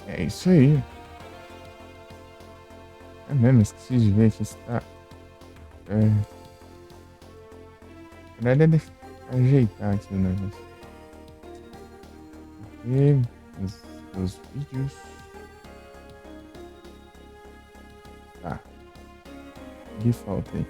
É isso aí. É mesmo, esqueci de ver que está. É, na verdade, é ajeitar aqui o negócio. E os vídeos. Tá, que falta aí?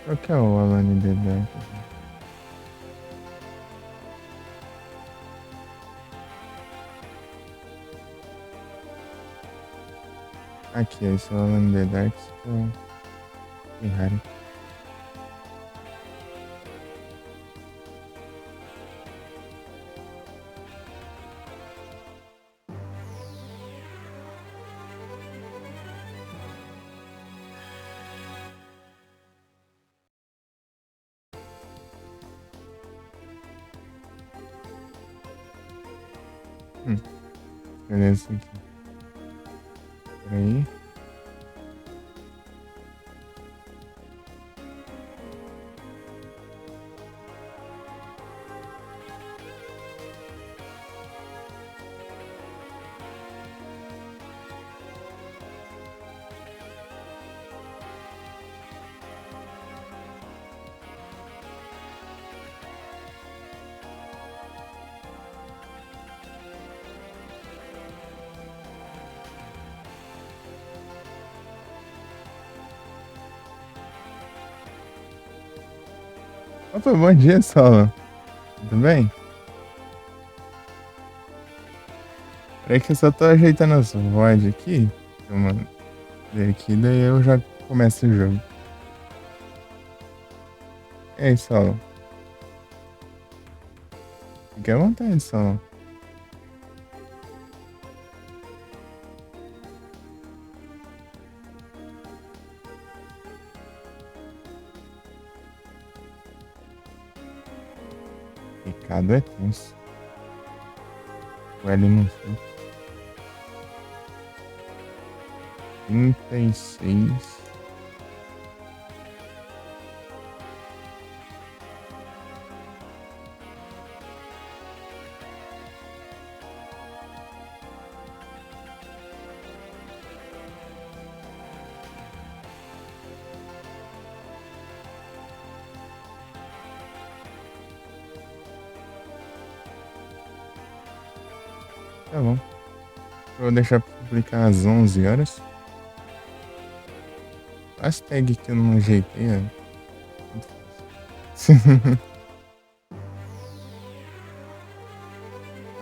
Qual que é o Alan Dedeck? Aqui, esse é o Alan Dedeck da Ferrari. Hum, beleza, aqui. Peraí. Opa, bom dia, Solo. Tudo bem? Peraí que eu só tô ajeitando as VOD aqui. Eu mandei aqui, daí eu já começo o jogo. E aí, Solo? Fique à vontade, Solo. Ricardo é tenso. O L não foi. 36. Tá bom. Eu vou deixar pra publicar às 11 horas. As tags que eu não ajeitei, ó.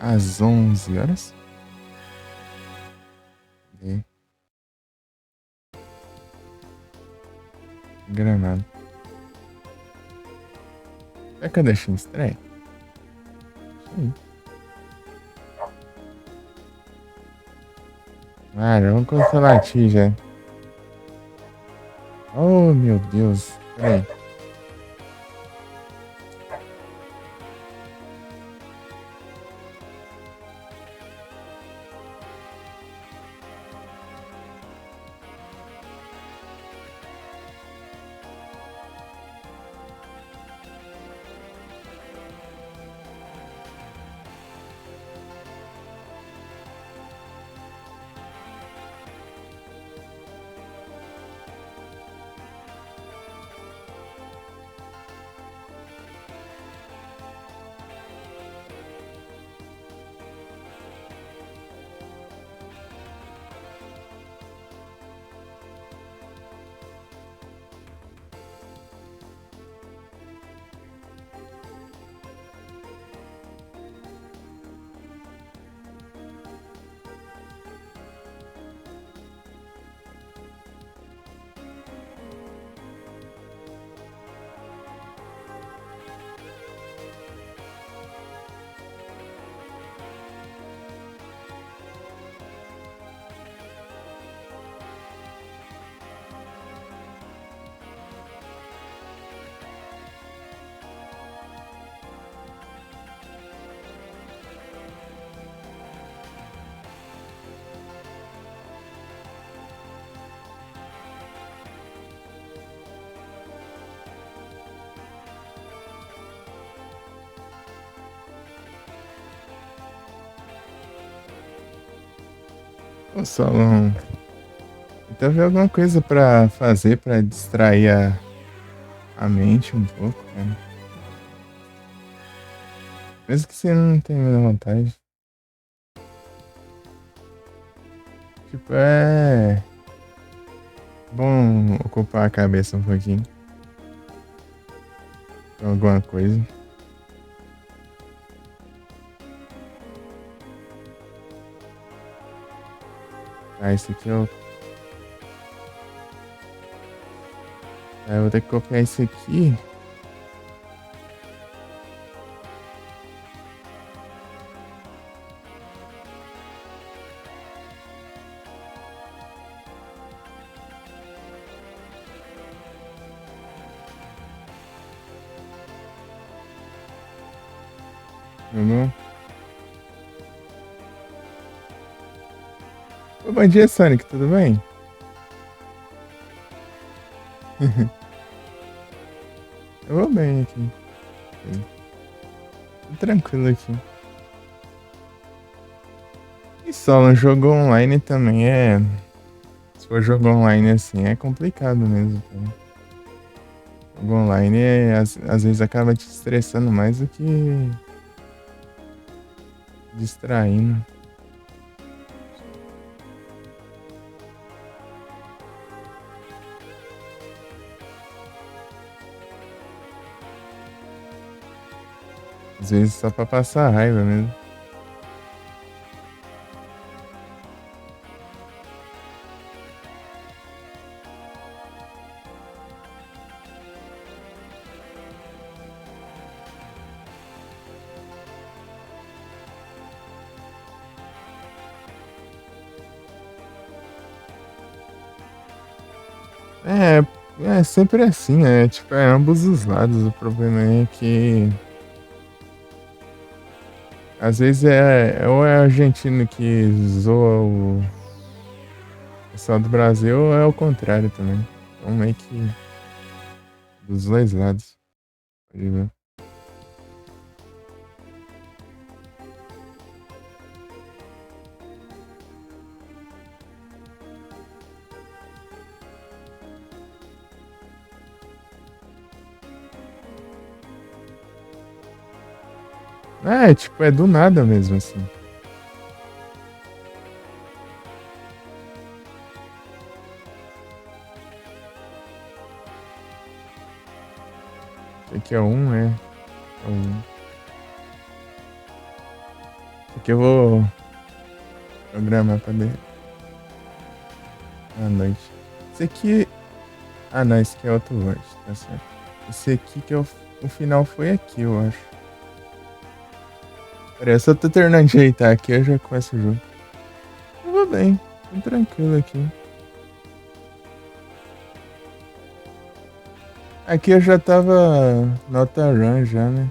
Às 11 horas? E Granada. Será que eu deixei em estreia? Isso aí. Ah, já vamos cancelar aqui já. Oh, meu Deus. Peraí. Ô, Solon, então ver alguma coisa pra fazer pra distrair a mente um pouco, cara. Mesmo que você não tenha muita vontade. Tipo, é bom ocupar a cabeça um pouquinho com alguma coisa. Ah, esse aqui eu. Eu vou ter que copiar esse aqui. Entendeu? Ô, bom dia, Sonic, tudo bem? Eu vou bem aqui. Tô tranquilo aqui. E só no jogo online também é. Se for jogo online assim, é complicado mesmo, cara. Jogo online às vezes acaba te estressando mais do que distraindo. Às vezes só pra passar raiva mesmo. É sempre assim, né? Tipo, é ambos os lados. O problema é que às vezes ou é argentino que zoa o pessoal do Brasil, ou é o contrário também. Então meio que dos dois lados. Pode ver. Tipo, é do nada mesmo, assim. Esse aqui é um, é um. Esse aqui eu vou programar pra à noite. Esse aqui. Ah, não, esse aqui é outro Word, tá certo. Esse aqui que o final foi aqui, eu acho. Pera aí, eu só tô terminando de ajeitar aqui, eu já começo o jogo. Eu vou bem, tô tranquilo aqui. Aqui eu já tava na outra run já, né?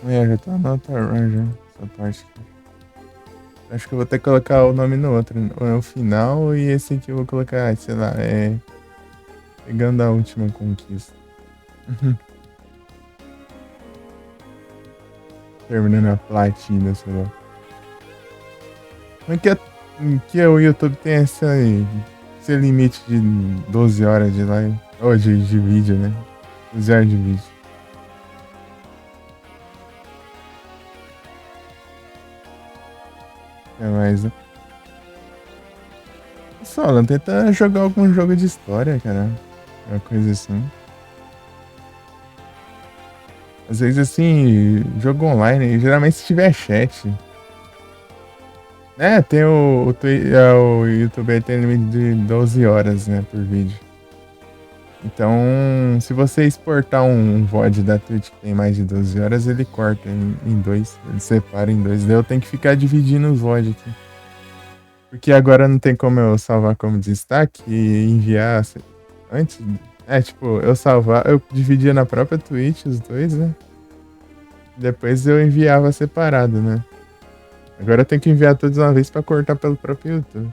Já tava na outra run já, essa parte aqui. Acho que eu vou ter que colocar o nome no outro, no final, e esse aqui eu vou colocar, sei lá, pegando a última conquista. Terminando a platina, sei lá. Como é que o YouTube tem esse limite de 12 horas de live? Ou de vídeo, né? 12 horas de vídeo. É mais, né? Só, tenta jogar algum jogo de história, cara. Uma coisa assim. Às vezes, assim, jogo online, geralmente se tiver chat. Tem o YouTube aí tem limite de 12 horas, né, por vídeo. Então, se você exportar um VOD da Twitch que tem mais de 12 horas, ele corta em dois. Ele separa em dois. Daí eu tenho que ficar dividindo os VOD aqui. Porque agora não tem como eu salvar como destaque e enviar antes. Tipo, eu dividia na própria Twitch os dois, né? Depois eu enviava separado, né? Agora eu tenho que enviar todos de uma vez pra cortar pelo próprio YouTube.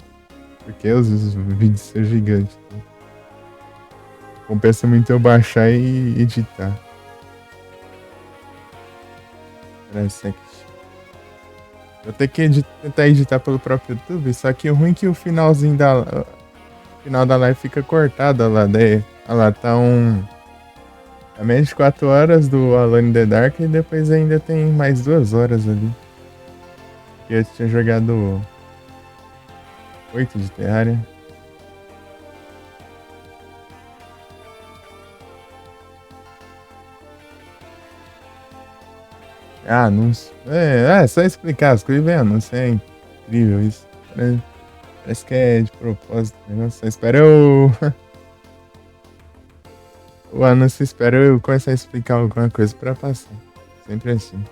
Porque os vídeos são gigantes. Né? Compensa muito eu baixar e editar. Transect. Eu tenho que tentar editar pelo próprio YouTube, só que o ruim é que o final da live fica cortado, olha lá. Daí, olha lá, tá a menos de 4 horas do Alone in the Dark e depois ainda tem mais 2 horas ali. Que eu tinha jogado 8 de Terraria. Ah, anúncio. É só explicar, as coisas vem anúncio, é incrível isso. Parece que é de propósito. Nossa, espera eu. O anúncio espera eu começar a explicar alguma coisa pra passar. Sempre assim.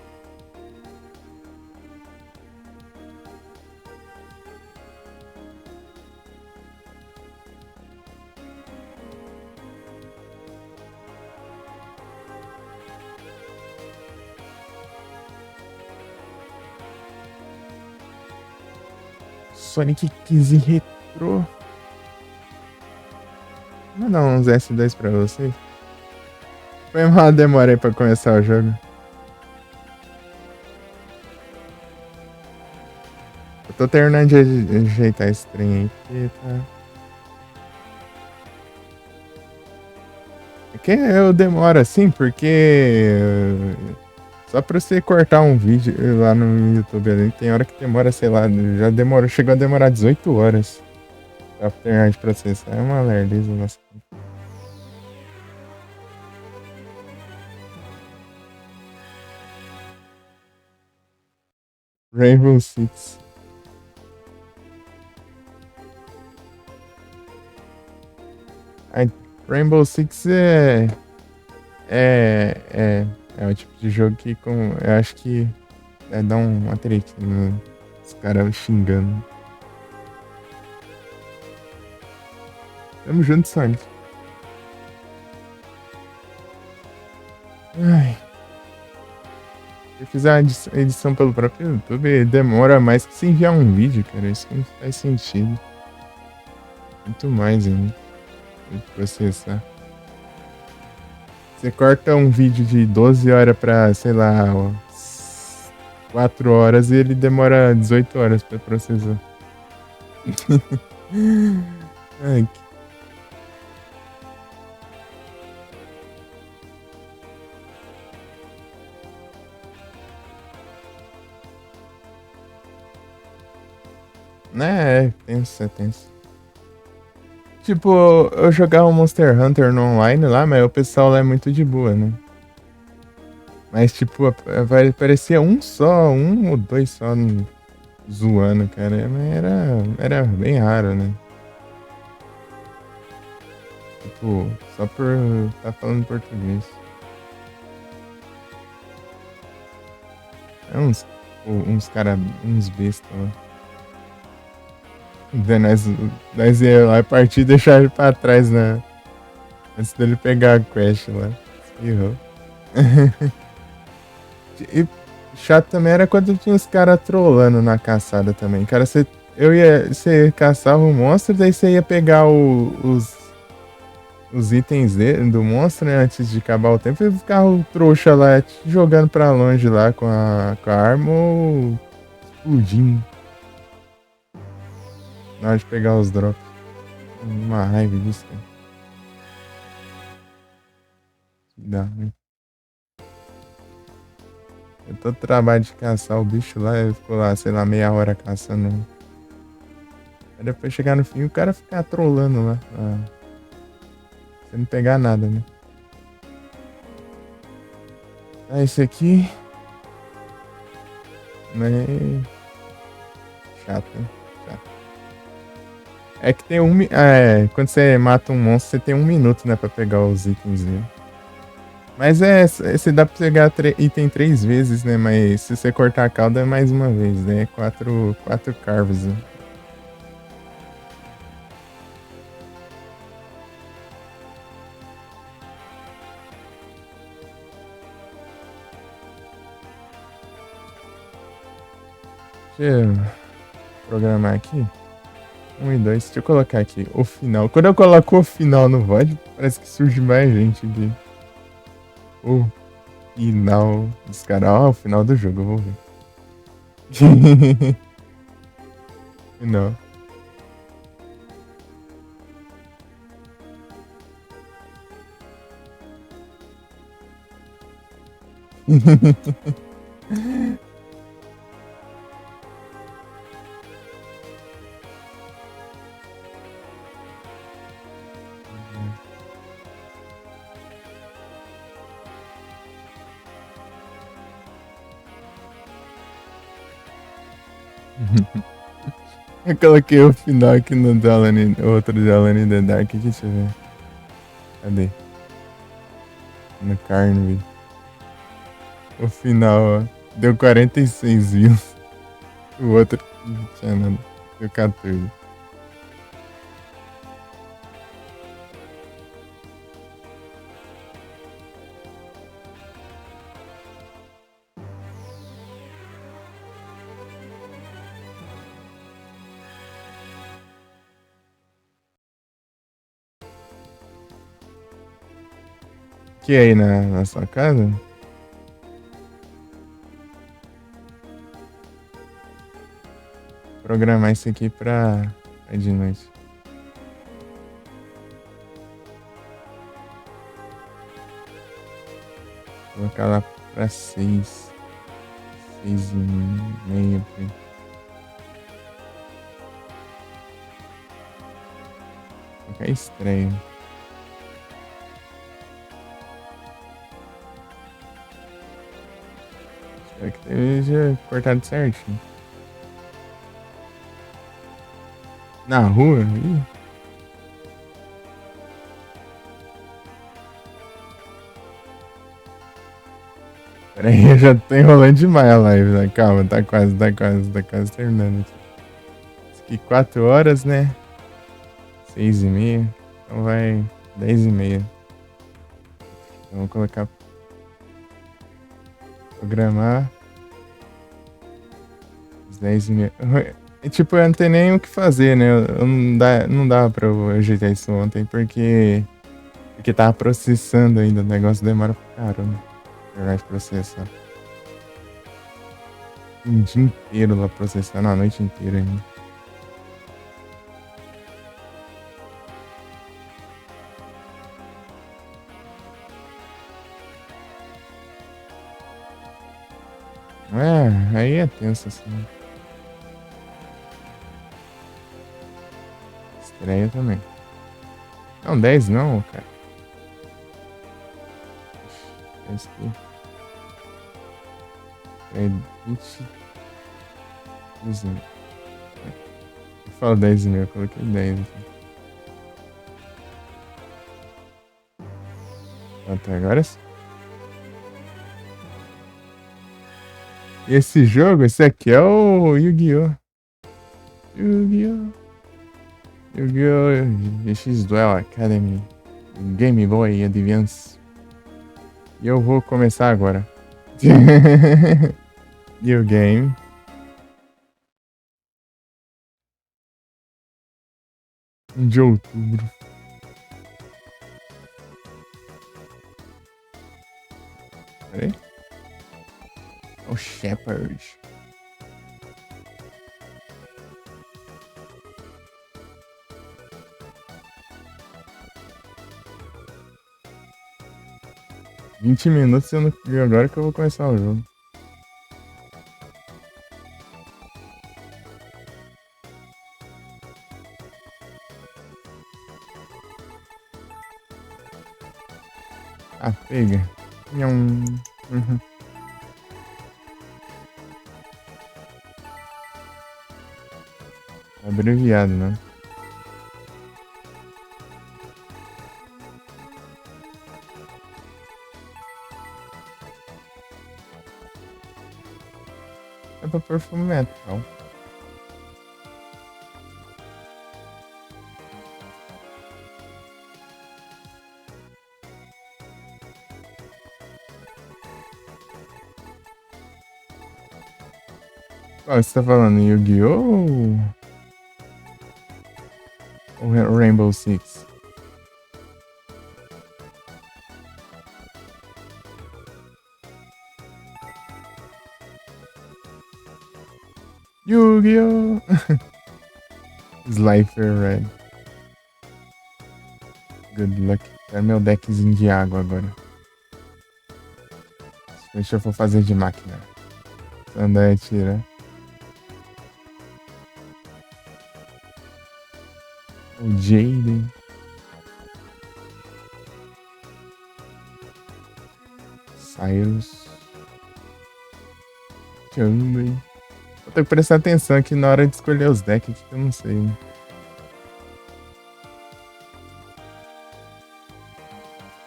Sonic 15 Retro. Vou mandar uns S2 pra vocês. Foi uma demora aí pra começar o jogo. Eu tô terminando de ajeitar esse trem aqui, tá? É que eu demoro assim, porque só pra você cortar um vídeo lá no YouTube ali, tem hora que demora, sei lá, já demorou, chegou a demorar 18 horas pra terminar de processar. É uma lerdeza, nossa. Rainbow Six. Ai, Rainbow Six é, é, é o tipo de jogo que eu acho que dá uma tretinha, né? Os caras xingando. Tamo junto, Sonic. Ai. Se fizer uma edição pelo próprio YouTube, demora mais que se enviar um vídeo, cara. Isso que não faz sentido. Muito mais ainda. Tem que processar. Você corta um vídeo de 12 horas pra, sei lá, 4 horas e ele demora 18 horas pra processar. Ai, né, é tenso, é tenso. Tipo, eu jogava Monster Hunter no online lá, mas o pessoal lá é muito de boa, né? Mas, tipo, parecia um ou dois só zoando, cara. Mas era bem raro, né? Tipo, só por tá falando português. É uns cara, uns bestas lá. Daí nós ia lá partir e deixar ele pra trás, né? Antes dele pegar a quest lá. Errou. E chato também era quando tinha os caras trolando na caçada também. Cara, você caçava o monstro, daí você ia pegar os itens do monstro, né? Antes de acabar o tempo, e ficava o trouxa lá te jogando pra longe lá com a arma ou explodindo. Na hora de pegar os drops. Uma raiva disso, cara. Dá, né? Eu tô trabalho de caçar o bicho lá, eu fico lá, sei lá, meia hora caçando. Aí depois chegar no fim o cara ficar trolando lá. Sem não pegar nada, né? Esse aqui. Né? Chato, né? Chato. É que tem quando você mata um monstro, você tem 1 minuto, né? Pra pegar os itens dele. Mas você dá pra pegar item 3 vezes, né? Mas se você cortar a cauda é mais uma vez, né? Quatro carves, né? Deixa eu programar aqui. 1 e 2. Deixa eu colocar aqui o final. Quando eu coloco o final no VOD, parece que surge mais gente aqui. O final dos caras. Ó, o final do jogo, eu vou ver. Não. Eu coloquei o final aqui no Alone, outro de Alone in the Dark. Deixa eu ver. Cadê? No Carnivy. O final, ó. Deu 46 views. O outro não tinha nada. Deu 14. Que aí na sua casa? Programar isso aqui pra de noite. Colocar lá pra 6. 6:30 por aí. Colocar estreia. Espero que esteja cortado certinho. Na rua? Ih. Pera aí, eu já tô enrolando demais a live, né? Calma, tá quase terminando. Isso aqui 4 horas, né? 6:30. Então vai 10:30. Então vou colocar programar às 10:30. E, tipo, eu não tenho nem o que fazer, né? Não dá pra eu ajeitar isso ontem, porque tava processando ainda. O negócio demora pra caramba. Terminar de processar. Um dia inteiro lá processando, a noite inteira ainda. É, aí é tenso assim. Estreia também. Não, 10 não, cara. Esse aqui. É 20. 15. Eu falo 10:30, eu coloquei 10 aqui. Até agora sim. E esse jogo, esse aqui é o Yu-Gi-Oh! Yu-Gi-Oh! Yu-Gi-Oh! X Duel Academy. Game Boy Advance. E eu vou começar agora. New Game. De outubro. Peraí. O Shepard. Vinte minutos eu não... E agora que eu vou começar o jogo. Ah, pega. Nham. Uhum. Abreviado, né? É pra perfume metal. Qual você tá falando? Yu-Gi-Oh! Ou Rainbow Six? Yu-Gi-Oh! Slifer Red. Good luck. Quero meu deckzinho de água agora. Deixa eu for fazer de máquina. Andar e tira. O Jaden. Cyrus. Chamberlain. Eu tenho que prestar atenção aqui na hora de escolher os decks que eu não sei. Né?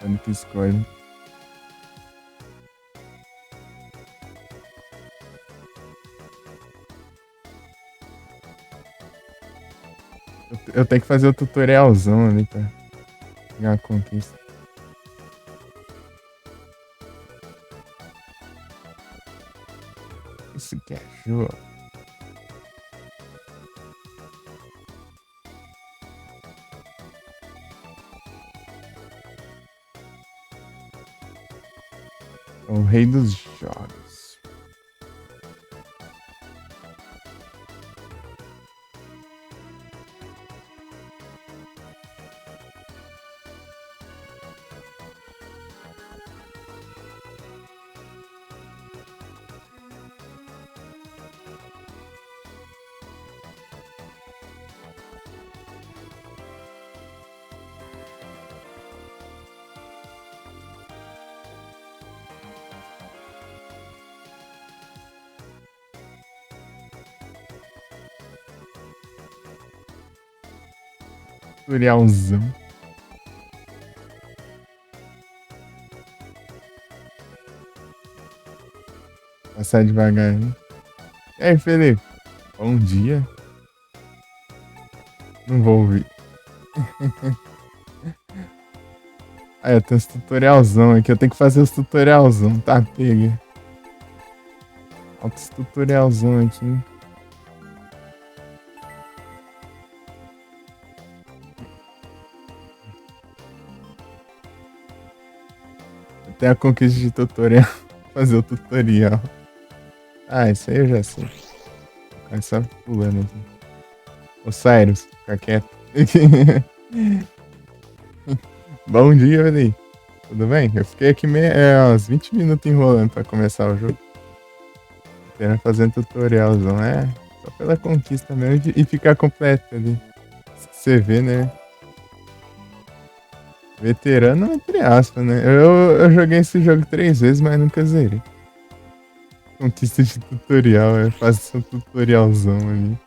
Quando que escolhe. Eu tenho que fazer o tutorialzão ali pra pegar a conquista. Isso que é jogo. O rei dos jogos. Tutorialzão. Passar devagar, hein? E aí, Felipe? Bom dia. Não vou ouvir. Ah, eu tenho os tutorialzão aqui. Eu tenho que fazer os tutorialzão, tá? Pega. Altos tutorialzão aqui. Tem a conquista de tutorial. Fazer o tutorial. Ah, isso aí eu já sei. Ficar só pulando aqui. Ô, Cyrus, fica quieto. Bom dia, Eli. Tudo bem? Eu fiquei aqui uns 20 minutos enrolando pra começar o jogo. Apenas fazendo tutorialzão. É, só pela conquista mesmo e ficar completo ali. Você vê, né? Veterano, entre aspas, né? Eu joguei esse jogo 3 vezes, mas nunca zerei. Conquista de tutorial, faço um tutorialzão ali.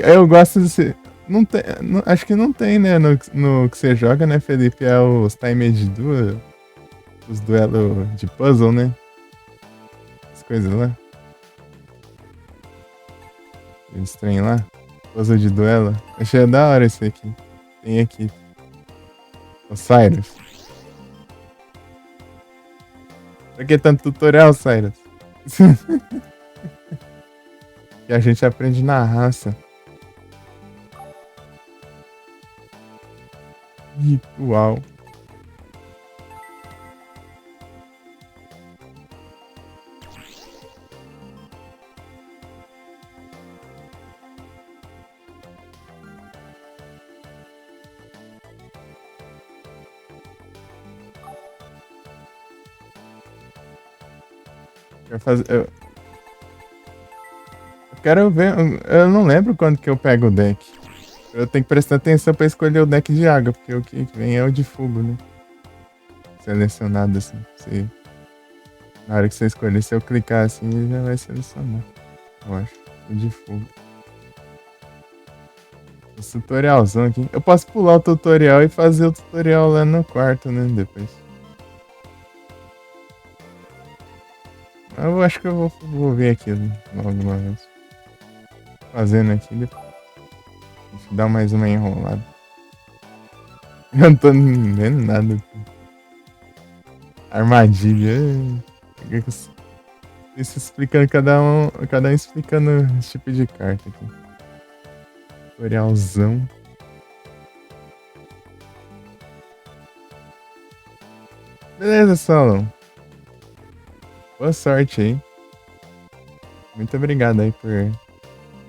Eu gosto desse. Não tem, acho que não tem, né? No que você joga, né, Felipe? É os Timed Duel. Os duelos de puzzle, né? As coisas lá. Esse trem lá. Puzzle de duelo. Achei da hora esse aqui. Tem aqui. O Cyrus. Pra que tanto tutorial, Cyrus? Que a gente aprende na raça. Ritual. Eu quero ver. Eu não lembro quando que eu pego o deck. Eu tenho que prestar atenção pra escolher o deck de água, porque o que vem é o de fogo, né? Selecionado assim. Na hora que você escolher, se eu clicar assim, ele já vai selecionar. Eu acho. O de fogo. O tutorialzão aqui. Eu posso pular o tutorial e fazer o tutorial lá no quarto, né? Depois. Eu acho que eu vou ver aqui logo uma vez. Fazendo aqui depois. Deixa eu dar mais uma enrolada. Eu não tô vendo nada aqui. Armadilha. Isso explicando cada um explicando esse tipo de carta aqui. Tutorialzão. Beleza, Solon. Boa sorte aí. Muito obrigado aí por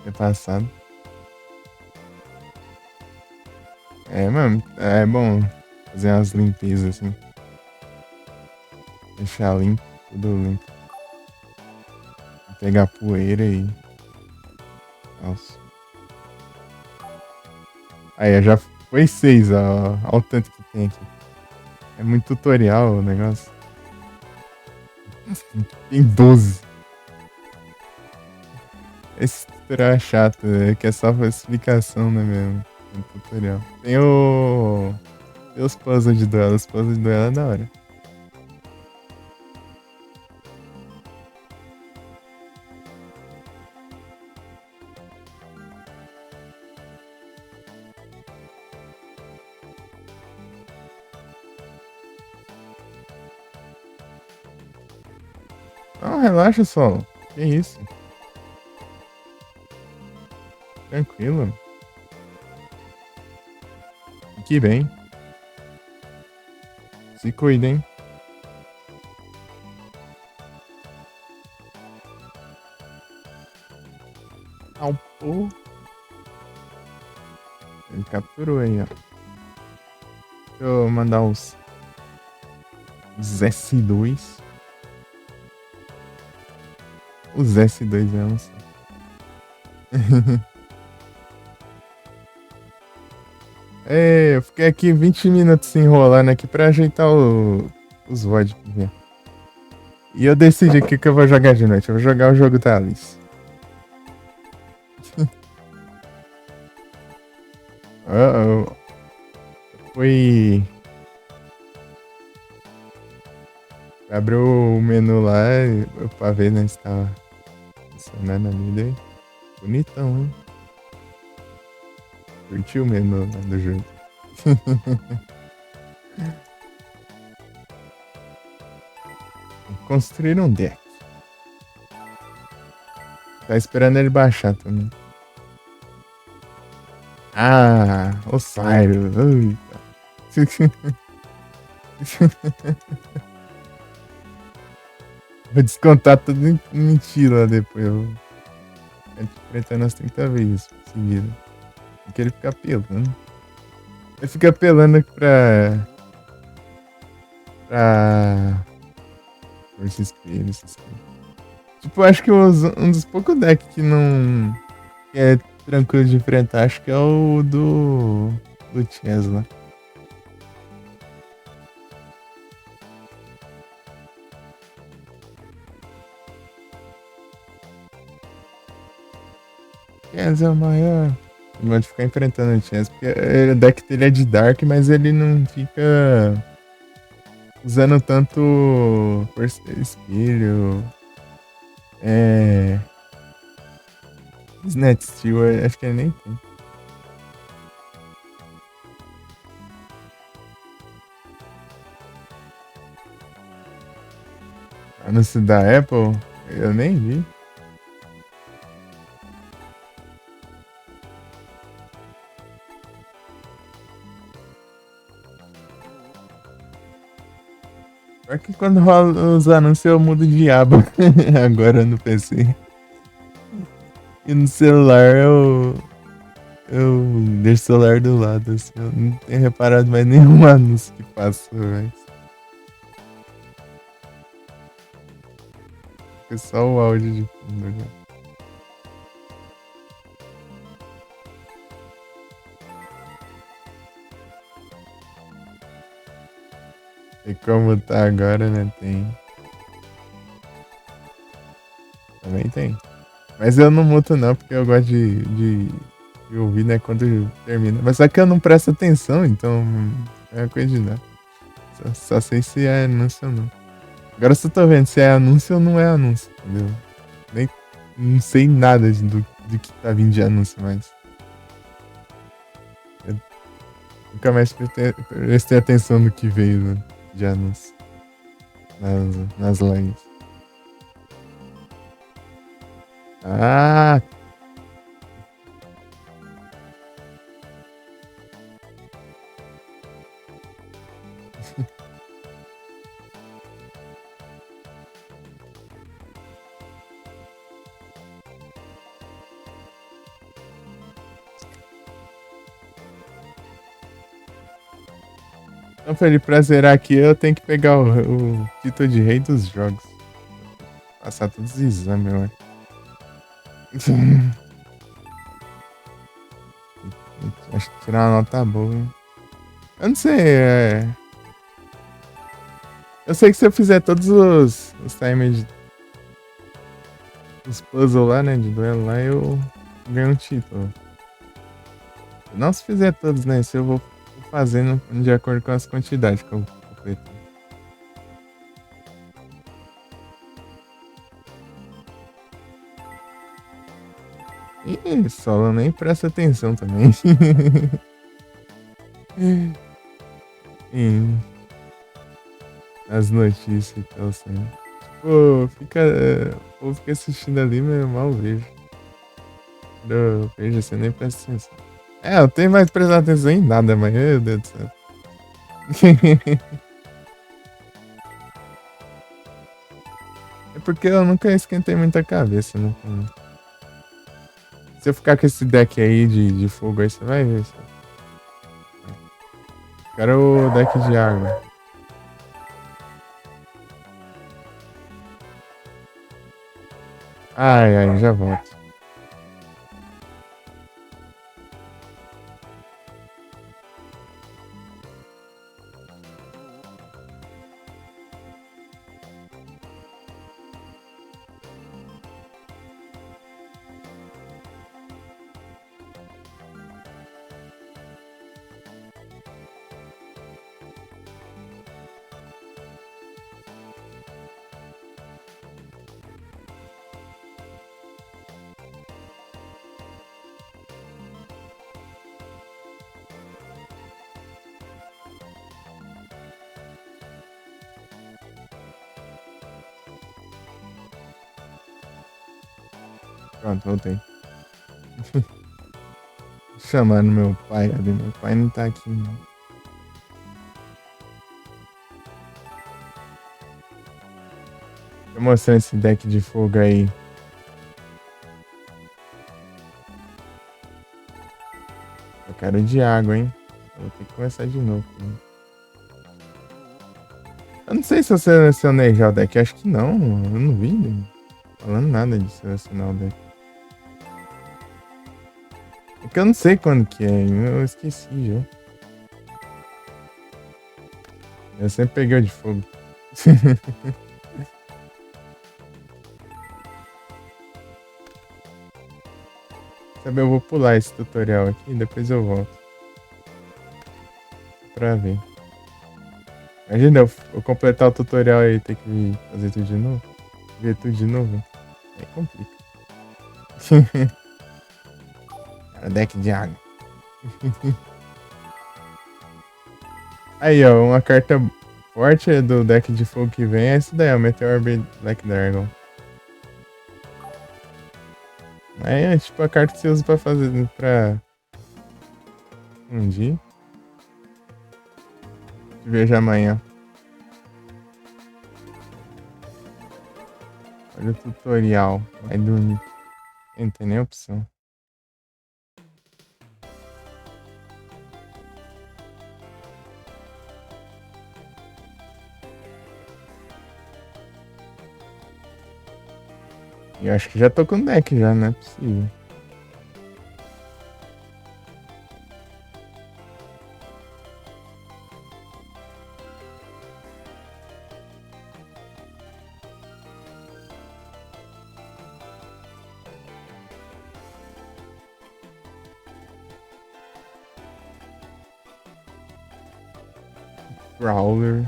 ter passado. É, mano, é bom fazer umas limpezas assim. Deixar limpo, tudo limpo. Pegar poeira e. Nossa. Aí, já foi 6, ó. Olha o tanto que tem aqui. É muito tutorial o negócio. Tem 12. Esse tutorial é chato, é que é só explicação, né, mesmo? É tutorial. Tem os puzzles de duelo. Os puzzles de duelo é da hora. Não, relaxa, só. Que isso? Tranquilo. Fique bem. Se cuidem. Au, pô. Ele capturou aí, ó. Deixa eu mandar os S2. Os S2 mesmo. Só. É, eu fiquei aqui 20 minutos se enrolando aqui pra ajeitar os VOD. E eu decidi o que, que eu vou jogar de noite. Eu vou jogar o jogo da Alice. Uh-oh. Fui. Abriu o menu lá pra ver, né? Se tava funcionando ali. Daí. Bonitão, hein? Curti o menu lá do jogo. Construir um deck. Tá esperando ele baixar também. Ah, o Cyrus. Eita. Vou descontar tudo em mentira lá depois. Eu vou enfrentando umas 30 vezes seguida. Porque ele fica apelando. Ele fica apelando pra Força Espelho, essas coisas. Tipo, eu acho que um dos poucos decks que não. Que é tranquilo de enfrentar, acho que é o do Tesla. Tesla é o maior. Ele pode ficar enfrentando o Chance, porque o deck dele é de Dark, mas ele não fica usando tanto Força Espelho. É. Snatch Steel, acho que ele nem tem. Anúncio da Apple, eu nem vi. Só que quando rola os anúncios eu mudo de aba agora no PC. E no celular eu deixo o celular do lado, assim. Eu não tenho reparado mais nenhum anúncio que passou, mas fica só o áudio de fundo agora. E como tá agora, né? Tem. Também tem. Mas eu não muto não, porque eu gosto de ouvir, né, quando termina. Mas só que eu não presto atenção, então é uma coisa de nada. Só sei se é anúncio ou não. Agora se eu tô vendo se é anúncio ou não é anúncio, entendeu? Nem não sei nada do que tá vindo de anúncio mais. Eu nunca mais prestei atenção no que veio, né, de anúncio nas lives. Ah, Então, pra zerar aqui, eu tenho que pegar o título de rei dos jogos. Passar todos os exames, eu acho. Acho que tirar uma nota boa, hein? Eu não sei, eu sei que se eu fizer todos os timers, os puzzles lá, né, de duelo lá, eu ganho um título. Não se fizer todos, né? Se eu vou fazendo de acordo com as quantidades que eu completo. E solo nem presta atenção também. Em, As notícias e tal, assim. Pô, o povo fica assistindo ali, mas eu mal vejo. Eu vejo assim, nem presta atenção. É, eu tenho mais prestar atenção em nada, mas meu Deus do céu. É porque eu nunca esquentei muita cabeça, né? Se eu ficar com esse deck aí de fogo aí, você vai ver. Quero o deck de água. Ai, ai, já volto. Pronto, voltei. Chamando meu pai ali. Meu pai não tá aqui, não. Tô mostrando esse deck de fogo aí. Eu quero de água, hein? Eu vou ter que começar de novo. Né? Eu não sei se eu selecionei já o deck. Acho que não. Eu não vi falando nada de selecionar o deck. É que eu não sei quando que é. Eu esqueci já. Eu sempre peguei o de fogo. Sabe, eu vou pular esse tutorial aqui e depois eu volto. Pra ver. Imagina eu completar o tutorial e ter que fazer tudo de novo. Ver tudo de novo. Aí complica. Cara, deck de água. Aí, ó, uma carta forte do deck de fogo que vem é esse daí, o Meteor Black Dragon. Aí é tipo a carta que você usa pra fazer, pra fundir. Te vejo amanhã. Olha o tutorial. Vai dormir. Não tem nem opção. E eu acho que já tô com deck já, não é possível. Brawler.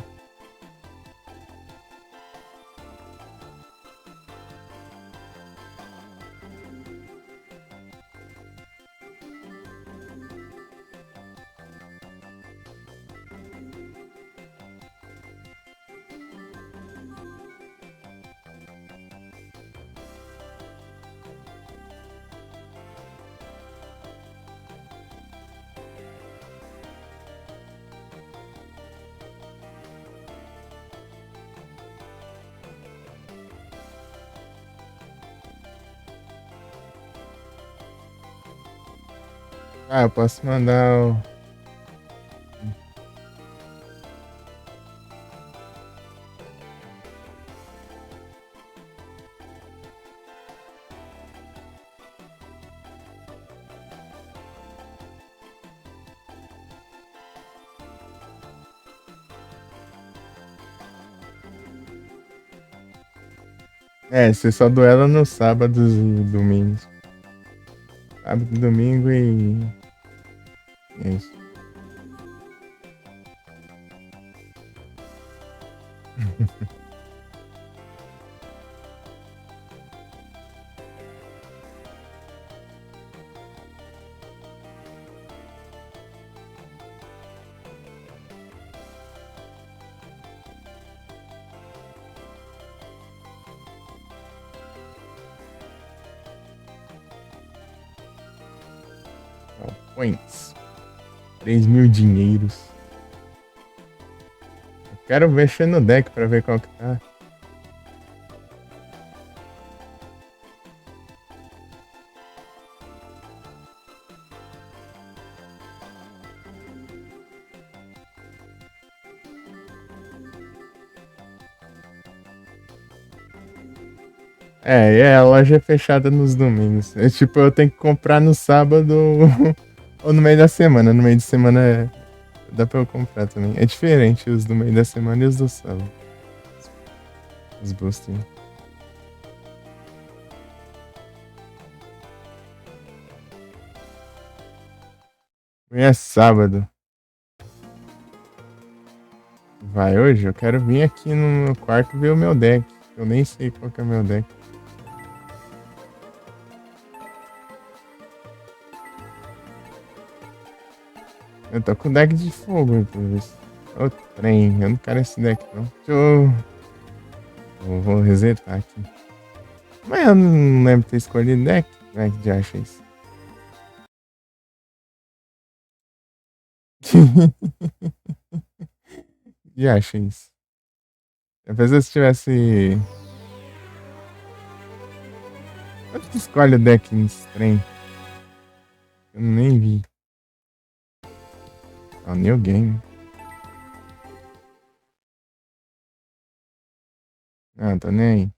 Ah, eu posso mandar o. É, você só duela nos sábados e domingos. Sábado, domingo e. É isso. Ó, points. 3.000 dinheiros. Eu quero mexer no deck pra ver qual que tá. É, e a loja é fechada nos domingos. É tipo, eu tenho que comprar no sábado ou no meio da semana. No meio de semana dá pra eu comprar também. É diferente os do meio da semana e os do sábado. Os boosters. Amanhã é sábado. Vai hoje? Eu quero vir aqui no meu quarto ver o meu deck. Eu nem sei qual que é o meu deck. Eu tô com deck de fogo, por isso. Ô, trem. Eu não quero esse deck, não. Deixa eu... Vou resetar aqui. Mas eu não lembro de ter escolhido deck. Como é que já acha isso? Já acha isso. Apesar se tivesse. Quanto que escolhe o deck nesse trem? Eu nem vi. Ah, New Game. Ah, tô nem aí.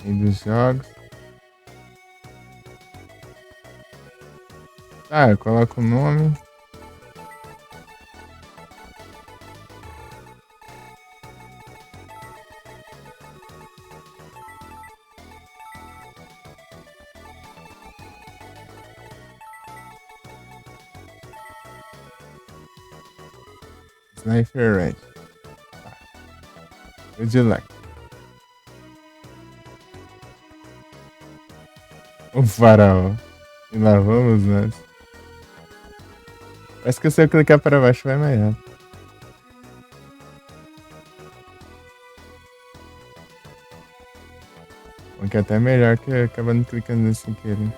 E dos jogos. Tá, eu coloco o nome. Sniper Red. Tá. Good luck. O faraó. E lá vamos nós. Parece que se eu clicar para baixo vai mais rápido. O que é até melhor que acabando clicando nesse sem querer.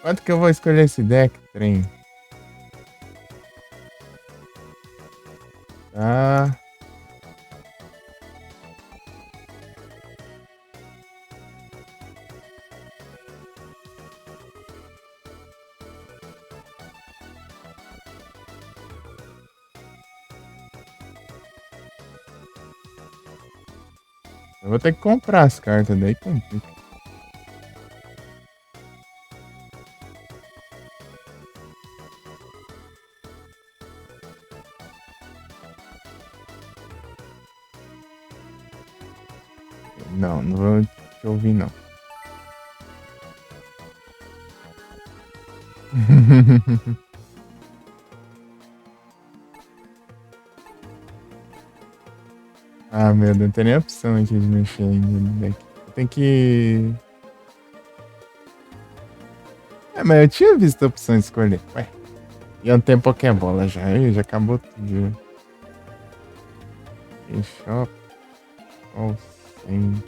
Quanto que eu vou escolher esse deck, trem? Tá. Eu vou ter que comprar as cartas, daí complica. Não, não vou te ouvir, não. Ah, meu Deus, não tem nem opção aqui de mexer ainda no deck. Tem que. É, mas eu tinha visto a opção de escolher. Ué, e eu não tenho Pokébola já. Ih, já acabou tudo. Shop. All sim.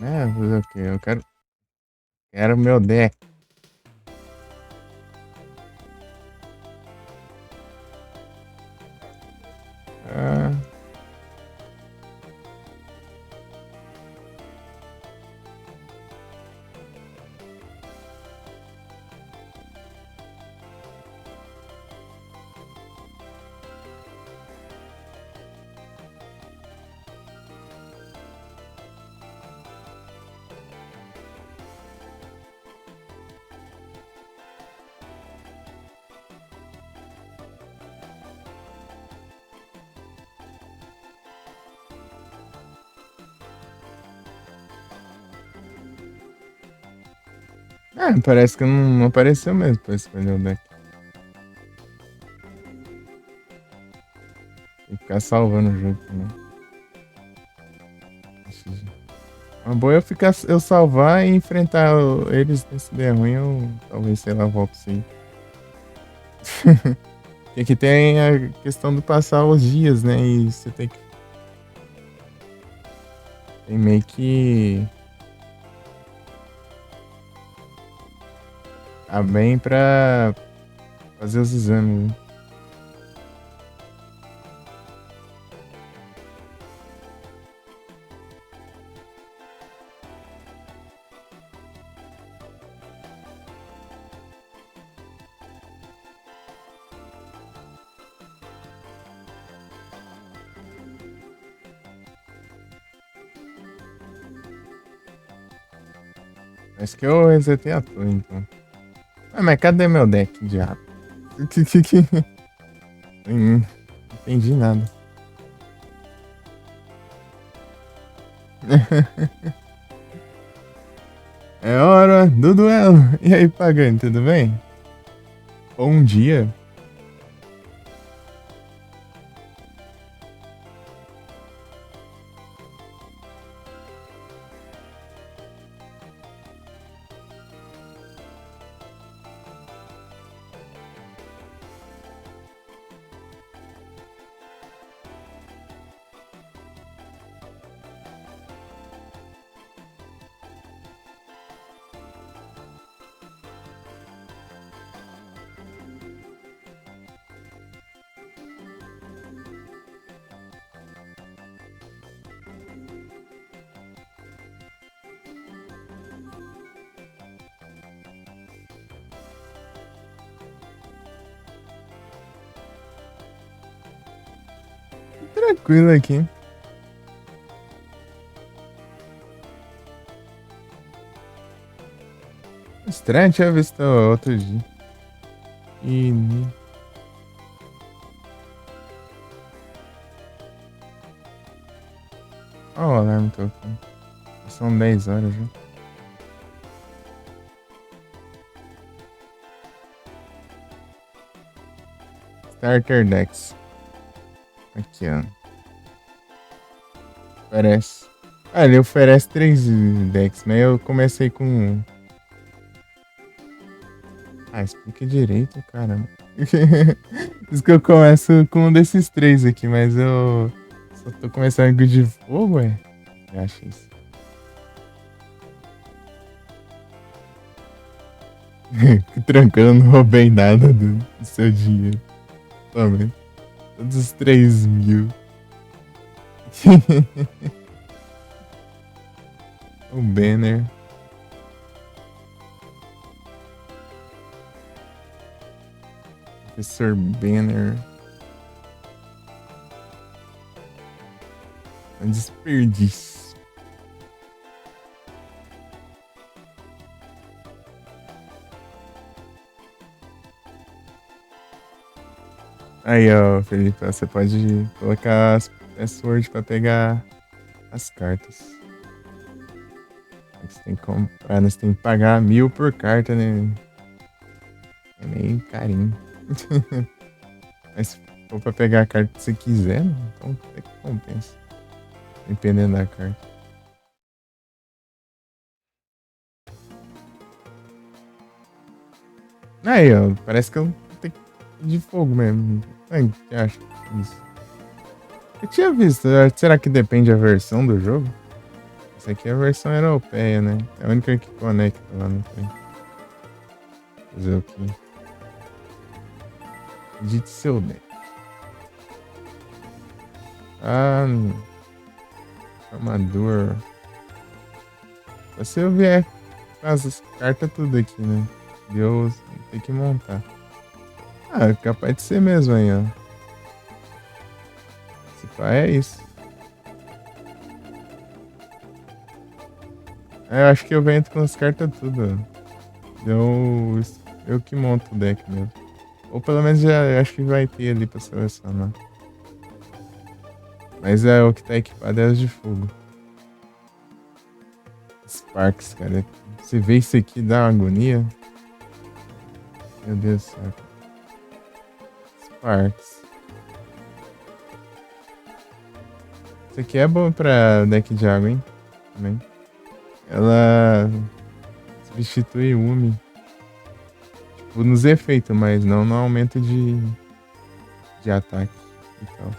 É, fazer o quê? Eu quero meu deck. Ah, Ah, parece que não apareceu mesmo pra escolher o deck. Tem que ficar salvando o jogo também. Uma boa é eu salvar e enfrentar eles, né? Se der ruim, eu talvez, sei lá, volto sim. E aqui tem a questão do passar os dias, né? E você tem meio que tá bem pra fazer os exames, né? Acho que eu resetei a torre, então. Ah, mas cadê meu deck, diabo? Não entendi nada. É hora do duelo. E aí, Pagani, tudo bem? Bom dia. Tranquilo aqui. Estranho, tinha visto outro dia. E. Ó, o alarme tocando. São 10 horas já. Starter Decks. Aqui, ó. Oferece. Ah, ele oferece 3 decks, mas eu comecei com um. Ah, explica direito, caramba. Diz que eu começo com um desses 3 aqui, mas eu só tô começando com o de fogo, ué. Eu acho isso. Tranquilo, eu não roubei nada do seu dinheiro. Toma, todos os 3.000. O banner. Professor Banner. Um desperdício. Aí, ó, Felipe, você pode colocar as passwords pra pegar as cartas. Você tem que comprar, né? Você tem que pagar 1.000 por carta, né? É meio carinho. Mas se for pra pegar a carta que você quiser, né? Então até que compensa. Dependendo da carta. Aí, ó, parece que eu tenho de fogo mesmo. Ai, que acha isso? Eu tinha visto, será que depende a versão do jogo? Essa aqui é a versão europeia, né? É a única que conecta lá no trem. Fazer o quê? Edite seu deck. Ah, armador. Se eu vier com as cartas tudo aqui, né? Deus, tem que montar. Ah, é capaz de ser mesmo aí, ó. Se pá, é isso. É, eu acho que eu venho com as cartas tudo, ó. Eu que monto o deck mesmo. Ou pelo menos já acho que vai ter ali pra selecionar. Mas o que tá equipado é os de fogo. Sparks, cara. Você vê isso aqui dá uma agonia. Meu Deus do céu. Sparks. Isso aqui é bom pra deck de água, hein? Também. Ela substitui o Umi. Tipo, nos efeitos, mas não no aumento de ataque e tal.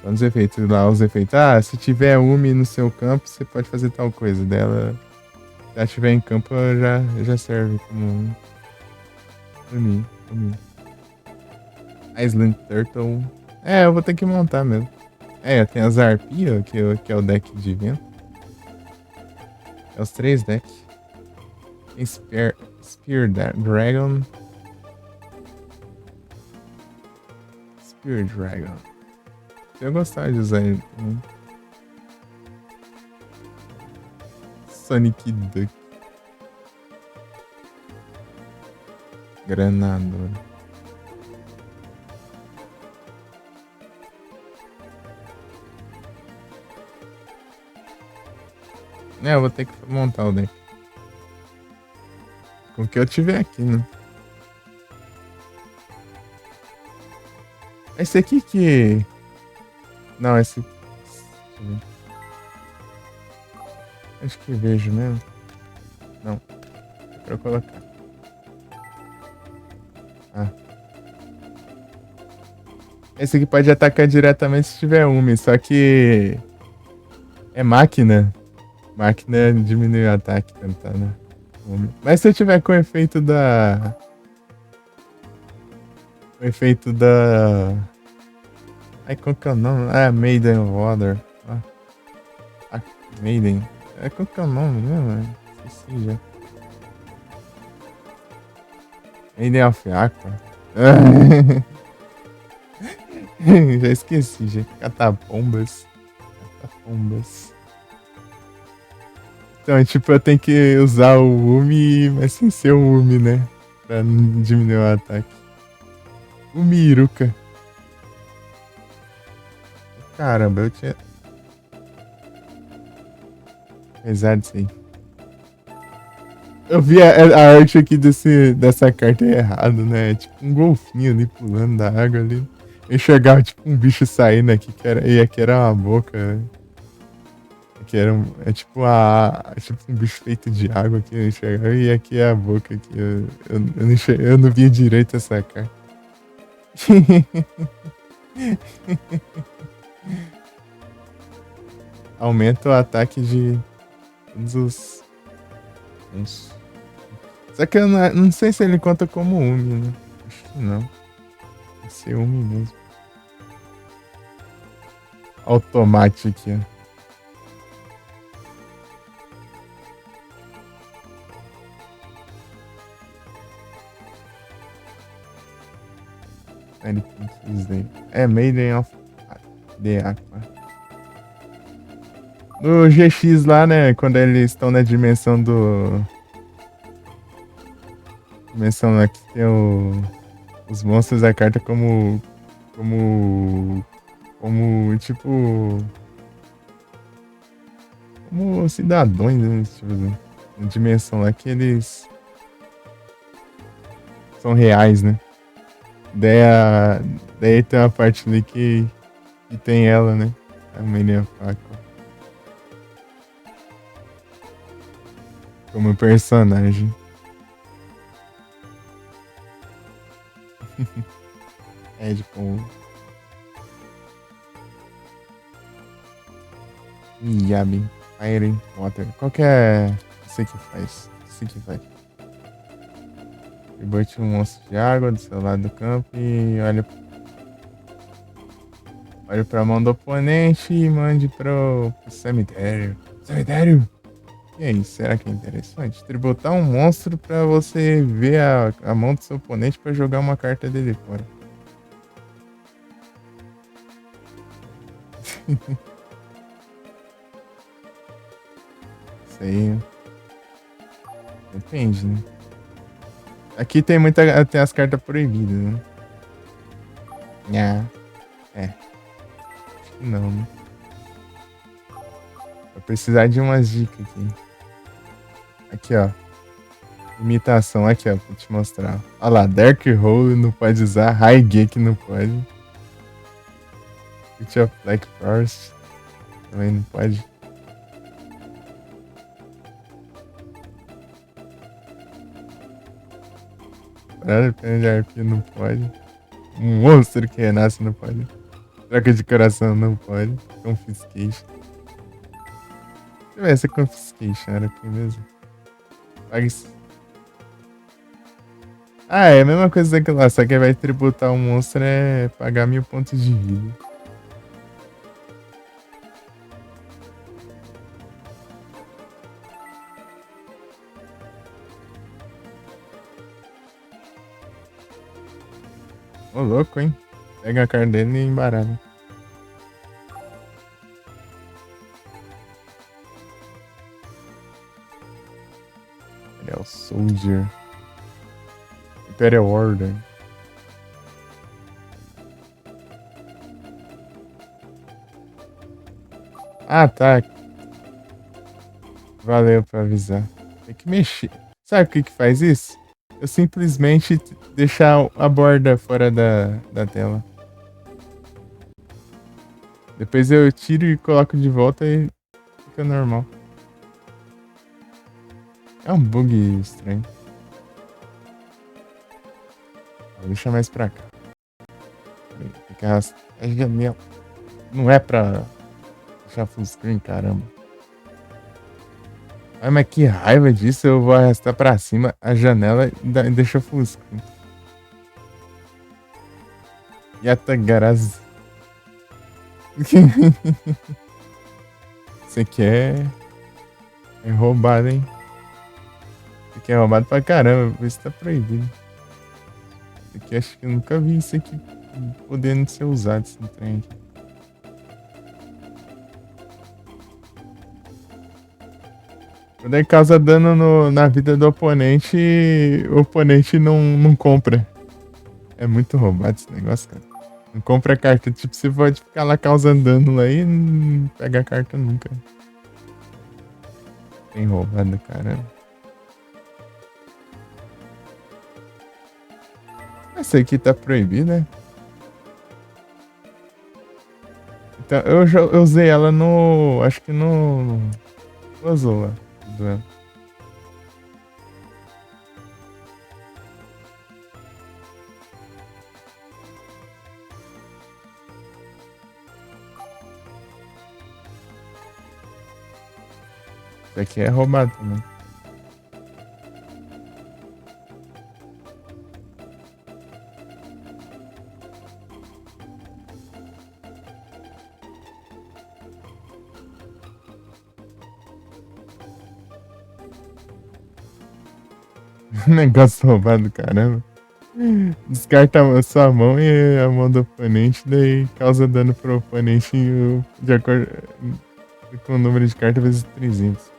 Só nos efeitos. Lá os efeitos. Ah, se tiver Umi no seu campo, você pode fazer tal coisa. Dela. Se ela estiver em campo, já serve como Umi. Island Turtle. É, eu vou ter que montar mesmo. É, tem as Arpia, que é o deck de vento. É os 3 decks. Tem Spear Dragon. Spear Dragon. Eu gostava de usar ele também. Sonic Duck. Granador. É, eu vou ter que montar o deck. Com o que eu tiver aqui, né? Esse aqui que... Não, esse... Deixa eu ver. Acho que vejo mesmo. Não. É pra eu colocar. Ah. Esse aqui pode atacar diretamente se tiver Umi, só que... É máquina. Máquina diminui o ataque quando tá na Umi. Mas se eu tiver com o efeito da... O efeito da... Ai, qual que é o nome? Ah, Maiden of Water. Ah, Maiden. É, qual que é o nome mesmo? Esqueci já. Maiden of Aqua. Já esqueci, já. Catapombas. Então, tipo, eu tenho que usar o Umi, mas sem ser o Umi, né? Pra não diminuir o ataque. Umiruka. Caramba, eu tinha... Apesar disso aí. Eu vi a arte aqui dessa carta errado, né? Tipo um golfinho ali pulando da água ali. Eu enxergava tipo um bicho saindo aqui, e aqui era uma boca. Aqui era tipo um bicho feito de água aqui, eu enxergava. E aqui é a boca aqui. Eu não via direito essa carta. Aumenta o ataque de todos os... Só que eu não sei se ele conta como Umi, né? Acho que não. Vai ser Umi mesmo. Automate aqui, ó. É Maiden of the Aqua. No GX lá, né? Quando eles estão na dimensão do... Dimensão lá que tem os monstros da carta como tipo... Como cidadãos, né? Tipo, uma dimensão lá que eles... São reais, né? Daí tem uma parte ali que tem ela, né? A Maiden of Aqua. Como personagem. É tipo... Miyabi. Fire Water. Qual que é... Esse aqui faz. Bote um monstro de água do seu lado do campo e olha pra mão do oponente e mande pro cemitério. Cemitério? E aí, será que é interessante? Tributar um monstro pra você ver a mão do seu oponente pra jogar uma carta dele fora. Isso aí. Depende, né? Aqui tem as cartas proibidas, né? É. Acho que não, né? Vou precisar de umas dicas aqui. Aqui, ó. Imitação aqui, ó, pra te mostrar. Olha lá, Dark Hole não pode usar, High Geek não pode. Witch of Black Forest também não pode. Parada de arpia não pode. Um monstro que renasce não pode. Troca de coração não pode. Confiscation. Deixa eu ver essa Confiscation era aqui mesmo. Paga isso. Ah, é a mesma coisa daquilo lá, só que vai tributar um monstro é pagar 1000 pontos de vida. Ô, louco, hein? Pega a carta dele e embaralha. Ele é o Soldier. Imperial Order. Ah, tá. Valeu pra avisar. Tem que mexer. Sabe o que que faz isso? Eu simplesmente deixar a borda fora da tela. Depois eu tiro e coloco de volta e fica normal. É um bug estranho. Vou deixar mais pra cá. Tem que arrastar. Não é pra deixar full screen, caramba. Ai, mas que raiva disso. Eu vou arrastar pra cima a janela e deixa full screen. Yatagaraz. Isso aqui é roubado, hein? Isso aqui é roubado pra caramba. Vê se tá proibido. Isso aqui acho que eu nunca vi isso aqui podendo ser usado, esse trem aqui. Quando ele causa dano na vida do oponente, o oponente não compra. É muito roubado esse negócio, cara. Não compra a carta. Tipo, você pode ficar lá causando dano lá e não pega a carta nunca. Tem roubado, caramba. Essa aqui tá proibida, né? Então, eu usei ela no... Acho que no Azul lá. Do... Isso aqui é roubado também. Negócio roubado, caramba. Descarta a sua mão e a mão do oponente, daí causa dano pro oponente de acordo com o número de cartas vezes 300.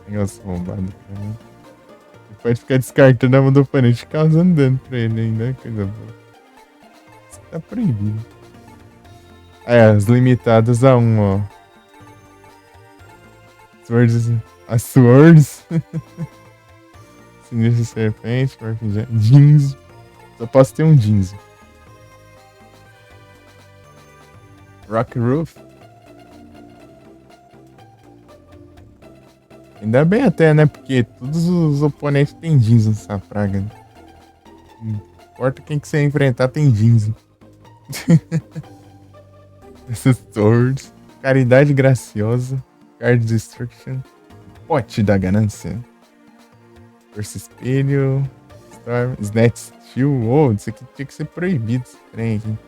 Negócio roubado, caramba. Você pode ficar descartando a mão do oponente causando dano pra ele ainda, coisa boa. Isso tá proibido. É, as limitadas a 1, ó. Swords. As Swords. Sinistro Serpente, Jeans. Só posso ter um Jeans. Rock Roof. Ainda bem até, né? Porque todos os oponentes têm jeans nessa praga. Não importa quem que você enfrentar, tem jeans. Esses swords. Caridade graciosa. Card Destruction. Pote da ganância. Força espelho. Storm. Snatch Steel. Oh, isso aqui tinha que ser proibido. Esse trem aqui.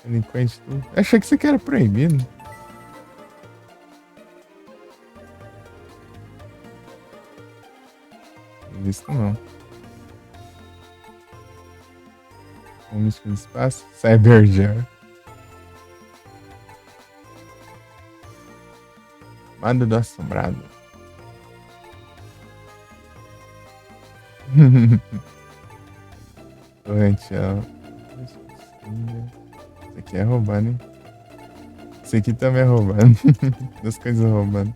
Delinquente. Eu achei que isso aqui era proibido. Visto não. O místico do espaço. Cyberjar. Mado do assombrado. Torrential. Isso aqui é roubado, hein? Isso aqui também é roubado. Duas coisas roubadas.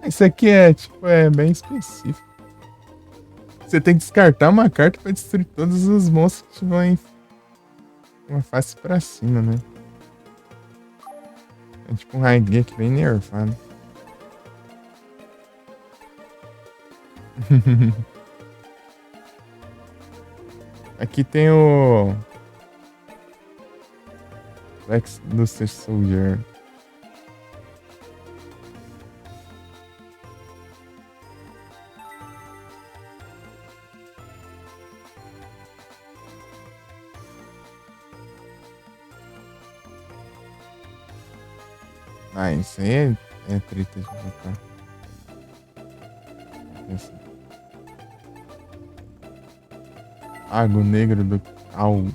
Isso aqui é, tipo, é bem específico. Você tem que descartar uma carta pra destruir todos os monstros que vão em uma face pra cima, né? É tipo um Raigeki bem nerfado. Aqui tem o Lex Luster Soldier. Ah, isso aí é treta de botar. Água Negro do Caos.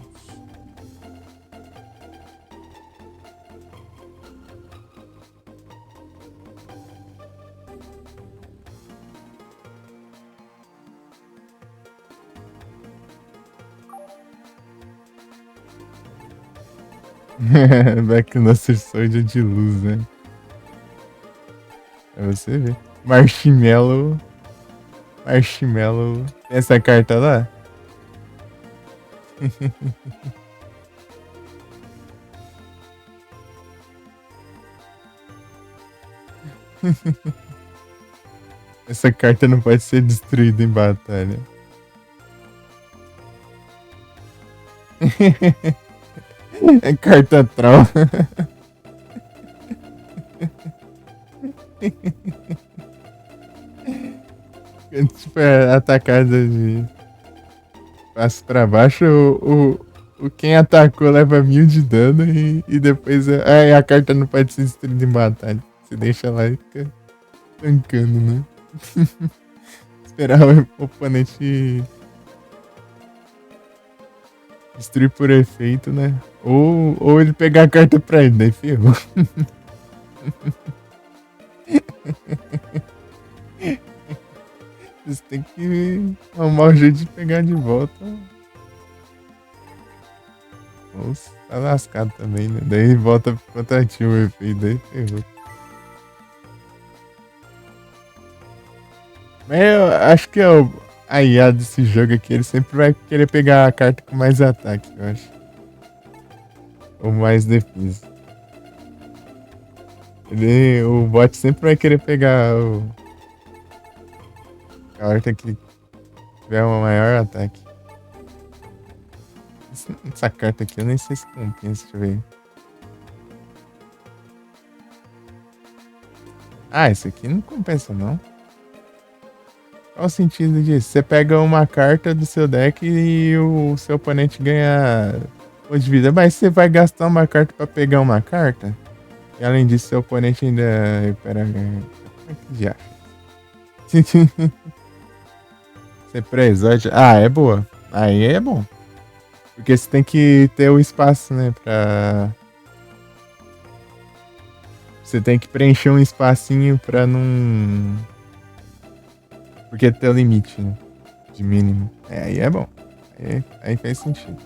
Backnoster Soldier de luz, né? Pra você ver. Marshmallow. Marshmallow. Tem essa carta lá? Essa carta não pode ser destruída em batalha. É carta troll. Tipo, é atacada de passo pra baixo, quem atacou leva 1000 de dano e depois a carta não pode ser destruída em batalha. Você deixa lá e fica tancando, né? Esperar o oponente destruir por efeito, né? Ou ele pegar a carta pra ele, daí ferrou. Você tem que arrumar um jeito de pegar de volta. Nossa, tá lascado também, né? Daí volta contra ti o efeito, daí ferrou. Mas eu acho que a IA desse jogo aqui, ele sempre vai querer pegar a carta com mais ataque, eu acho. Ou mais defesa. O bot sempre vai querer pegar a carta que tiver um maior ataque. Essa carta aqui eu nem sei se compensa, deixa eu ver. Ah, esse aqui não compensa não. Qual o sentido disso? Você pega uma carta do seu deck e o seu oponente ganha ponto de vida, mas você vai gastar uma carta pra pegar uma carta? E além disso, seu oponente ainda recupera. Como é que já? Você pré-exódio. Ah, é boa. Aí é bom. Porque você tem que ter o espaço, né? Você tem que preencher um espacinho pra não. Porque tem o limite, né? De mínimo. É, aí é bom. Aí faz sentido.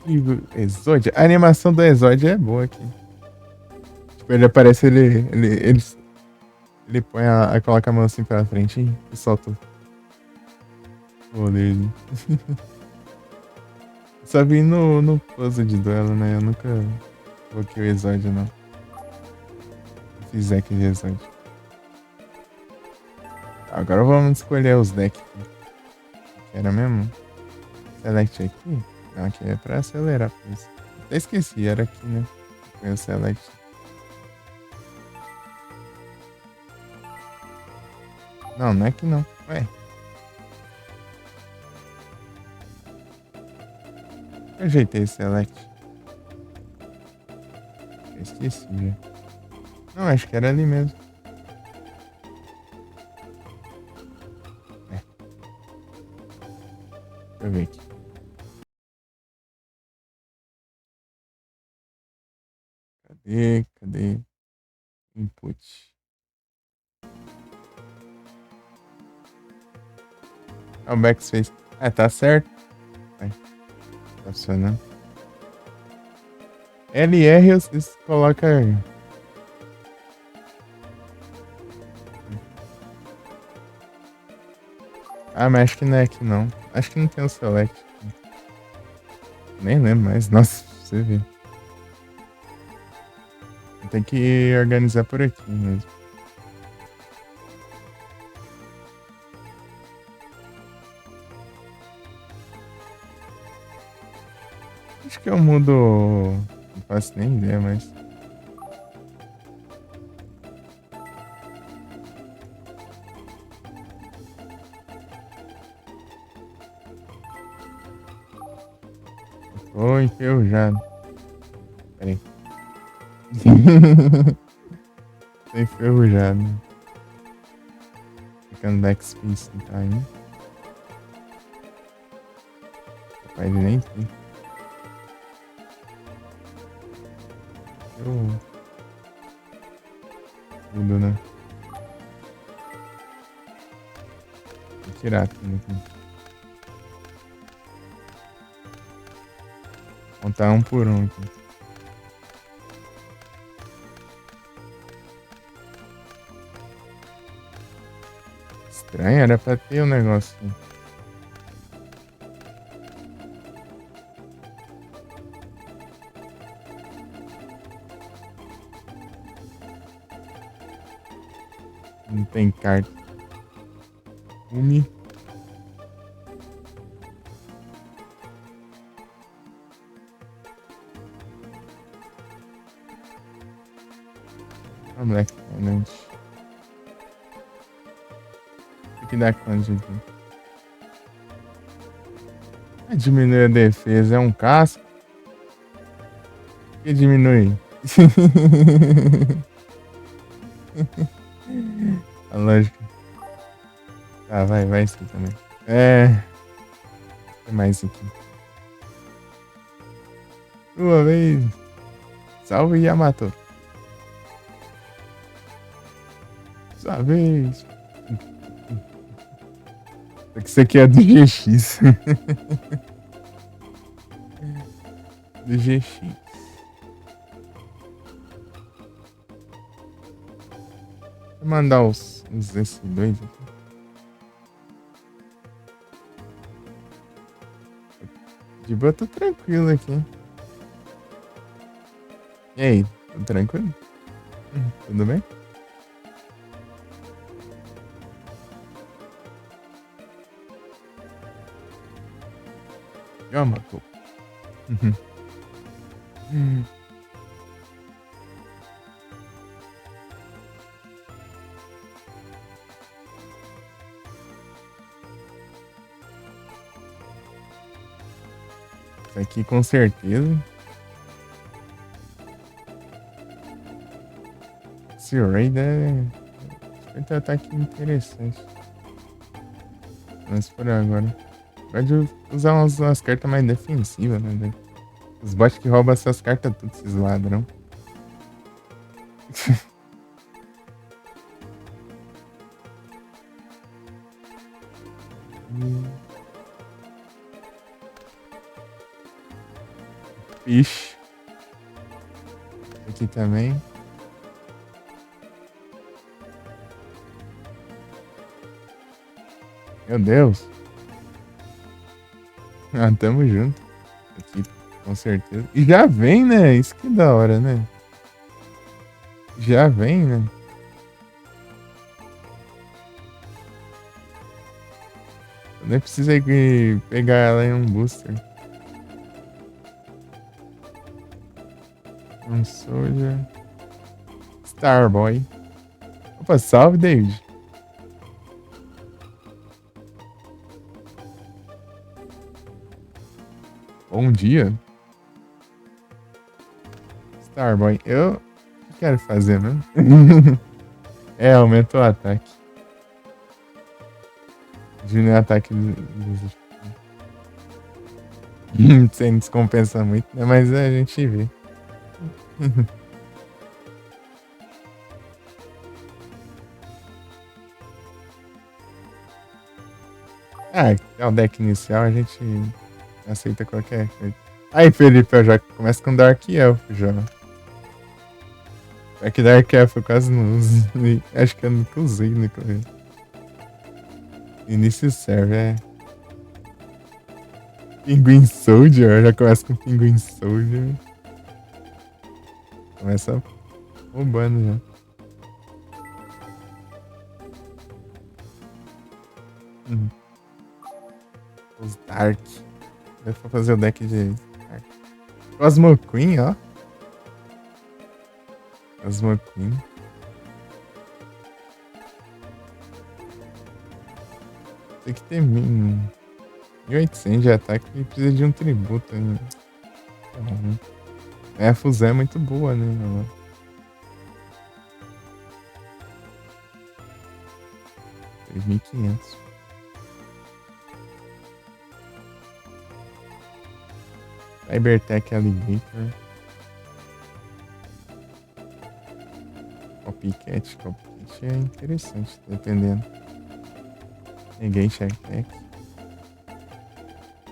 E o Exódio. A animação do Exódio é boa aqui. Tipo, ele aparece, ele põe coloca a mão assim pra frente e solta o rolê ali. Só vi no puzzle de duelo, né? Eu nunca coloquei o Exódio, não. Fiz deck de Exódio. Agora vamos escolher os decks. Que era mesmo? Select aqui? Não, aqui é pra acelerar. Até esqueci, era aqui, né? Foi o Select. Não, não é aqui não. Ué. Eu ajeitei o Select. Eu esqueci já. Não, acho que era ali mesmo. É. Deixa eu ver aqui. Cadê? Input. Ah, o backspace. Ah, tá certo. Vai. Tá funcionando. LR você coloca. Ah, mas acho que não é aqui não. Acho que não tem o select. Nem lembro mais. Nossa, você vê. Tem que organizar por aqui mesmo. Acho que eu mudo. Não faço nem ideia, mas. Tô enferrujado. Pera aí. Tô enferrujado. Ficando backspace, não tá aí. Rapaz, ele nem tem. Eu. Mudo, né? Vou tirar tudo aqui. Contar um por um aqui. Estranho, era pra ter um negócio. Não tem carta. Umi. A Black Planet. O que dá quanto aqui? Diminui a defesa, é um casco. O que diminui? A lógica. Tá, vai sim também. Tem mais aqui. Sua vez. Salve Yamato. Sua vez. Só que isso aqui é do GX. Do GX. Vou mandar os esses dois aqui. De boa, tô tranquilo aqui. E aí, tudo tranquilo? Tudo bem? Yamato. Isso aqui com certeza. Esse raid vai ter ataque interessante. Mas por agora. Pode usar umas cartas mais defensivas, né? Os bots que roubam essas cartas tudo, esses ladrão. Ixi. Aqui também. Meu Deus. Ah, tamo junto. Aqui, com certeza. E já vem, né? Isso que é da hora, né? Já vem, né? Eu nem precisa pegar ela em um booster. Um Soldier. Starboy. Opa, salve, David. Bom dia. Starboy. Eu quero fazer, né? Aumentou o ataque. Diminui o ataque dos. Sem descompensar muito, né? Mas a gente vê. É o deck inicial, a gente aceita qualquer coisa. Aí, Felipe, eu já começo com Dark Elf já. É que Dark Elf eu quase não uso. Acho que eu nunca usei no início serve, é. Pinguim Soldier, já começa com Pinguim Soldier. Começa roubando já. Uhum. Os Dark. Eu vou fazer o deck de Dark. Cosmo Queen, ó. Cosmo Queen. Tem que ter 1800 de ataque e precisa de um tributo. Né? Uhum. É, a fusão é muito boa, né? 3.500. Cybertech Alligator. Copycat. Copycat é interessante, dependendo. Peguei Sharktech.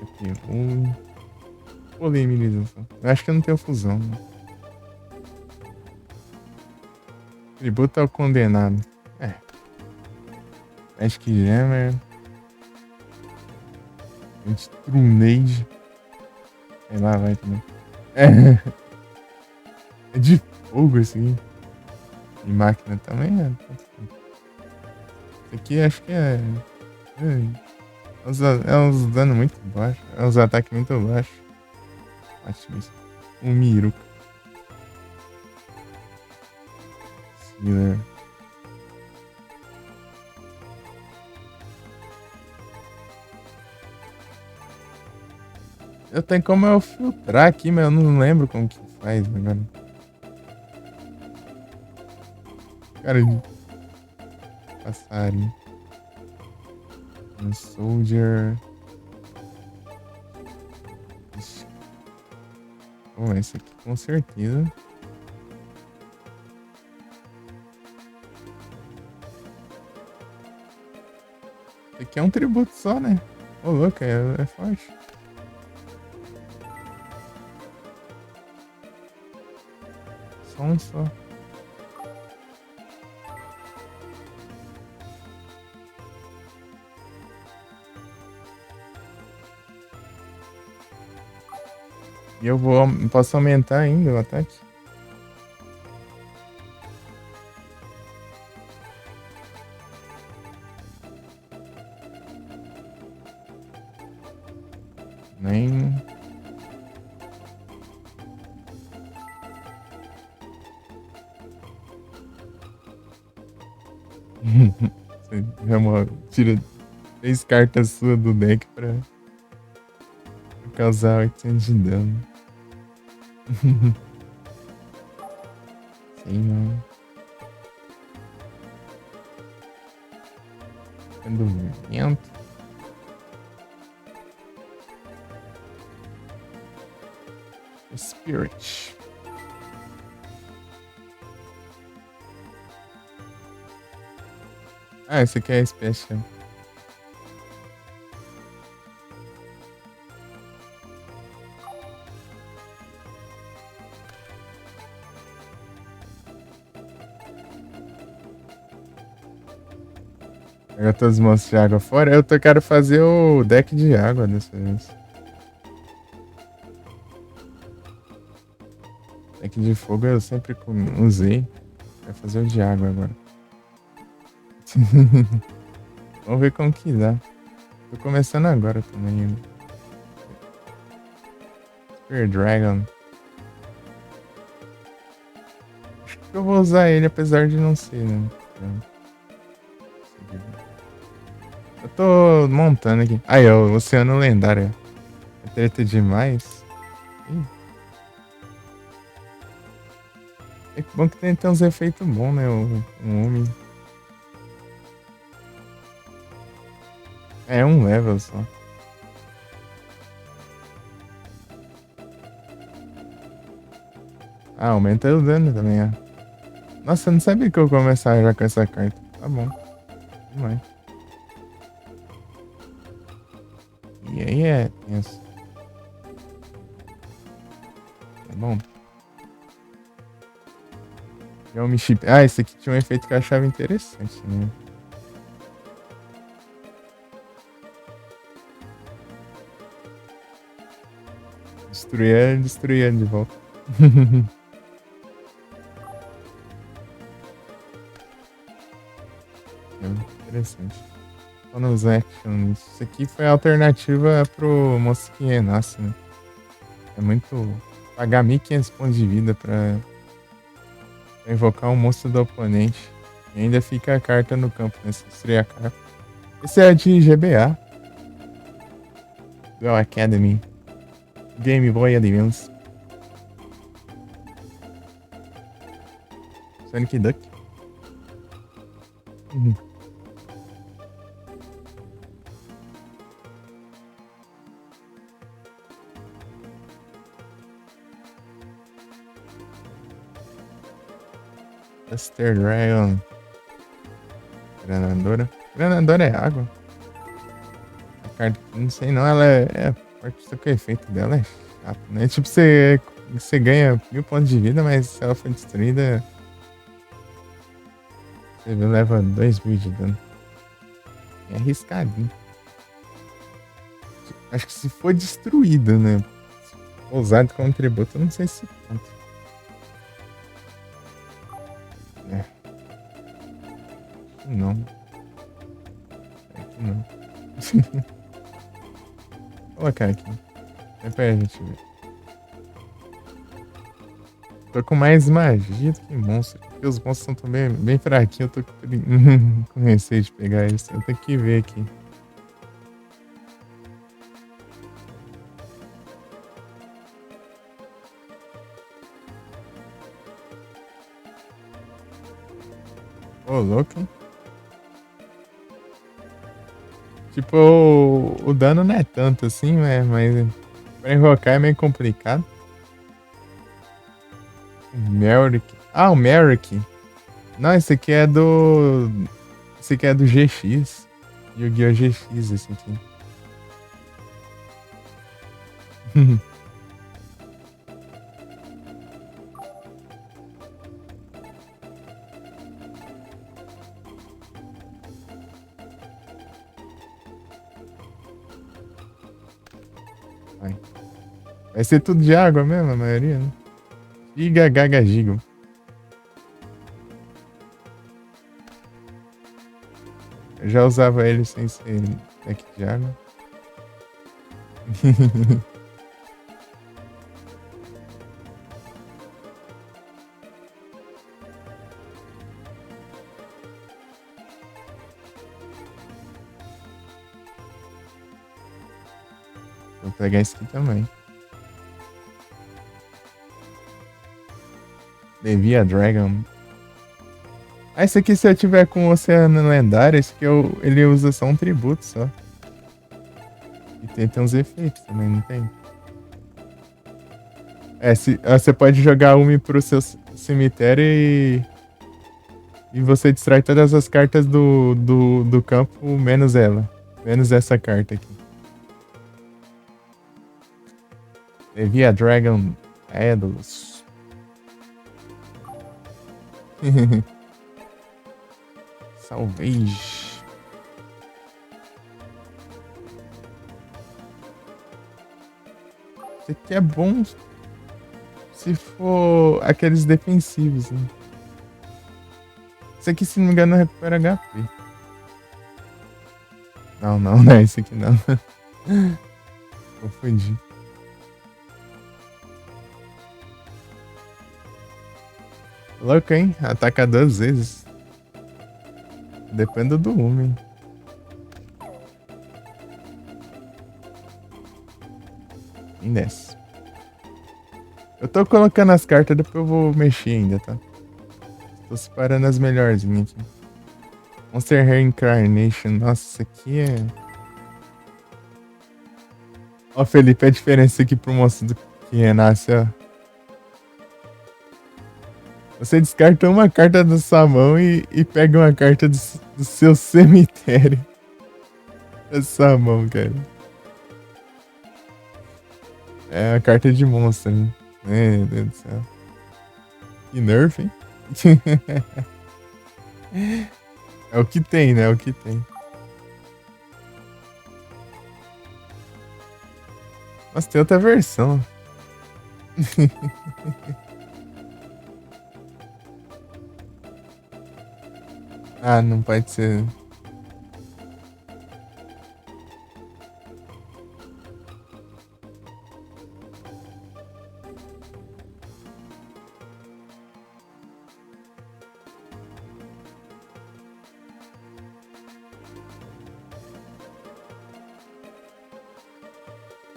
Aqui, polimerização. Eu acho que eu não tenho fusão, né? Tributo ao condenado. É. Acho que Jammer. Strunade. Sei lá, vai também. É. É de fogo esse aqui. E máquina também é. Esse aqui acho que é. É uns danos muito baixos. É uns ataques muito baixos. Acho isso. Um Miruka. Sealer. Eu tenho como eu filtrar aqui, mas eu não lembro como que faz agora. Cara, passarinho. Um soldier. Ixi. Bom, esse aqui com certeza. Esse aqui é um tributo só, né? Ô, louco, é forte. Só um só. E eu posso aumentar ainda o ataque? Nem. Você tira 3 cartas suas do deck pra causar 800 de dano. Sim, não. Sendo vento. Spirit. Ah, esse aqui é special. Pega todos os monstros de água fora. Quero fazer o deck de água dessa vez. Deck de fogo eu sempre usei. Quero fazer o de água agora. Vamos ver como que dá. Tô começando agora também. Super Dragon. Acho que eu vou usar ele, apesar de não ser, né? Eu tô montando aqui. Aí, ó, o Oceano Lendário. É treta demais. Ih. É bom que tem uns efeitos bons, né? O homem. É um level só. Ah, aumenta o dano também, ó. Nossa, eu não sabia que eu ia começar já com essa carta. Tá bom. Demais. E aí é tenso. bom. Yomi Chip. Ah, esse aqui tinha um efeito que eu achava interessante, né? Destruir de volta. É muito interessante. Bonus action. Isso aqui foi a alternativa pro monstro que renasce, né? É muito. Pagar 1.500 pontos de vida pra invocar um monstro do oponente. E ainda fica a carta no campo, né? Se destruir a carta. Esse é de GBA. Duel Academy. Game Boy Advance. Sonic Duck. Uhum. Buster Dragon. Granadora. Granadora é água. A carta, não sei não, ela é forte, só que o efeito dela é chato, né? Tipo, você ganha 1.000 pontos de vida, mas se ela for destruída, você leva 2.000 de dano. É arriscadinho. Acho que se for destruída, né? Usado como tributo, eu não sei se conta. É. Não. É que não. Vou colocar aqui. É pra gente ver. Tô com mais magia do que monstro. Porque os monstros são também bem fraquinhos. Eu tô com receio de pegar eles. Eu tenho que ver aqui. Ô, louco, hein? Tipo, o dano não é tanto assim, né? Mas pra invocar é meio complicado. O Merrick. Ah, o Merrick. Não, esse aqui é do. Esse aqui é do GX. Yu-Gi-Oh! GX, esse aqui. Vai ser tudo de água mesmo, a maioria, né? Giga, gaga, giga. Eu já usava ele sem ser deck de água. Vou pegar esse aqui também. Devia Dragon. Ah, esse aqui se eu tiver com o Oceano Lendário, esse aqui ele usa só um tributo só. E tem uns efeitos também, não tem? É, você pode jogar uma pro seu cemitério e você destrói todas as cartas do campo, menos ela. Menos essa carta aqui. Devia Dragon Edos. Salvage. Isso aqui é bom se for aqueles defensivos, né? Isso aqui, se não me engano, recupera HP. Não é esse aqui não. Confundi. Louco, hein? Ataca 2 vezes. Depende do homem. Quem desce? Eu tô colocando as cartas, depois eu vou mexer ainda, tá? Tô separando as melhorzinhas aqui. Monster Reincarnation. Nossa, isso aqui é... Ó, Felipe, a diferença aqui pro monstro que renasce, ó. Você descarta uma carta da sua mão e pega uma carta do seu cemitério. Da sua mão, cara. É a carta de monstro, né? Meu Deus do céu. Que nerf, hein? É o que tem, né? É o que tem. Mas tem outra versão. Ah, não pode ser.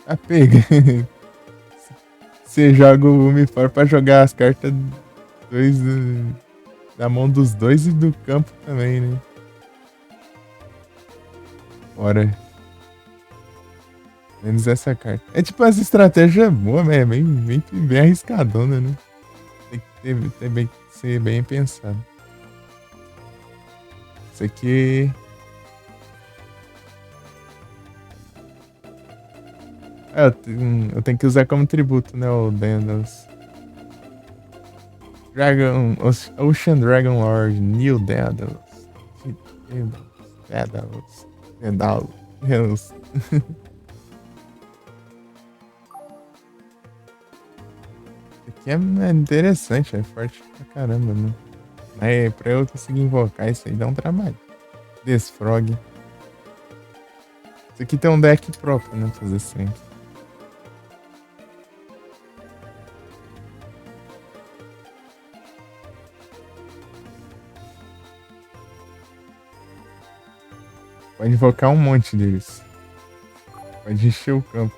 Ah, pega. Você joga o Umifor pra jogar as cartas dois, da mão dos dois e do campo também, né? Bora. Menos essa carta. É tipo as estratégias boas, mas é bem arriscadona, né? Tem que ser bem pensado. Isso aqui. É, eu tenho que usar como tributo, né? O Dandos. Ocean Dragon Lord, New Daedalus. Daedalus. Aqui é interessante, é forte pra caramba, né? Mas pra eu conseguir invocar isso aí dá um trabalho. Desfrog. Isso aqui tem um deck próprio, né? Fazer sempre. Pode invocar um monte deles. Pode encher o campo.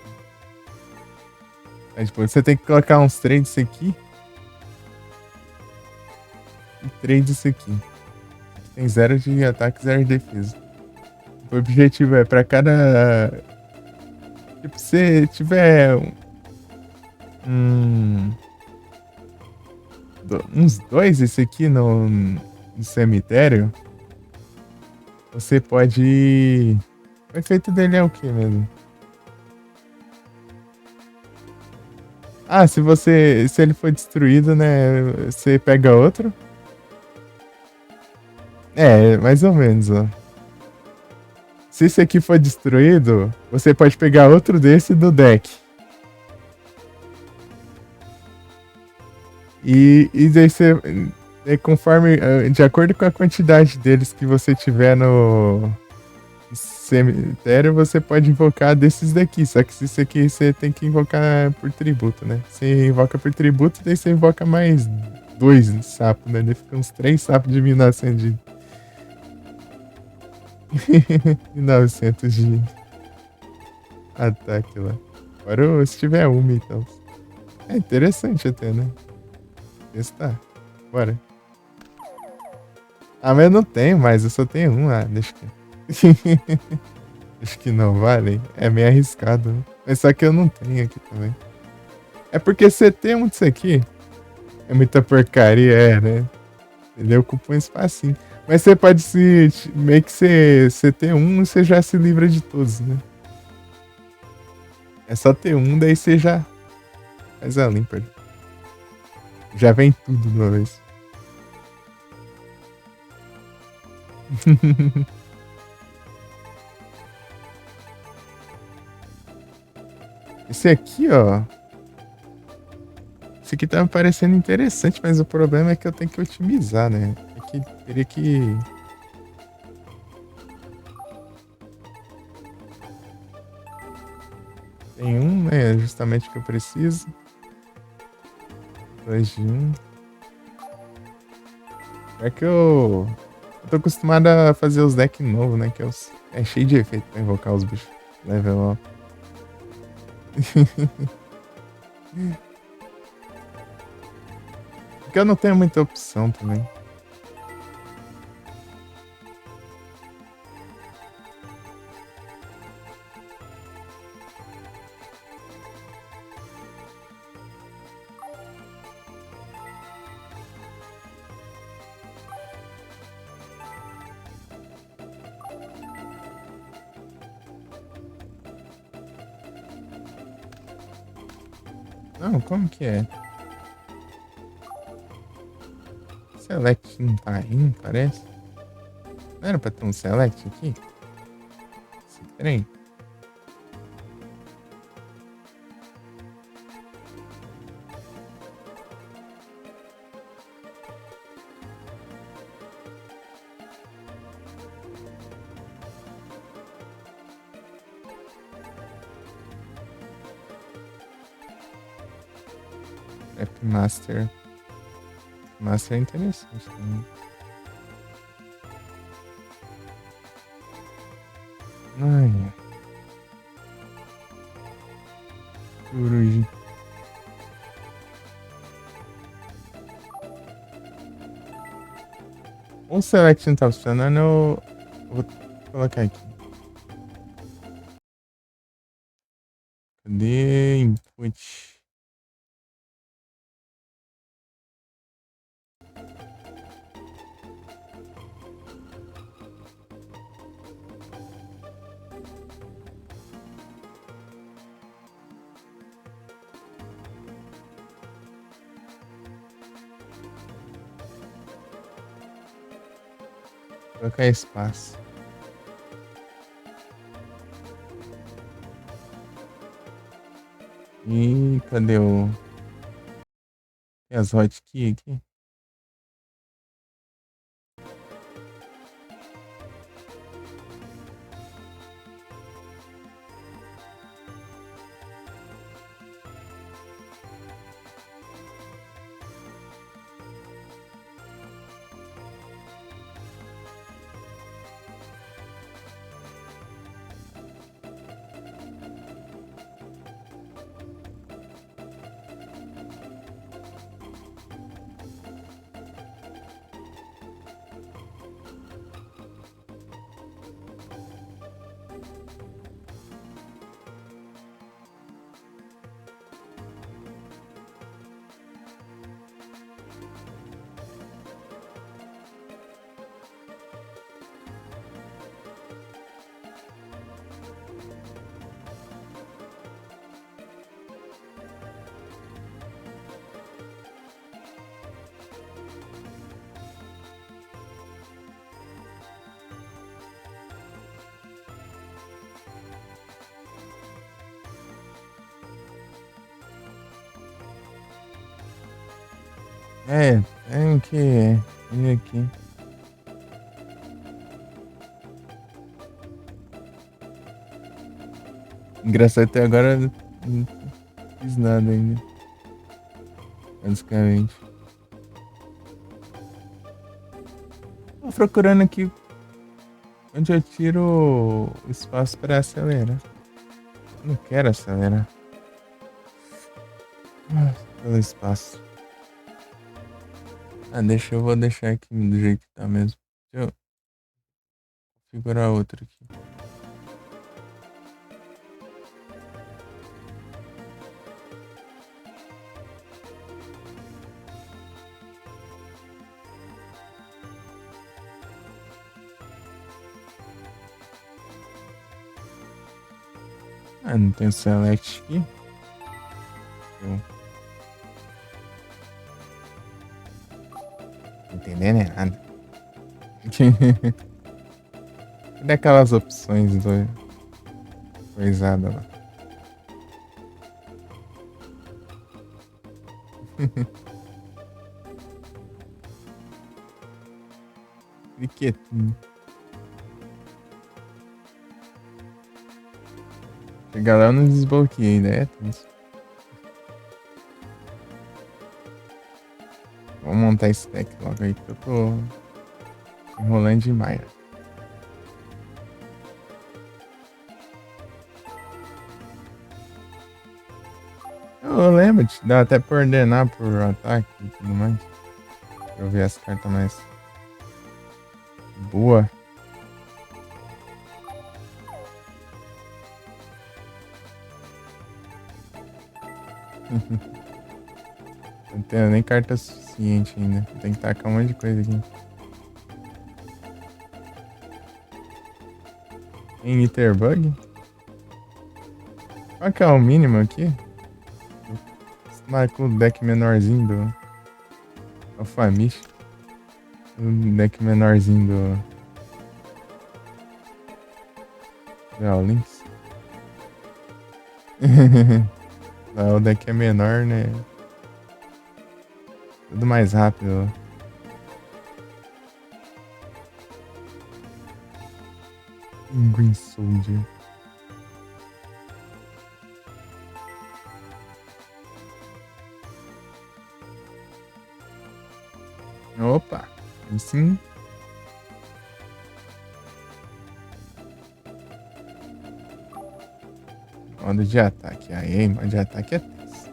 Aí depois você tem que colocar uns 3 disso aqui. E 3 disso aqui. Tem 0 de ataque, 0 de defesa. O objetivo é pra cada. Tipo, se tiver uns 2 esse aqui no cemitério, você pode. O efeito dele é o que mesmo? Ah, se ele for destruído, né? Você pega outro. É, mais ou menos, ó. Se esse aqui for destruído, você pode pegar outro desse do deck. E daí você. Conforme. De acordo com a quantidade deles que você tiver no cemitério, você pode invocar desses daqui. Só que esse aqui você tem que invocar por tributo, né? Você invoca por tributo, daí você invoca mais 2 sapos, né? Daí fica uns 3 sapos de 1900 de. 1900 de ataque lá. Agora se tiver uma, então. É interessante até, né? Testar. Bora. Ah, mas eu não tenho mais, eu só tenho um. Ah, deixa que. Acho que não vale. É meio arriscado, né? Mas só que eu não tenho aqui também. É porque você tem um disso aqui. É muita porcaria, é, né? Ele ocupa um espacinho. Mas você pode se. Meio que você ter um e você já se livra de todos, né? É só ter um, daí você já faz a limpa. Já vem tudo de uma vez. Esse aqui, ó. Esse aqui tá me parecendo interessante, mas o problema é que eu tenho que otimizar, né? Teria que. Tem um, né? Justamente o que eu preciso. 2 de 1. É que eu tô acostumado a fazer os decks novos, né? Que é cheio de efeito pra invocar os bichos. Level up. Porque eu não tenho muita opção também. Não, como que é? Select não tá indo, parece. Não era pra ter um select aqui? Esse trem? App Master. Master é interessante também. Ai, coruja. O select não tá funcionando, eu vou colocar aqui. Cadê input? Vou colocar espaço. E cadê o. Tem as hotkey aqui? É, tem que ir aqui. Engraçado até agora não fiz nada ainda. Basicamente. Tô procurando aqui onde eu tiro o espaço para acelerar. Eu não quero acelerar. Pelo espaço. Ah, vou deixar aqui do jeito que tá mesmo. Deixa eu configurar outro aqui. Ah, não tem select aqui. Eu... Não entendendo errado. Cadê aquelas opções do coisada lá? Cliquetinho. Chegar lá eu não desbloqueei, né? Vamos montar esse deck logo aí que eu tô enrolando demais. Eu lembro, dá até pra ordenar por ataque e tudo mais. Deixa eu ver as cartas mais boa. Não tenho nem carta suficiente ainda. Tem que tacar um monte de coisa aqui. Tem Iterbug? Qual que é o mínimo aqui? acostumado com o deck menorzinho do Alfamish. O deck menorzinho do Allinks. Lá o deck é menor, né? Tudo mais rápido. Green Soldier. Opa! Aí sim. Modo de ataque. Aí, modo de ataque é tenso.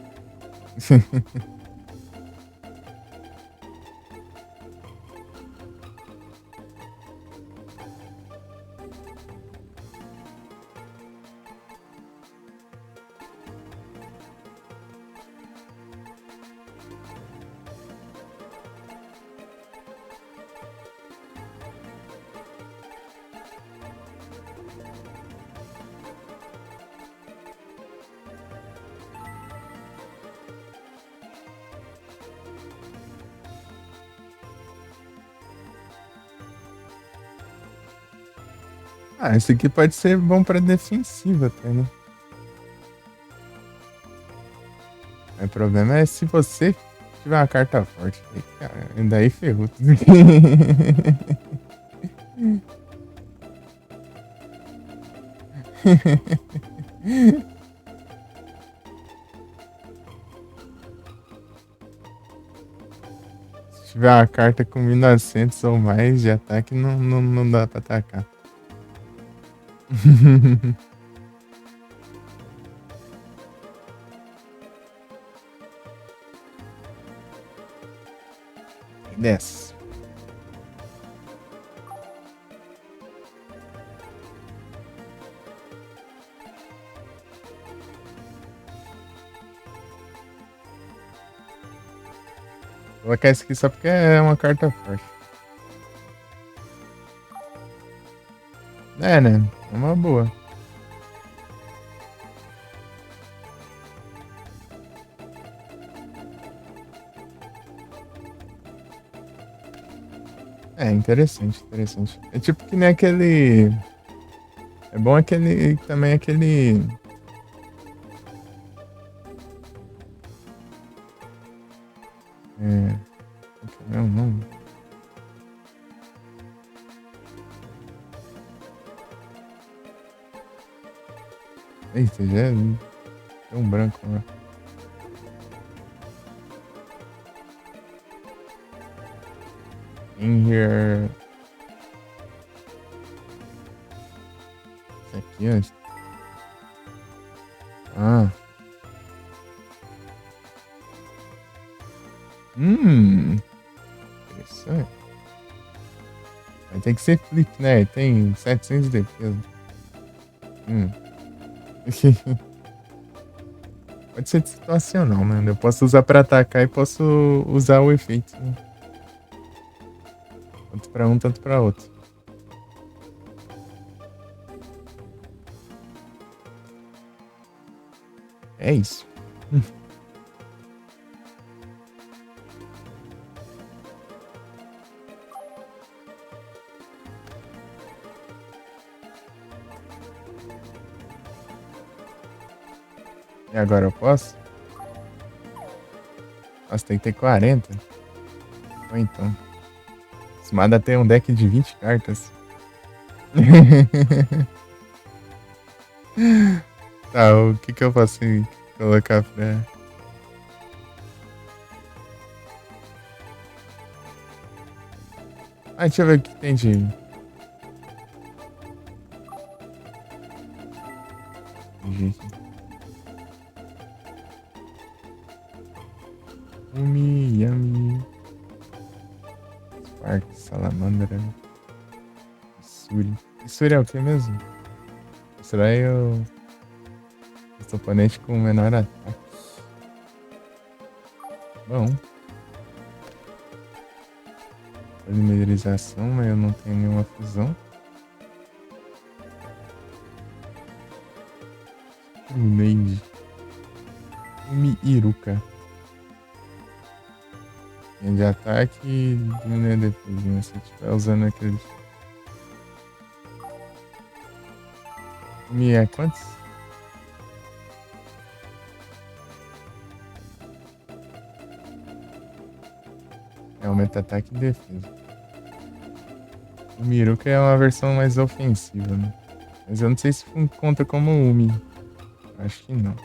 Ah, esse aqui pode ser bom pra defensiva até, né? O problema é se você tiver uma carta forte. Aí, cara, daí ferrou tudo. Se tiver uma carta com 1900 ou mais de ataque, não dá pra atacar. Desce. Vou colocar isso aqui só porque é uma carta forte. É, né? É uma boa. É, interessante, interessante. É tipo que nem aquele. É bom aquele. Também aquele. É. Qual que é o nome? Eita, já é um branco lá. In here. Esse aqui, ó. Ah. Interessante. Vai ter que ser flip, né? Tem 700 de defesa. Pode ser situacional, né? Eu posso usar pra atacar e posso usar o efeito. Né? Tanto pra um, tanto pra outro. É isso. E agora eu posso? Nossa, tem que ter 40. Ou então. Smada tem um deck de 20 cartas. Tá, o que eu posso colocar pra. Ah, deixa eu ver o que tem de. Yami. Spark, Salamandra. Isuri. Isuri é o que mesmo? Destrói o oponente com o menor ataque. Bom. Polimerização, mas eu não tenho nenhuma fusão. Mage. Umi Iruka. E de ataque e diminuir a defesa. Se estiver usando aqueles. Me é quantos? Aumenta ataque e defesa. O Miruka é uma versão mais ofensiva, né? Mas eu não sei se conta como Umi. Acho que não.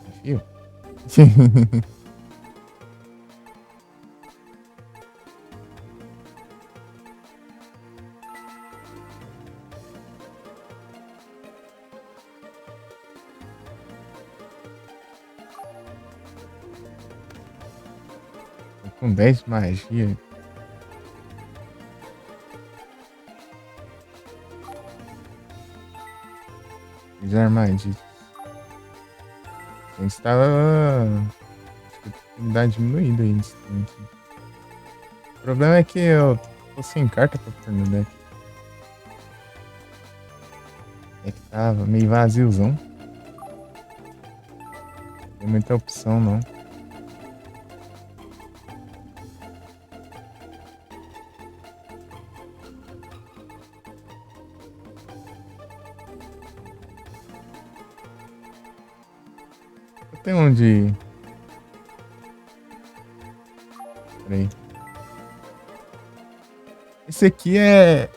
Confio. Tô com 10 de magia. De armadilha. A gente tava. Acho que tem dar diminuída aí nesse tanque. O problema é que eu tô sem carta pra pôr no deck. É que tava meio vaziozão. Não tem muita opção não. Tem onde. Peraí. Esse aqui é.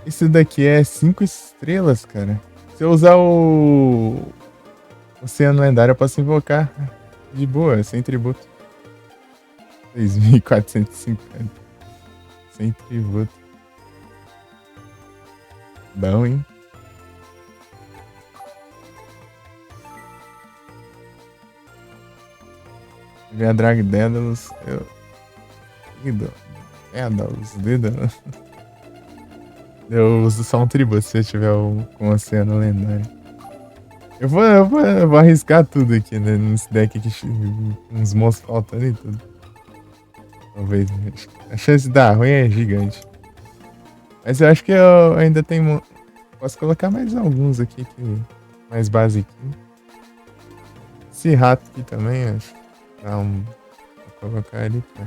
Esse daqui é 5 estrelas, cara. Se eu usar o Oceano Lendário, eu posso invocar de boa, sem tributo. 6.450. Sem tributo. Bom, hein? Ver a Drag Daedalus. Daedalus, Daedalus. Eu uso só um tributo se eu tiver com o Oceano Lendário. Eu vou arriscar tudo aqui, né? Nesse deck aqui, uns monstros faltando e tudo. Talvez. A chance de dar ruim é gigante. Mas eu acho que eu ainda tenho. Posso colocar mais alguns aqui, mais basiquinho. Esse rato aqui também, acho. Vou colocar ele pra.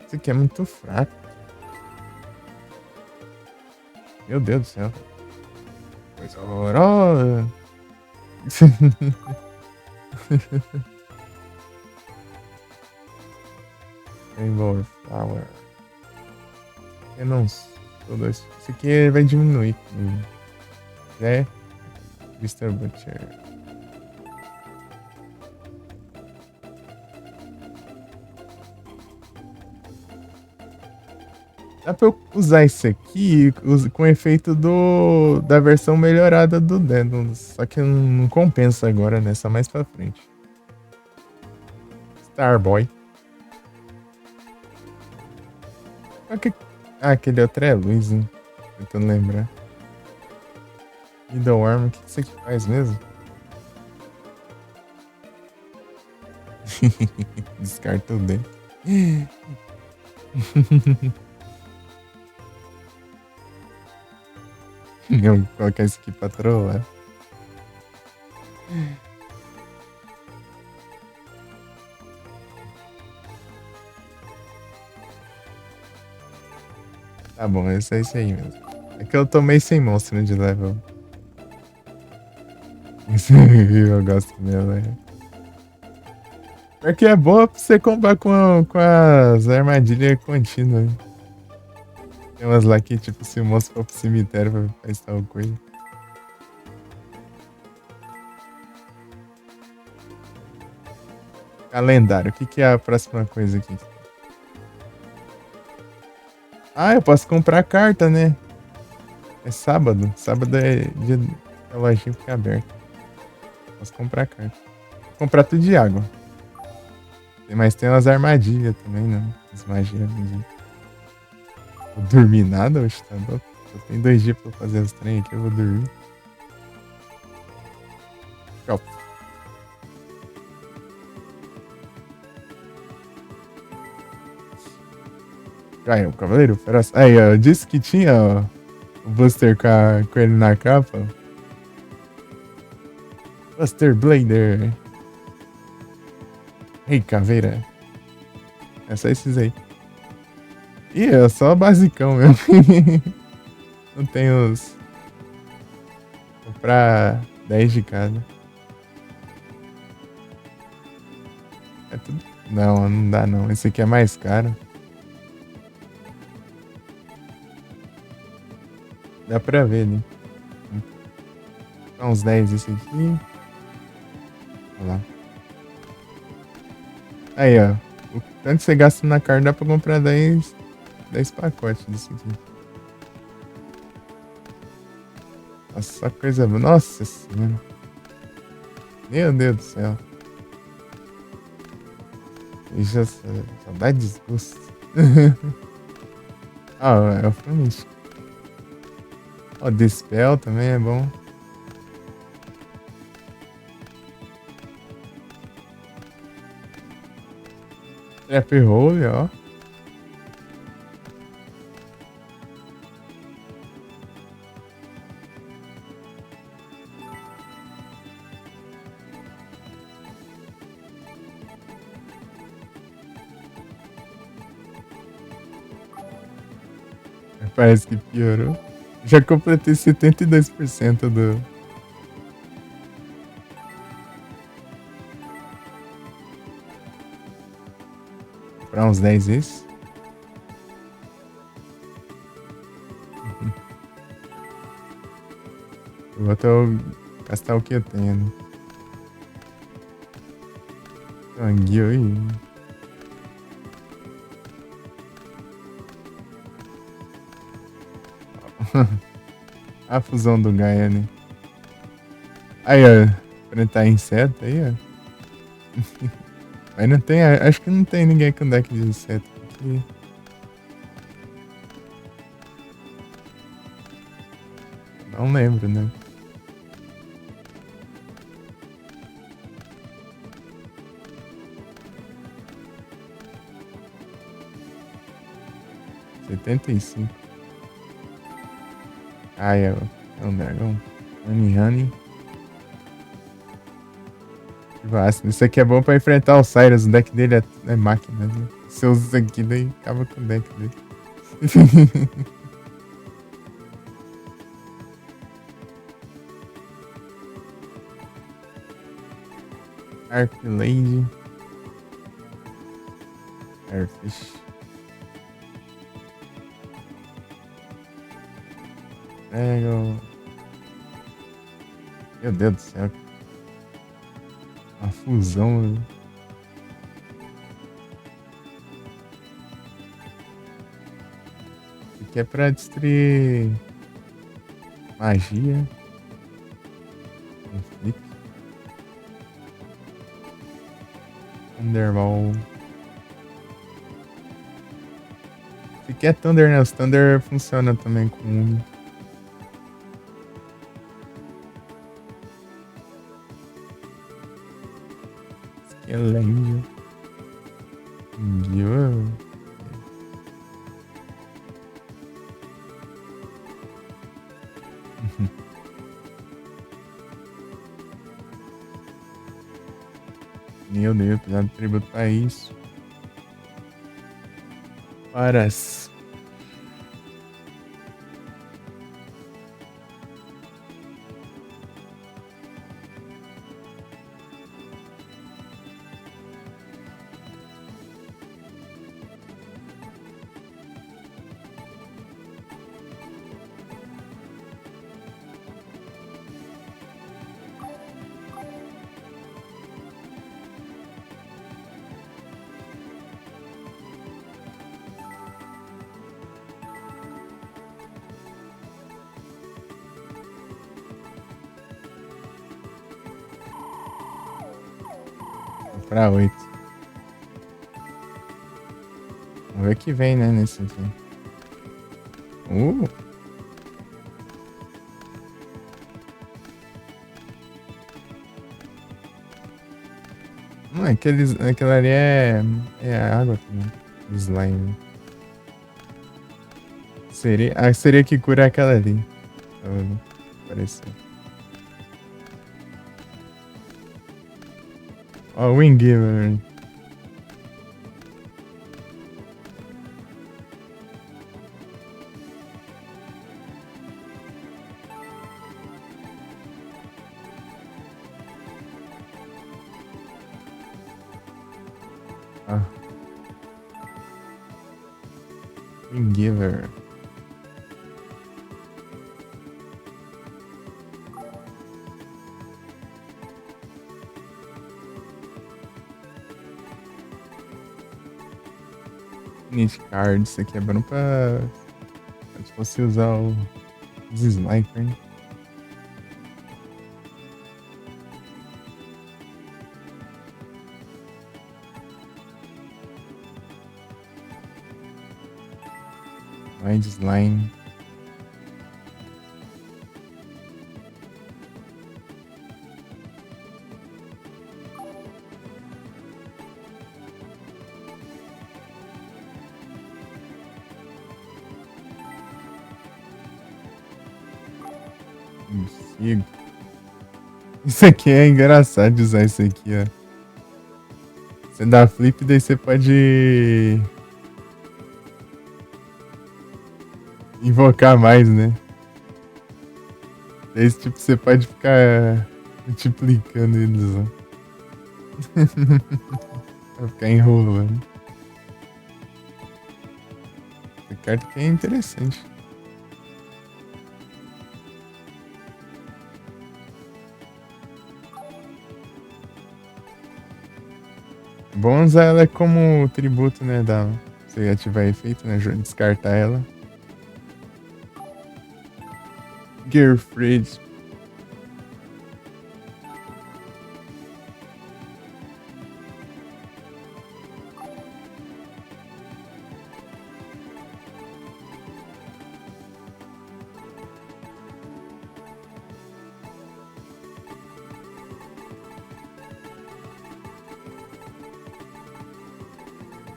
Esse aqui é muito fraco. Meu Deus do céu. Coisa horrorosa. Rainbow Flower. Eu não sou dois. Esse aqui vai diminuir. É. Mr. Butcher. Dá pra eu usar isso aqui com o efeito da versão melhorada do Daedalus. Só que não compensa agora, né? Só mais pra frente. Starboy. Aquele outro é luz, hein? Tentando lembrar. Middle Arm, o que isso aqui faz mesmo? Descarta o deck. Eu vou colocar isso aqui pra trollar. Tá bom, esse é isso aí mesmo. É que eu tomei sem monstro de level. Eu gosto mesmo, né? Porque é bom pra você comprar com as armadilhas contínuas. Tem umas lá que, tipo, se o monstro for pro cemitério, faz tal coisa. Calendário. O que é a próxima coisa aqui? Ah, eu posso comprar carta, né? É sábado. Sábado é dia que a lojinha fica aberta. Posso comprar carta. Vou comprar tudo de água. Mas tem umas armadilhas também, né? As magias. Vou dormir nada, hoje tá louco. Só tem 2 dias pra fazer os trem aqui, eu vou dormir. Tchau. Aí, o Cavaleiro Feroz. Aí, ó, eu disse que tinha, ó, o Buster com ele na capa. Buster Blader. Ei, caveira. É só esses aí. Ih, é só basicão mesmo. Não tem os... Comprar 10 de cada. É tudo... Não, não dá não. Esse aqui é mais caro. Dá pra ver, né? Dá uns 10 esse aqui. Olha lá. Aí, ó. O tanto que você gasta na carne dá pra comprar 10 pacotes disso aqui. Nossa, só coisa boa. Nossa senhora. Meu Deus do céu. Isso só dá desgosto. Ah, é o Flamístico. Ó, Dispel também é bom. Trap Hole, ó. Parece que piorou. Já completei 72% do... Pra uns 10 isso. Eu vou até gastar o que eu tenho, né? Anguio aí. A fusão do Gaia, né? Aí, ó. Enfrentar inseto aí, ó. Mas não tem. Acho que não tem ninguém com deck de inseto aqui. Não lembro, né? R$ 75. Ah, é um dragão. Honey. Vasto. Isso aqui é bom pra enfrentar o Cyrus. O deck dele é máquina, né? Se eu uso isso aqui, daí acaba com o deck dele. Arclade. Airfish. Pega. Meu Deus do céu. Uma fusão. Né? Isso aqui é pra destruir magia. Conflict. Thunderball. Isso aqui é Thunder, né? Os Thunder funcionam também com Umi. Isso aqui é Land. Meu Deus, precisava de tributo pra isso. Horas. Pra 8. Vamos ver o que vem, né, nesse aqui. Não, aquele ali é água também. Slime. Seria que cura aquela ali. Apareceu. Ó, Winggiver. Ó, Winggiver. Finish Card. Isso aqui é bom pra... Se você usar os Sniper, né? Mind Slime. Consigo. Isso aqui é engraçado de usar isso aqui, ó. Você dá flip, daí você pode invocar mais, né? Daí, tipo, você pode ficar multiplicando eles, ó. Vai ficar enrolando. Essa carta aqui é interessante. Bom usar ela como tributo, né? Você ativar efeito, né? Descartar ela. Gearfried.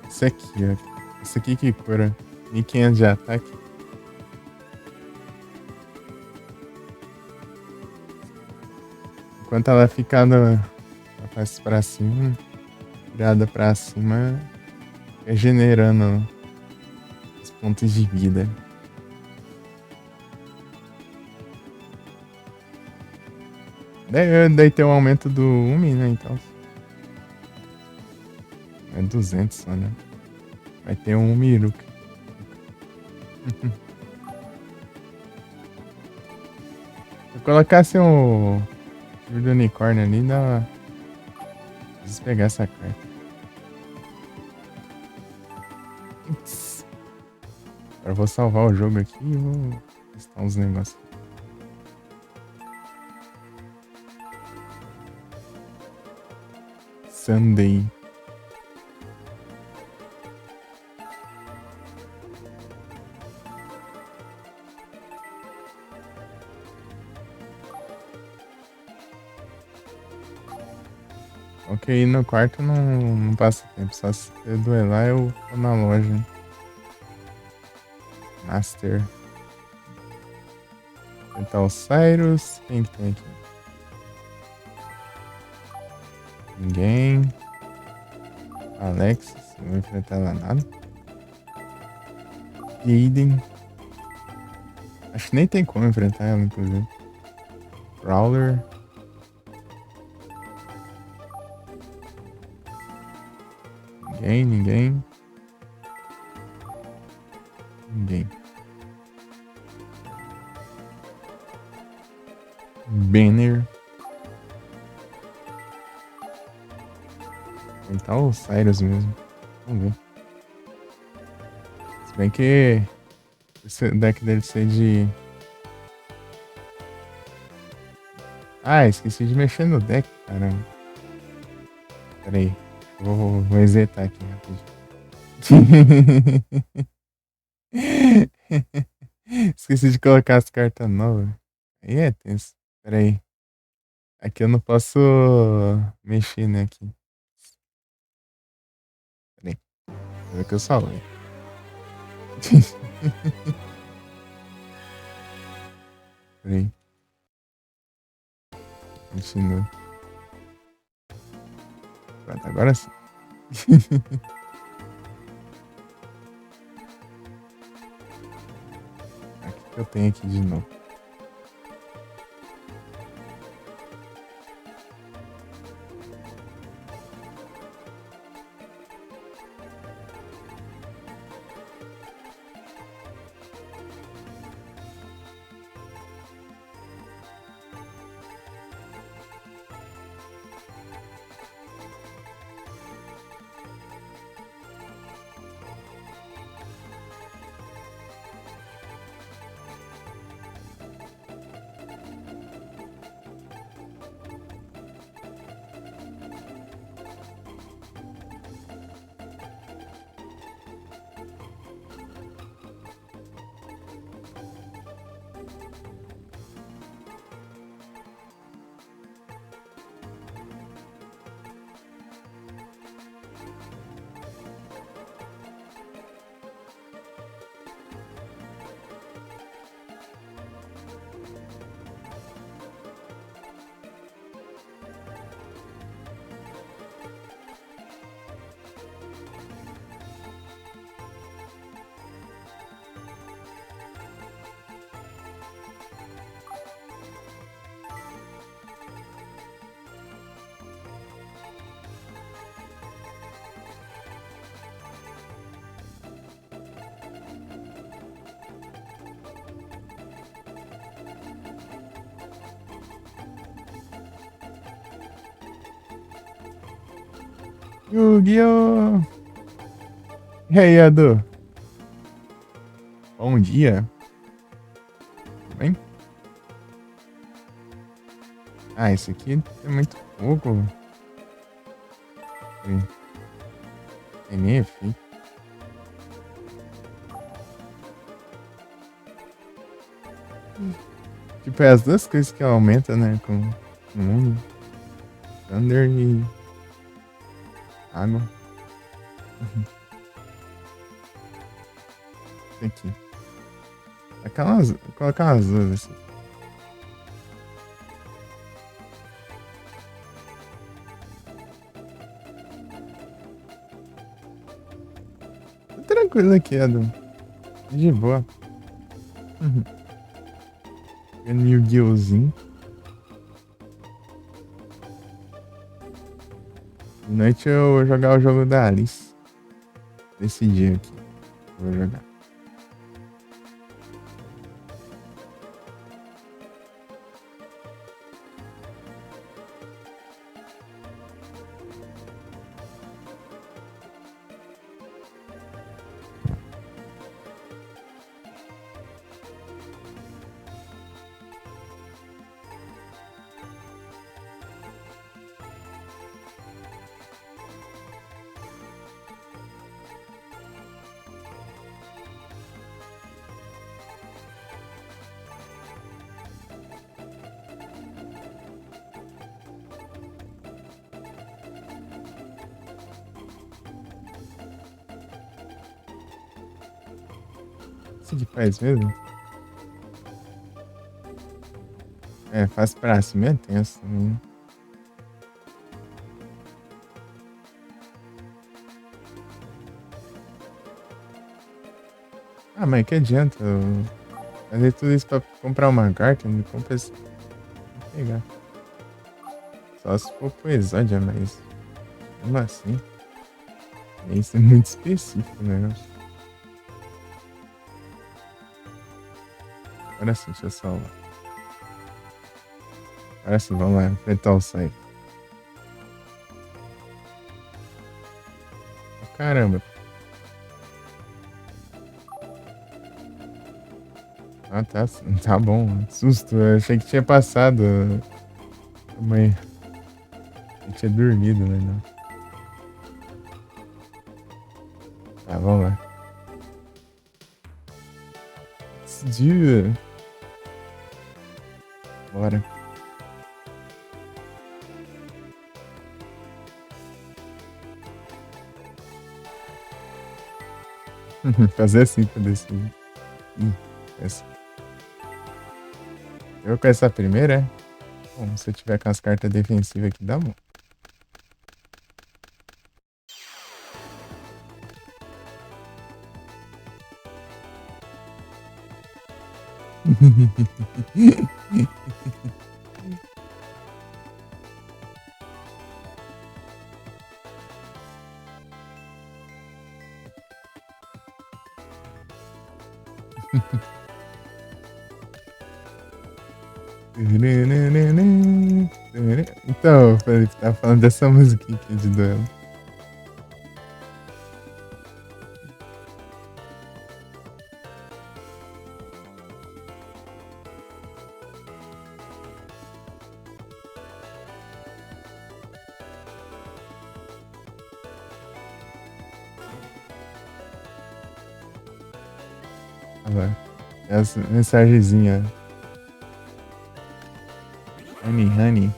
Isso aqui, ó. Isso aqui que cura 1500 de ataque. Enquanto ela fica a face pra cima, virada pra cima, regenerando os pontos de vida. Daí tem um aumento do Umi, né? Então. É 200 só, né? Vai ter um Miruka. Se eu colocasse um do unicórnio ali, dá. Preciso pegar essa carta. Ups. Agora eu vou salvar o jogo aqui e vou testar uns negócios. Sunday. Ok, no quarto não passa tempo, só se eu duelar eu vou na loja. Master. Tentar o Cyrus. Quem que tem aqui? Ninguém. Alexis, não vou enfrentar ela nada. Aiden. Acho que nem tem como enfrentar ela, inclusive. Brawler. Ninguém. Banner. Tentar o Cyrus mesmo. Vamos ver. Se bem que esse deck dele ser de... Ah, esqueci de mexer no deck, caramba. Pera aí. Vou resetar aqui rapidinho. Esqueci de colocar as cartas novas. Aí é tenso. Pera aí. Aqui eu não posso mexer, né? Aqui. Pera aí. Vou ver que eu salvei. Pera aí. Continua. Pronto, agora sim. Aqui que eu tenho aqui de novo. Yu-Gi-Oh! E aí, Adu? Bom dia. Tudo bem? Ah, esse aqui é muito pouco. Tem nem efeito. Tipo, é as duas coisas que aumentam, né? Com o mundo. Thunder e água. Esse aqui. Colocar umas duas assim. Tô tranquilo aqui, Adu. De boa. Jogando Yu-Gi-Ohzinho. De noite eu vou jogar o jogo da Alice. Desse dia aqui. Eu vou jogar. Isso que faz mesmo? É, faz pra cima é tenso também, né? Ah, mas que adianta eu fazer tudo isso pra comprar uma carta? Não compra esse. Vou pegar. Só se for pro Exódia, mas. Mesmo assim. Isso é muito específico o negócio. Agora sim, deixa eu salvar. Agora sim, vamos lá, enfrentar o sai. Caramba. Ah, tá, tá bom. Susto, eu achei que tinha passado. Mãe, eu tinha dormido, né? Não. Tá, vamos lá. Dia. Bora. Fazer assim pra decidir. Ih, essa. Eu com essa primeira, é? Bom, se eu tiver com as cartas defensivas aqui, dá bom. Então, Felipe, tá falando dessa musiquinha aqui de duelo. Olha lá. Essa mensagenzinha. Honey, honey.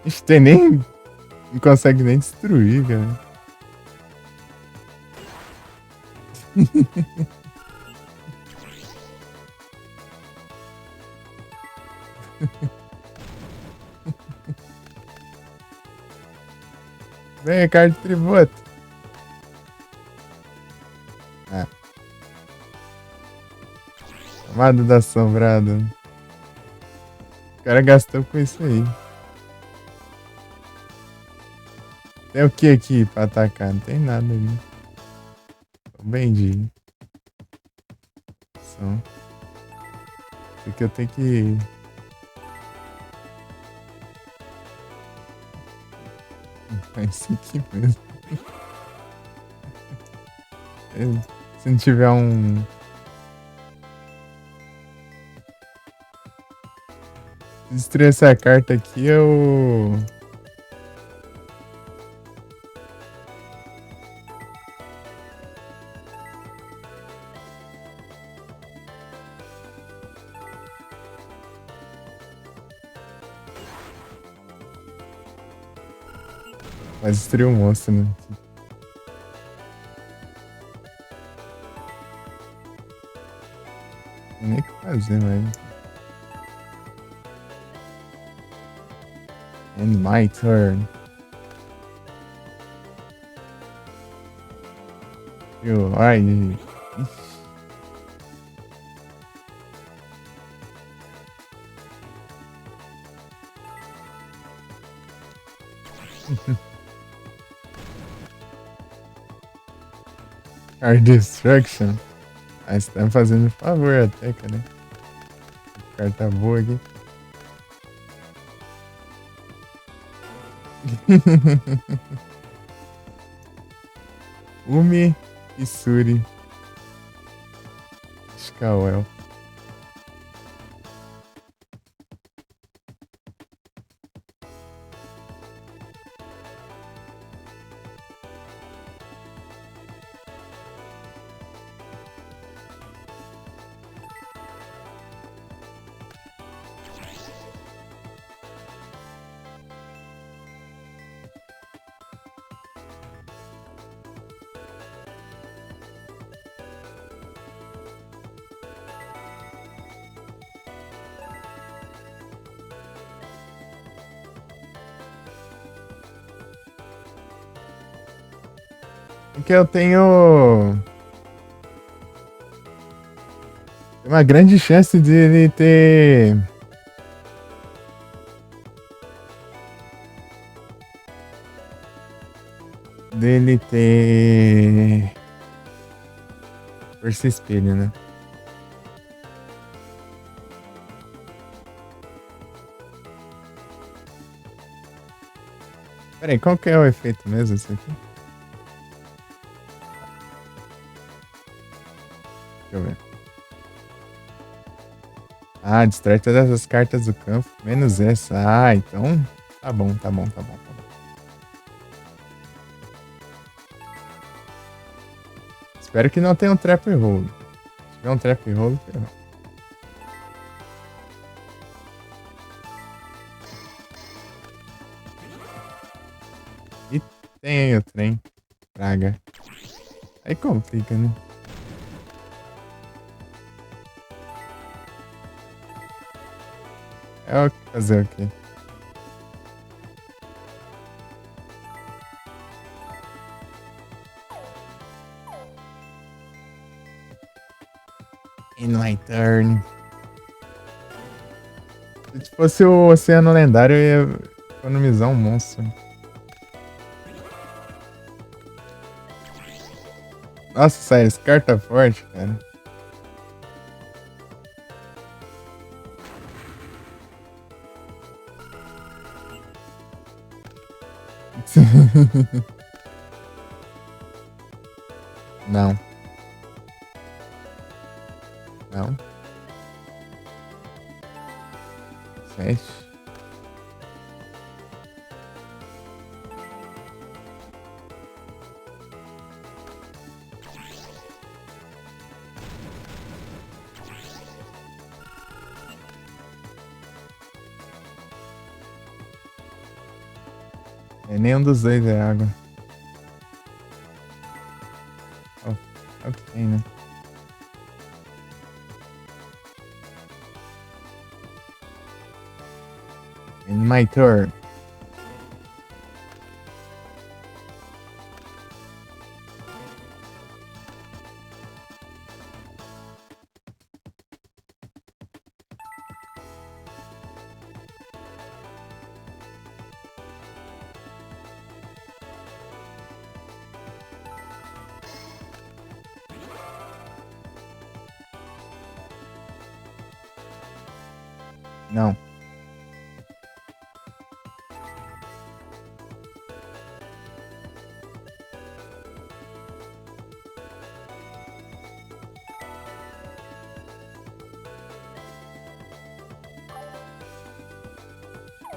Ixi, tem nem. Não consegue nem destruir, cara. Vem, carta de tributo. Ah. Amado da Assombrada. O cara gastou com isso aí. Tem o que aqui pra atacar? Não tem nada ali. Tô bem de. São. Isso aqui eu tenho que. É isso aqui mesmo. Se não tiver um. Se destruir essa carta aqui, eu. Vai destruir o monstro, né? Não tem nem o que fazer, velho. And my turn. Viu? Ai. Ixi. Card Destruction. Ah, você tá me fazendo favor até, cara. Carta boa aqui. Umi Isuri Shkawel. Porque eu tenho uma grande chance de ele ter. Dele ter. Força espelho, né? Peraí, qual que é o efeito mesmo isso aqui? Deixa eu ver. Ah, destrói todas as cartas do campo, menos essa. Ah, então. Tá bom, tá bom, tá bom, tá bom. Espero que não tenha um trap roll. Se tiver um trap roll, ferrou. E tem aí o trem. Praga. Aí complica, né? É o que fazer o quê? In my turn. Se fosse o Oceano Lendário, eu ia economizar um monstro. Nossa, sério, esse cara tá forte, cara. Não, não. 7. É, nenhum dos dois é água. Oh, é o que tem, né? In my turn. Não.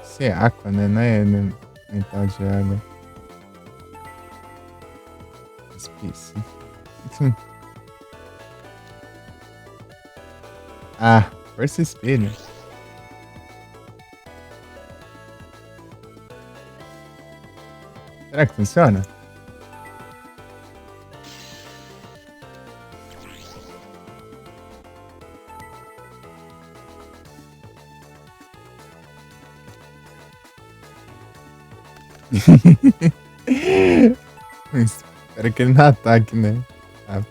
Isso é aqua, né? Não é mental de água. Específico. Ah, força espelho. Será que funciona? Espero que ele não ataque, né? Ah.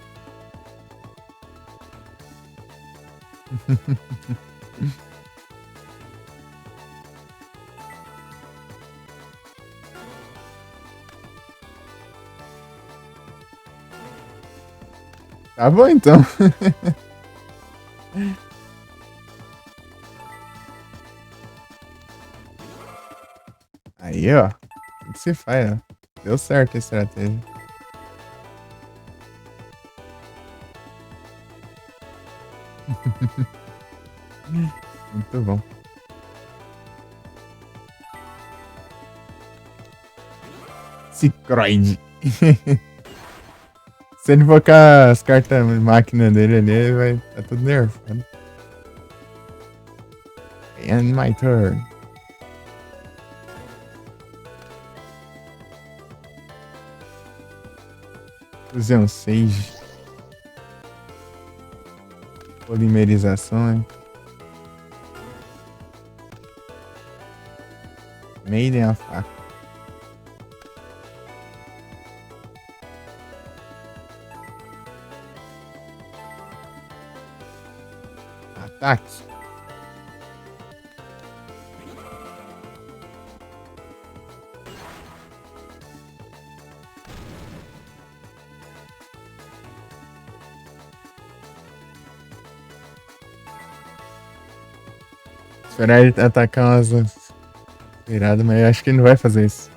Tá bom, então. Aí, ó. O que se faz, ó. Deu certo a estratégia. Muito bom. Cicroide. Se ele invocar as cartas máquina dele ali, ele vai tá tudo nerfado. And my turn. Usei um Sage. Polimerização, hein? Maiden a faca. Ataque. Esperar ele atacar umas viradas, mas eu acho que ele não vai fazer isso.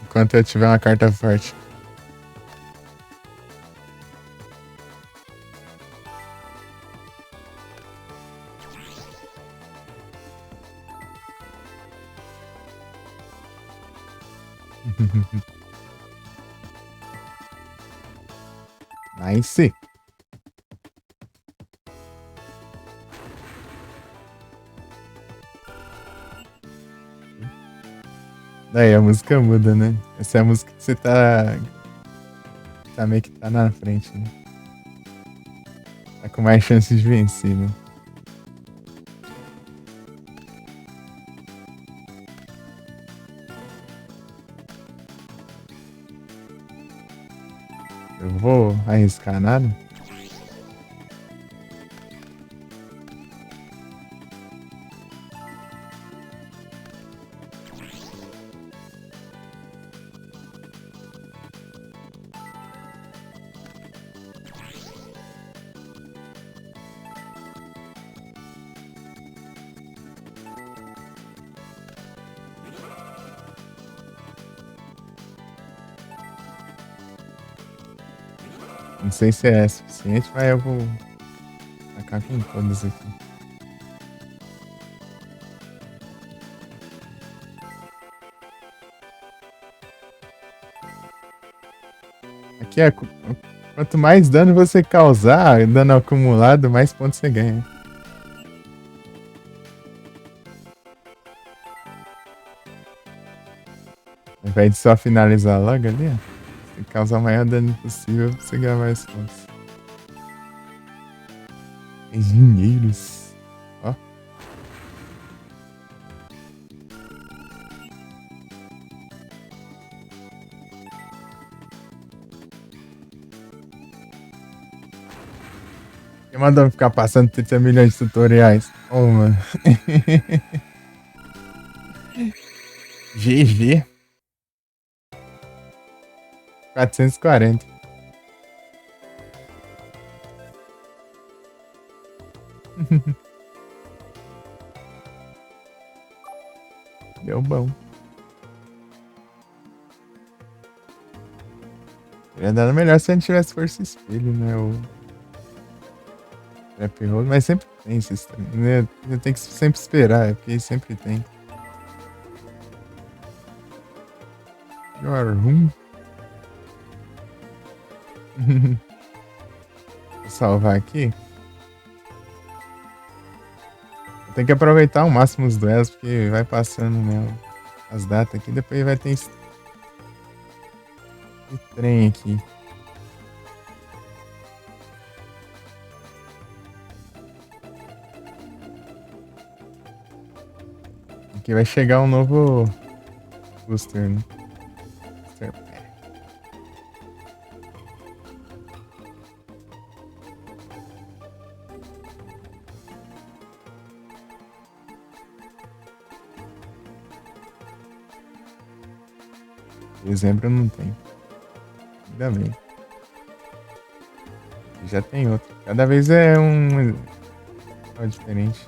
Enquanto eu tiver uma carta forte. Nice. Daí a música muda, né? Essa é a música que você tá meio que tá na frente, né? Tá com mais chances de vencer, né? Eu vou arriscar nada. Não sei se é suficiente, mas eu vou tacar com todas aqui. Aqui é. Quanto mais dano você causar, dano acumulado, mais pontos você ganha. Ao invés de só finalizar logo ali, ó, você causar o maior dano possível pra você ganhar mais pontos. Engenheiros. Ó. Quem mandou ficar passando 30 milhões de tutoriais? Ô, mano. GG. 440. Deu bom. Teria dado melhor se a gente tivesse força espelho, né? O trap roll, mas sempre tem esses. Né? Tem que sempre esperar, é porque sempre tem. Your room. Vou salvar aqui. Tem que aproveitar ao máximo os duelos, porque vai passando, né, as datas aqui. Depois vai ter esse trem aqui. Aqui vai chegar um novo booster, né? Booster Pack. Dezembro não tem. Ainda bem. Já tem outro. Cada vez é um diferente.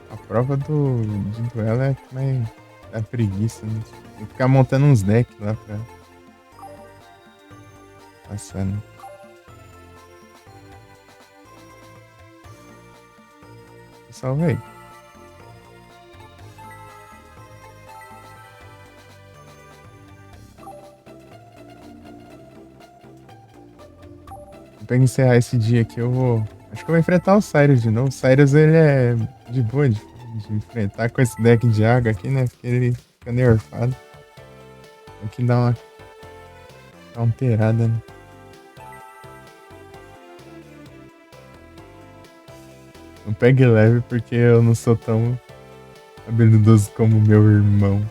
A prova de duelo é mais da preguiça, né? Tem que ficar montando uns decks lá pra passar, né? Pessoal, velho. Pra encerrar esse dia aqui, eu vou. Acho que eu vou enfrentar o Cyrus de novo. O Cyrus, ele é de boa de enfrentar com esse deck de água aqui, né? Porque ele fica nerfado. Tem que dar uma counterada, né? Não pegue leve porque eu não sou tão habilidoso como meu irmão.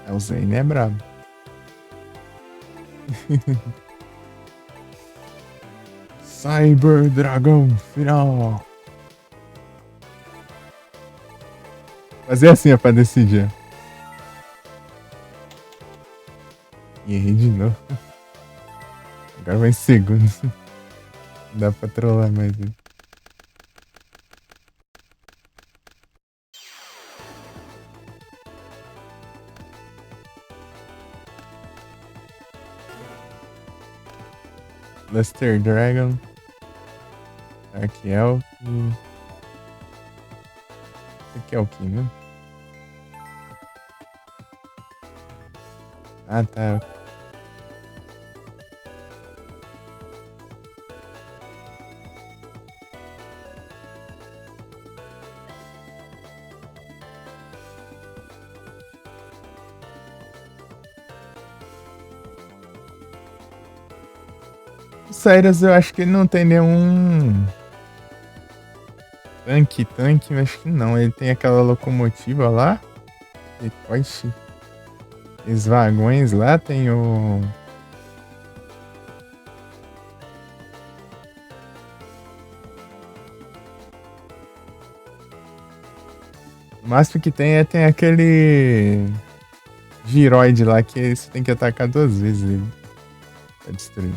O Zane é brabo. Cyber Dragão final. Fazer assim, ó, pra decidir. E errei de novo. Agora vai em segundo. Não dá pra trollar mais ele. Luster Dragon. Dark Elf. Esse aqui é o que, né? Ah, tá. O Cyrus, eu acho que ele não tem nenhum tanque, eu acho que não. Ele tem aquela locomotiva lá. E poxa, os vagões lá tem o. O máximo que tem aquele giroide lá que você tem que atacar 2 vezes ele pra destruir.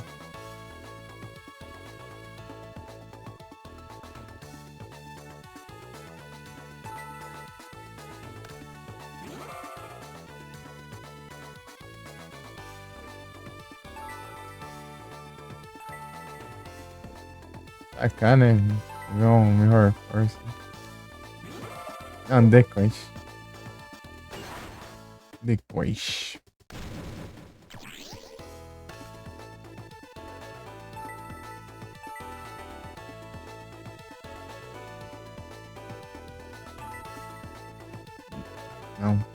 Tacar, né? Não, melhor força. Não, decoy. Decoy. Não.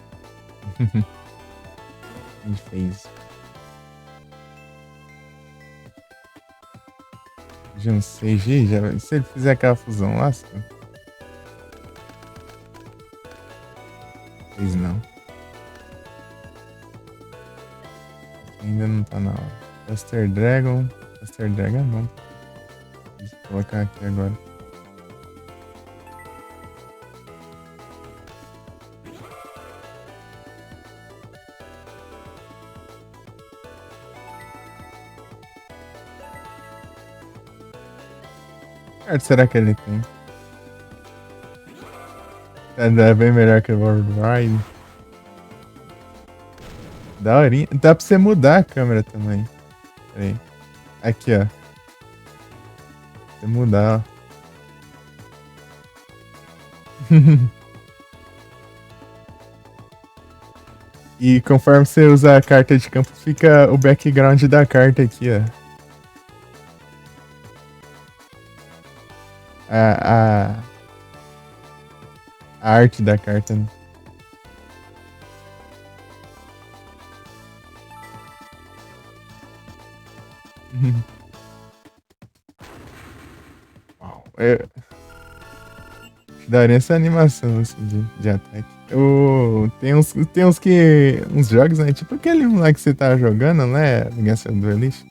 A gente fez. Já não sei, já, se ele fizer aquela fusão, lasca. Fez não. Ainda não tá na hora. Buster Dragon. Buster Dragon é bom. Deixa eu colocar aqui agora. Quanto será que ele tem? É bem melhor que o Override. Daorinha. Dá pra você mudar a câmera também. Pera aí. Aqui, ó. Você mudar, ó. E conforme você usa a carta de campo, fica o background da carta aqui, ó. A, a, a arte da carta, né? Uau. Daria essa animação assim, de ataque. Tem uns que. Uns jogos, né? Tipo aquele lá que você tá jogando, né? Vingança do Duelist.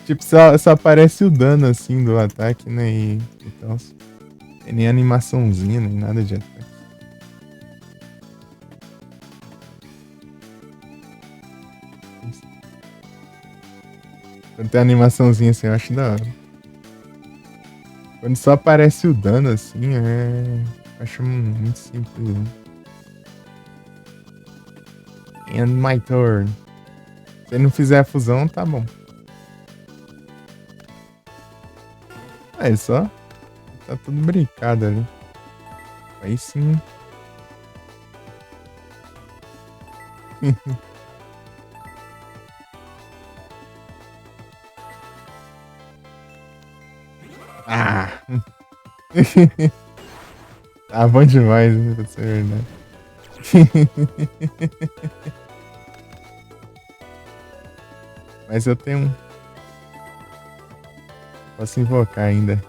Tipo, só aparece o dano assim do ataque, né? E tal. Tem nem animaçãozinha, nem nada de ataque. Quando tem animaçãozinha assim, eu acho da hora. Quando só aparece o dano assim, eu acho muito simples. Né? And my turn. Se ele não fizer a fusão, tá bom. É só. Tá tudo brincado ali. Aí sim. Ah! Ah, bom demais, né? Pra ser verdade. Mas eu tenho um. Posso invocar ainda.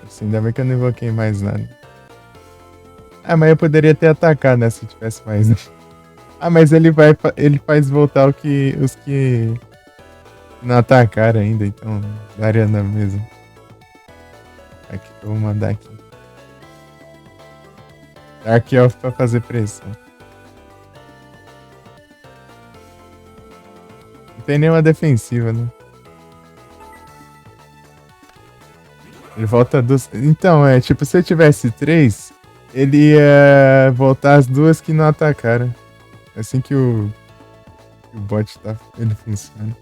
Assim, ainda bem que eu não invoquei mais nada. Ah, mas eu poderia ter atacado, né? Se tivesse mais. Né? Ah, mas ele faz voltar os que não atacaram ainda, então daria na mesma. Aqui que eu vou mandar aqui. Dark Elf pra fazer pressão. Não tem nenhuma defensiva, né? Ele volta duas. Então, tipo, se eu tivesse três, ele ia voltar as duas que não atacaram. É assim que o bot tá. Ele funciona.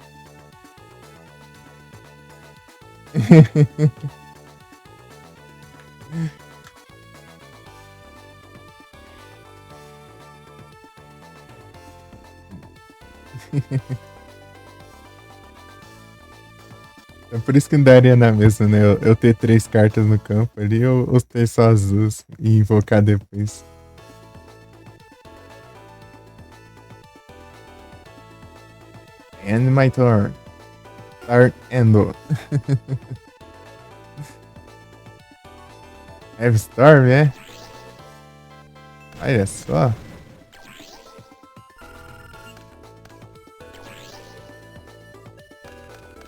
É por isso que não daria na mesma, né? Eu ter três cartas no campo ali, ou ter só as duas e invocar depois. End my turn. Start Endo. Have Storm, é? Olha só.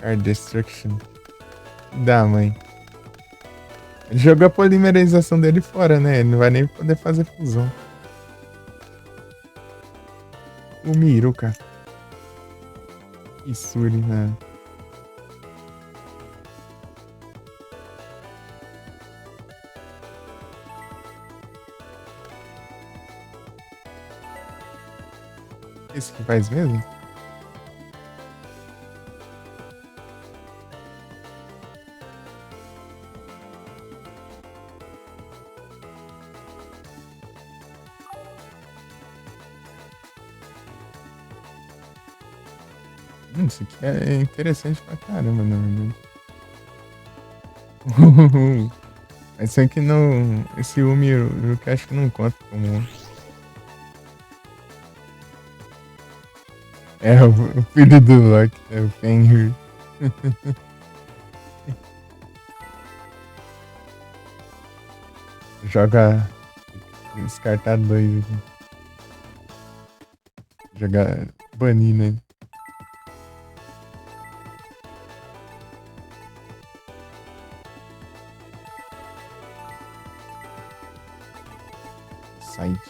Card Destruction. Dá, mãe. Ele jogou a polimerização dele fora, né? Ele não vai nem poder fazer fusão. O Miruka. Isuri, né? Esse que faz mesmo? Isso aqui é interessante pra caramba, na verdade. Mas sei que não. Esse Umi que acho que não conta como. É o filho do Loki, é o Fenrir. Joga. Descartar dois aqui. Jogar. Banir, né? Site.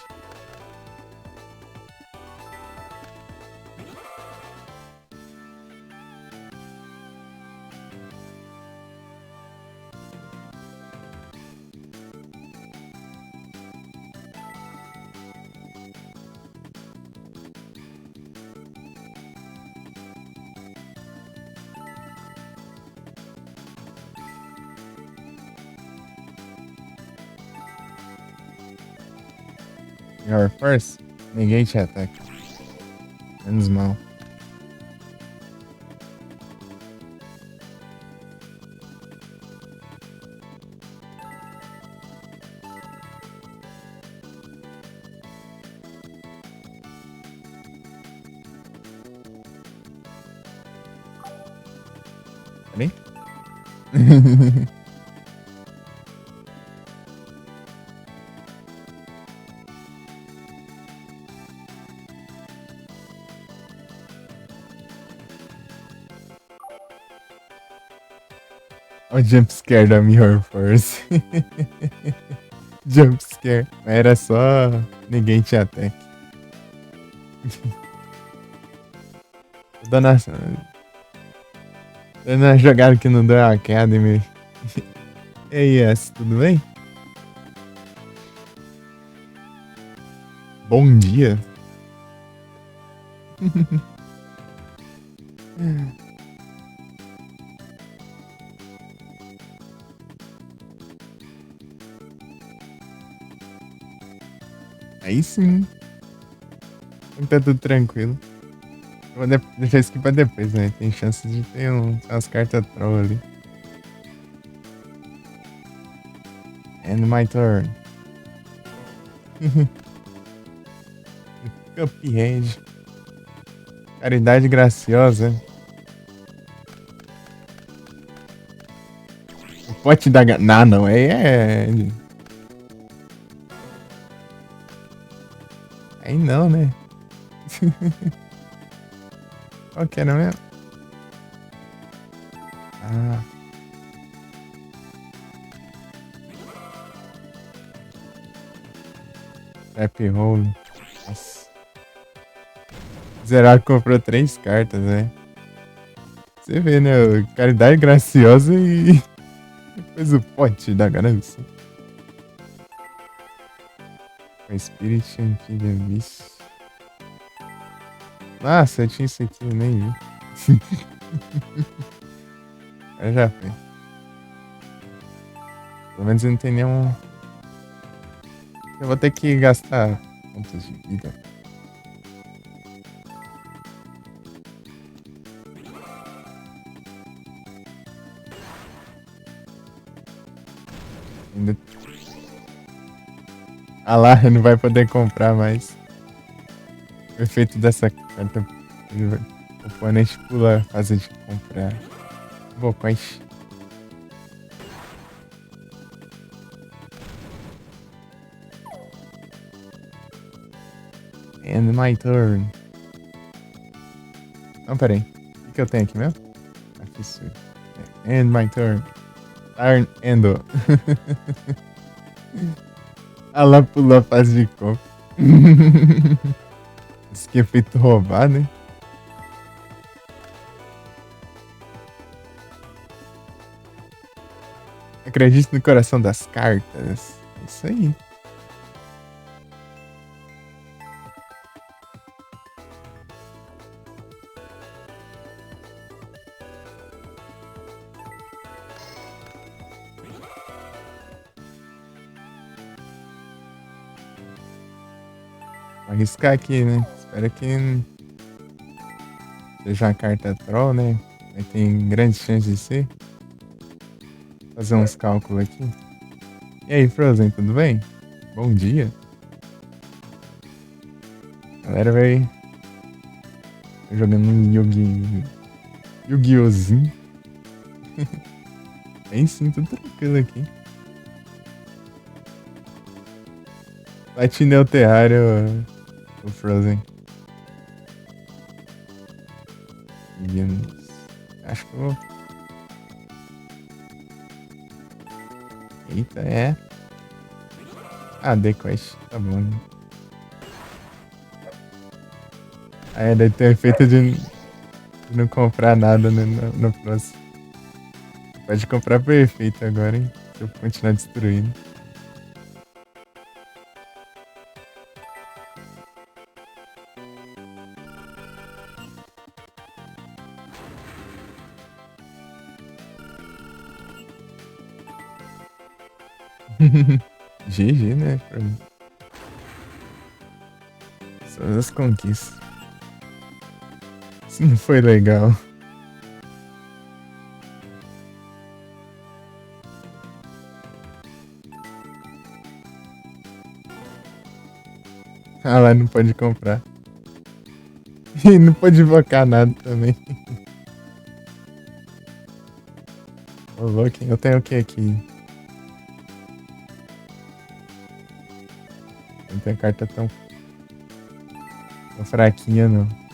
Your first. Negate attack. Menos mal. Peraí. Olha o jumpscare da Mirror Force. Jumpscare. Era só Negate attack. Dando a jogada aqui no The Academy. E aí, S, tudo bem? Bom dia. Aí sim. Tá tudo tranquilo. Eu vou deixar isso aqui pra depois, né? Tem chance de ter umas cartas troll ali. And my turn. Cuphead. Caridade graciosa. O pote da... Não, não. Aí é... Aí não, né? Qual que era mesmo? Ah. Trap Hole. Nossa. Zerado comprou 3 cartas, né? Você vê, né? Caridade graciosa e... Depois o pote da ganância. O Spirit Antiga Beast. Nossa, eu tinha isso aqui, eu nem vi. Eu já foi. Pelo menos eu não tenho nenhum. Eu vou ter que gastar pontos de vida. Ainda... Ah lá, não vai poder comprar mais. O efeito dessa carta. O oponente pula a fase de comprar. Bocões. And my turn. Não, peraí. O que eu tenho aqui mesmo? Aqui sim. And my turn. Turn endo. Ah lá, pulou a fase de compra. Isso aqui é feito roubado, hein? Acredite no coração das cartas. É isso aí. Vou arriscar aqui, né? Espero que... seja uma carta troll, né? Aí tem grande chance de ser. Vou fazer uns cálculos aqui. E aí, Frozen, tudo bem? Bom dia. Galera, vai jogando um Yu-Gi-Ohzinho. Aí sim, tudo tranquilo aqui. Platinei o terrário, o Frozen. Acho que eu vou. Eita, é. Ah, Dequest, tá bom, né? Aí daí tem o efeito de não comprar nada no próximo. Pode comprar perfeito agora, hein? Se eu continuar destruindo. GG, né? Só as conquistas. Isso não foi legal. Ah lá, não pode comprar. E não pode invocar nada também. Ô, louco, eu tenho o que aqui? Não tem carta tão fraquinha, não.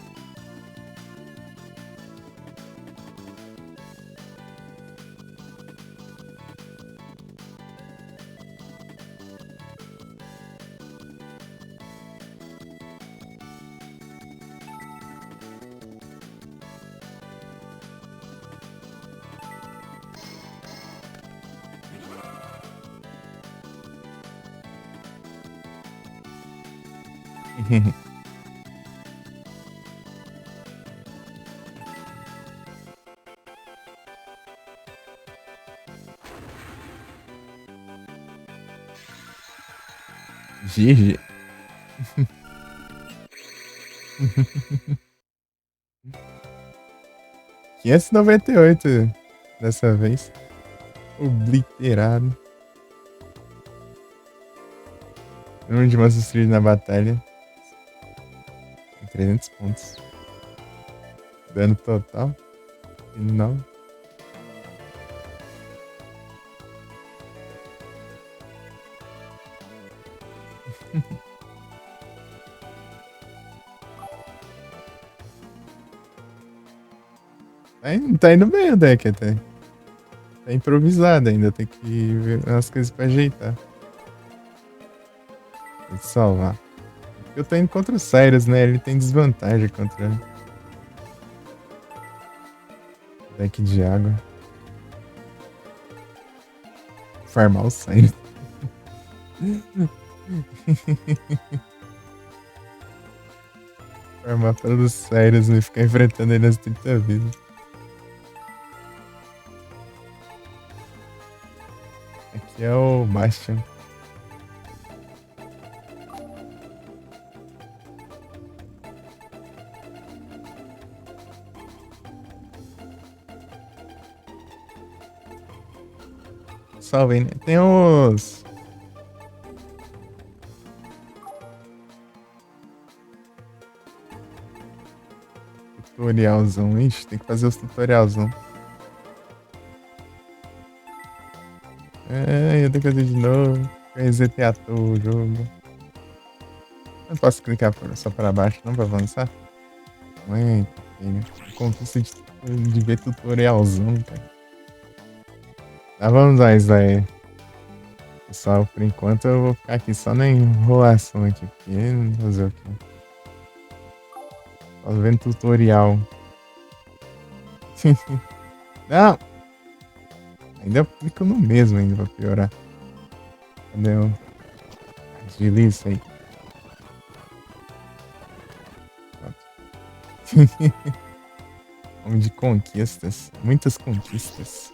GG. 598 dessa vez. Obliterado. Número de monstros destruídos na batalha. 300 pontos. Dano total. Final. Tá indo bem o deck até. Tá improvisado ainda, tem que ver umas coisas pra ajeitar. Tem que salvar. Eu tô indo contra o Cyrus, né? Ele tem desvantagem contra o deck de água. Farmar o Cyrus. Farmar pelos Cyrus e ficar enfrentando ele nas 30 vidas. Aqui é o Bastion. Salve, né? Tem os. Tutorialzão. Ixi, tem que fazer os tutorialzão. É, eu tenho que fazer de novo. Resetei à toa o jogo. Não posso clicar só para baixo, não, pra avançar? Ué, conquista de ver tutorialzão, cara. Tá, vamos lá, Slayer. Pessoal, por enquanto eu vou ficar aqui só na enrolação aqui, porque não vou fazer o quê? Só vendo tutorial. Não! Ainda eu clico no mesmo ainda pra piorar. Cadê o... Desliza aí. Homem de conquistas. Muitas conquistas.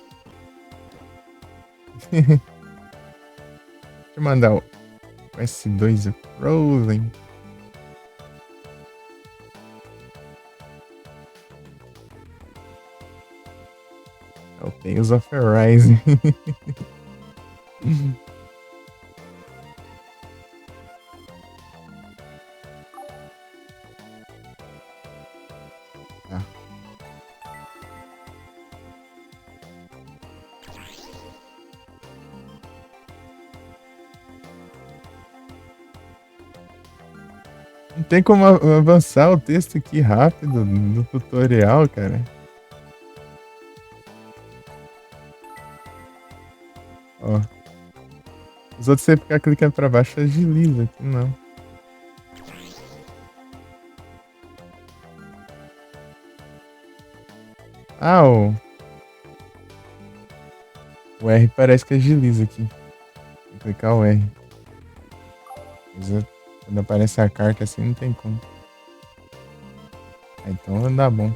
Deixa eu mandar o S2 Frozen. É o Tales of Arise. Tá. Não tem como avançar o texto aqui rápido no tutorial, cara. Ó. Os outros você ficar clicando pra baixo agiliza, aqui não. Ah, o R parece que agiliza aqui. Vou clicar o R. Mas quando aparece a carta assim, não tem como. Ah, então não dá bom.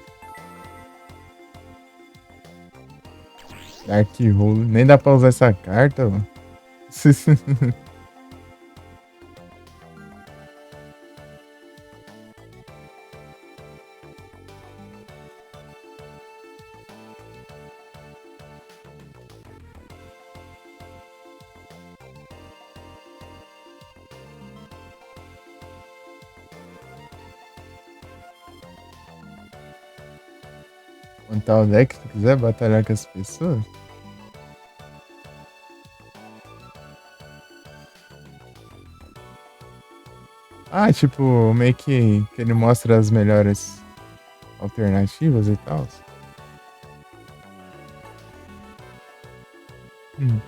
Dark Hole. Nem dá pra usar essa carta, mano. Montar o deck se quiser batalhar com as pessoas. Ah, tipo, meio que ele mostra as melhores alternativas e tal. Hum.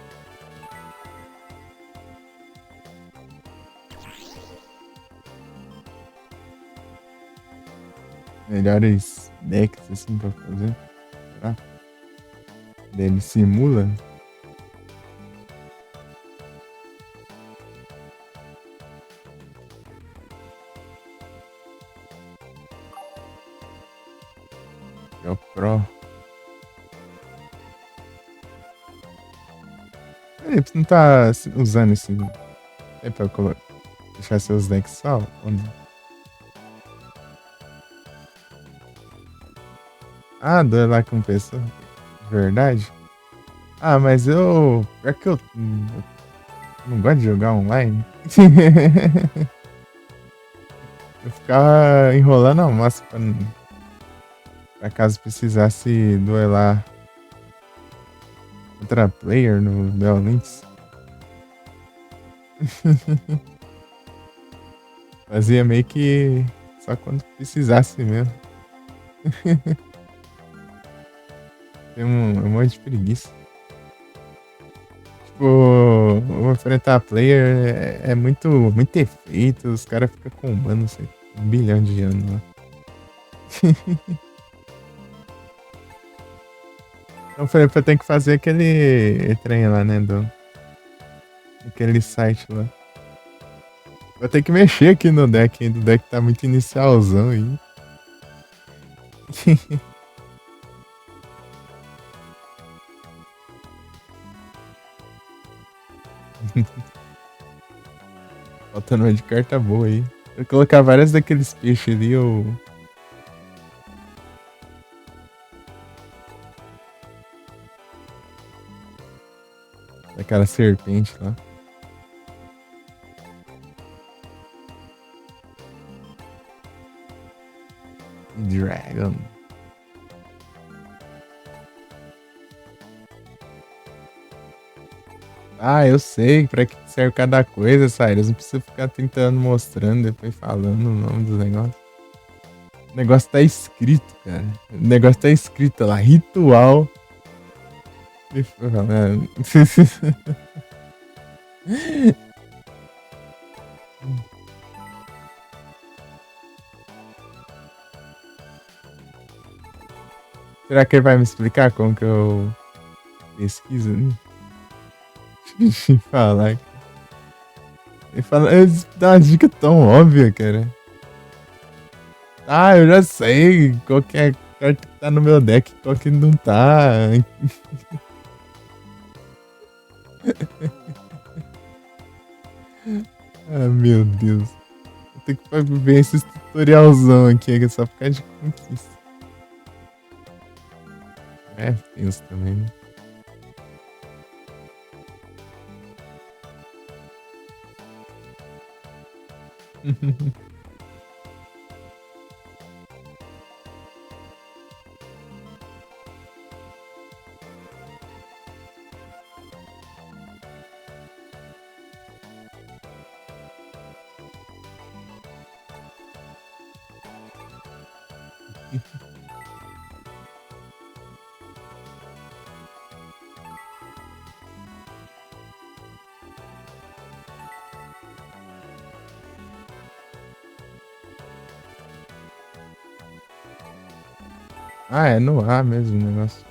Melhores decks assim pra fazer. Será? Daí ele simula. É o Pro. Ele não tá usando esse. É pra deixar seus decks salvos ou não? Ah, duelar com pessoa. Verdade. Ah, mas eu. Pior que eu não gosto de jogar online. Eu ficava enrolando a massa pra caso precisasse duelar contra player no Duel Links. Fazia meio que só quando precisasse mesmo. Tem um monte de preguiça. Tipo, vou enfrentar player é muito efeito, os caras ficam combando assim, 1 bilhão de anos lá. Então falei pra ter que fazer aquele trem lá, né? Aquele site lá. Vou ter que mexer aqui no deck, hein? O deck tá muito inicialzão aí. Faltando uma de carta boa aí. Vou colocar várias daqueles peixes ali, ou. Daquela serpente lá. Dragon. Ah, eu sei pra que serve cada coisa, Cyrus. Não precisa ficar tentando mostrando, depois falando o nome dos negócios. O negócio tá escrito, cara. O negócio tá escrito lá, ritual. Será que ele vai me explicar como que eu pesquiso, né? Deixa eu falar. Ele fala, ele dá uma dica tão óbvia, cara. Ah, eu já sei qual que é a carta que tá no meu deck, qual que não tá. Ah, meu Deus. Vou ter que ver esse tutorialzão aqui, que é só ficar de conquista. É, tem isso também, né? Ah, é no ar mesmo o negócio.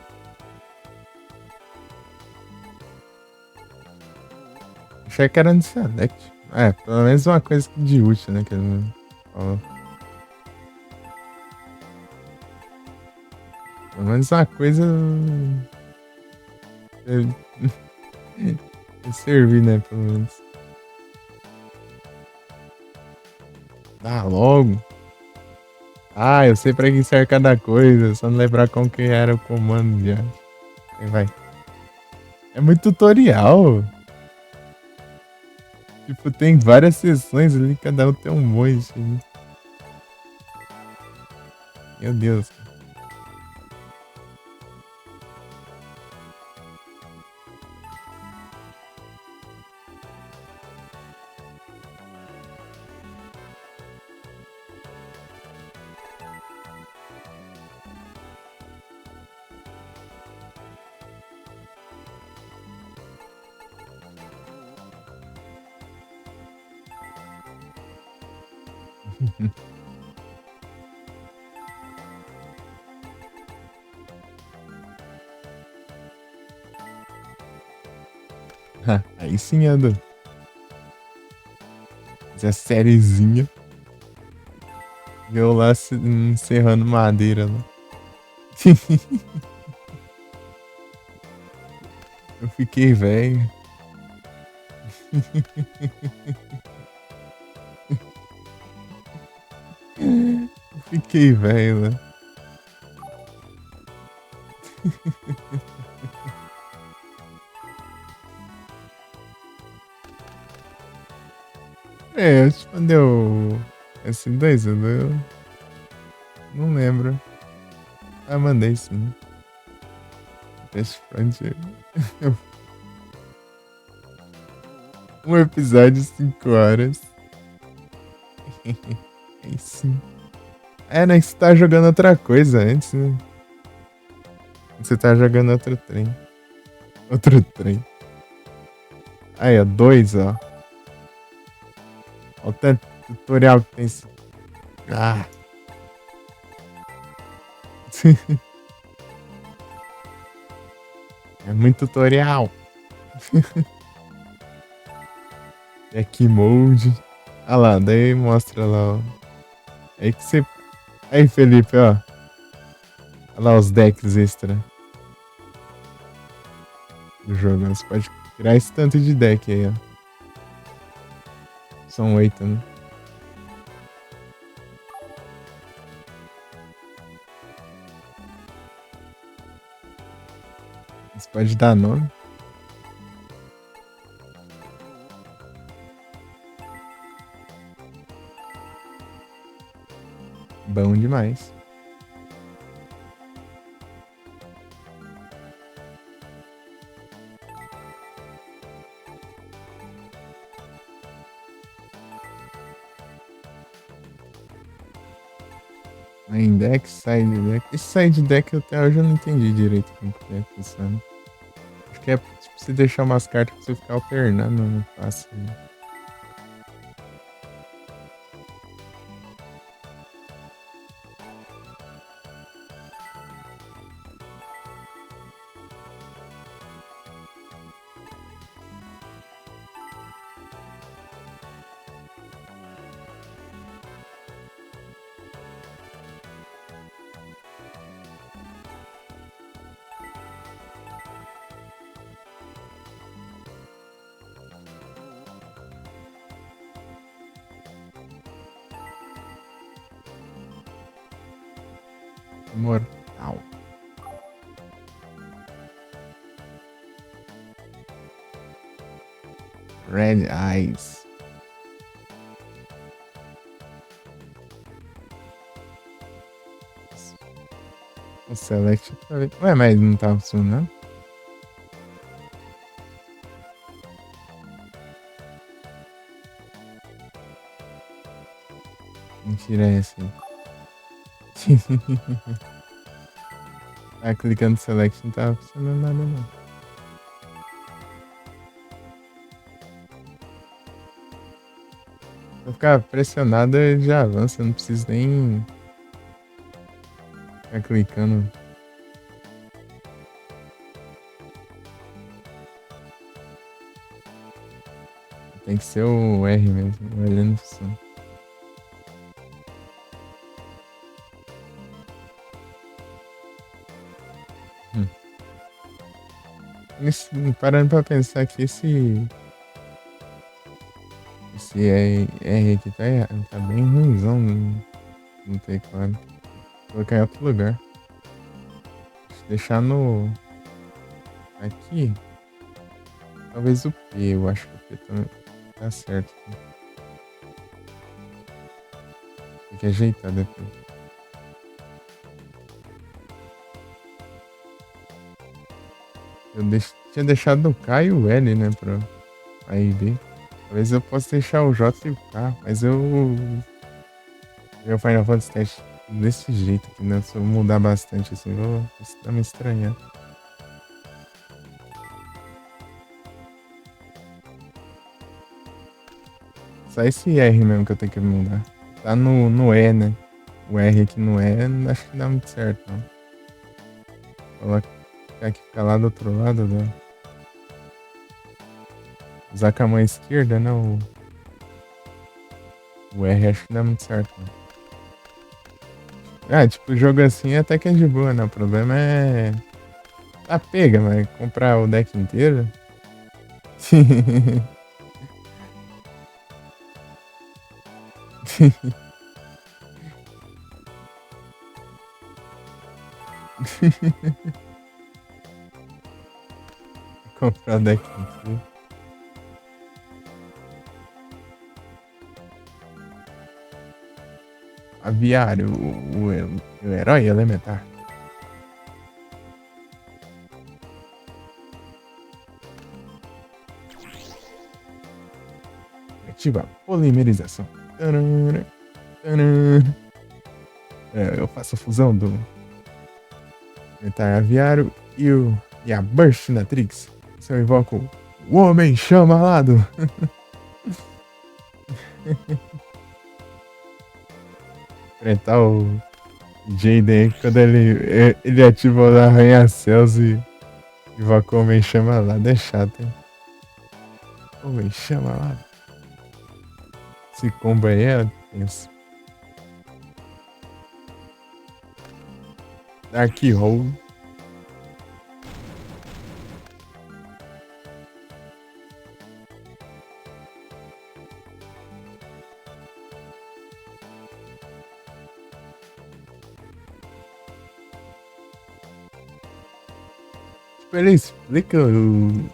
Achei que era no Select. É, pelo menos uma coisa de útil, né? Que ele falou. Pelo menos uma coisa. Servir, né? Pelo menos. Ah, logo. Ah, eu sei pra que serve cada coisa. Só não lembrar como que era o comando já. Aí vai. É muito tutorial. Tipo, tem várias sessões ali, cada um tem um monte. Ali. Meu Deus. Aí sim anda. Essa sériezinha. E eu lá serrando madeira lá. Eu fiquei velho. Eu fiquei velho lá. É, eu te mandei o S2, eu não lembro. Ah, mandei sim. Best Friend. Um episódio, 5 horas. Aí sim. É, né? Que você tá jogando outra coisa antes, né? Você tá jogando outro trem. Outro trem. Aí, ó, 2, ó. Olha o tanto de tutorial que tem. Ah. É muito tutorial. Deck mode. Ah lá, daí mostra lá, ó. Aí que você. Aí, Felipe, ó. Olha lá os decks extra do jogo. Você pode criar esse tanto de deck aí, ó. São 8, né? Você pode dar nome. Bom demais. Main deck, side deck. Esse side deck até hoje eu não entendi direito como que é funciona. Acho que é tipo, você deixar umas cartas pra você ficar alternando no passe. Né? Mortal. Red Eyes. O Select. Ué, mas não tava funcionando? Mentira é essa aí. Ah, clicando no Select não tava funcionando nada não. Se eu ficar pressionado, ele já avança. Eu não preciso nem ficar clicando. Tem que ser o R mesmo. O L não funciona. Hum. Parando pra pensar que esse R aqui tá, tá bem ruimzão no teclado. Vou colocar em outro lugar. Deixar no. Aqui. Talvez o P. Eu acho que o P também tá certo. Tem que ajeitar depois. Eu tinha deixado o K e o L, né? Pra A e B. Talvez eu possa deixar o J e o K. Mas eu. Meu Final Fantasy Teste desse jeito aqui, né? Se eu mudar bastante assim, vou. Isso tá me estranhando. Só esse R mesmo que eu tenho que mudar. Tá no E, né? O R aqui no E, acho que dá muito certo, não. Colocar aqui, ficar lá do outro lado, né? Usar com a mão esquerda, né? O R acho que dá muito certo, né? Ah, tipo, jogo assim até que é de boa, né? O problema é. Ah, pega, mas comprar o deck inteiro. Comprar o deck inteiro. Aviário, o herói elementar. Ativa polimerização. Tarará, tarará. É, eu faço a fusão do elementar aviário e a Burst Natrix. Se eu invoco o Homem Chamalado. Enfrentar o Jaden quando ele ativa o arranha-céus e invoca o Homem Chamalado. É chato, hein? Homem Chamalado. Esse combo aí é tenso. Dark Hole. Tipo, ele explica o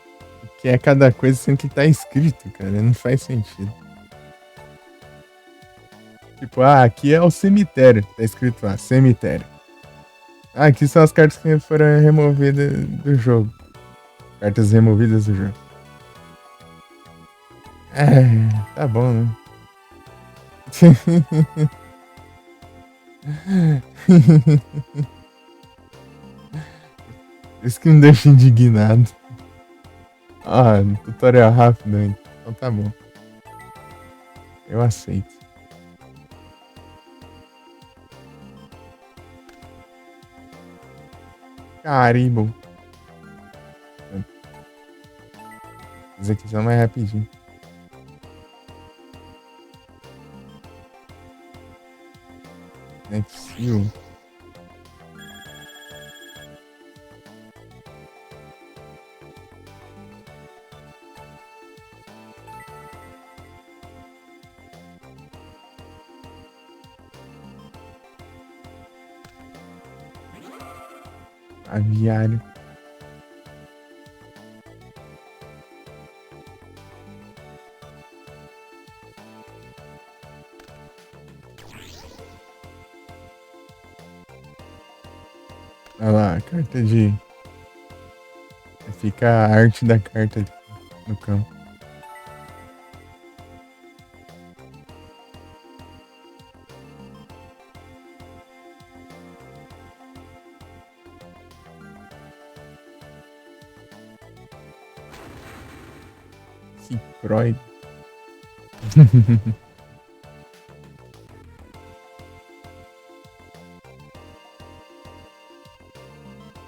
que é cada coisa sem que tá escrito, cara. Não faz sentido. Tipo, ah, aqui é o cemitério. Tá escrito lá, cemitério. Ah, aqui são as cartas que foram removidas do jogo. Cartas removidas do jogo. É, tá bom, né? Isso que me deixa indignado. Ah, tutorial rápido, hein? Então tá bom. Eu aceito. Carimbo. Isso aqui só mais rapidinho. Não é possível. Aviário. Olha lá, a carta de. Fica a arte da carta ali no campo. Cicroid.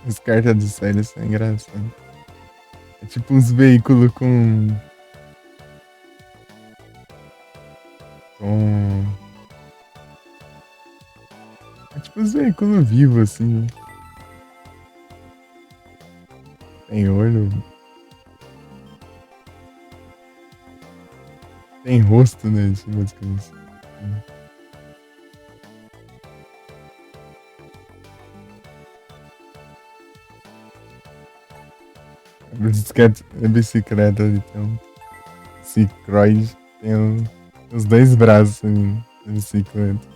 As cartas do sério são engraçadas. É tipo uns veículos com. É tipo uns veículos vivos, assim, né? Tem olho, tem rosto, né? Tipo, basicamente. A bicicleta ali, então. Cicroid tem os dois braços, assim, da bicicleta.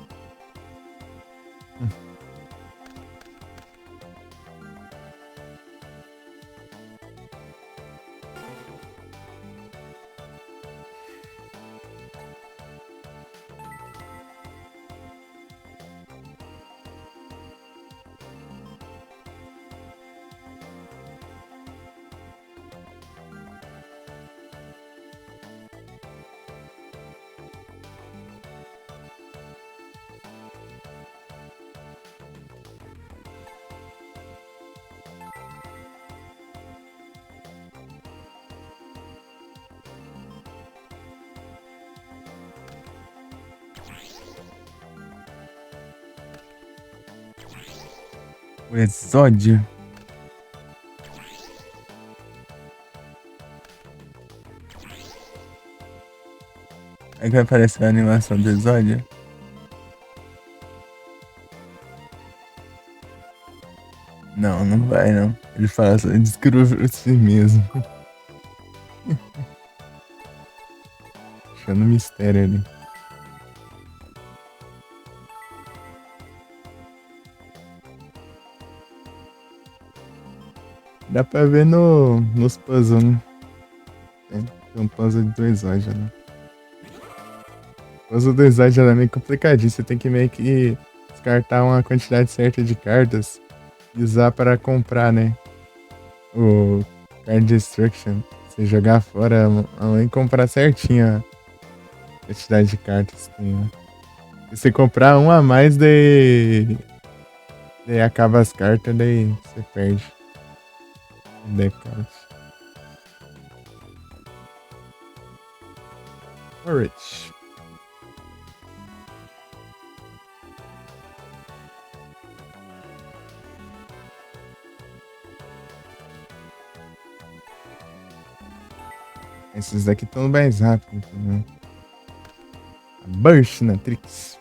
O Exódio. Aí que vai aparecer a animação do Exódio. Não, não vai, não. Ele fala só, descreve a si mesmo. Deixando mistério ali. Dá pra ver nos puzzles, né? Tem um puzzle de dois Exódio, né? O puzzle do Exódio é meio complicadinho. Você tem que meio que descartar uma quantidade certa de cartas e usar para comprar, né? O Card Destruction. Você jogar fora, além de comprar certinho a quantidade de cartas que tem, né? Se você comprar um a mais, daí acaba as cartas, daí você perde. Decaut. Rich. Esses daqui estão mais rápidos também. A Burst na Trix.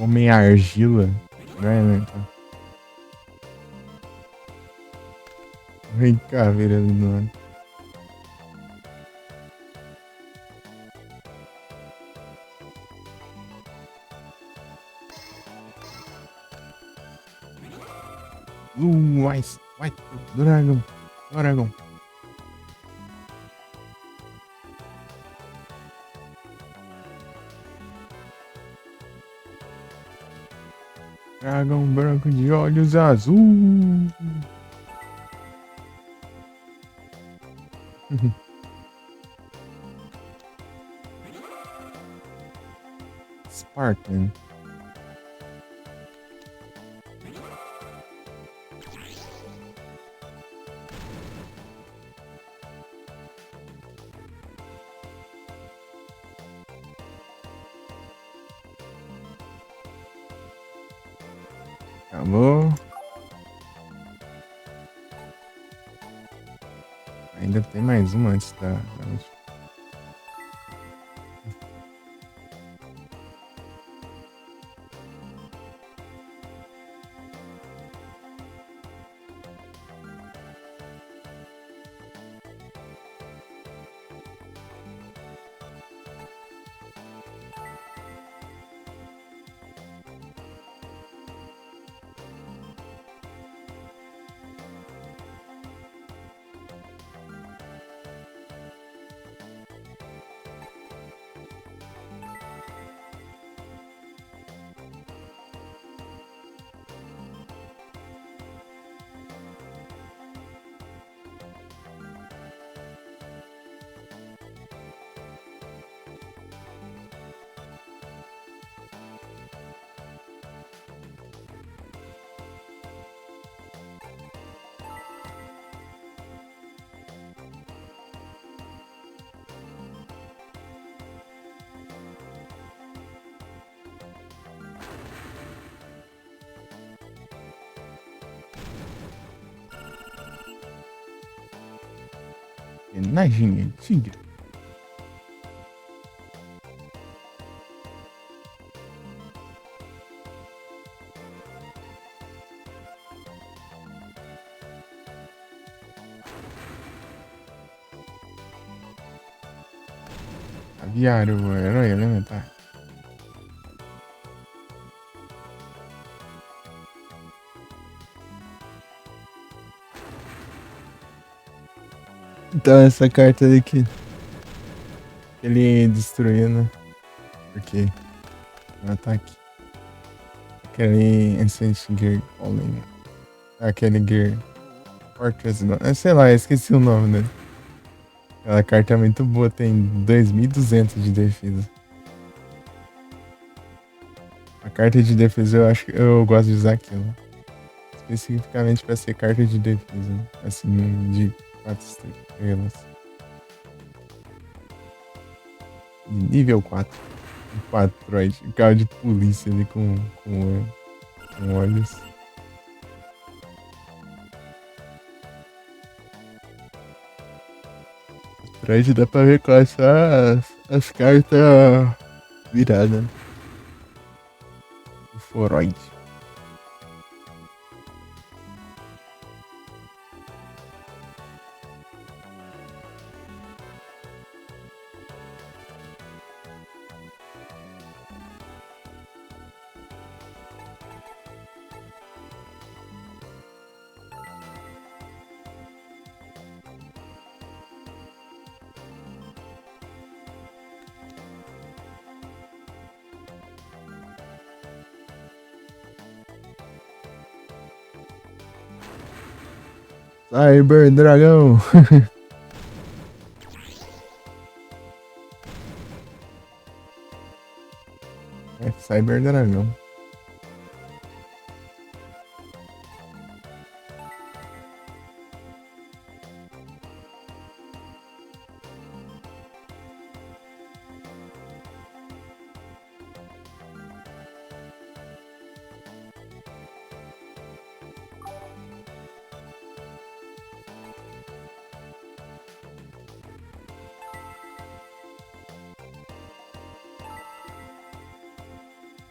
Homem Argila. Não é, né? Vem caveira ali do lado. White Dragon. Dragon. Dragão branco de olhos azul. Spartan. Acabou. Ainda tem mais uma antes da última. Imagine, tigre. Aviário, herói elementar. Então essa carta aí que ele destruiu, né? Porque no ataque. Aquele Ancient Gear Golem. Aquele Gear Fortress, não. Sei lá, eu esqueci o nome dele. Aquela carta é muito boa, tem 2200 de defesa. A carta de defesa eu acho que eu gosto de usar aquilo. Especificamente pra ser carta de defesa. Assim, de 4 estrelas. De nível 4. Um Patroid. Um carro de polícia ali com olhos. Patroid dá pra ver quais são as cartas viradas. O Foroid. Cyber Dragão. É Cyber Dragão.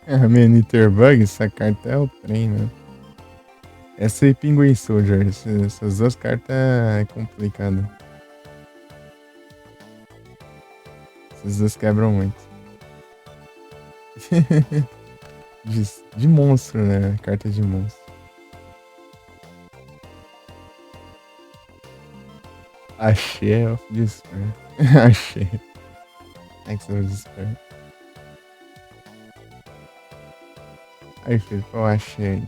É, a minha Niterbug, essa carta é o trem, né? Essa e Pinguim Soldier, essas duas cartas é complicado. Essas duas quebram muito. De monstro, né? Carta de monstro. Achei of Despair. Achei. Axe of Despair. Aí, filho, eu achei.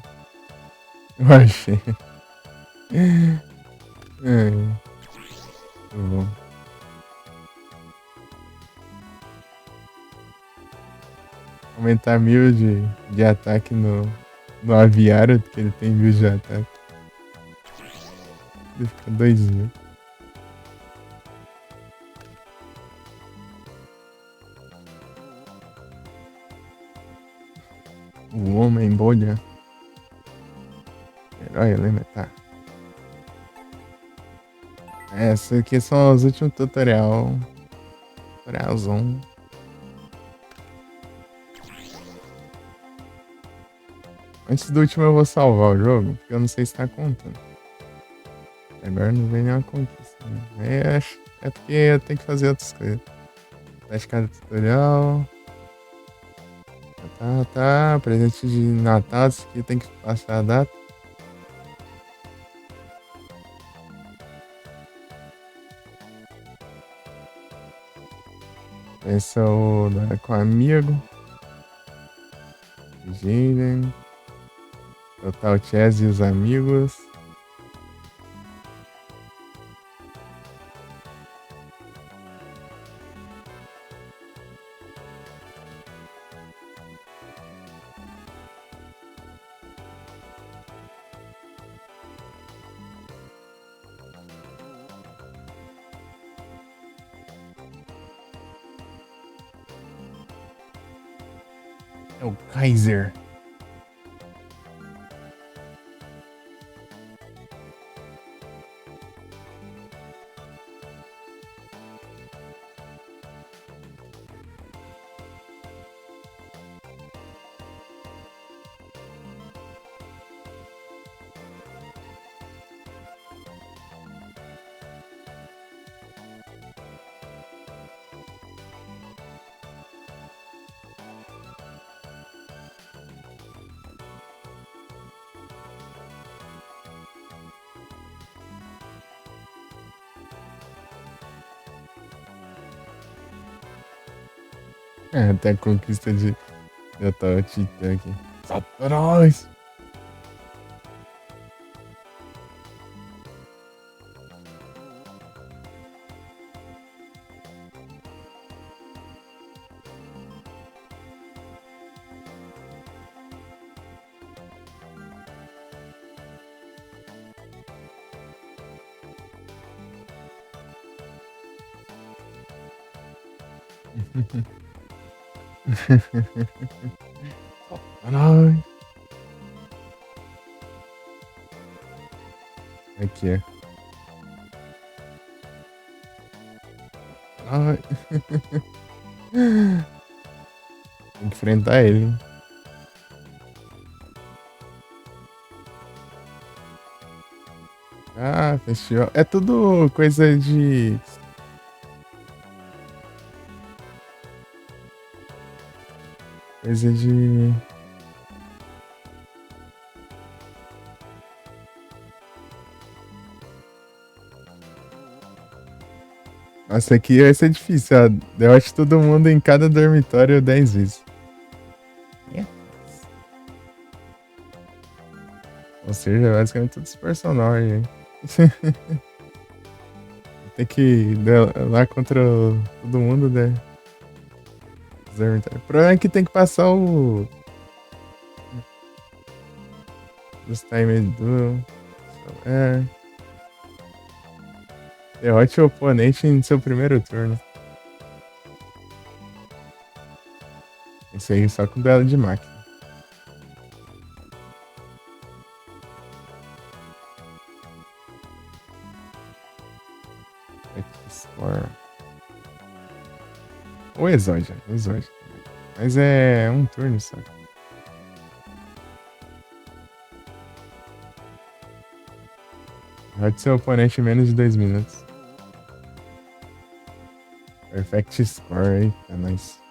Eu achei. É, muito bom. Aumentar 1000 de ataque no aviário, porque ele tem 1000 de ataque. Ele fica 2000. O homem bolha. Herói elementar. Essa aqui são os últimos tutorial. Tutorialzão. Antes do último eu vou salvar o jogo, porque eu não sei se tá contando. Agora não vem nenhuma conquista, né? É porque eu tenho que fazer outras coisas. Faz cada tutorial. Tá. Presente de Natal, isso aqui tem que passar a data. Esse é o com amigo. Jaden. Total Chess e os amigos. É o Kaiser. É, até a conquista de. Eu tava cheatando aqui. Satanás! Satanás! Aqui, é. Ai. Tem que enfrentar ele, hein? Ah, festival. É tudo coisa de. Coisa de. Nossa, aqui vai ser difícil. Ó. Eu acho todo mundo em cada dormitório 10 vezes. É. Ou seja, basicamente todos os personagens. Tem que ir lá contra todo mundo, né? Os dormitórios. O problema é que tem que passar os timers do. É. Derrote o oponente em seu primeiro turno. Isso aí só com duelo de máquina. Score. Ou Exódia. Exódia. Mas é um turno só. Derrote seu oponente em menos de 2 minutos. Perfect score aí. É nóis.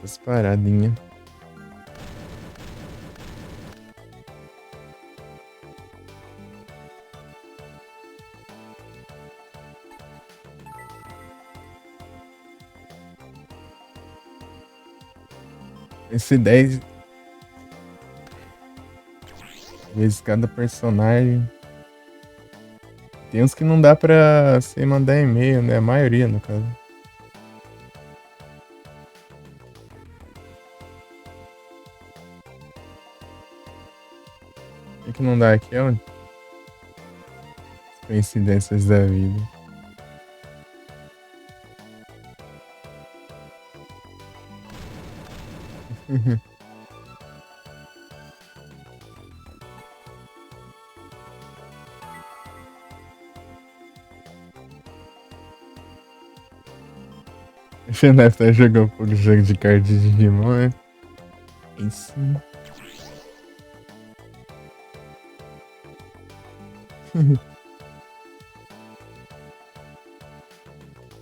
Essas paradinhas. Esse 10 vezes cada personagem. Tem uns que não dá pra você mandar e-mail, né? A maioria, no caso. O que não dá aqui é as coincidências da vida. Você deve estar jogando um pouco de jogo de cartas de Digimon, né? Aí sim.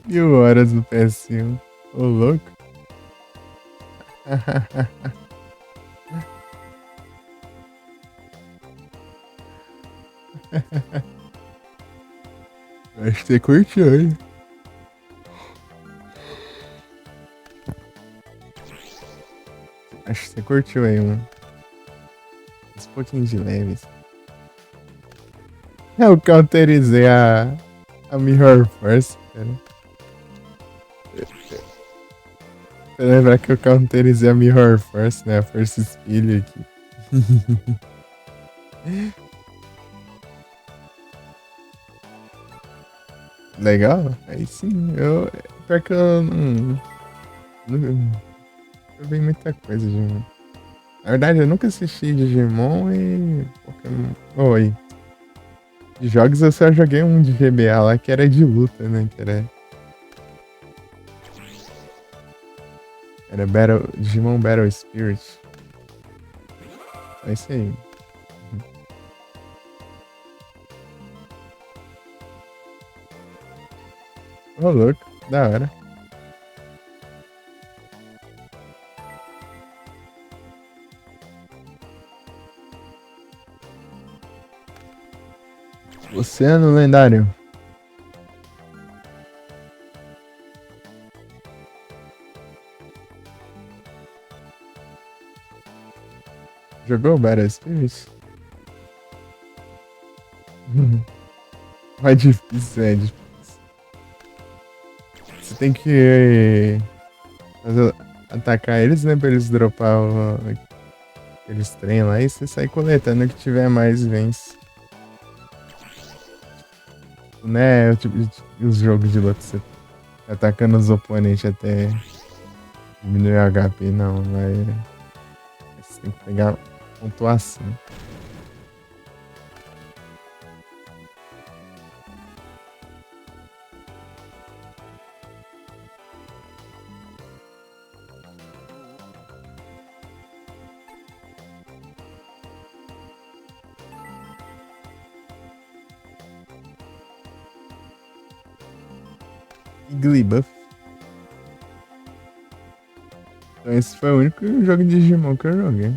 1000 horas no PS1. Ô, louco. Acho que você curtiu, hein? Acho que você curtiu aí uns pouquinhos de leves. Eu counterizei a Mirror Force, cara. Você lembra que eu counterizei a Mirror Force, né? A Força Espelho aqui. Legal? Aí sim, pior que eu não eu vi muita coisa, Digimon. Na verdade, eu nunca assisti Digimon e Pokémon. Oi. De jogos eu só joguei um de GBA lá que era de luta, né? Era Digimon Battle Spirit. É isso aí. Ô, louco. Da hora. Oceano Lendário. Jogou Battle Spirit? Mas difícil, é difícil. Você tem que atacar eles, né? Pra eles dropar aqueles trem lá e você sai coletando o que tiver mais vence. Não é o tipo de os jogos de luta, você atacando os oponentes até diminuir o HP, não. Você tem que pegar pontuação. Igglybuff. Então esse foi o único jogo de Digimon que eu joguei.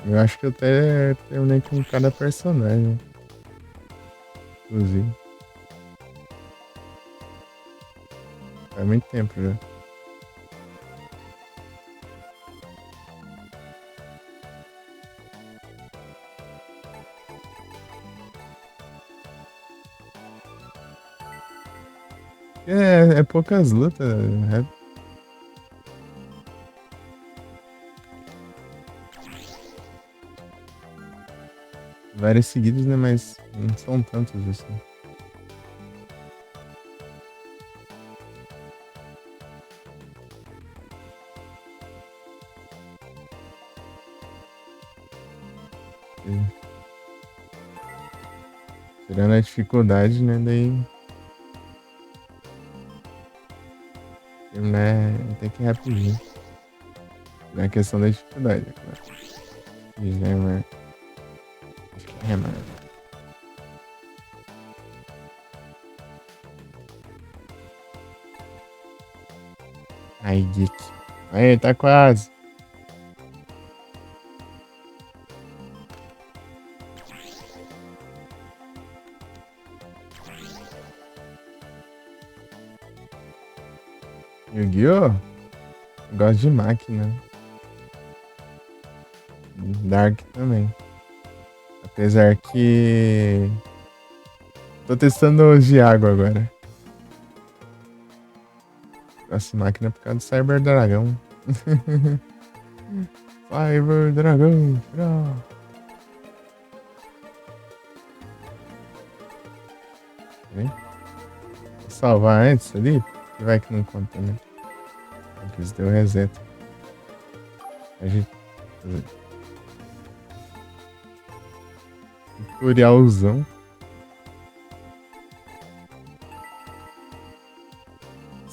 Eu acho que eu até terminei com cada personagem, inclusive. Faz muito tempo já. É poucas lutas. Várias seguidas, né? Mas não são tantos assim. Tirando a dificuldade, né? Daí. Terminar até que rapidinho. Na questão da dificuldade, é claro. E já é mais. Acho que é mais. Aí, Geek. Aí, tá quase. Yu-Gi-Oh! Eu gosto de máquina. Dark também. Apesar que. Tô testando os de água agora. Gosto de máquina por causa do Cyber Dragão. Cyber Dragão. Vou salvar antes ali. E vai que não conta, né? Porque deu reset. A gente. Tutorialzão.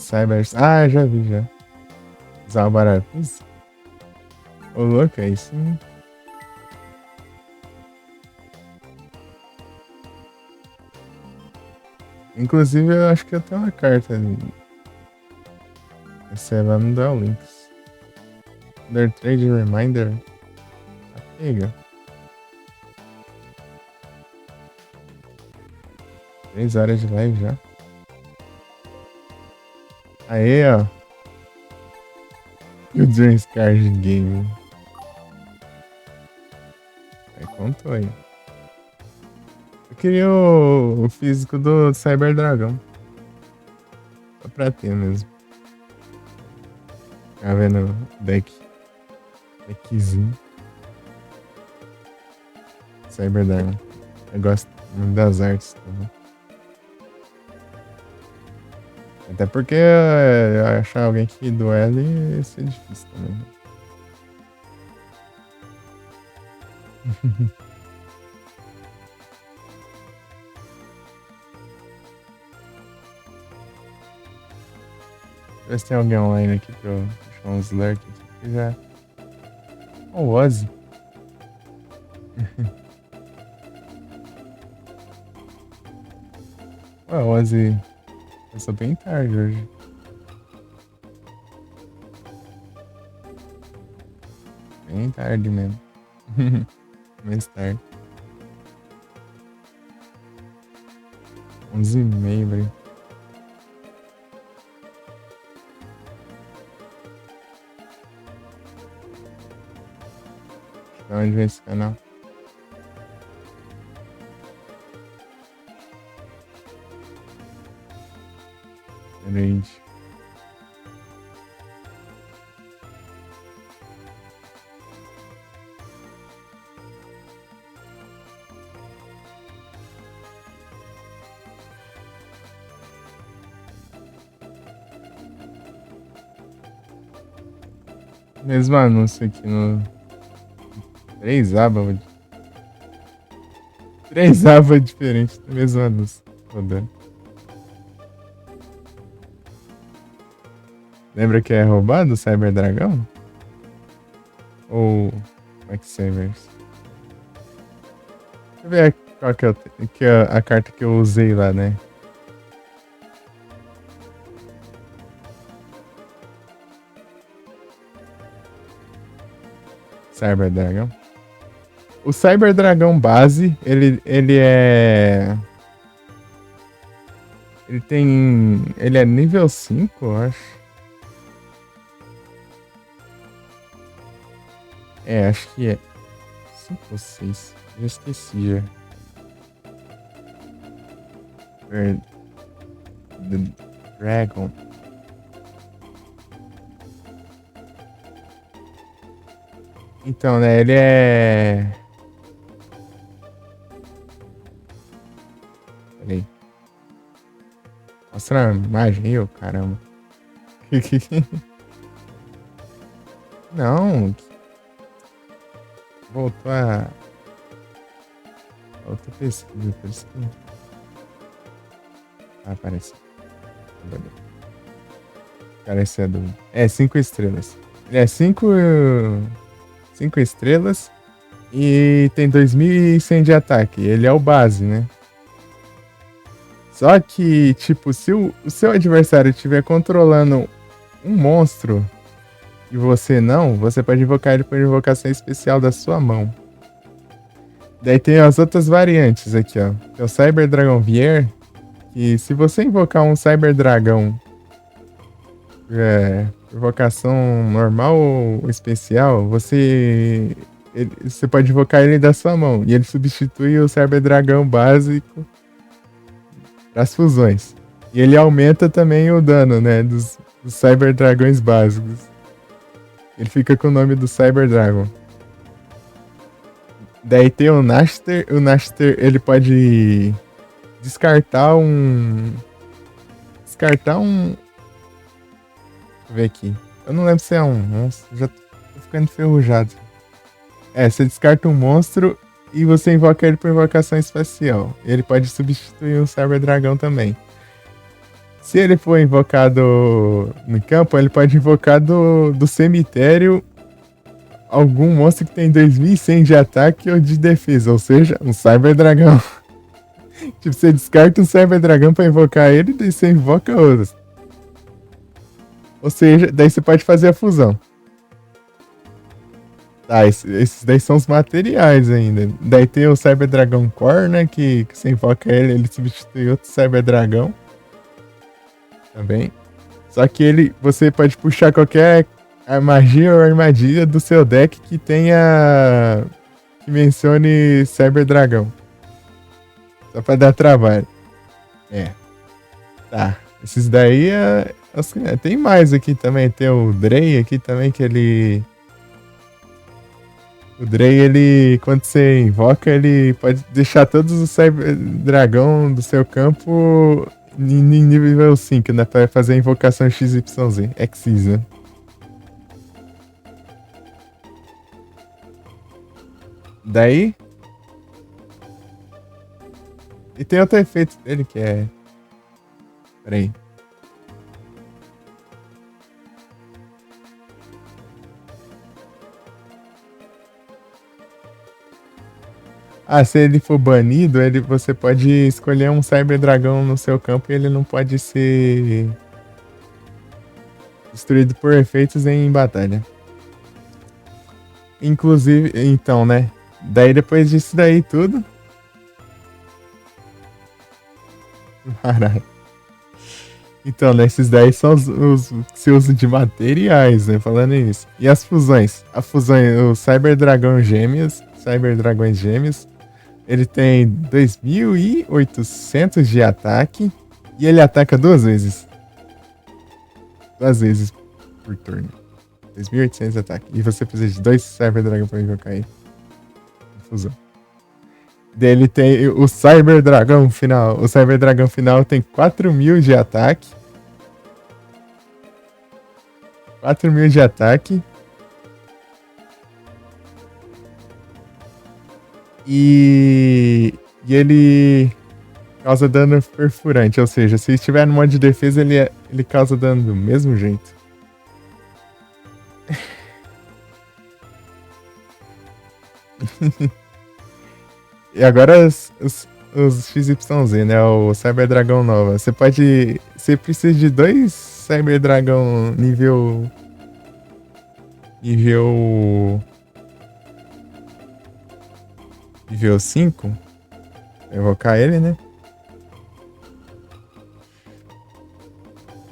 Cybers. Ah, já vi, já. Usar o baralho. Ô, louco, é isso. Inclusive, eu acho que eu tenho uma carta ali. Essa é lá no Duel Links. Under Trade Reminder. Tá pega. 3 horas de live já. Aê, ó. E o Dreams Card Game. Aí contou aí. Eu queria o físico do Cyber Dragão. Só pra ter mesmo. Tá vendo o deck? Deckzinho. Cyber Dragão. Eu gosto muito das artes também. Até porque achar alguém que duele ia ser difícil também. Ver se tem alguém online aqui pra eu puxar uns lurks aqui já. O Ozzy. Ué, o Ozzy começou bem tarde hoje. Bem tarde mesmo. Mais tarde. 11h30, velho. De onde vem esse canal? Diferente. Mesmo anúncio aqui no. 3 abas. 3 abas diferentes do mesmo anúncio. Rodando. Lembra que é roubado o Cyber Dragão? Ou Max Savers? Deixa eu ver qual que é a carta que eu usei lá, né? Cyber Dragão. O Cyber Dragão base, ele é... Ele é nível 5, eu acho. É, acho que é 5 ou 6. Já esqueci já. The Dragon. Então, né, ele é... Peraí. Mostra a imagem aí, ô caramba. Não. Voltou a... Outra pesquisa, por isso que... Ah, aparece. Parece a dúvida. É 5 estrelas. Ele é 5 estrelas e tem 2.100 de ataque. Ele é o base, né? Só que, tipo, se o seu adversário estiver controlando um monstro e você não, você pode invocar ele por invocação especial da sua mão. Daí tem as outras variantes aqui, ó. Tem o Cyber Dragon Vier, que se você invocar um Cyber Dragão invocação normal ou especial, você pode invocar ele da sua mão. E ele substitui o Cyber Dragão básico das fusões. E ele aumenta também o dano, né? Dos Cyber Dragões básicos. Ele fica com o nome do Cyber Dragon. Daí tem o Nashter. O Nashter, ele pode descartar um... Deixa eu ver aqui. Eu não lembro se é um monstro. Já tô ficando enferrujado. Você descarta um monstro e você invoca ele por invocação espacial. Ele pode substituir o Cyber Dragão também. Se ele for invocado no campo, ele pode invocar do cemitério algum monstro que tem 2100 de ataque ou de defesa, ou seja, um Cyber Dragão. Tipo, você descarta um Cyber Dragão pra invocar ele, daí você invoca outros. Ou seja, daí você pode fazer a fusão. Tá, esses daí são os materiais ainda. Daí tem o Cyber Dragão Core, né? Que você invoca ele substitui outro Cyber Dragão. Também. Só que você pode puxar qualquer magia ou armadilha do seu deck que tenha. Que mencione Cyber Dragão. Só pra dar trabalho. É. Tá. Esses daí tem mais aqui também. Tem o Drey aqui também, que ele. O Drey, quando você invoca, ele pode deixar todos os Cyber Dragão do seu campo em nível 5, né? Pra fazer a invocação XYZ. Xyz, né? Daí. E tem outro efeito dele que é. Peraí. Ah, se ele for banido, você pode escolher um Cyber Dragão no seu campo e ele não pode ser destruído por efeitos em batalha. Inclusive, então, né? Daí depois disso daí tudo. Caralho. Então, né, esses daí são os que se usa de materiais, né? Falando nisso. E as fusões? A fusão, o Cyber Dragão Gêmeos, Cyber Dragões Gêmeos, ele tem 2.800 de ataque e ele ataca 2 vezes. 2 vezes por turno. 2.800 de ataque. E você precisa de 2 Cyber Dragão pra invocar ele. Fusão. Dele tem o Cyber Dragão final. O Cyber Dragão final tem 4.000 de ataque. 4.000 de ataque. E ele causa dano perfurante. Ou seja, se estiver no modo de defesa, ele causa dano do mesmo jeito. E agora os XYZ, né? O Cyber Dragão Nova. Você precisa de 2 Cyber Dragão nível 5. Invocar ele, né?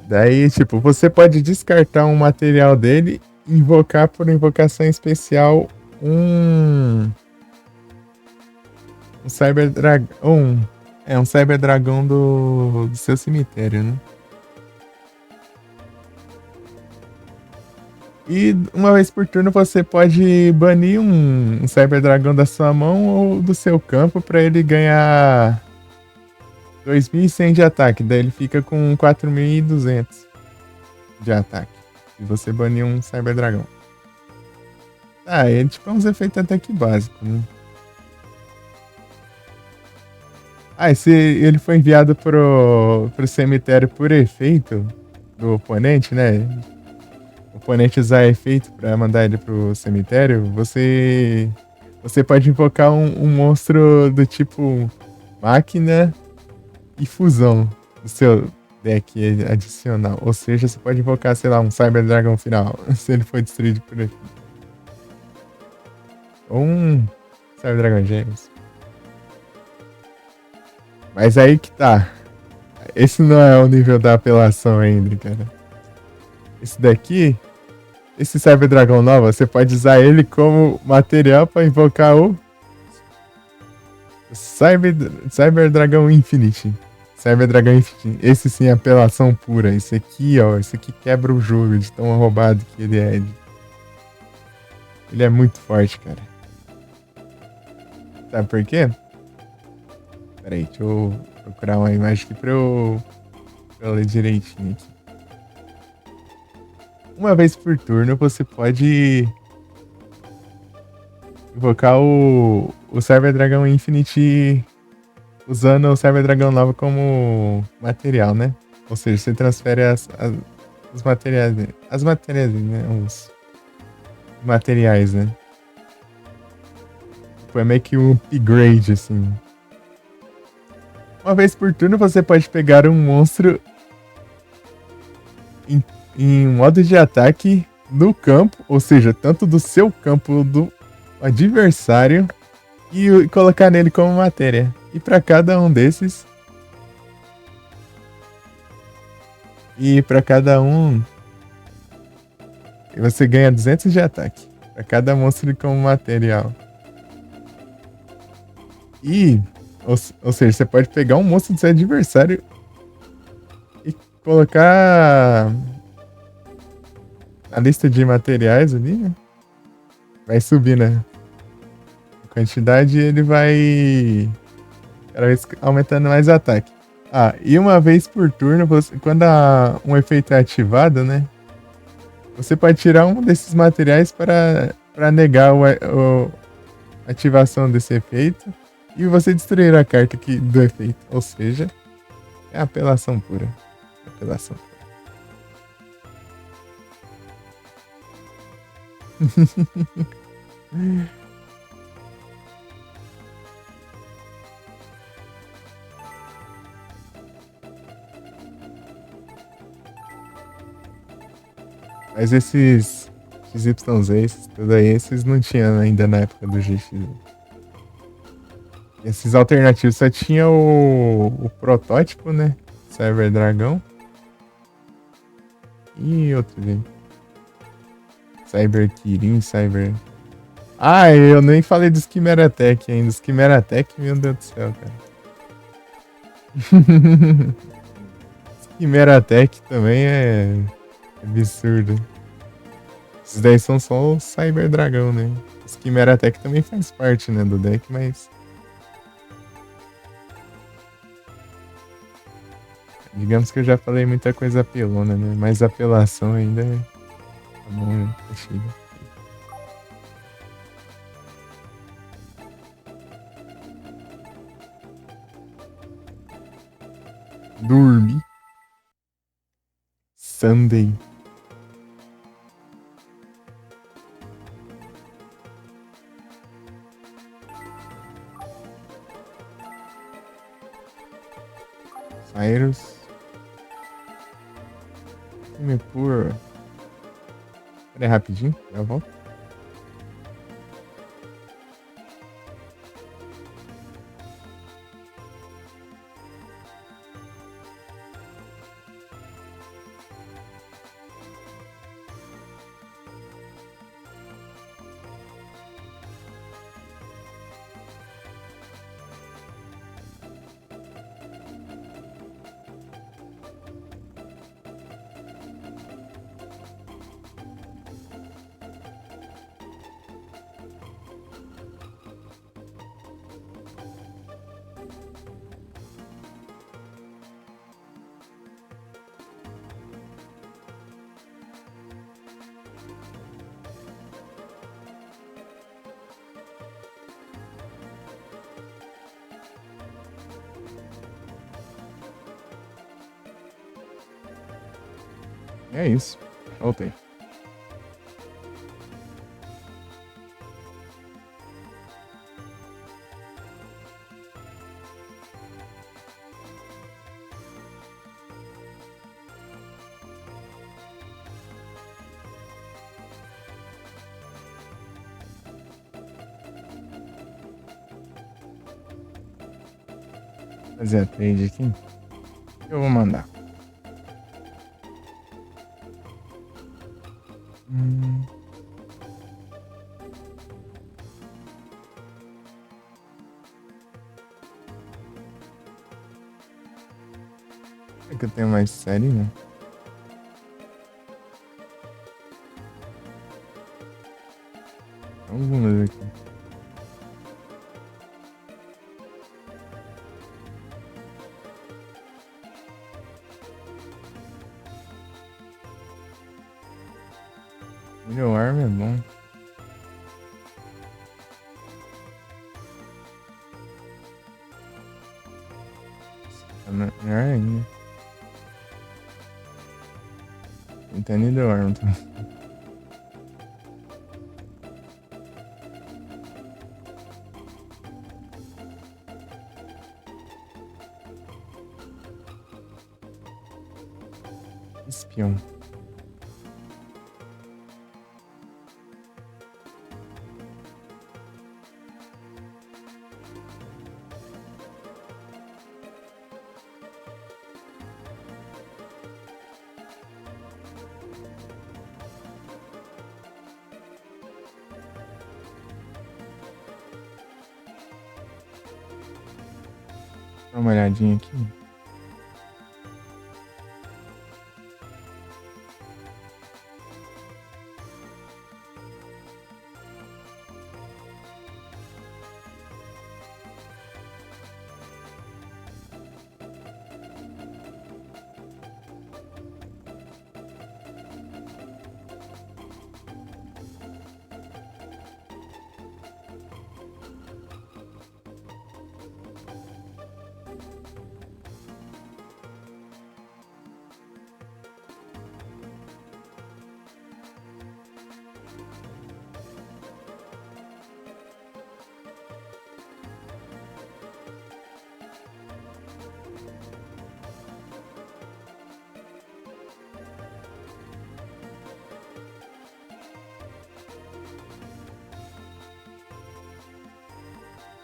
Daí, tipo, você pode descartar um material dele e invocar por invocação especial um Cyber Dragão. Um Cyber Dragão do seu cemitério, né? E uma vez por turno você pode banir um Cyber Dragão da sua mão ou do seu campo pra ele ganhar 2.100 de ataque. Daí ele fica com 4.200 de ataque. Se você banir um Cyber Dragão. Ah, ele tipo é uns efeitos até que básicos, né? Ah, e se ele foi enviado pro cemitério por efeito do oponente, né? O oponente usar efeito pra mandar ele pro cemitério, você pode invocar um monstro do tipo máquina e fusão no seu deck adicional. Ou seja, você pode invocar, sei lá, um Cyber Dragão final, se ele for destruído por efeito. Ou um Cyber Dragão Gêmeos. Mas aí que tá. Esse não é o nível da apelação ainda, cara. Esse daqui, esse Cyber Dragão Nova, você pode usar ele como material pra invocar o Cyber Dragão Infinite. Cyber Dragão Infinite. Esse sim é apelação pura. Esse aqui, ó. Esse aqui quebra o jogo de tão roubado que ele é. Ele é muito forte, cara. Sabe por quê? Pera aí, deixa eu procurar uma imagem aqui pra eu ler direitinho aqui. Uma vez por turno você pode invocar o Cyber Dragão Infinite usando o Cyber Dragão Nova como material, né? Ou seja, você transfere os materiais, as matérias, né? Os materiais, né? Foi meio que um upgrade, assim. Uma vez por turno, você pode pegar um monstro em, em modo de ataque no campo, ou seja, tanto do seu campo do adversário, e colocar nele como matéria. E para cada um desses. E para cada um. Você ganha 200 de ataque. Para cada monstro como material. E. Ou seja, você pode pegar um monstro do seu adversário e colocar a lista de materiais ali, né? Vai subir, né? A quantidade ele vai cada vez aumentando mais ataque. Ah, e uma vez por turno, quando um efeito é ativado, né? Você pode tirar um desses materiais para negar a ativação desse efeito e você destruir a carta do efeito. Ou seja, é apelação pura. Apelação pura. Mas esses XYZ, tudo aí, esses não tinham ainda na época do GX. Esses alternativos só tinha o protótipo, né? Cyber Dragão. E outro ali. Cyber Kirin, Cyber. Ah, eu nem falei dos Chimeratech ainda. Os Chimeratech, meu Deus do céu, cara. Chimeratech também é absurdo. Esses daí são só o Cyber Dragão, né? Os Chimeratech também faz parte, né, do deck, mas... Digamos que eu já falei muita coisa apelona, né? Mas apelação ainda é... Tá bom, né? Chega. Dormi. Sunday. Cyrus. Time por... Pera aí, rapidinho. Já volto. É isso. Voltei. Fazer a trade aqui. Eu vou mandar. É que eu tenho mais série, né? Algumas aqui. Meu arma é bom. Tá melhor ainda. Antônio dorme. Espião. Dá uma olhadinha aqui.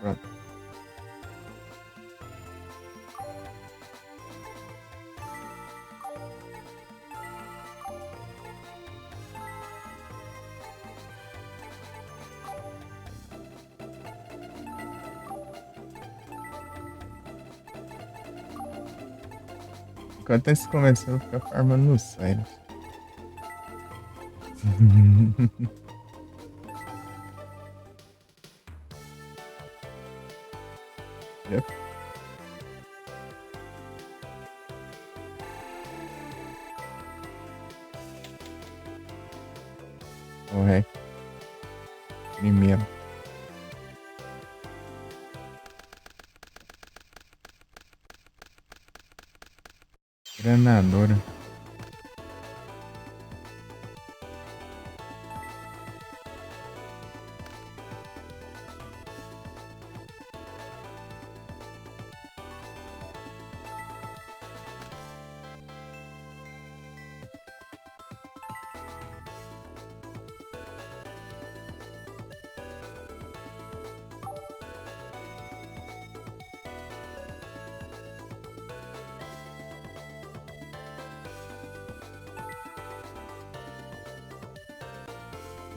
Pronto. Enquanto isso começou a ficar farmando no Cyrus. Yep. O REC. Primeiro. Granadora.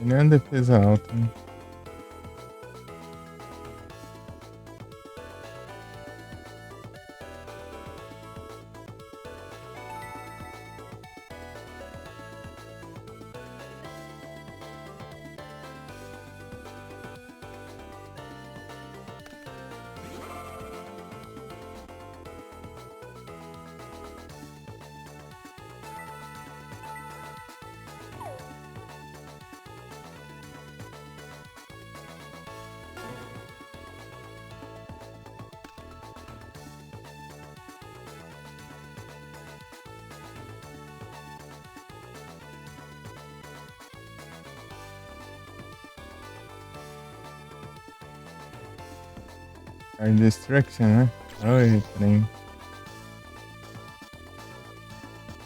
Ele é uma defesa alta, né? Card Destruction, né? Oi, trem.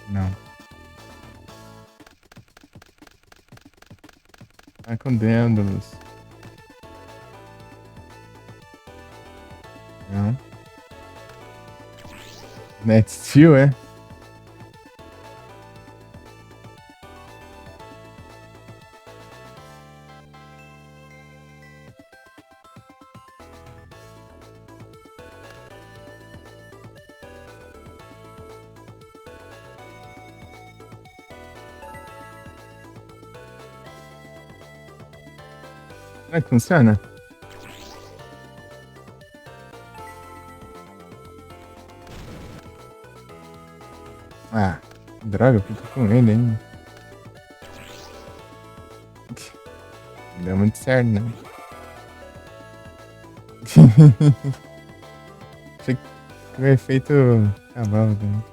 Não. Tá com Déndalus. Não. Net Steel, é? Será que funciona? Ah, droga, fica com ele ainda. Não deu muito certo, né? Achei que o efeito cavalo, né?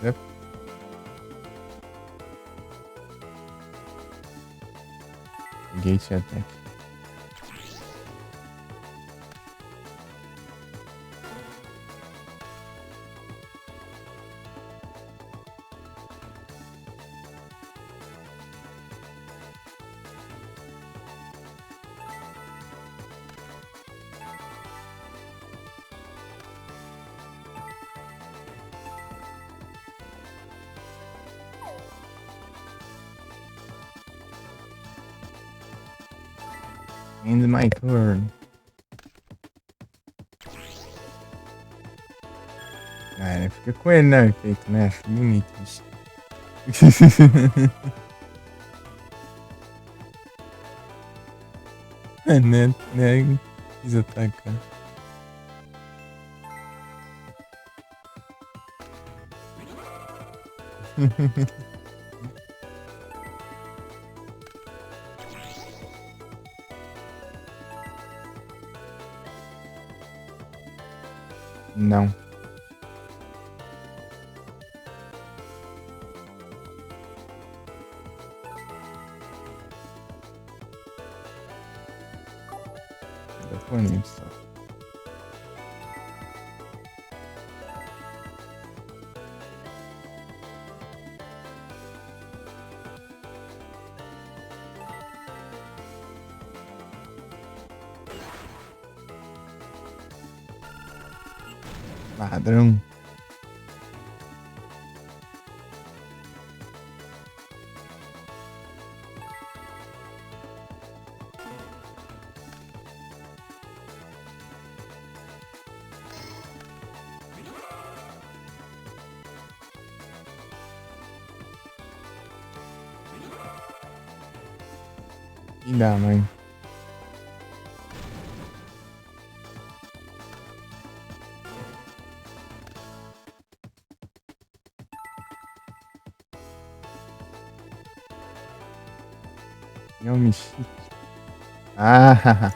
Yep. Gate Attack. End my turn. Cara, fica com ele, né? Efeito, né? Acho bonito isso. né? Quis atacar. Não. Telefonema só. Ladrão. E dá, mãe. Não me chute. Ah,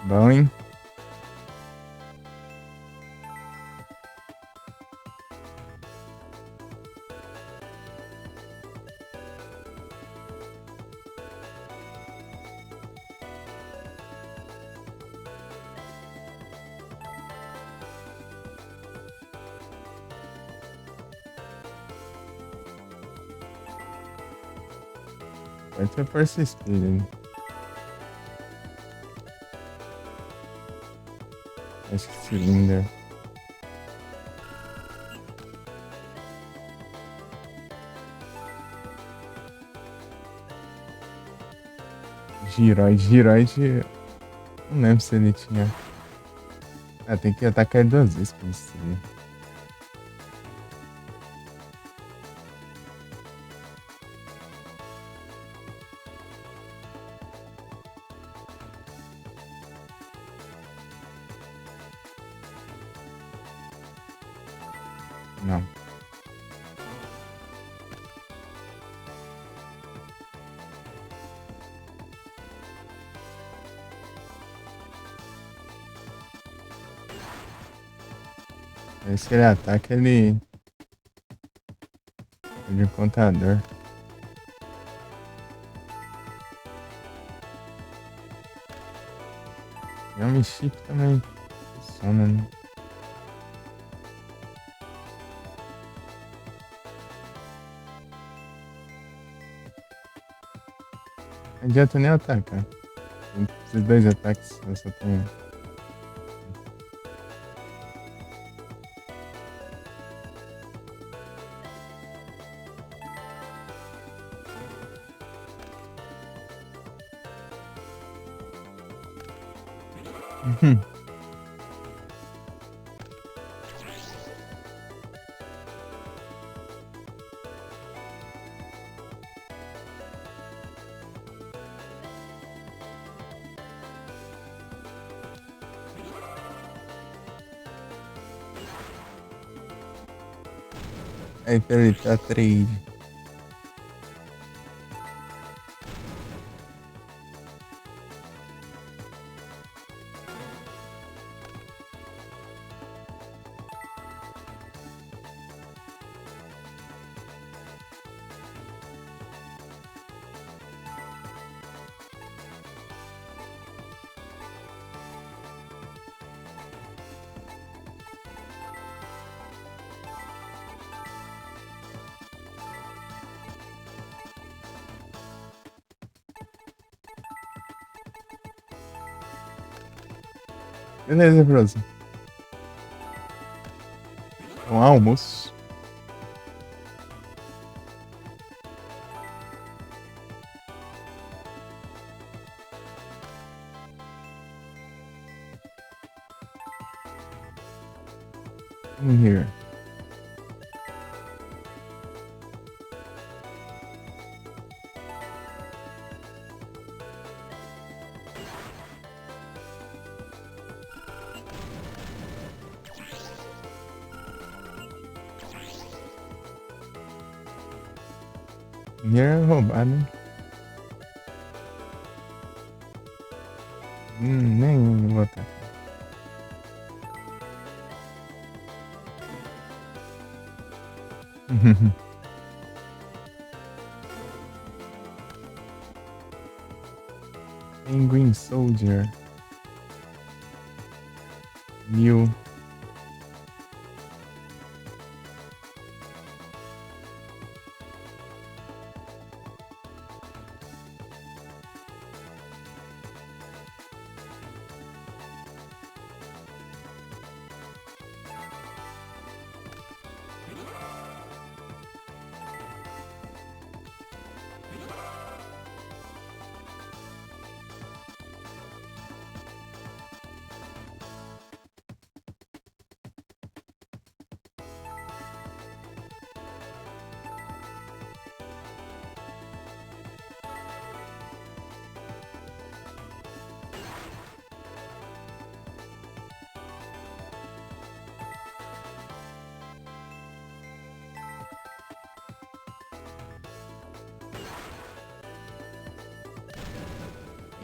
bom, hein? Pode ser persistir, hein? Acho que Cylinder. Giroid. Não lembro se ele tinha. Ah, tem que atacar ele 2 vezes pra destruir. Não. Se ele ataca, ele. Ele é um contador. É um chip também. Funciona, né? Não adianta nem atacar. Esses 2 ataques eu só tenho. Aí, peraí, tá 3. Beleza, Frozen. Um almoço. In here. In here é roubado. Nem vou botar. Penguin Soldier. New.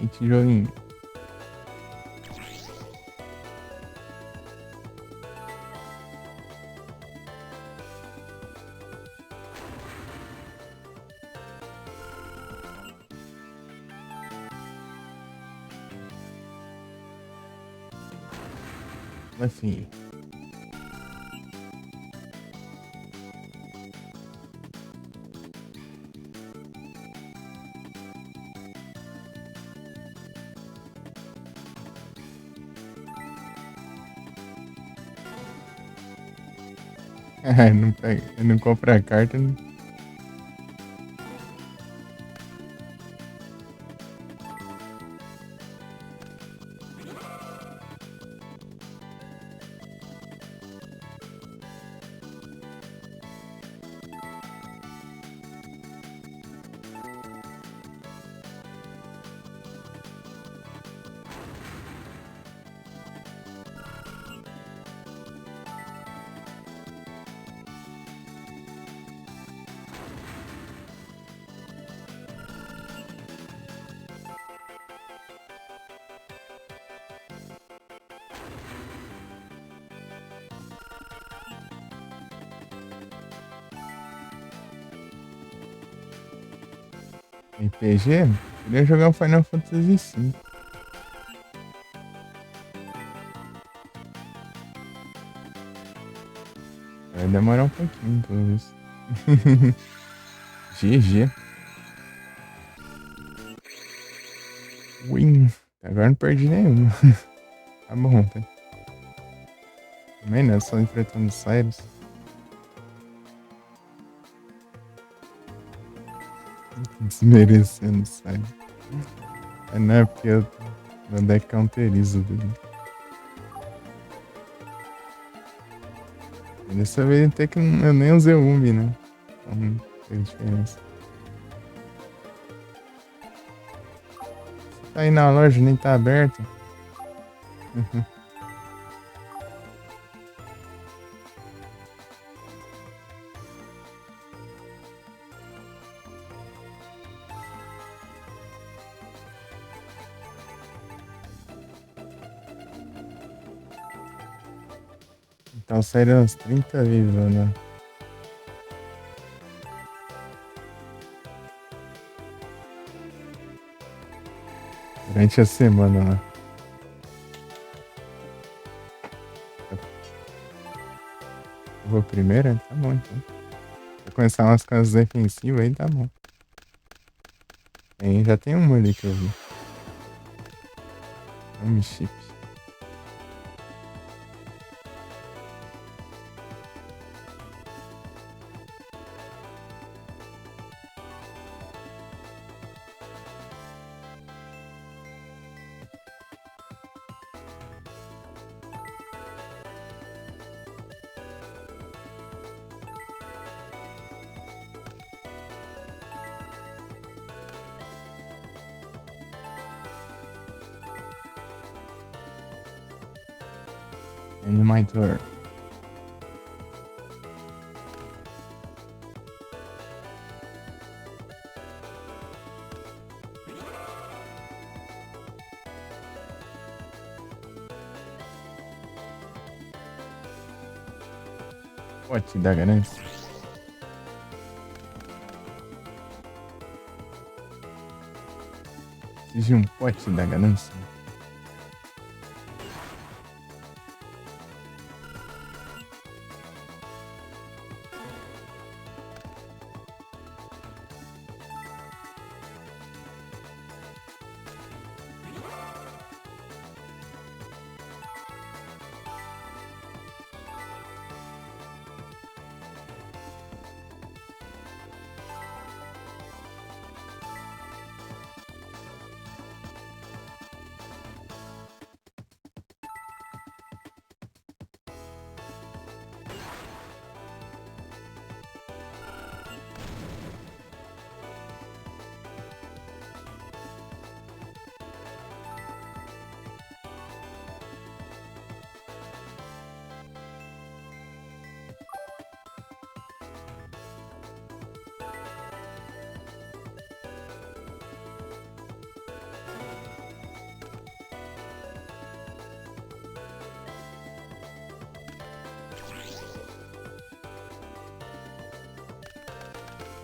E tijolinho. Assim. Não pega, não compra a carta. Não... RPG? Queria jogar o Final Fantasy V. Vai demorar um pouquinho, pelo visto. GG. Win. Agora não perdi nenhuma. Tá bom, tá? Também não, só enfrentando o Cyrus. Desmerecendo o Cyrus. Não é porque meu deck counteriza dele. Dessa vez até que eu nem usei o Umbi, né? Então fez diferença. Tá aí na loja, nem tá aberto. Então saíram uns 30 vivos, né? Durante a semana lá. Eu vou primeiro? Tá bom então. Vou começar umas casas defensivas aí, tá bom. Aí já tem uma ali que eu vi. É um chip. And my turn. Pote da ganância. Exige um pote da ganância.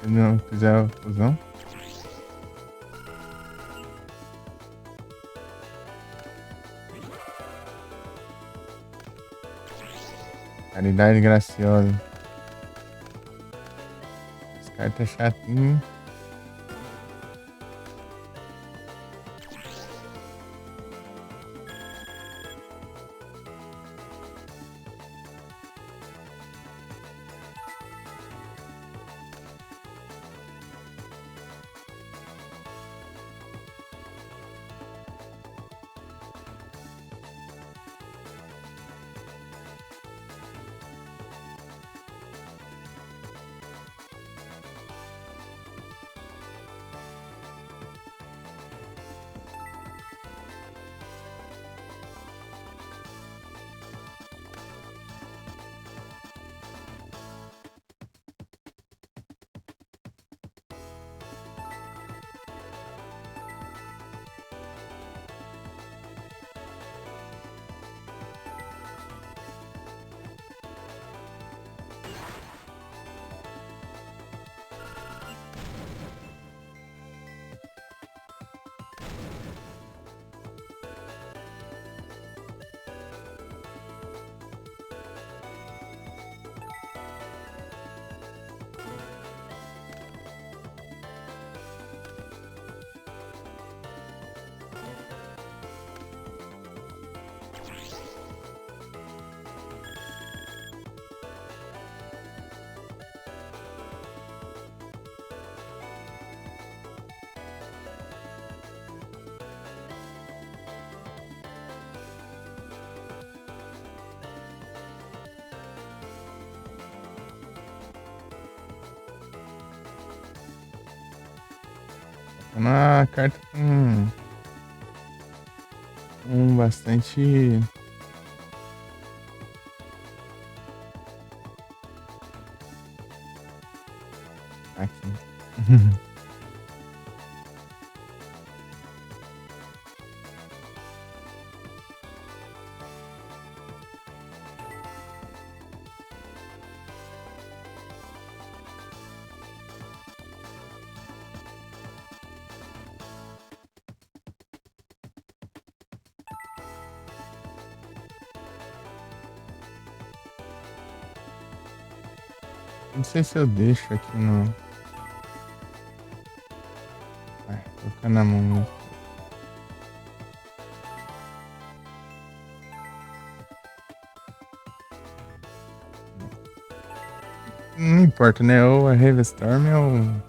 Se não fizer a fusão. Caridade graciosa. Esse cara tá chatinho. Uma carta com bastante. Aqui. Não sei se eu deixo aqui no. Vai, vou ficar na mão mesmo. Não importa, né? Ou a Hailstorm ou.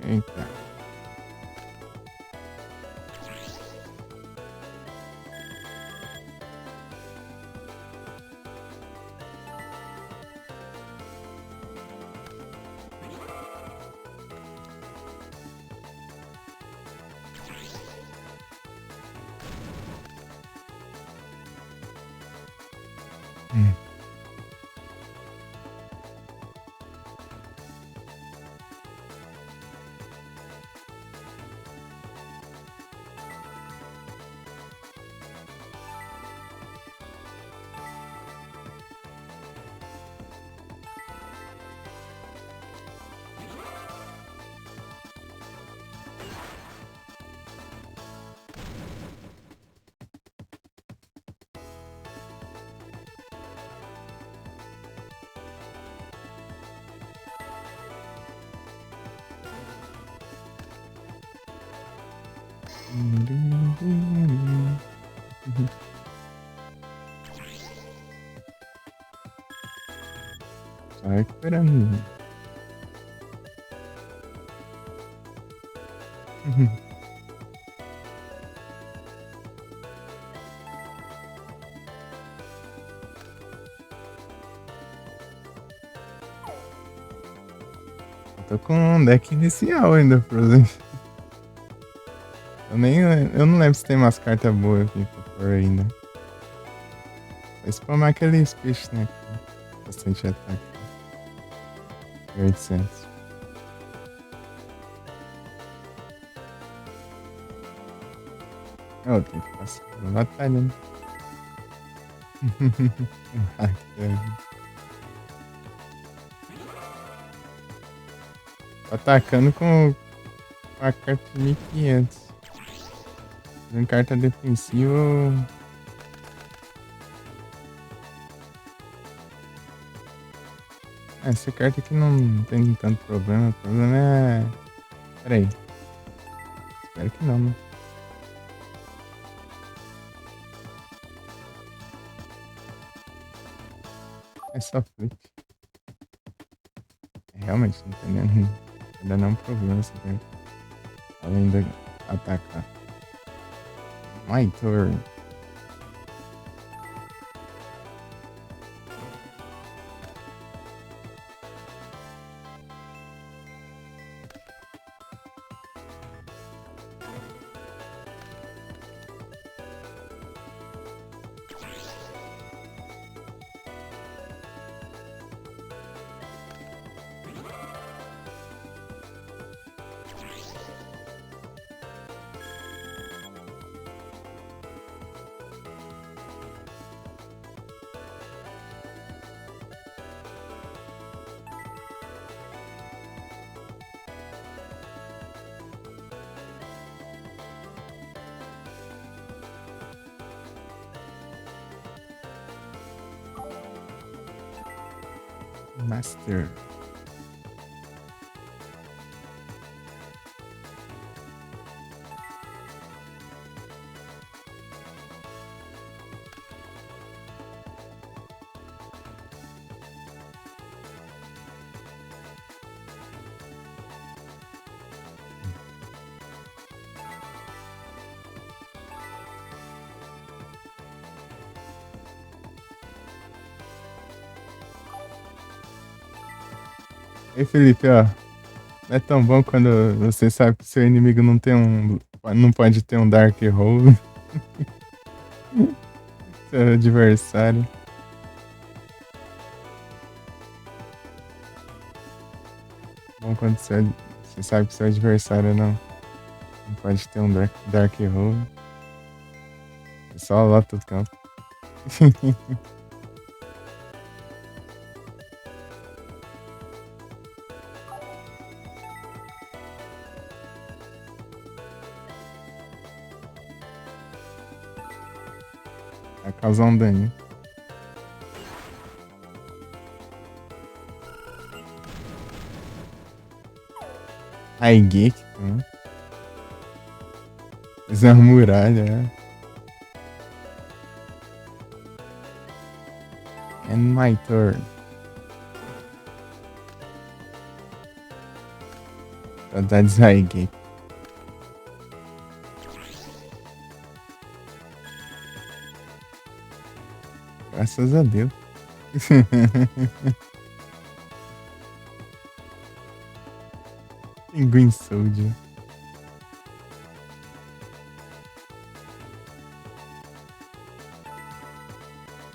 Eita. Hum. Só recuperando. Eu tô com um deck inicial ainda, Frozen. Eu não lembro se tem umas cartas boas aqui pra pôr ainda. Vou spamar aqueles peixes, né? Com bastante ataque. 800. Eu tenho que passar uma batalha, né? Tô atacando com a carta de 1500. Em carta defensiva. Essa carta aqui não tem tanto problema. O problema é. Pera aí. Espero que não, né? É só flip. Realmente, não tem nem. Ainda não é um problema essa carta. Além de atacar. My turn. Master. Ei, Felipe, ó. Não é tão bom quando você sabe que seu inimigo não tem um. Não pode ter um Dark Hole. Seu adversário. Bom quando você sabe que seu adversário não pode ter um Dark Hole. Você só lota o campo. Vai causar um dano. Raigeki, né? Fiz uma muralha, né? And my turn. Saudades Raigeki. Graças a Deus. Pinguim Soldier.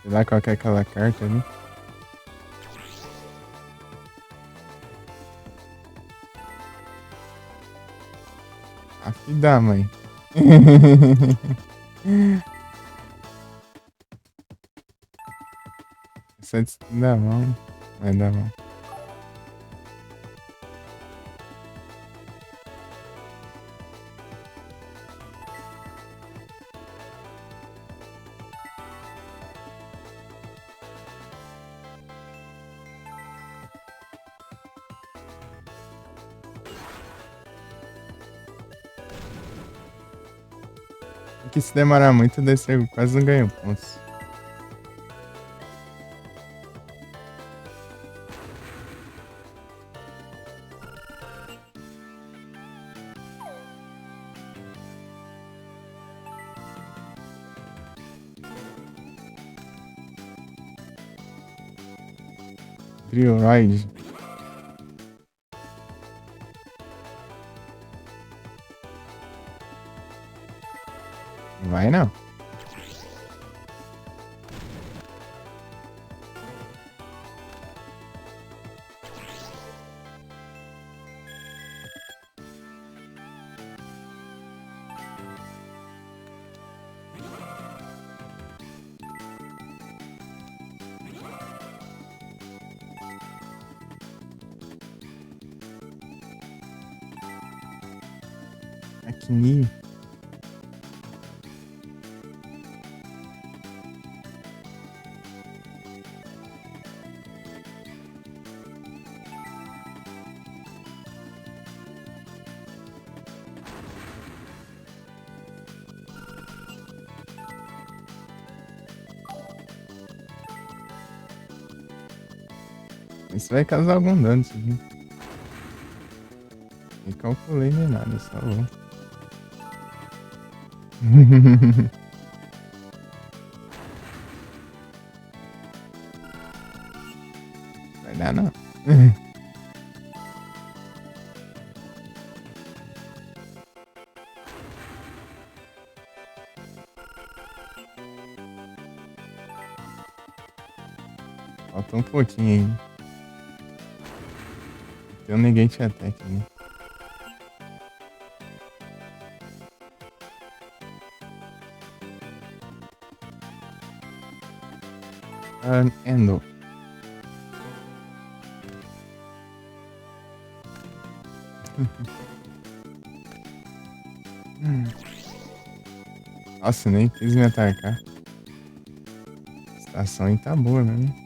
Sei lá qual que é aquela carta ali. A filha da mãe. Santos da mão. Vai dar mão. Porque se demorar muito, daí você quase não ganha pontos. Drillride. Vai não. Aqui. Isso vai causar algum dano, isso aqui. Nem calculei nem nada, só vou. Vai dar não. Falta um pouquinho ainda. Tem um negate attack ali. Endo. Nossa, nem quis me atacar. A situação aí tá boa mesmo.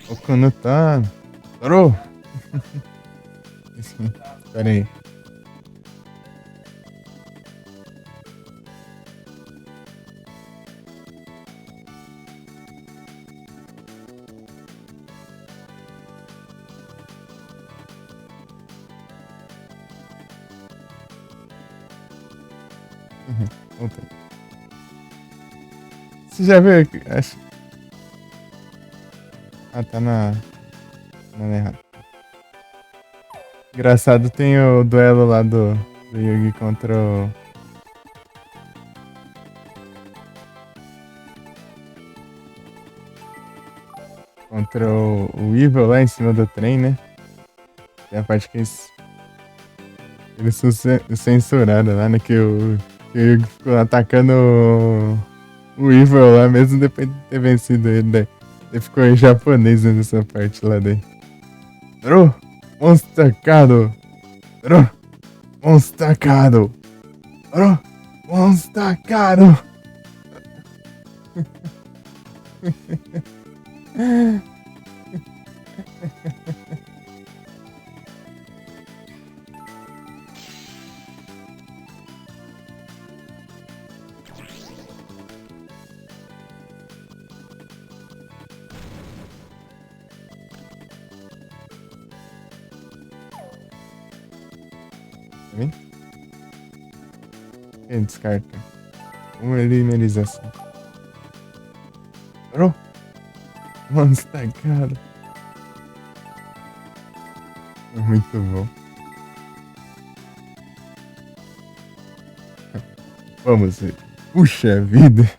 O Kano tá... Parou! Pera aí. Voltei. Você já viu aqui? Acho... Ah, tá na... Não é errado. Engraçado, tem o duelo lá do Yugi contra o... Contra o Evil lá em cima do trem, né? Tem a parte que eles censuraram lá, né? Que o Yugi ficou atacando o Evil lá, mesmo depois de ter vencido ele, né? Ele ficou em japonês nessa parte lá daí. Ro! Monstacado! Ro! Monstacado! Ro! Monstacado! Vem? Ele descarta. Uma eliminização. Parou? Mano, estacado. É muito bom. Vamos ver. Puxa vida.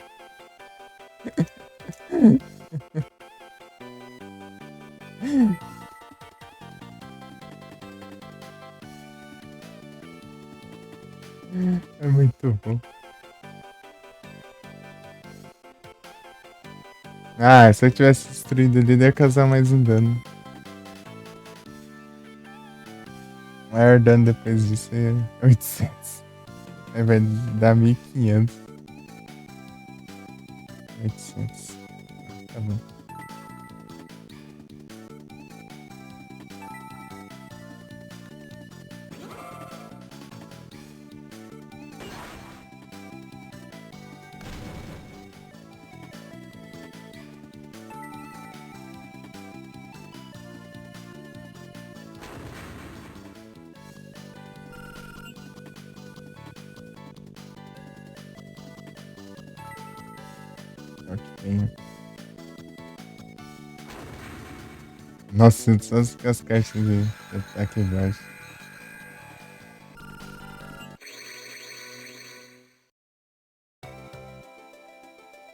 É muito bom. Ah, se eu tivesse destruído ele, ia causar mais um dano. O maior dano depois disso é 800. Aí vai dar 1500. 800. Tá bom. Ok. Nossa, só as caixas de ataque baixo.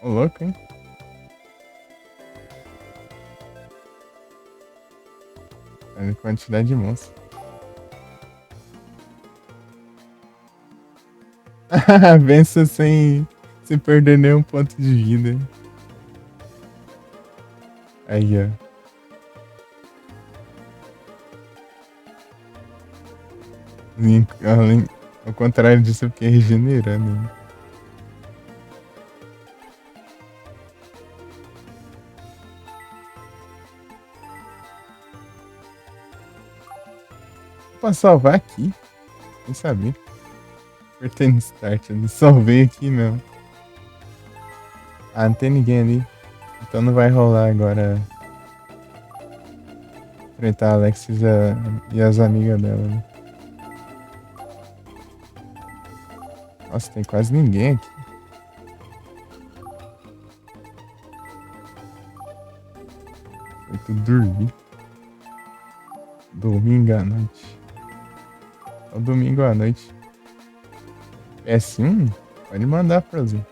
Ô, louco, hein? Olha a quantidade de monstros. Vença sem perder nenhum ponto de vida. Aí, ó. Ao contrário disso, eu fiquei regenerando. Né? Posso salvar aqui? Nem sabia. Apertei no start, eu salvei aqui mesmo. Ah, não tem ninguém ali. Então não vai rolar agora enfrentar a Alexis e as amigas dela. Né? Nossa, tem quase ninguém aqui. Foi tudo dormir. Domingo à noite. É o domingo à noite. É sim? Pode mandar pra você.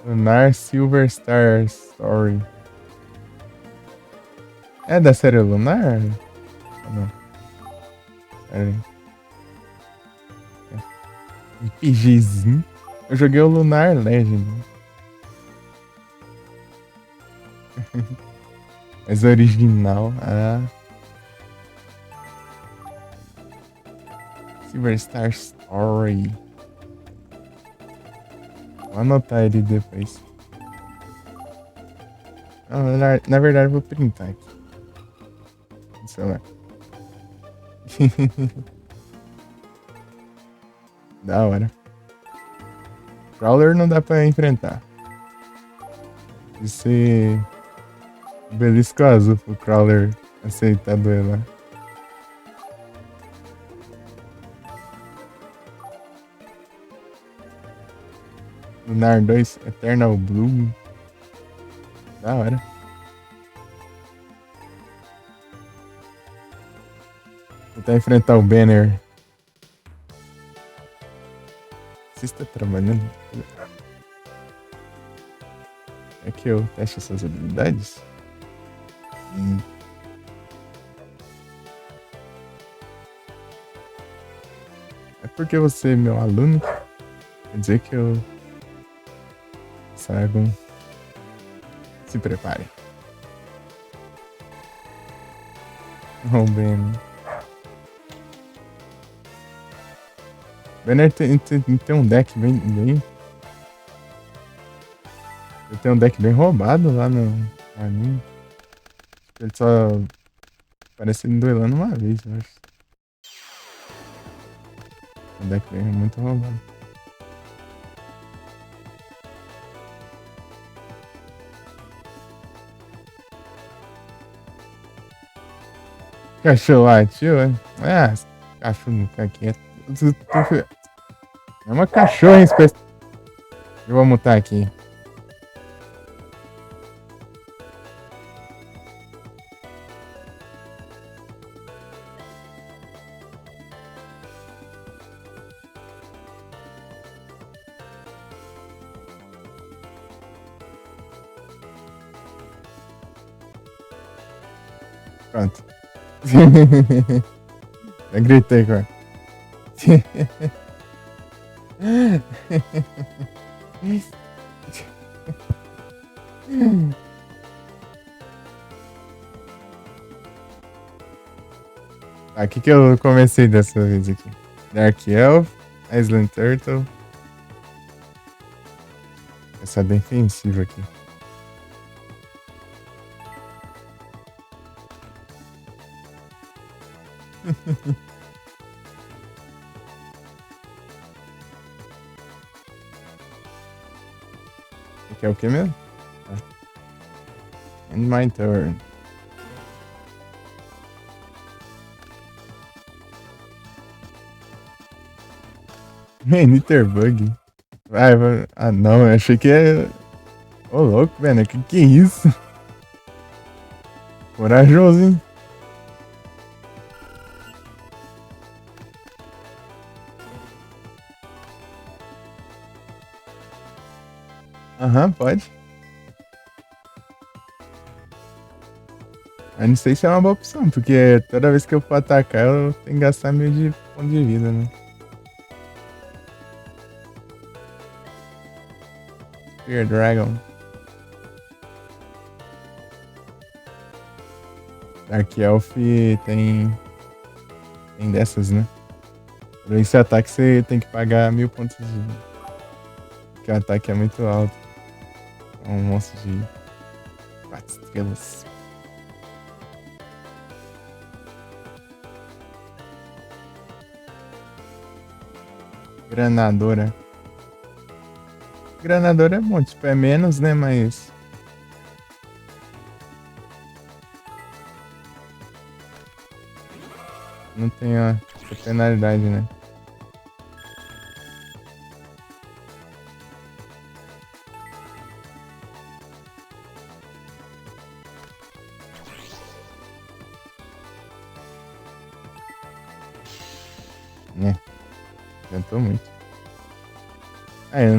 Lunar Silver Star Story. É da série Lunar? Ou não? Pera aí. RPGzinho. Eu joguei o Lunar Legend. Mas original. Ah. Silver Star Story. Vou anotar ele depois. Não, na verdade, eu vou printar aqui. No celular. Da hora. Crawler não dá pra enfrentar. E ser belisco azul pro Crawler aceitar duelar. Lunar 2 Eternal Blue. Da hora. Vou tentar enfrentar o Banner. Você está trabalhando? É que eu teste essas habilidades? É porque você é meu aluno. Quer dizer que eu saiba. Se prepare. Oh, Banner. Banner tem um deck bem. Ele tem um deck bem roubado lá no anime. Ele só parece ele duelando uma vez, eu acho. Um deck bem muito roubado. Cachorro latiu, é? Ah, cachorro não fica quieto. É uma cachorra especial. Eu vou mutar aqui. Pronto. Eu gritei agora. Tá, o que eu comecei dessa vez aqui? Dark Elf, Island Turtle. Essa é bem defensiva aqui. Aqui é o que mesmo? End my turn. Nitterbug. Vai. Ah, não, eu achei que é. Ô, louco, velho. Que é isso? Corajoso, hein? Aham, pode. Mas não sei se é uma boa opção, porque toda vez que eu for atacar, eu tenho que gastar 1000 de ponto de vida, né? Spear Dragon. Dark Elf tem dessas, né? Pra esse ataque você tem que pagar 1000 pontos de vida. Porque o ataque é muito alto. É um monstro de 4 estrelas. Granadora. Granadora é bom, tipo, é menos, né? Mas. Não tem a penalidade, né? É, tentou muito. Ah, eu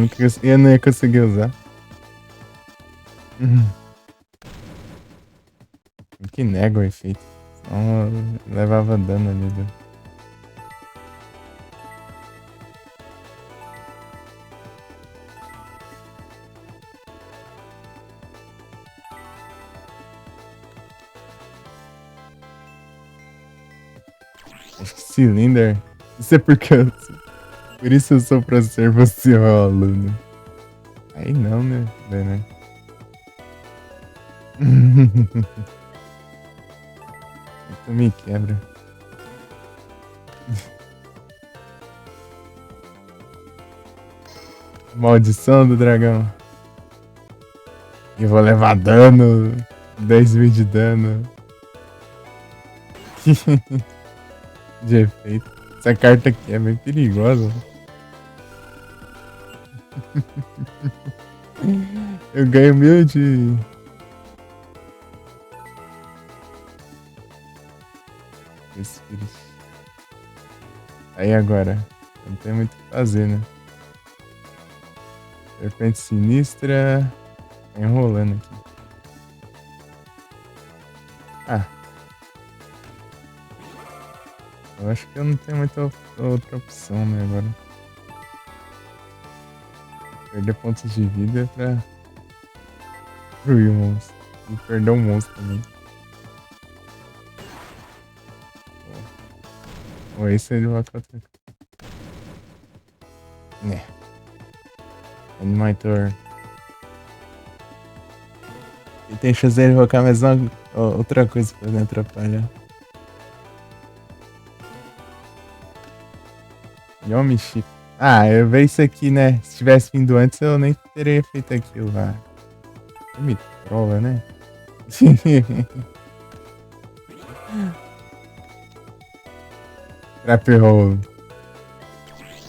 não ia conseguir usar. Que nega o efeito. Senão eu levava dano ali. Acho que Cylinder. Isso é porque por isso eu sou professor, você é o aluno. Aí não, né? Tu me quebra. Maldição do dragão. Eu vou levar dano. 10.000 de dano. De efeito. Essa carta aqui é bem perigosa. Eu ganho 1000 de... Espírito. Aí agora, não tem muito o que fazer, né? Serpente sinistra. Tá enrolando aqui. Ah. Eu acho que eu não tenho muita outra opção, né, agora. Perder pontos de vida pra destruir o monstro. E perder o monstro também. Ou esse ele vai pra outra. Né. End my turn. E tem chance dele invocar mais uma outra coisa pra me atrapalhar. Yomi Chip. Ah, eu vejo isso aqui, né? Se tivesse vindo antes, eu nem teria feito aquilo lá. Me trola, né? Trap Hole.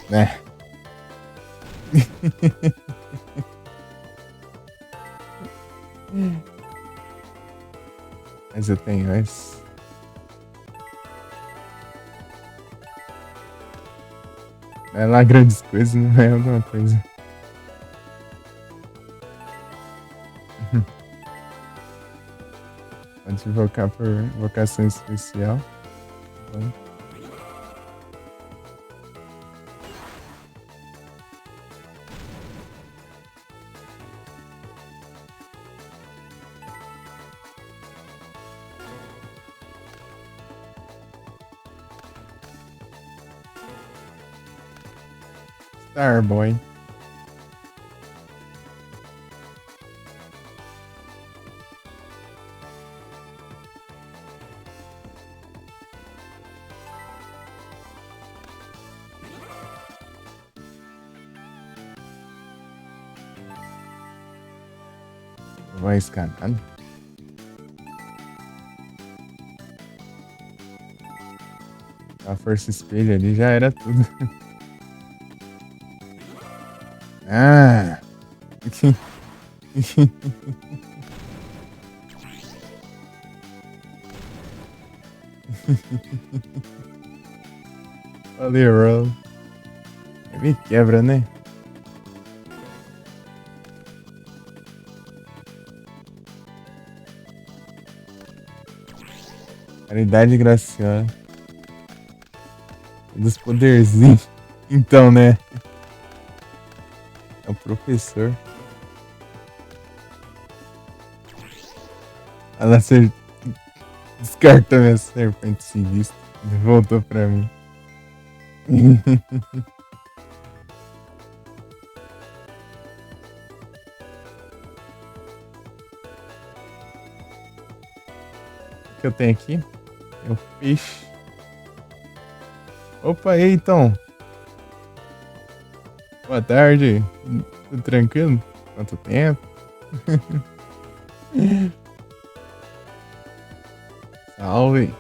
Né? Mas eu tenho esse. Não é lá grandes coisas, não é alguma coisa. Pode invocar por invocação especial. Bom. Starboy. Voz canada. A força espelho ali já era tudo. Ah! Valeu, Roll. Me quebra, né? Caridade graciosa. Dos poderzinhos. Então, né? É o professor. Ela descartou minha serpente sinistra. Voltou pra mim. O que eu tenho aqui? É um peixe. Opa, aí, então. Boa tarde. Tudo tranquilo? Quanto tempo? Salve.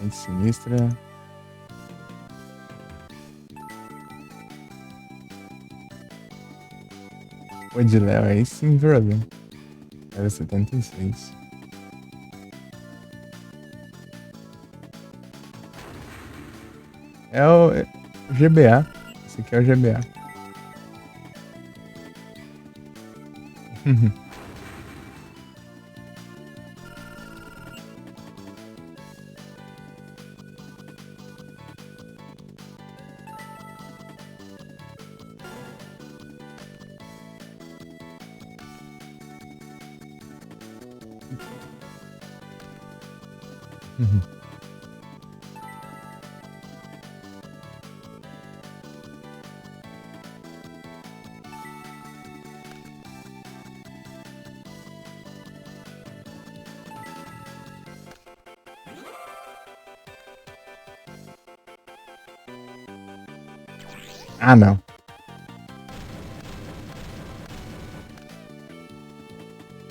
Gente sinistra. Pô, de Léo, aí sim, violão. Era 76. É o GBA. Esse aqui é o GBA. Ah, não.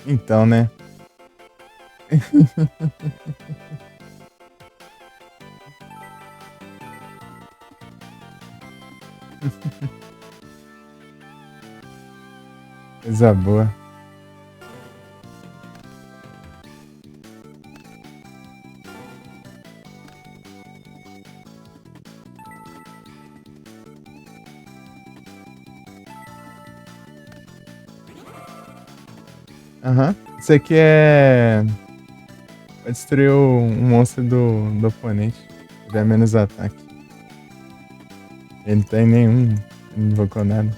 Então, né? Coisa boa. Aham. Isso aqui é. Vai destruir um monstro do oponente. Se der menos ataque. Ele não tem nenhum. Não invocou nada.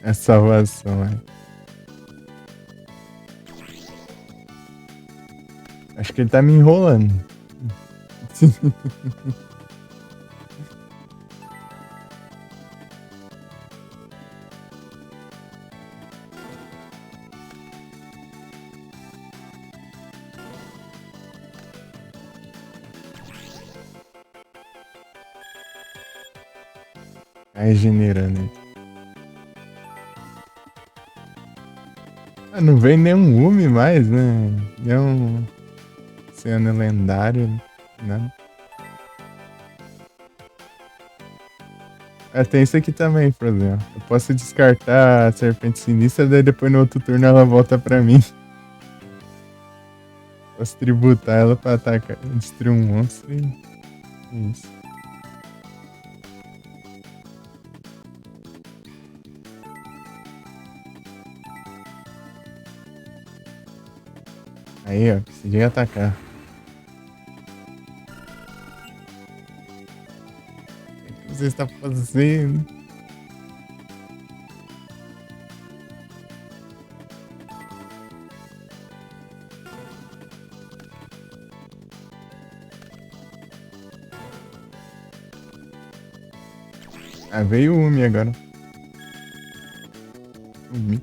É salvação, é. Acho que ele tá me enrolando. Tá regenerando aí. Ah, não vem nenhum Umi mais, né? Nenhum oceano lendário, nada. Ah, tem isso aqui também, por exemplo. Eu posso descartar a serpente sinistra, daí depois no outro turno ela volta pra mim. Posso tributar ela pra atacar, destruir um monstro e é isso. Aí, ó, consegui atacar. O que você está fazendo? Ah, veio o Umi agora. Umi.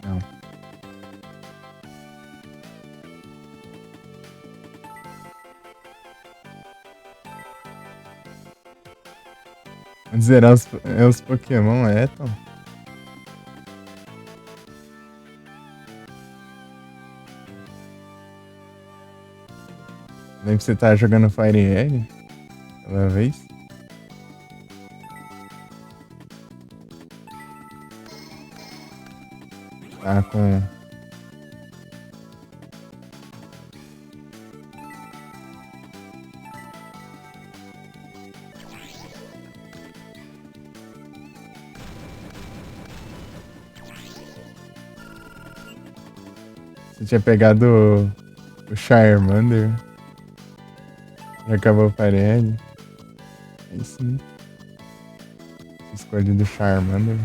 Não. Vamos zerar os Pokémon, Tom. Lembra que você tá jogando Fire Red aquela vez? Tá com. Você tinha pegado o Charmander. Já acabou o Fire Red. Aí sim. Escolhido o Charmander.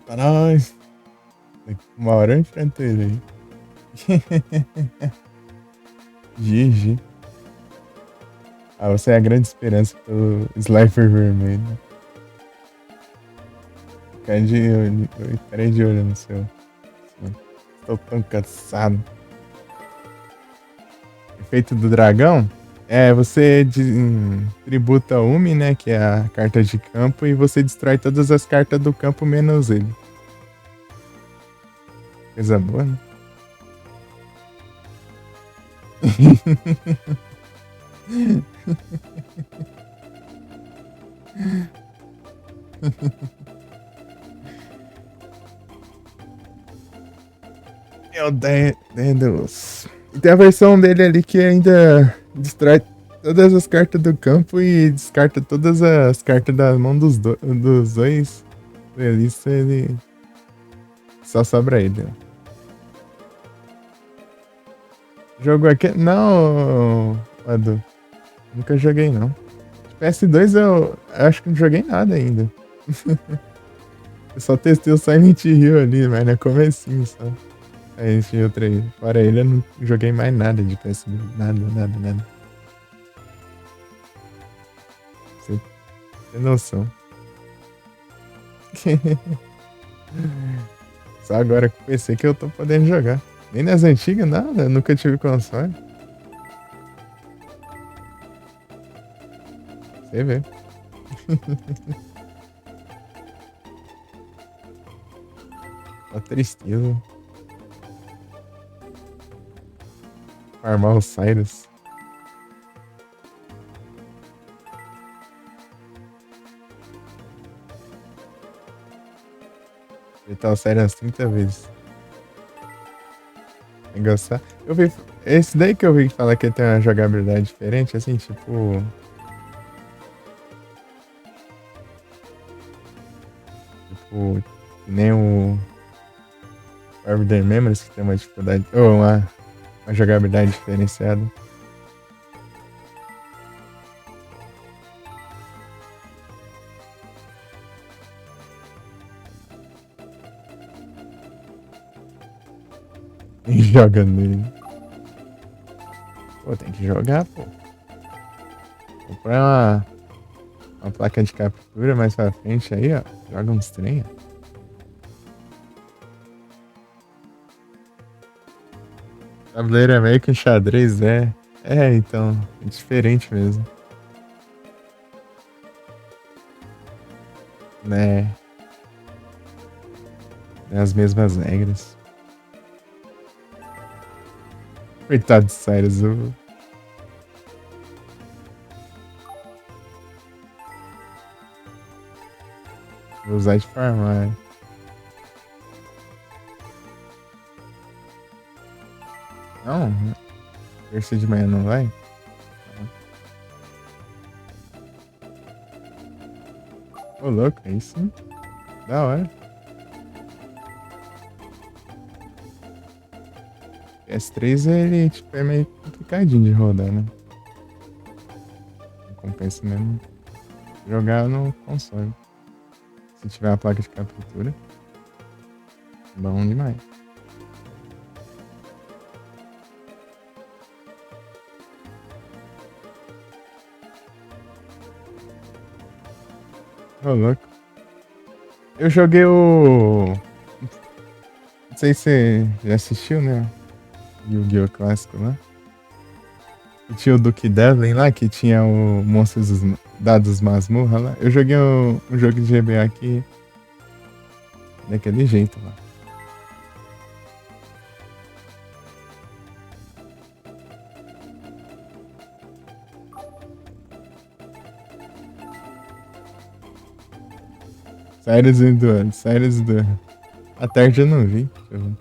Caralho. Uma hora eu enfrento ele aí. GG. Ah, você é a grande esperança pelo Slifer vermelho. Ficarei de olho no seu. Estou tão cansado. Efeito do dragão? É, você tributa Umi, né? Que é a carta de campo, e você destrói todas as cartas do campo menos ele. Coisa boa, né? Meu Deus. E tem a versão dele ali que ainda destrói todas as cartas do campo e descarta todas as cartas da mão dos dois. Duelista, ele só sobra ele. Jogou aqui? Não, Adu. Nunca joguei, não. PS2 eu acho que não joguei nada ainda. Eu só testei o Silent Hill ali, mas no comecinho só. Silent Hill 3. Fora ele, eu não joguei mais nada de PS2. Nada. Você tem noção. Só agora com o PC que eu tô podendo jogar. Nem nas antigas, nada. Eu nunca tive console. Você vê. Tá tristeza. Farmar o Cyrus. Ele tá o Cyrus 30 vezes. Vai gostar? Eu vi. Esse daí que eu vi falar que tem uma jogabilidade diferente, assim, tipo. Tipo. Que nem o. Forbidden Memories, que tem uma dificuldade. Ou uma jogabilidade diferenciada. Nem joga nele. Pô, tem que jogar, pô. Comprar uma placa de captura mais pra frente aí, ó. Joga uns trem, ó. Tabuleiro é meio que um xadrez, é. É, então, é diferente mesmo. Né? É as mesmas regras. Coitado de Cyrus, eu vou usar de farmar. Não, terça de manhã não vai? Ô, louco, aí sim. Da hora. PS3 ele tipo, é meio complicadinho de rodar, né? Não compensa mesmo jogar no console. Se tiver a placa de captura, bom demais. Ô, louco. Eu joguei o. Não sei se você já assistiu, né? Yu-Gi-Oh! Clássico lá. E tinha o Duke Devlin lá, que tinha o Monstros Dados Masmorra lá. Eu joguei um jogo de GBA aqui daquele jeito lá. Cyrus do. À tarde eu não vi. Deixa eu ver.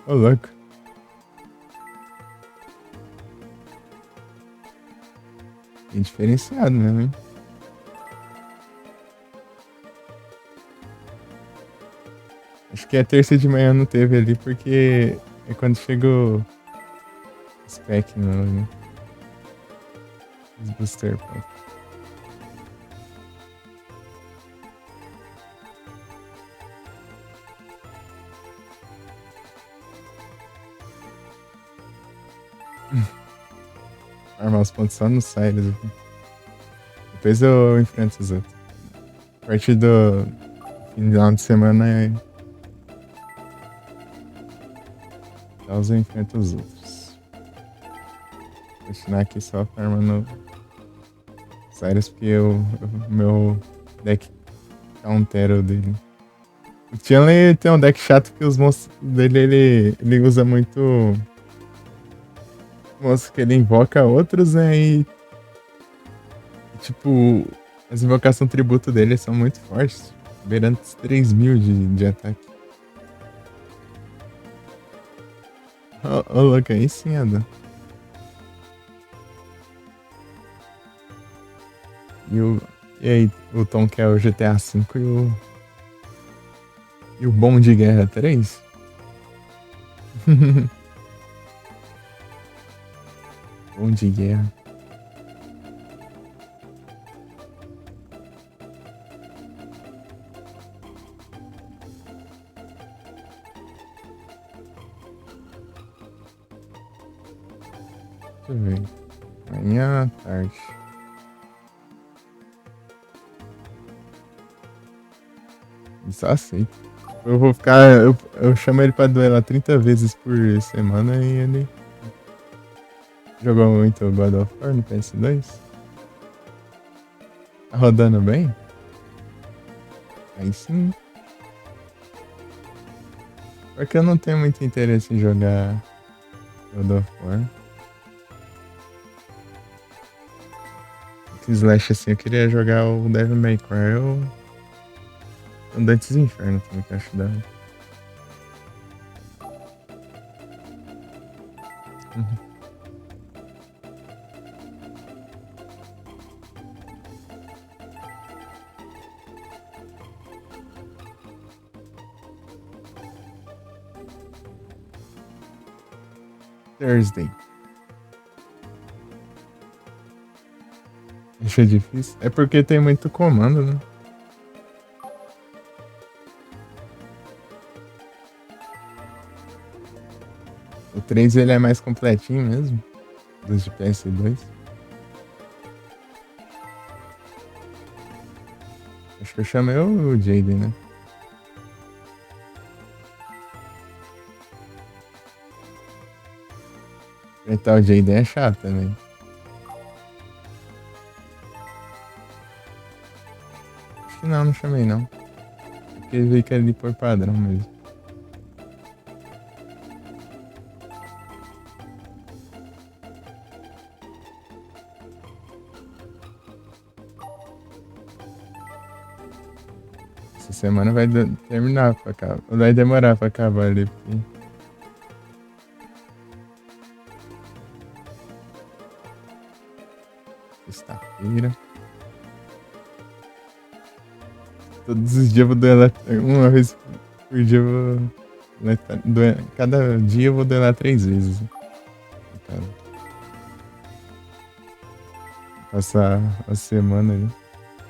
Ô, louco. Bem diferenciado mesmo, hein? Acho que a terça de manhã não teve ali, porque é quando chegou o spec no, né? Os booster pack. Armar os pontos só no Cyrus. Depois eu enfrento os outros. A partir do final de semana eu enfrento os outros. Vou continuar aqui só farmando Cyrus, porque o meu deck countero dele. O Tianley tem um deck chato que os monstros dele ele usa muito monstros que ele invoca outros, né? E tipo, as invocações tributo dele são muito fortes, beirando 3.000 de ataque. Ô, louco, aí sim, Adam. E aí, o Tom quer o GTA V e o Bom de Guerra 3? Bom de Guerra. Deixa eu ver. Amanhã à tarde. Isso aceito. Eu vou ficar. Eu chamo ele pra duelar 30 vezes por semana e ele jogou muito God of War no PS2. Tá rodando bem? Aí sim. Porque eu não tenho muito interesse em jogar God of War. Que slash assim, eu queria jogar o Devil May Cry ou o Dantes Inferno também, que eu acho da hora. Uhum. Thursday. Acho difícil. É porque tem muito comando, né? 3 ele é mais completinho mesmo, dos de PS2. Acho que eu chamei o Jaden, né? Então o Jaden é chato também. Acho que não chamei não. Porque ele veio que ali por padrão mesmo. Essa semana vai terminar pra acabar. Vai demorar pra acabar ali. Porque... Sexta-feira. Todos os dias eu vou duelar. Uma vez por dia eu vou. Cada dia eu vou duelar 3 vezes. Então, passar a semana ali.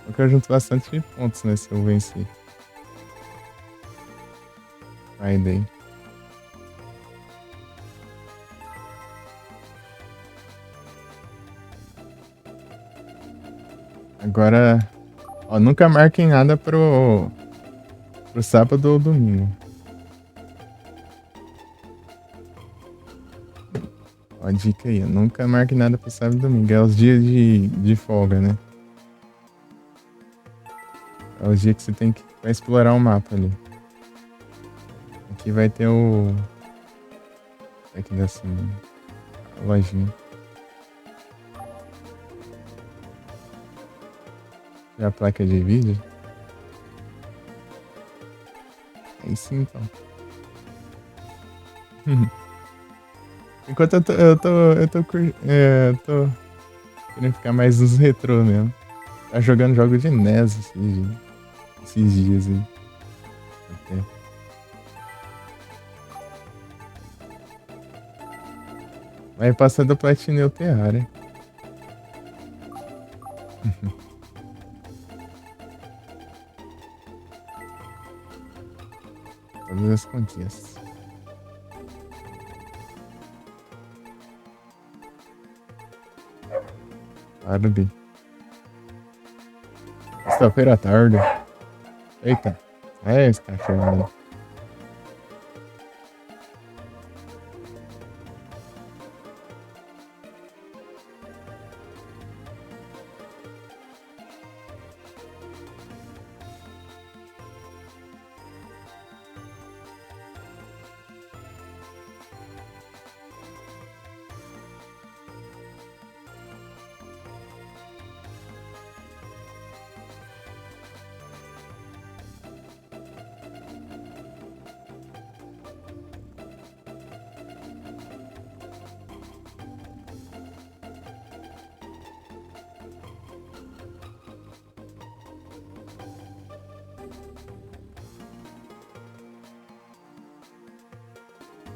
Porque eu junto bastante pontos, né? Se eu vencer. Friday. Agora, ó, nunca marquem nada pro sábado ou domingo. Ó, a dica aí, ó, nunca marque nada pro sábado e domingo. É os dias de folga, né? É os dias que você tem que vai explorar o mapa ali. Aqui vai ter o... Aqui dá assim, a lojinha. E a placa de vídeo. Aí sim, então. Enquanto eu tô querendo ficar mais nos retrô mesmo. Tá jogando jogos de NES esses dias aí. Até. Vai passando o Platinum Terraria. Todas as conquistas. Tarde. Sexta-feira à tarde. Eita. É esse cachorro.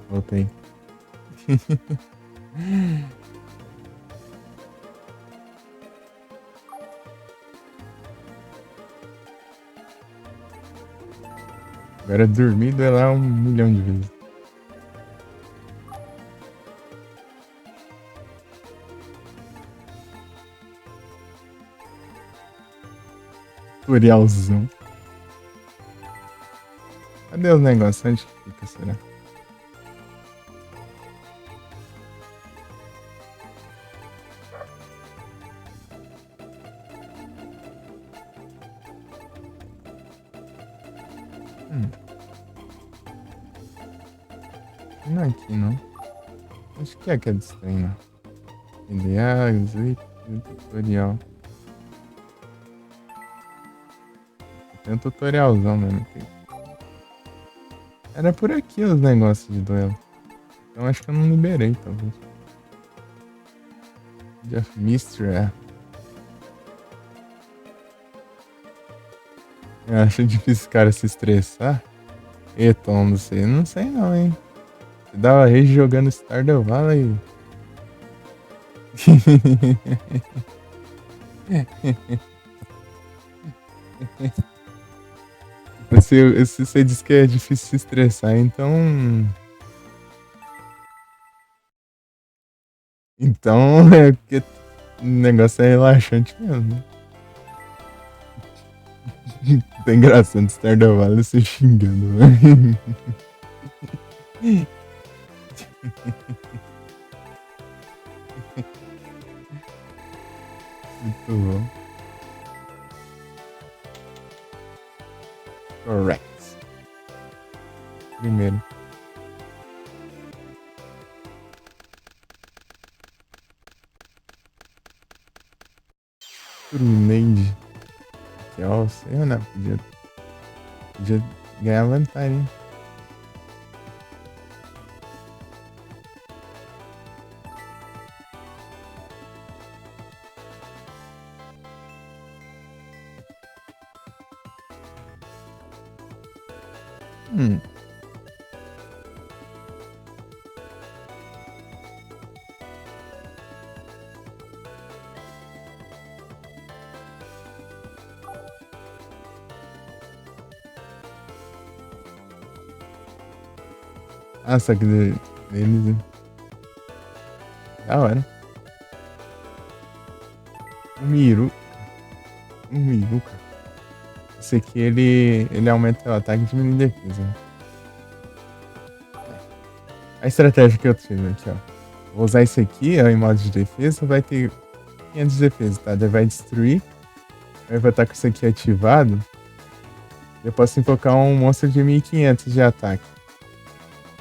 Voltei. Agora dormindo é lá 1 milhão de vezes. Tutorialzão. Cadê os negócios? Onde que fica, será? Não é aqui, não. Acho que é aquele estranho. Ideais, tutorial. Tem um tutorialzão mesmo aqui. Era por aqui os negócios de duelo. Então acho que eu não liberei, talvez. Jeff Mister, é. Eu acho difícil esse cara se estressar. E Tom, não sei não, hein. Você dava rage jogando Stardew Valley. Você diz que é difícil se estressar, então. Então, é porque o negócio é relaxante mesmo, né? Tá engraçado Stardew Valley se xingando, velho. Muito bom. Correct. Primeiro. Trunade. Que ó, sei lá, podia ganhar vantagem. Hum. Ah, só que deles. Da hora. O Miru. O Miru, cara. Esse aqui ele aumenta o ataque e diminui a defesa. Né? A estratégia que eu tive aqui, ó. Vou usar esse aqui, ó, em modo de defesa, vai ter 500 de defesa, tá? Daí vai destruir. Aí vai estar com isso aqui ativado. Eu posso invocar um monstro de 1500 de ataque.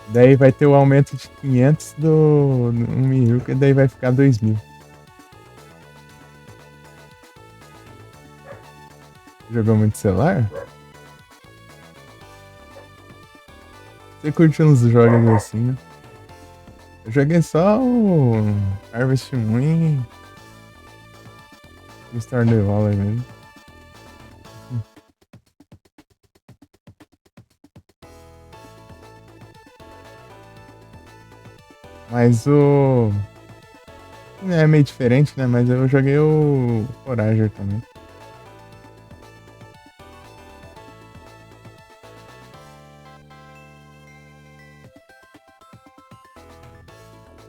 Daí vai ter o aumento de 500 do Miruka e daí vai ficar 2000. Jogou muito celular? Você curte uns jogos assim, né? Eu joguei só o Harvest Moon e o Stardew Valley mesmo. Mas o... É meio diferente, né? Mas eu joguei o Forager também.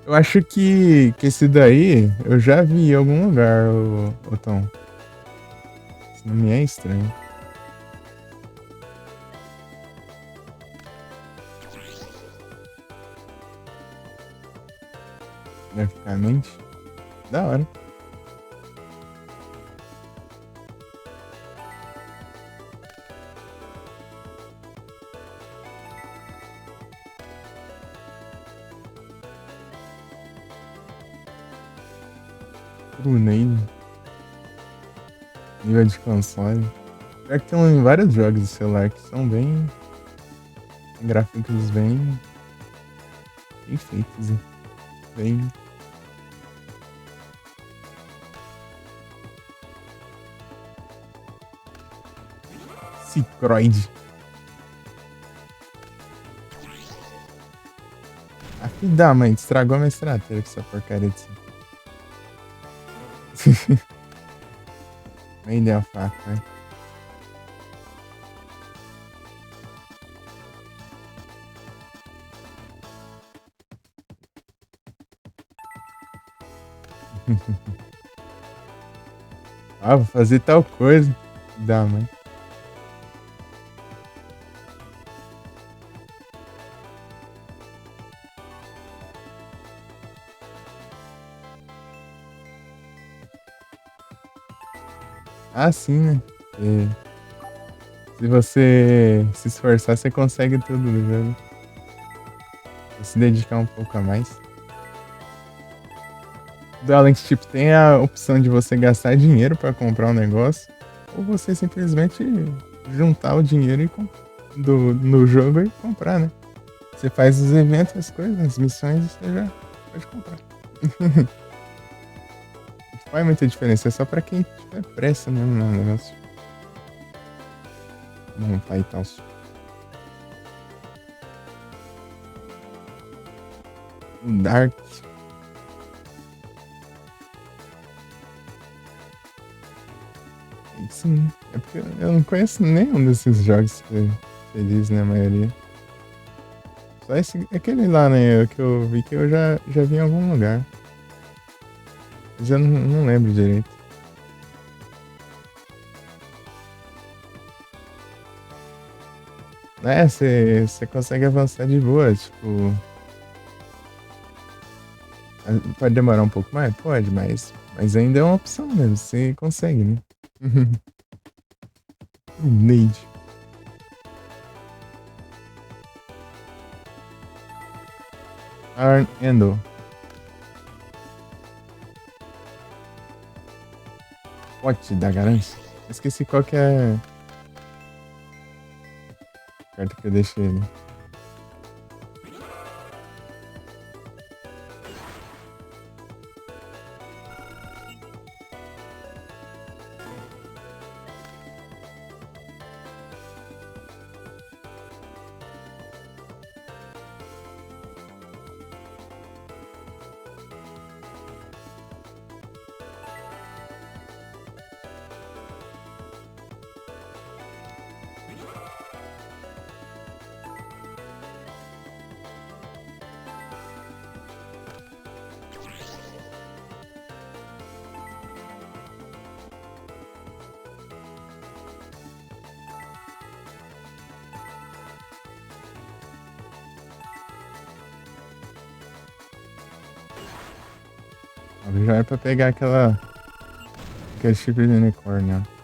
Eu acho que esse daí eu já vi em algum lugar, o Tom. Isso não me é estranho. Graficamente. Da hora. Brunei. Nível de console. Pior que tem vários jogos de celular que são bem. Gráficos bem feitos. Hein? Bem. Cicroid. A filha da mãe estragou a minha estratégia com essa porcaria de Nem deu faca, né? Ah, vou fazer tal coisa. Dá, mãe. Ah, sim, né? Se você se esforçar, você consegue tudo no jogo. Se dedicar um pouco a mais. Do Além que, tipo, tem a opção de você gastar dinheiro pra comprar um negócio. Ou você simplesmente juntar o dinheiro no jogo e comprar, né? Você faz os eventos, as coisas, as missões e você já pode comprar. Não faz muita diferença, é só pra quem tiver pressa mesmo no negócio. Montar e tal. O Dark. Sim, é porque eu não conheço nenhum desses jogos que você diz, né, a maioria. Só aquele lá, né, que eu vi que eu já vi em algum lugar. Mas eu não lembro direito. É, você consegue avançar de boa, tipo. Pode demorar um pouco mais? Pode, mas ainda é uma opção, né? Você consegue, né? Neide. Arn Endo. Pote da Garance. Esqueci qual que é a carta que eu deixei ali. Já é pra pegar aquele chifre de unicórnio, ó.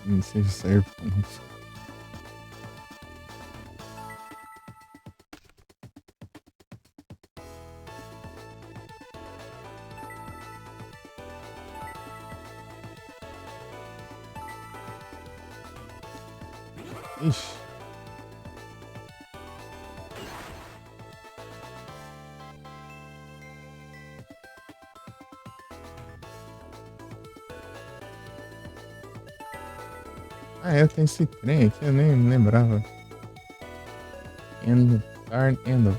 Não seja serpente. Ixi. Ah, é, tem esse trem aqui, eu nem lembrava. Darn Endo.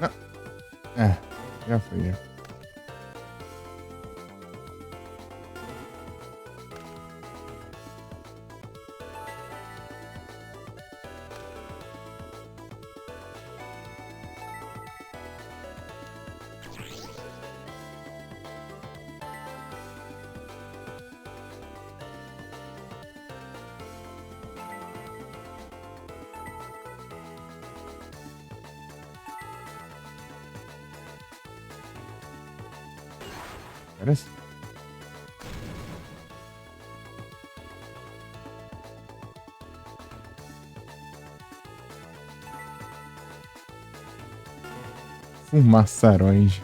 Não. Ah, já foi, já. Parece. Fumaçaronde.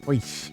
Pois.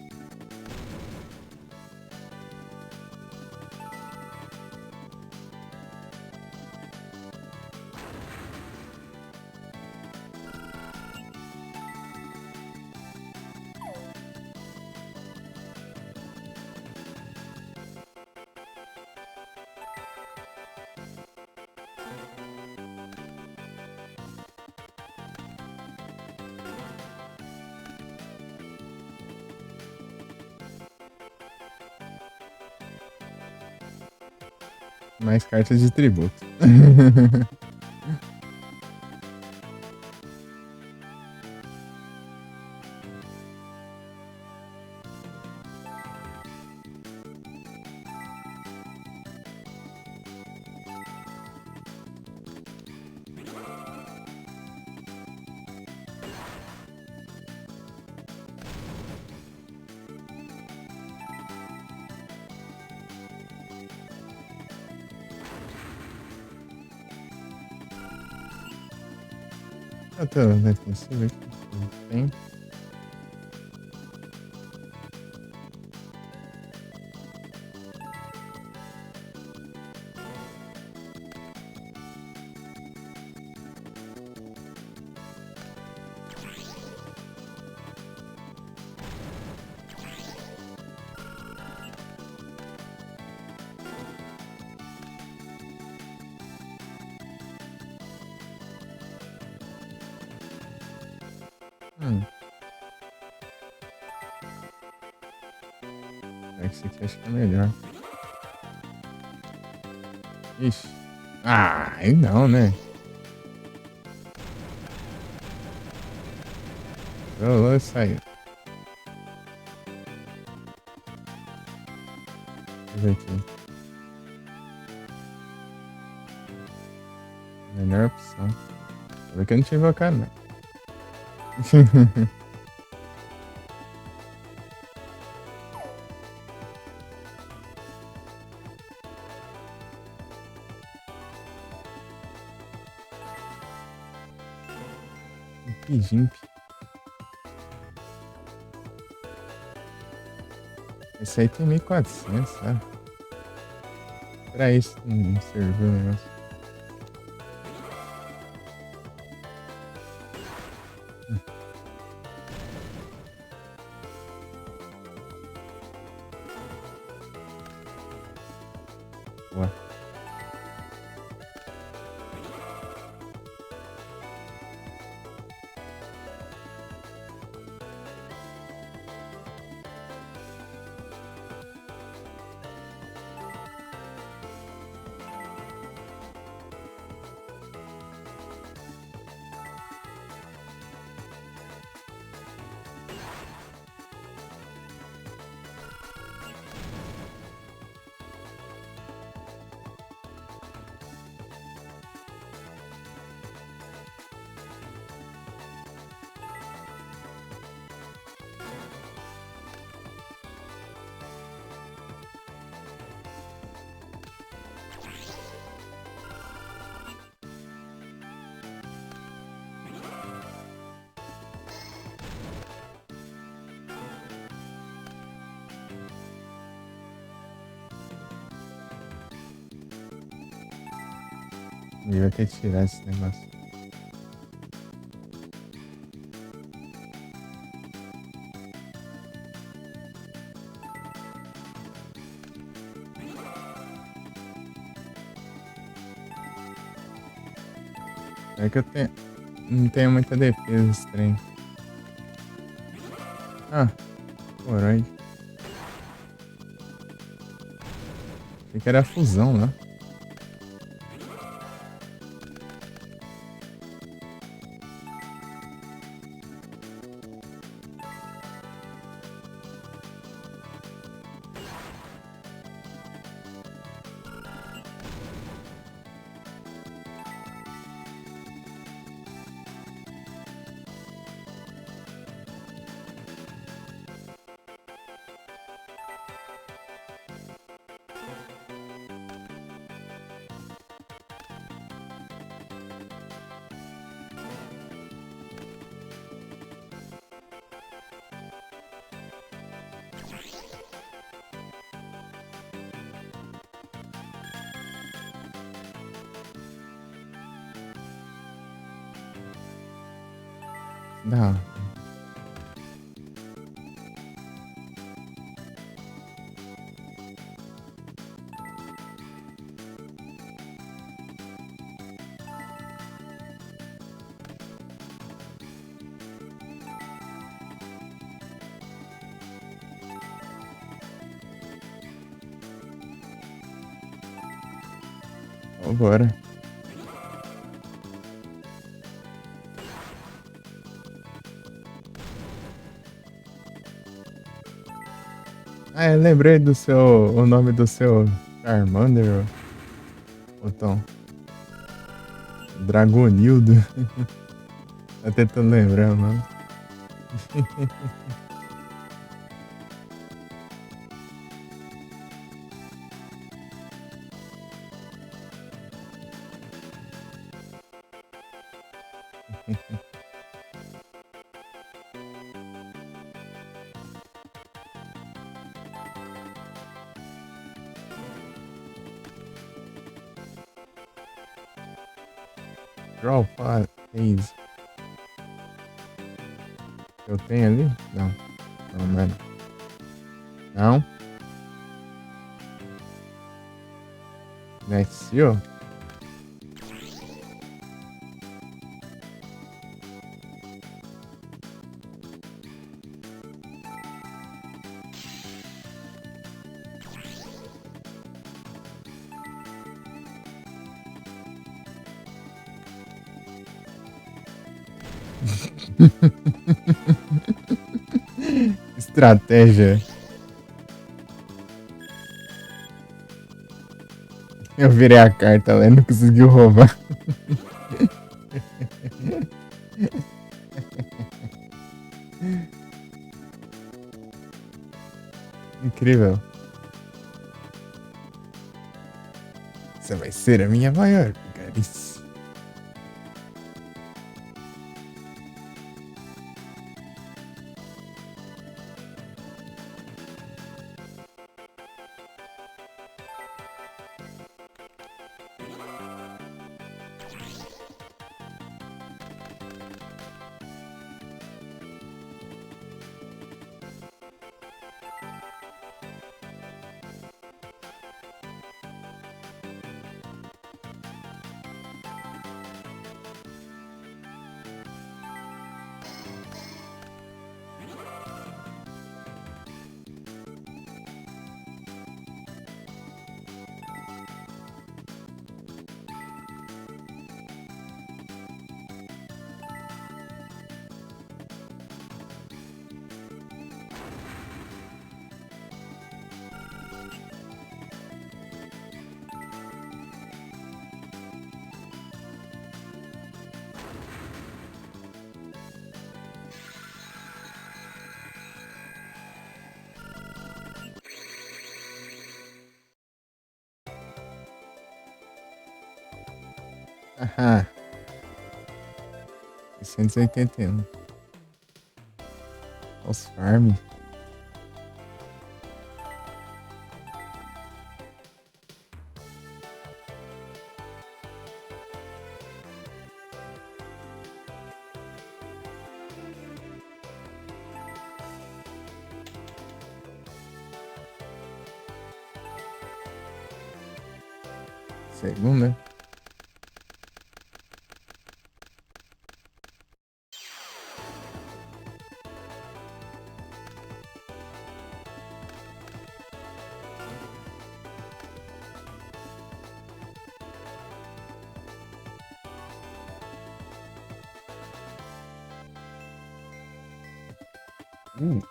Mais cartas de tributo. Eu tô defensivo aqui. Tem. Hum, esse aqui acho que é melhor. Ixi. Ah, aí não, né? Rolou, saiu. Deixa eu ver aqui. Melhor opção. Vou ver que eu não tinha invocado, não. Que Jimp. Esse aí tem 1400, sabe? Pra isso não serviu o negócio. Ué. Ele vai ter que tirar esse negócio. É que eu tenho. Não tenho muita defesa esse trem. Ah, Coroid. Achei que era a fusão lá. Não. Vambora. Ah, eu lembrei do seu. O nome do seu Charmander, ô Tom. Dragonildo. Tá tentando lembrar, mano. Draw phase. Eu tenho ali? Não. Não, mano. Não. Desceu? Estratégia. Eu virei a carta lá e não conseguiu roubar. Incrível. Você vai ser a minha maior vigarice. Aham. 681. Os farm. Segunda. Uh.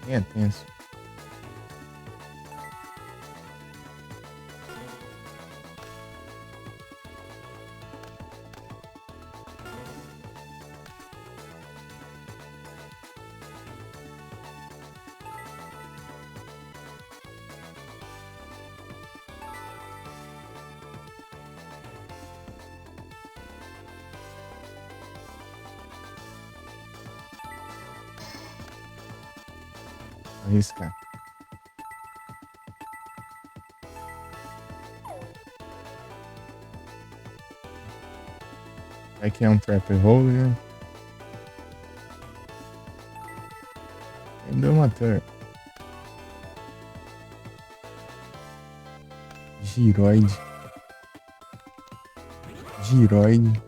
É tenso. Arriscar. Aqui é um trap hole, né? Ainda uma turn. Giroide. Giroide.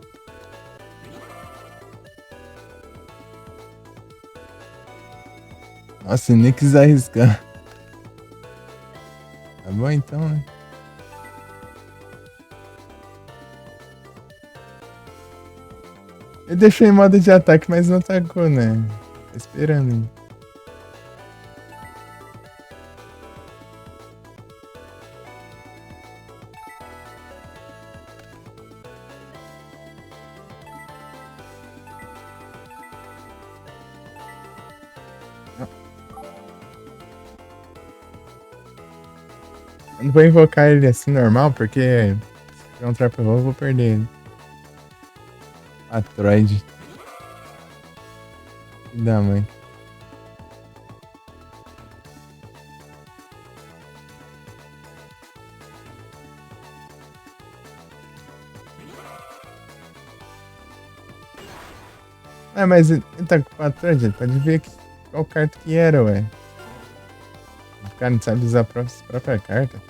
Nossa, nem quis arriscar. Tá bom então, né? Ele deixou em modo de ataque, mas não atacou, né? Tá esperando, hein? Eu não vou invocar ele assim normal, porque se tiver um Trap Roll eu vou perder ele. Atroid. Que da mãe. Ah, mas ele tá com 4 anos, gente. Pode ver qual carta que era, ué. O cara não sabe usar a própria carta.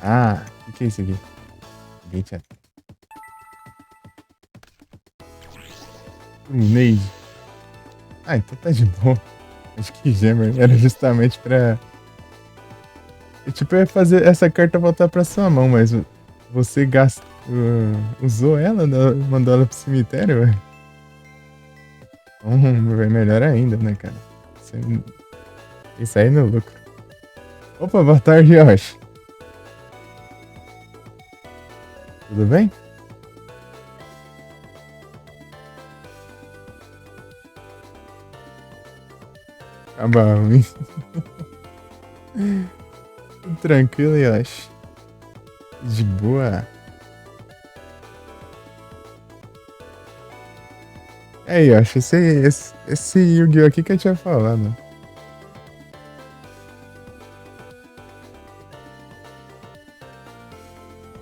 Ah, o que é isso aqui? Gate Attack. Nade. Ah, então tá de boa. Acho que Gemmer era justamente pra... Tipo, eu ia fazer essa carta voltar pra sua mão, mas você usou ela, mandou ela pro cemitério, ué. Vai melhor ainda, né, cara? Isso aí no lucro. Opa, boa tarde, Yoshi. Tudo bem? Tá bom. Tudo tranquilo, Yoshi. De boa. É, Yoshi, esse Yu-Gi-Oh! Aqui que eu tinha falado.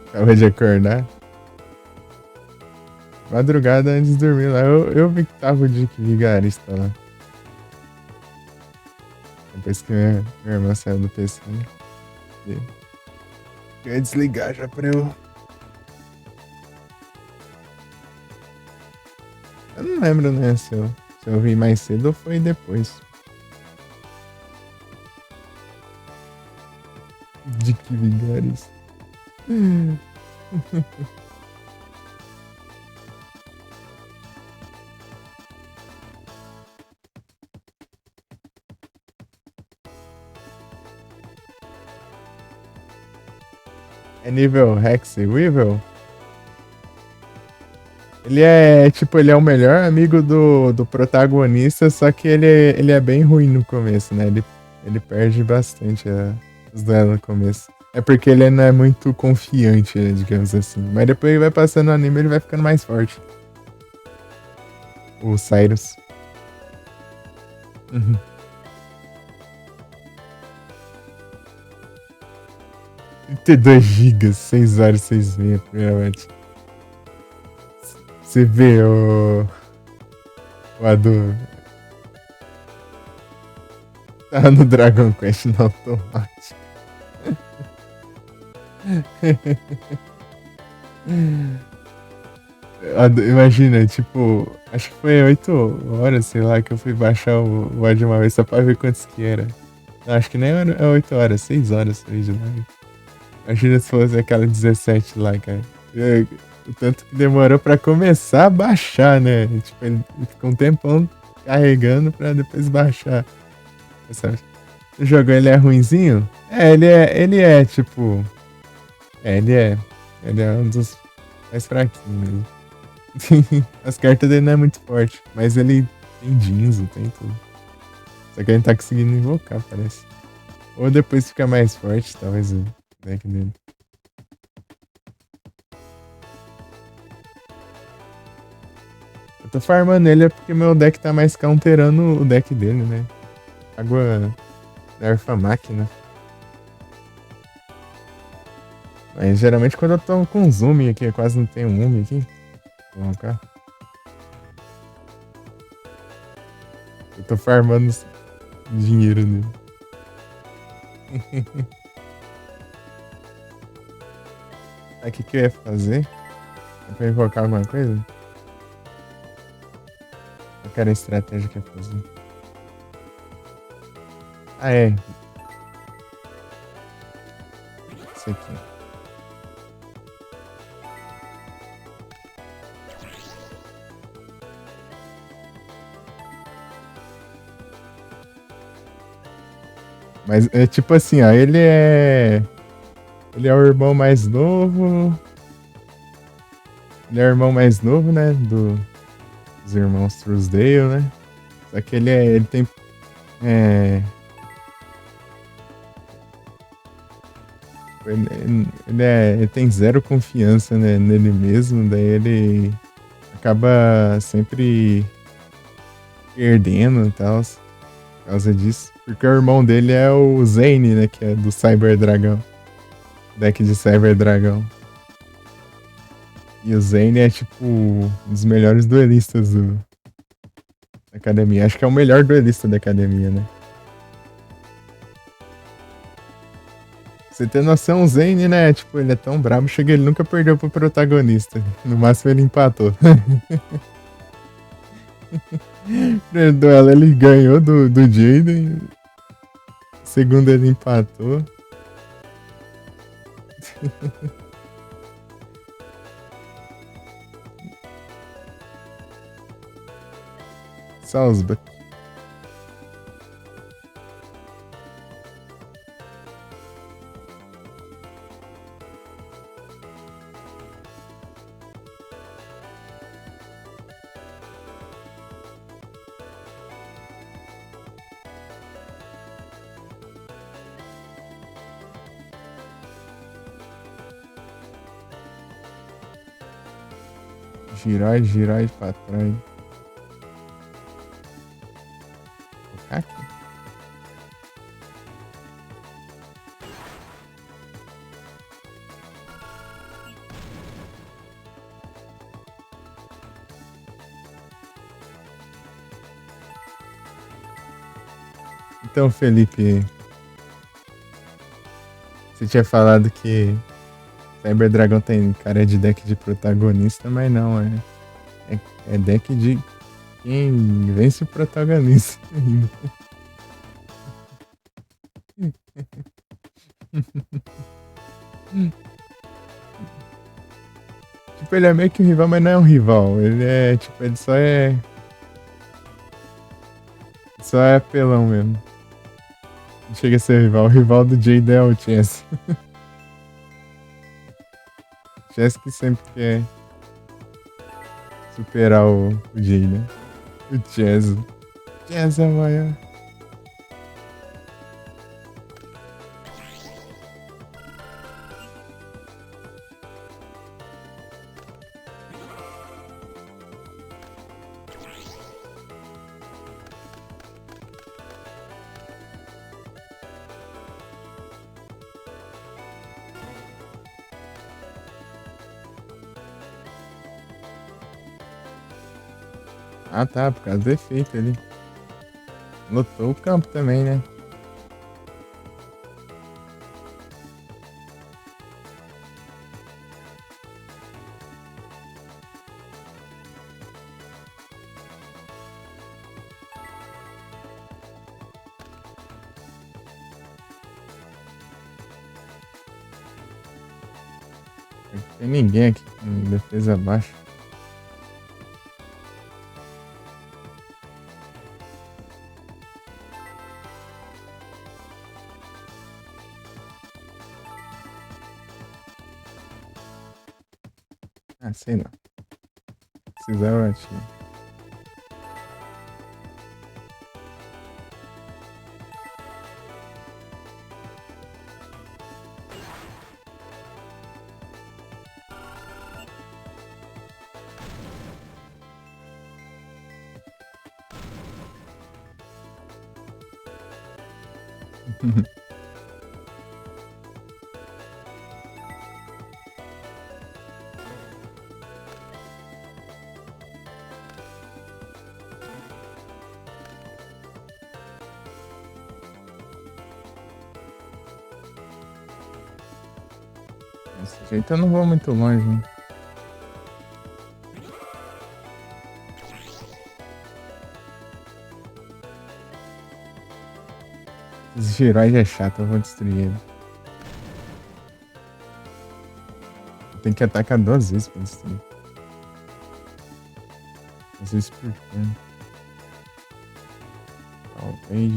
Acabei de acordar. Madrugada antes de dormir lá. Eu vi que tava o Dick Vigarista lá. Depois que minha irmã saiu do PC. Eu ia desligar já pra eu. Eu não lembro, né? Se eu vi mais cedo ou foi depois. Dick Vigarista. É nível Hex e Weevil? Ele é, tipo, ele é o melhor amigo do protagonista, só que ele é bem ruim no começo, né? Ele perde bastante os duelos no começo. É porque ele não é muito confiante, né, digamos assim. Mas depois ele vai passando o anime, ele vai ficando mais forte. O Cyrus. Uhum. 32 GB, 6 horas, 6 meia, primeiramente. Você vê o Adu. Tá no Dragon Quest no automático. Imagina, tipo, acho que foi 8 horas, sei lá, que eu fui baixar o WoD uma vez só pra ver quantos que era. Não, acho que nem era 8 horas, 6 horas foi de live. Imagina se fosse aquela 17 lá, cara. O tanto que demorou pra começar a baixar, né? Tipo, ele ficou um tempão carregando pra depois baixar. Sabe? O jogo ele é ruinzinho? É, tipo. É, ele é. Ele é um dos mais fraquinhos mesmo. As cartas dele não é muito forte, mas ele tem Jinzo, tem tudo. Só que ele não tá conseguindo invocar, parece. Ou depois fica mais forte, talvez o deck dele. Eu tô farmando ele é porque meu deck tá mais counterando o deck dele, né? Água nerfa máquina. Mas geralmente quando eu tô com zoom aqui, eu quase não tenho um aqui. Vou colocar. Eu tô farmando dinheiro nele. Aí o que eu ia fazer? É pra invocar alguma coisa? Eu quero a estratégia que eu ia fazer. Ah, é. Isso aqui. Mas é tipo assim, ó, ele é. Ele é o irmão mais novo. Ele é o irmão mais novo, né? Dos irmãos Truesdale, né? Só que ele é. Ele tem. É, ele tem zero confiança, né, nele mesmo, daí ele acaba sempre perdendo e tal, por causa disso. Porque o irmão dele é o Zane, né, que é do Cyber Dragão, deck de Cyber Dragão. E o Zane é, tipo, um dos melhores duelistas da academia. Acho que é o melhor duelista da academia, né? Você tem noção, o Zane, né? Tipo, ele é tão brabo, chega ele nunca perdeu pro protagonista. No máximo ele empatou. No duelo ele ganhou do Jaden. Segundo ele empatou. Salzburg. Girar pra trás. Okaki? Então, Felipe, você tinha falado que Cyber Dragão tem cara de deck de protagonista, mas não, é deck de quem vence o protagonista ainda. Tipo, ele é meio que um rival, mas não é um rival. Ele é, tipo, ele só é apelão mesmo. Não chega a ser rival. O rival do Jay é o Chess. Chess que sempre quer superar o Jay, né? O Chess. Chess é maior. Ah, tá, por causa do efeito ali. Lotou o campo também, né? Não tem ninguém aqui com defesa baixa. Ah, sei não. Precisava atirar. Desse jeito eu não vou muito longe, né? Esse Giroid é chato, eu vou destruir ele. Tem que atacar 2 vezes pra destruir. 2 vezes por turno. Talvez.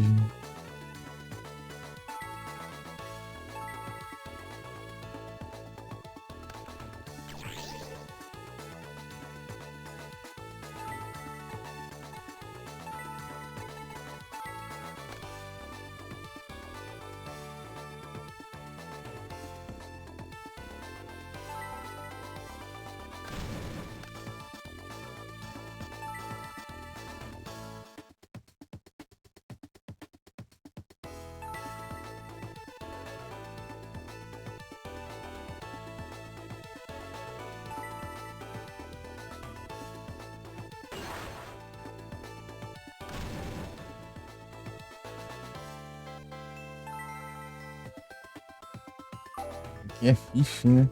aqui é fish, né?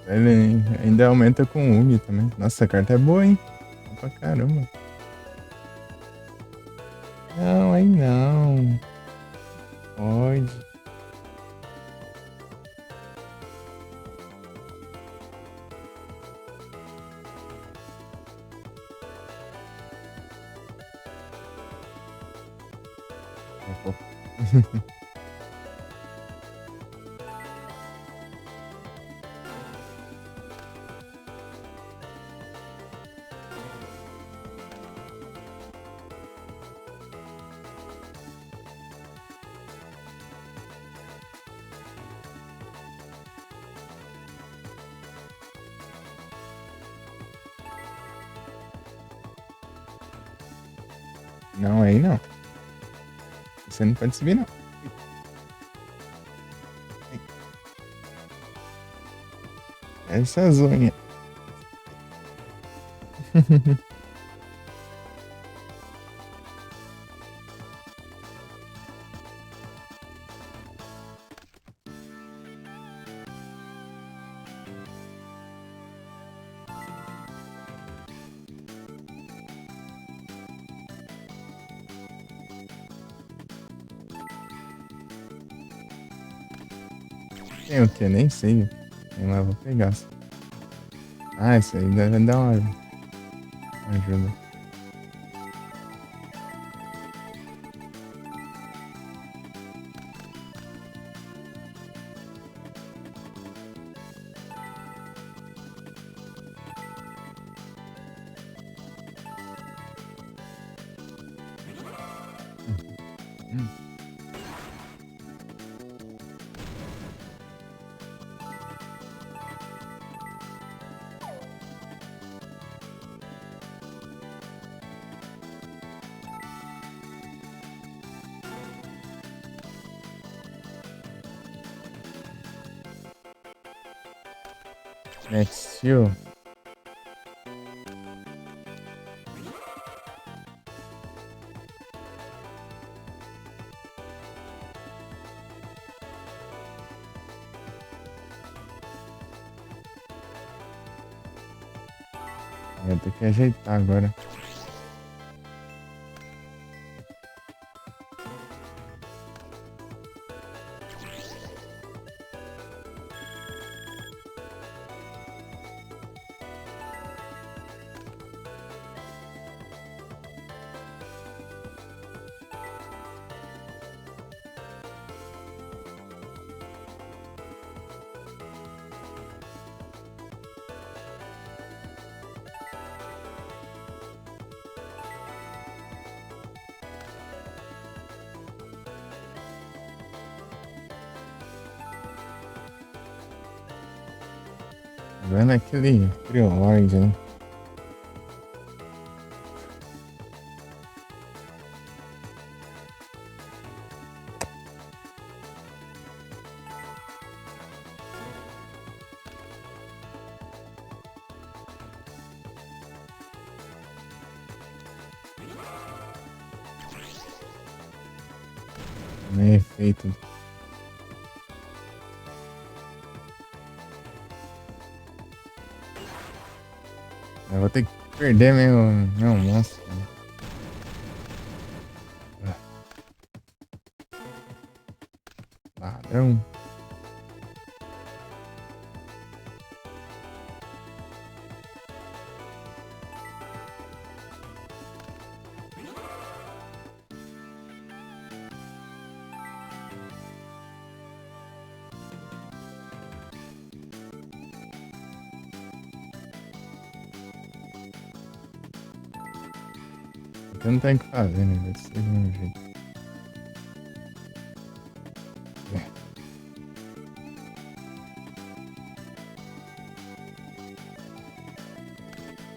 Ele ainda aumenta com Ug também. Nossa, essa carta é boa, hein? Boa pra caramba. Não, aí não. Pode. Não, aí não. Você não pode subir, não. Essas unhas. Tem o que? Nem sei. Mas vou pegar. Ah, isso aí deve dar uma ajuda. Hum. Next you. Vou ter que ajeitar agora. Vendo aquele Creoloid, né? Não é efeito. Eu vou ter que perder meu monstro. Ladrão. Então não tem o que fazer, né? Vai ser de um jeito.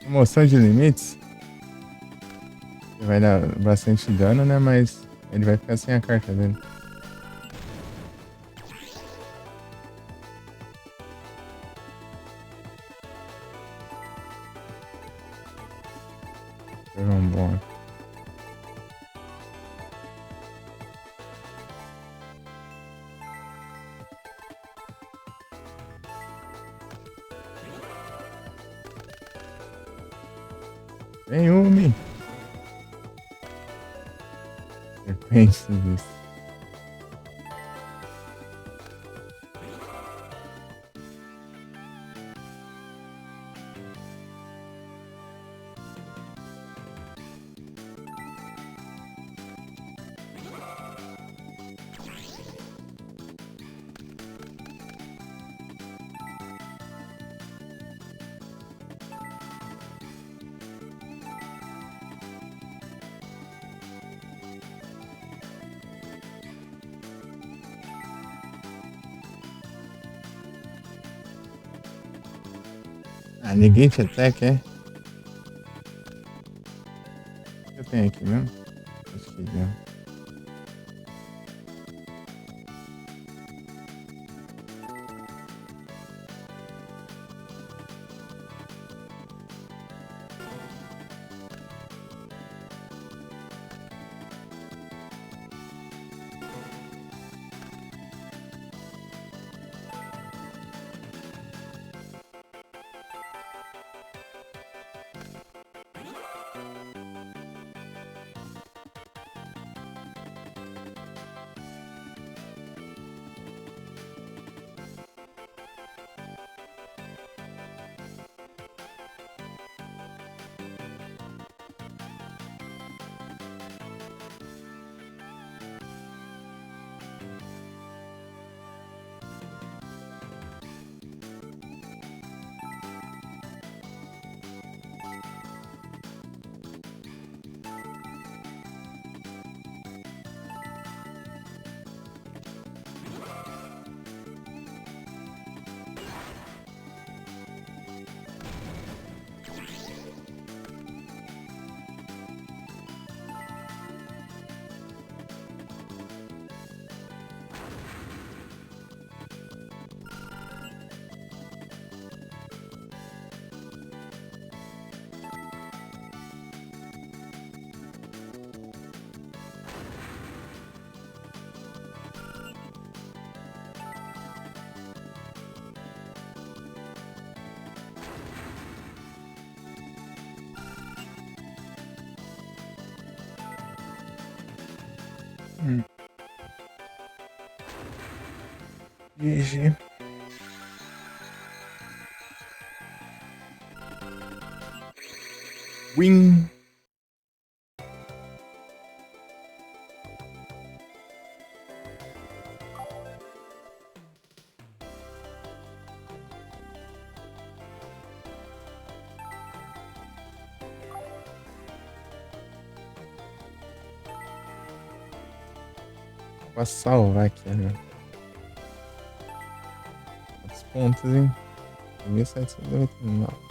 Moção de limites. Vai dar bastante dano, né? Mas ele vai ficar sem a carta dele. Vamos. Vem, Umi. Serpente disso. Ah, Negate Attack, é? Eu tenho aqui mesmo? Acho que deu. GG. Win. Vou salvar aqui, né? Quantos pontos, hein? 1799.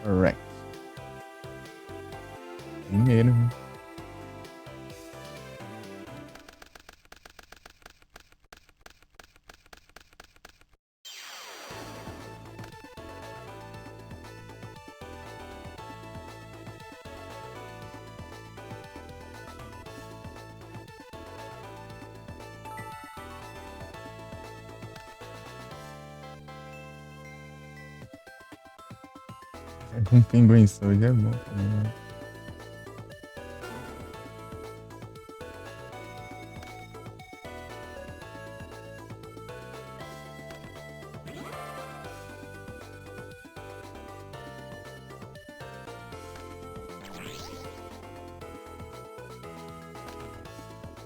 Alright. Primeiro. Um pinguim sujo é bom também, né?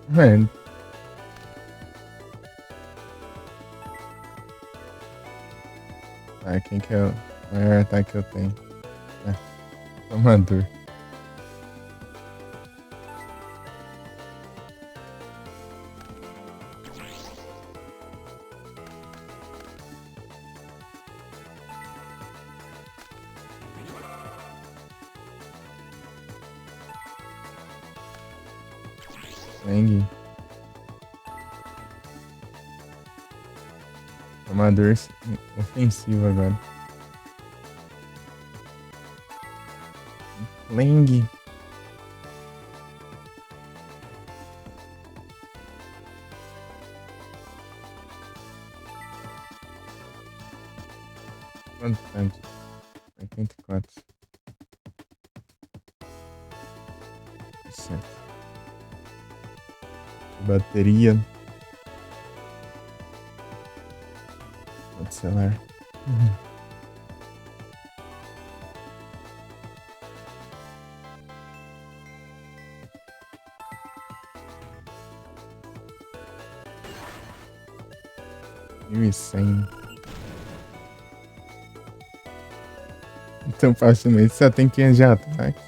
Mano. Ah, quem que é o maior ataque que eu tenho? Tomador. Sangue. Tomador ofensivo agora. Lang. Quanto tanto? 84. Certo. Bateria. Pode celular. Uhum. Mil e 100. Então facilmente só tem 500 de ataque.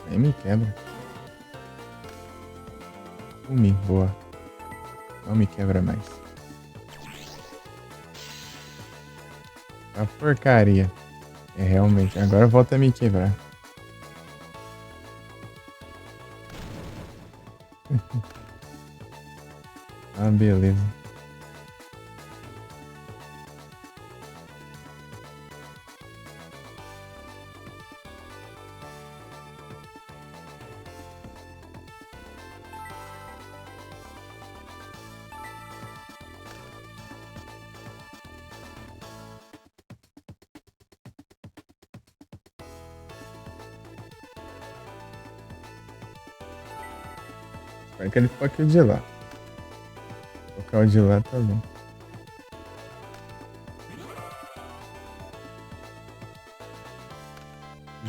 Aí me quebra. Boa. Não me quebra mais. A porcaria. É realmente. Agora volta a me quebrar. Ah, beleza. Espero que ele foque o de lá. Focar o de lá tá bom.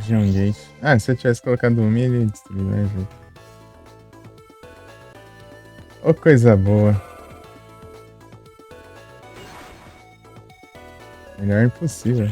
John Gate. Ah, se eu tivesse colocado um ele ia destruir, né, gente? Ô, coisa boa. Melhor impossível.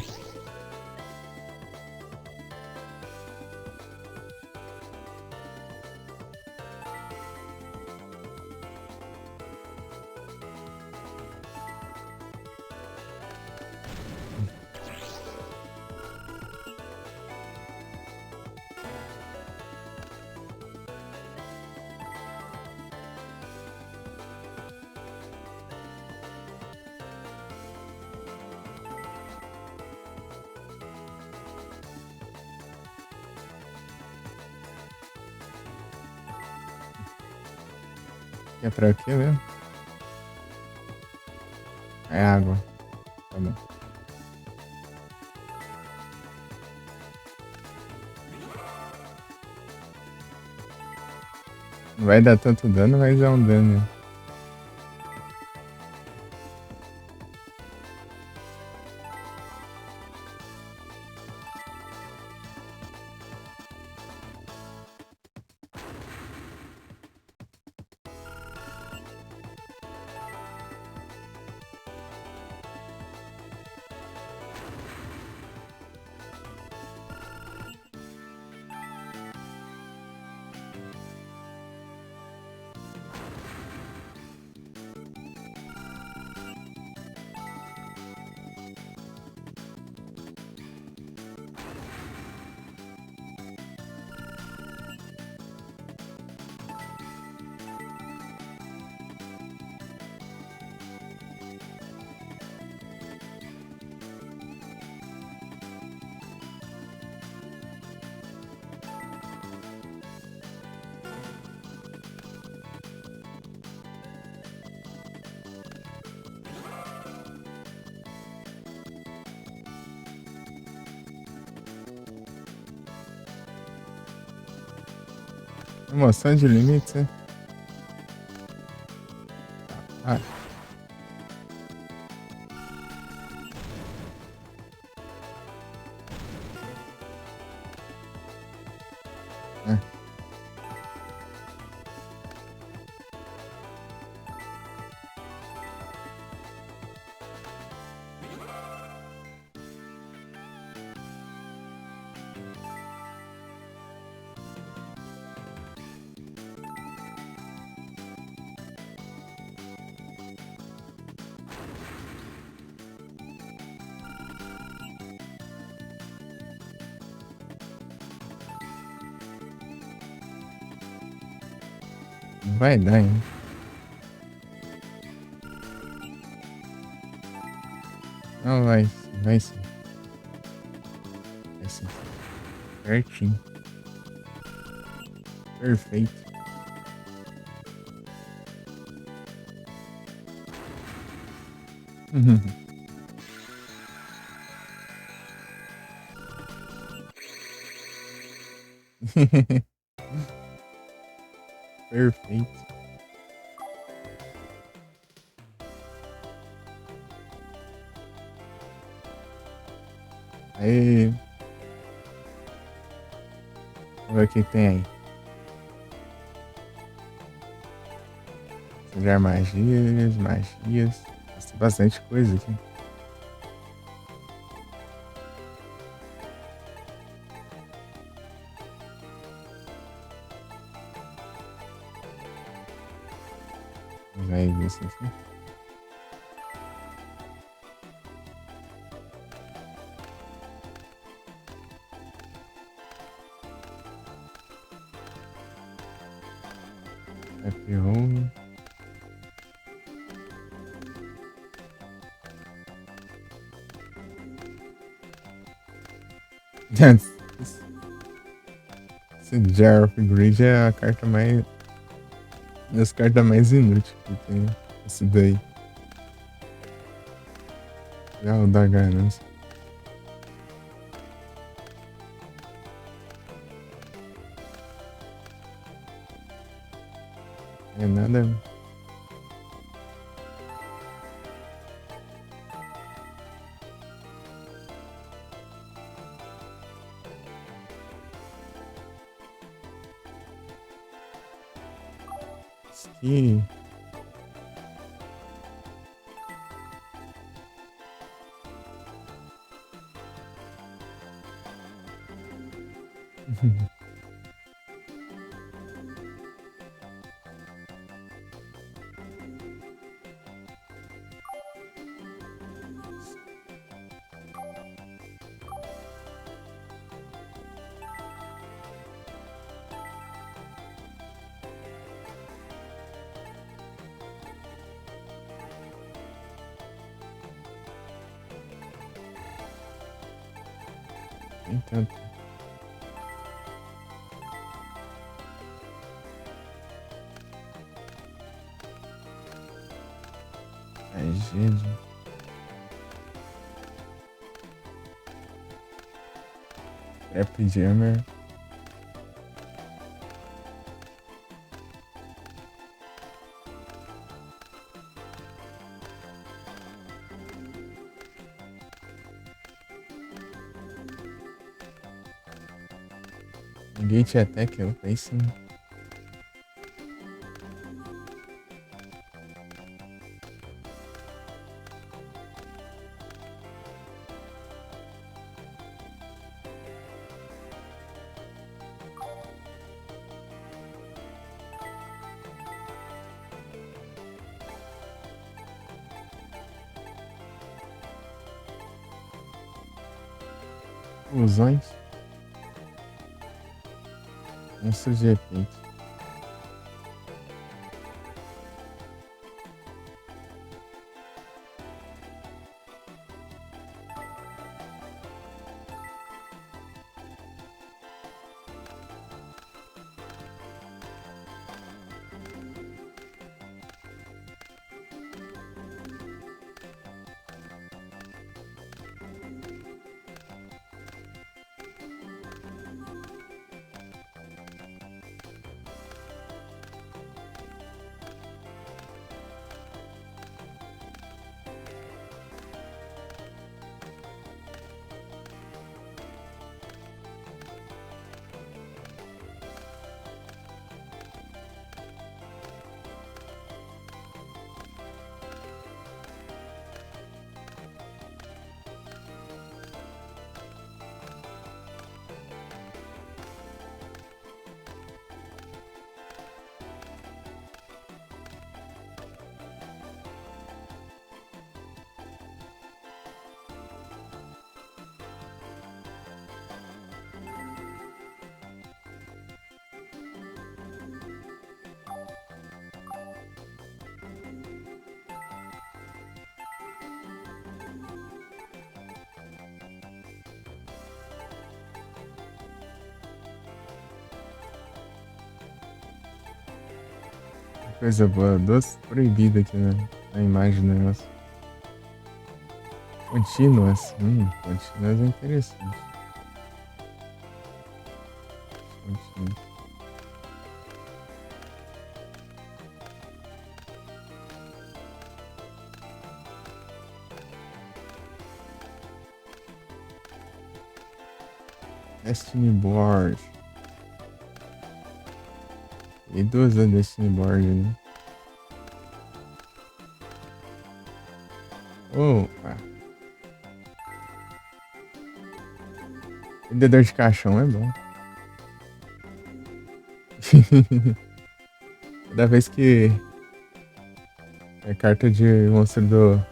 É pra o quê mesmo? É água. Tá bom. Não vai dar tanto dano, mas é um dano. Emoção de limites, né? Ah, é. Vai dar, hein? Não, vai sim. Vai sim. Certinho. Perfeito. Perfeito. Aí, vamos ver o que tem aí. Criar magias, magias. Tem bastante coisa aqui. Vai ver isso aqui. Happy Home. Esse Jar of Greed é a carta mais. Das cartas mais inúteis que tem. Esse daí. Já o da ganância. É nada. Que. Nem tanto. Tragédia. Trap Jammer. Gate Attack, eu pensei. Fusões. Monstros de efeito. coisa boa. Doce proibido aqui na imagem do negócio. Contínuas. Contínuas é interessante. Contínuas. Destiny Board. E duas da Destiny Board, né? Opa! Vendedor de caixão é bom. Toda vez que a carta de monstro do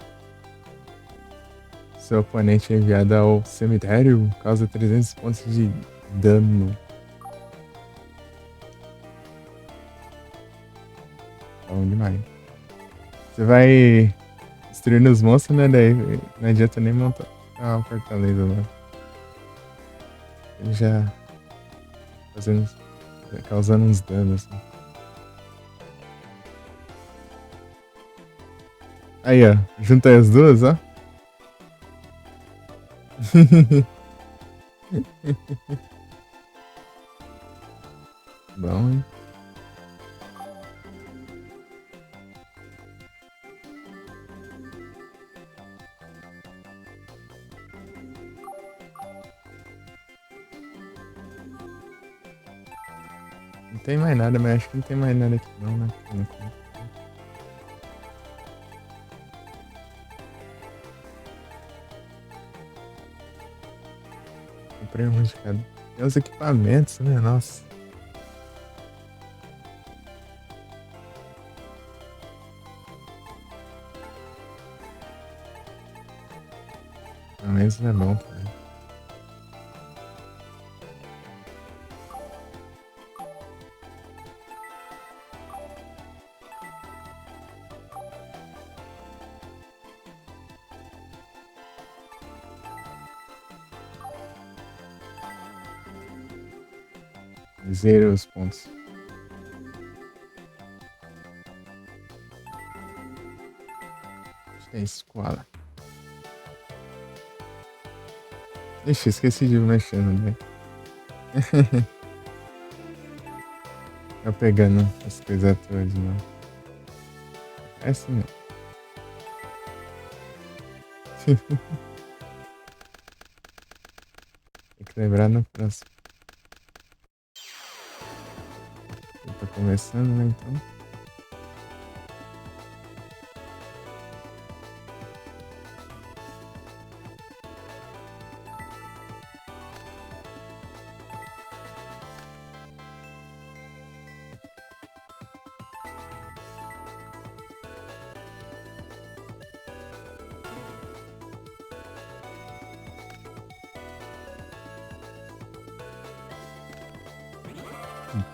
seu oponente é enviada ao cemitério, causa 300 pontos de dano. Bom demais. Você vai destruindo os monstros, né? Daí não adianta nem montar a fortaleza lá. Ele já causando uns danos. Assim. Aí, ó. Junta as duas, ó. Bom, hein? Não tem mais nada, mas acho que não tem mais nada aqui não, né? Comprei um de cada. Tem os equipamentos, né? Nossa. Pelo menos não é bom, cara. Zero os pontos. É escola. Ixi, esqueci de mexer no deck. Eu pegando as coisas todas, não. É assim, não. Tem que lembrar no próximo. Eu tô começando, né, então.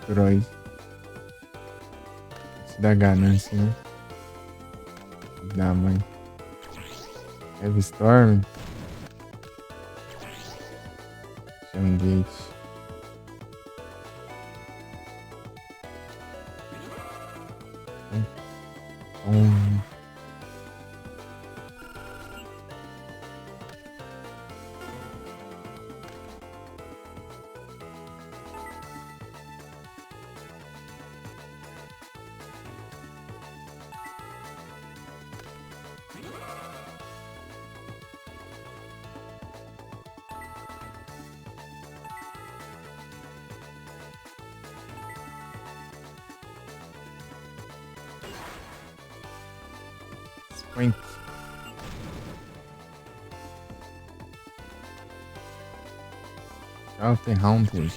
Troy. Isso dá ganância, né? Da mãe. Heavy Storm. Gate. Point. Alter Haunted.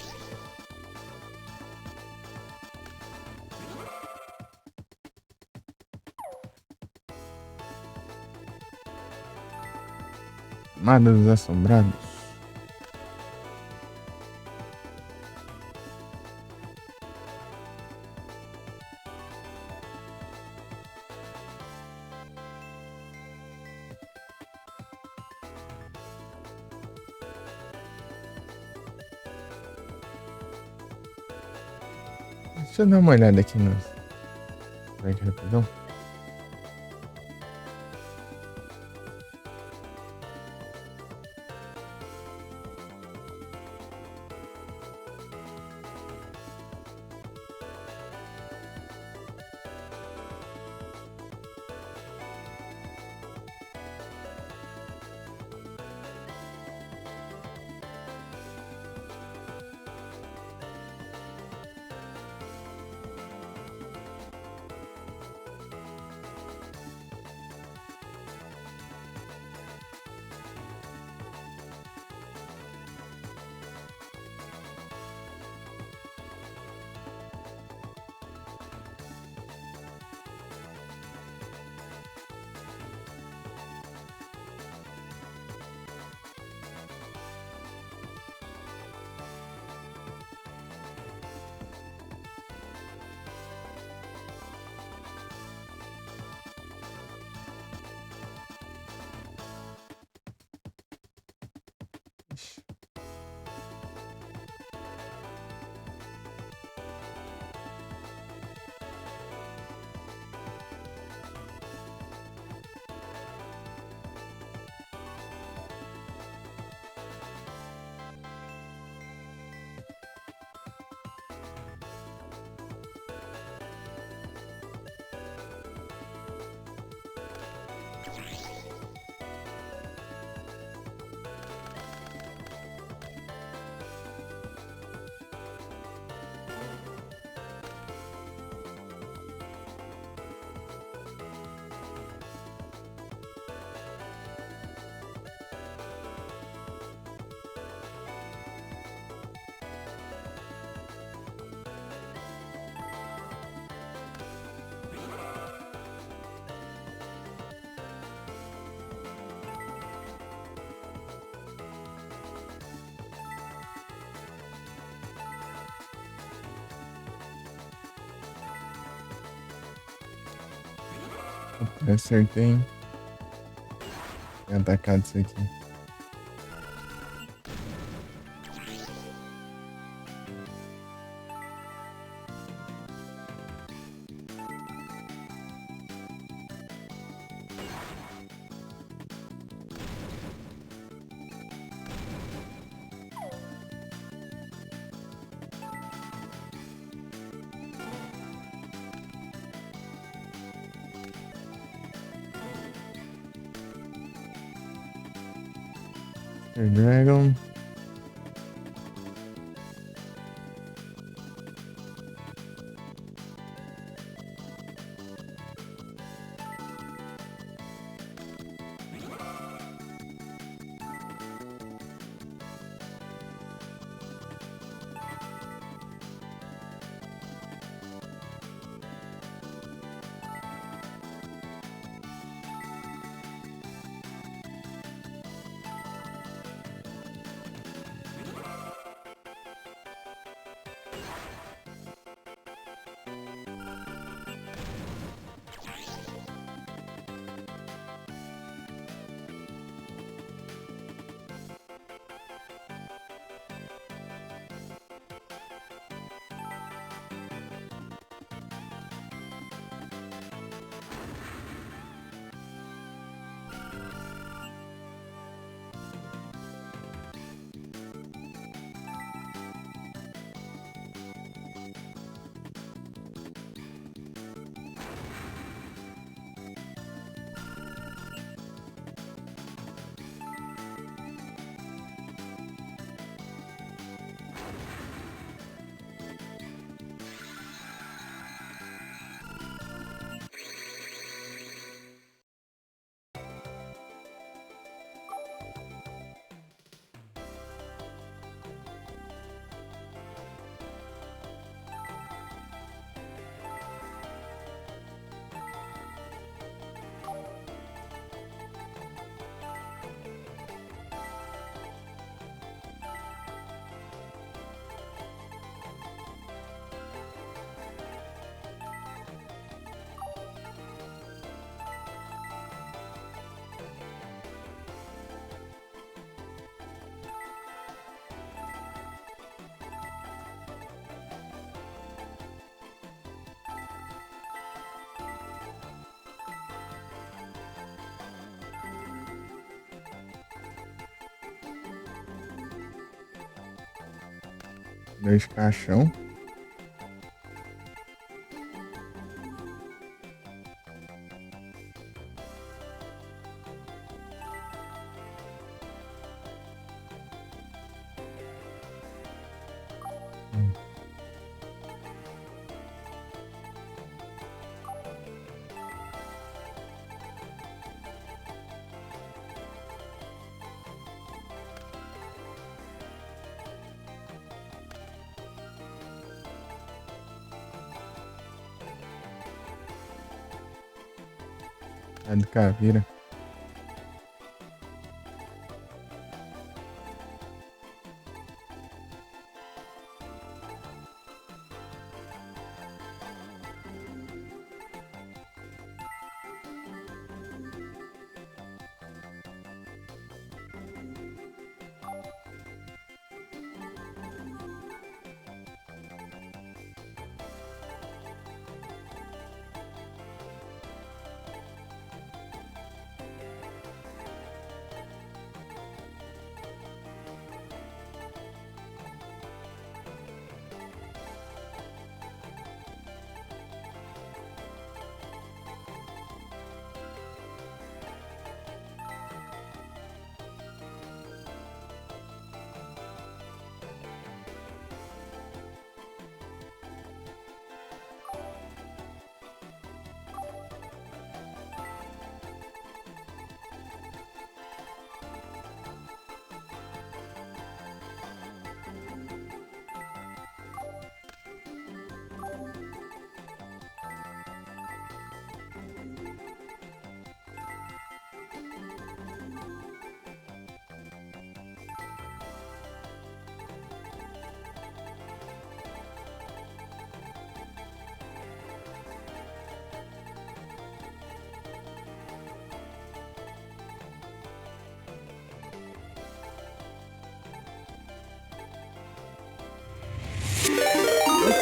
Armada dos Assombrados. Deixa eu dar uma olhada aqui nos Vai que rapidão. Ixi. Eu acertei, hein? Tinha atacado isso aqui. Dragon. Dor de caixão. A do caveira.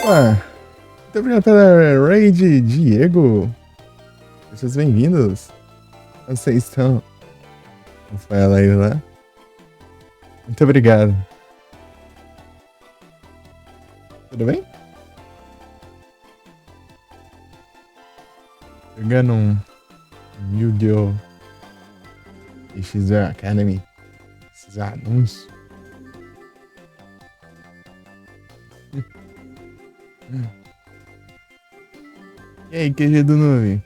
Opa! Muito obrigado pela raid, Diego. Sejam bem-vindos. Como vocês estão? Rafael aí lá. Muito obrigado. Tudo bem? Jogando um Yu-Gi-Oh! XZ Academy. Esses anúncios. E aí, QG do Nuvem?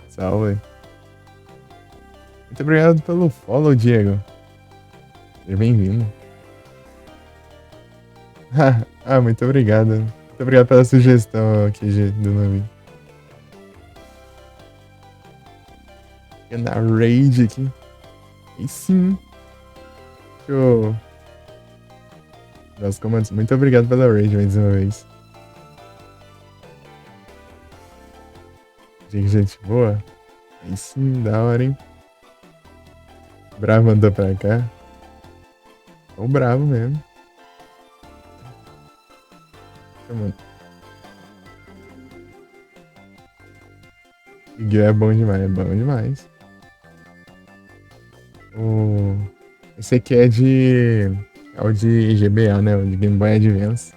Salve. Muito obrigado pelo follow, Diego. Seja bem-vindo. Muito obrigado. Muito obrigado pela sugestão, QG do Nuvem. Na raid aqui. E sim. Show. Os comandos. Muito obrigado pela raid mais uma vez. Gente boa. Aí sim, da hora, hein? Bravo mandou pra cá. Tô bravo mesmo. Mano. Yu-Gi-Oh! É bom demais, é bom demais. Esse aqui é de. É o de GBA, né? O de Game Boy Advance.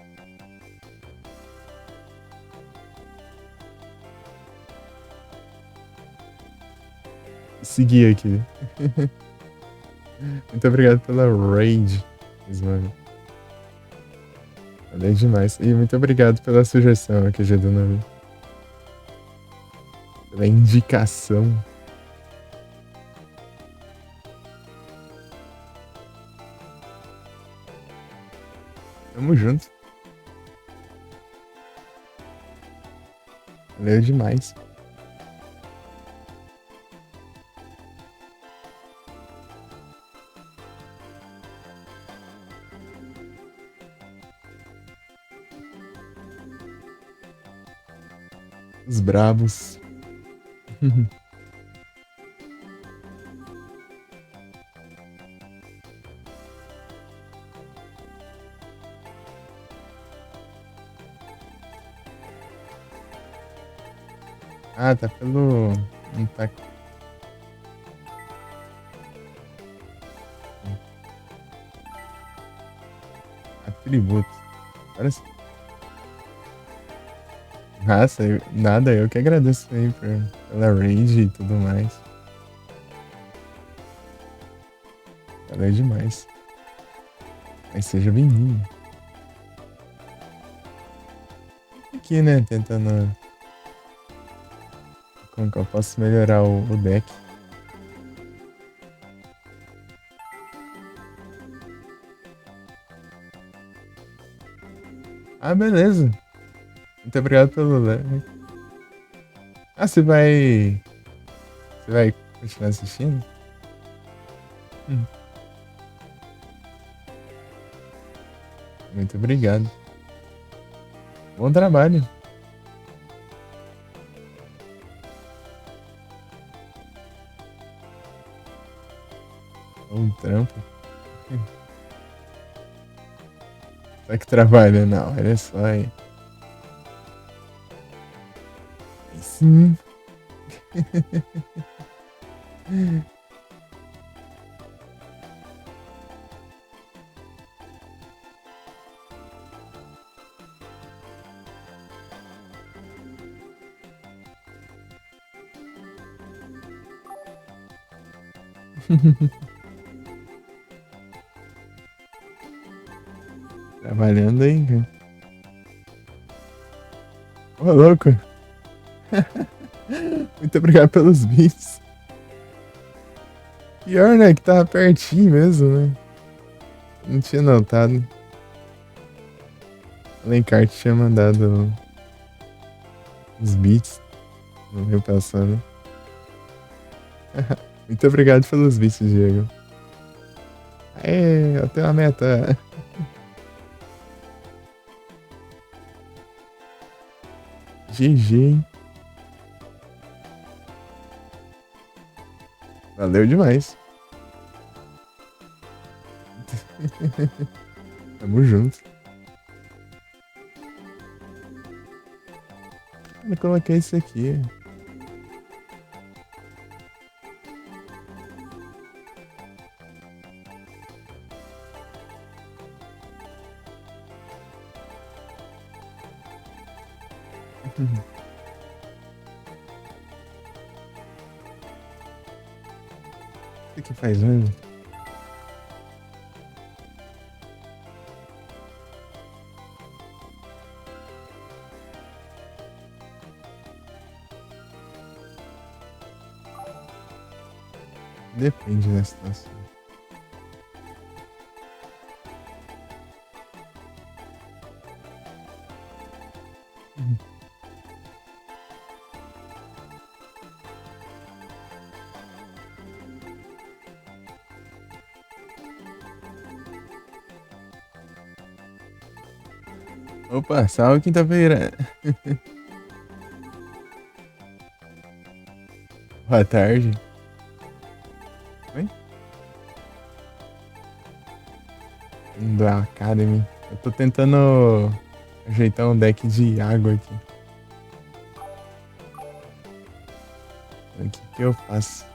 Seguir aqui. Muito obrigado pela raid, mano. Valeu demais. E muito obrigado pela sugestão aqui, Geduna. Pela indicação. Tamo junto. Valeu demais. Os bravos. Tá pelo. Não tá. Tributos. Agora sim. Nossa, nada, eu que agradeço aí pela raid e tudo mais. Valeu demais. Mas seja bem-vindo. Aqui, né? Tentando. Como que eu posso melhorar o deck? Ah, beleza. Muito obrigado pelo like. Ah, você vai. Você vai continuar assistindo? Hum, Muito obrigado. Bom trabalho. Bom trampo. Só que trabalha, não. Olha só aí. Aí sim. Trabalhando aí, cara. Ô, louco. Muito obrigado pelos bits. Pior, né? Que tava pertinho mesmo, né? Não tinha notado. Alencar tinha mandado os beats no meu passado. Muito obrigado pelos beats, Diego. Aê, eu tenho uma meta. GG, hein? Valeu demais. Tamo junto. Eu coloquei isso aqui. O que faz mesmo? Depende da situação. Opa, salve quinta-feira. Boa tarde. Oi? Da Academy. Eu tô tentando ajeitar um deck de água aqui. O que que eu faço?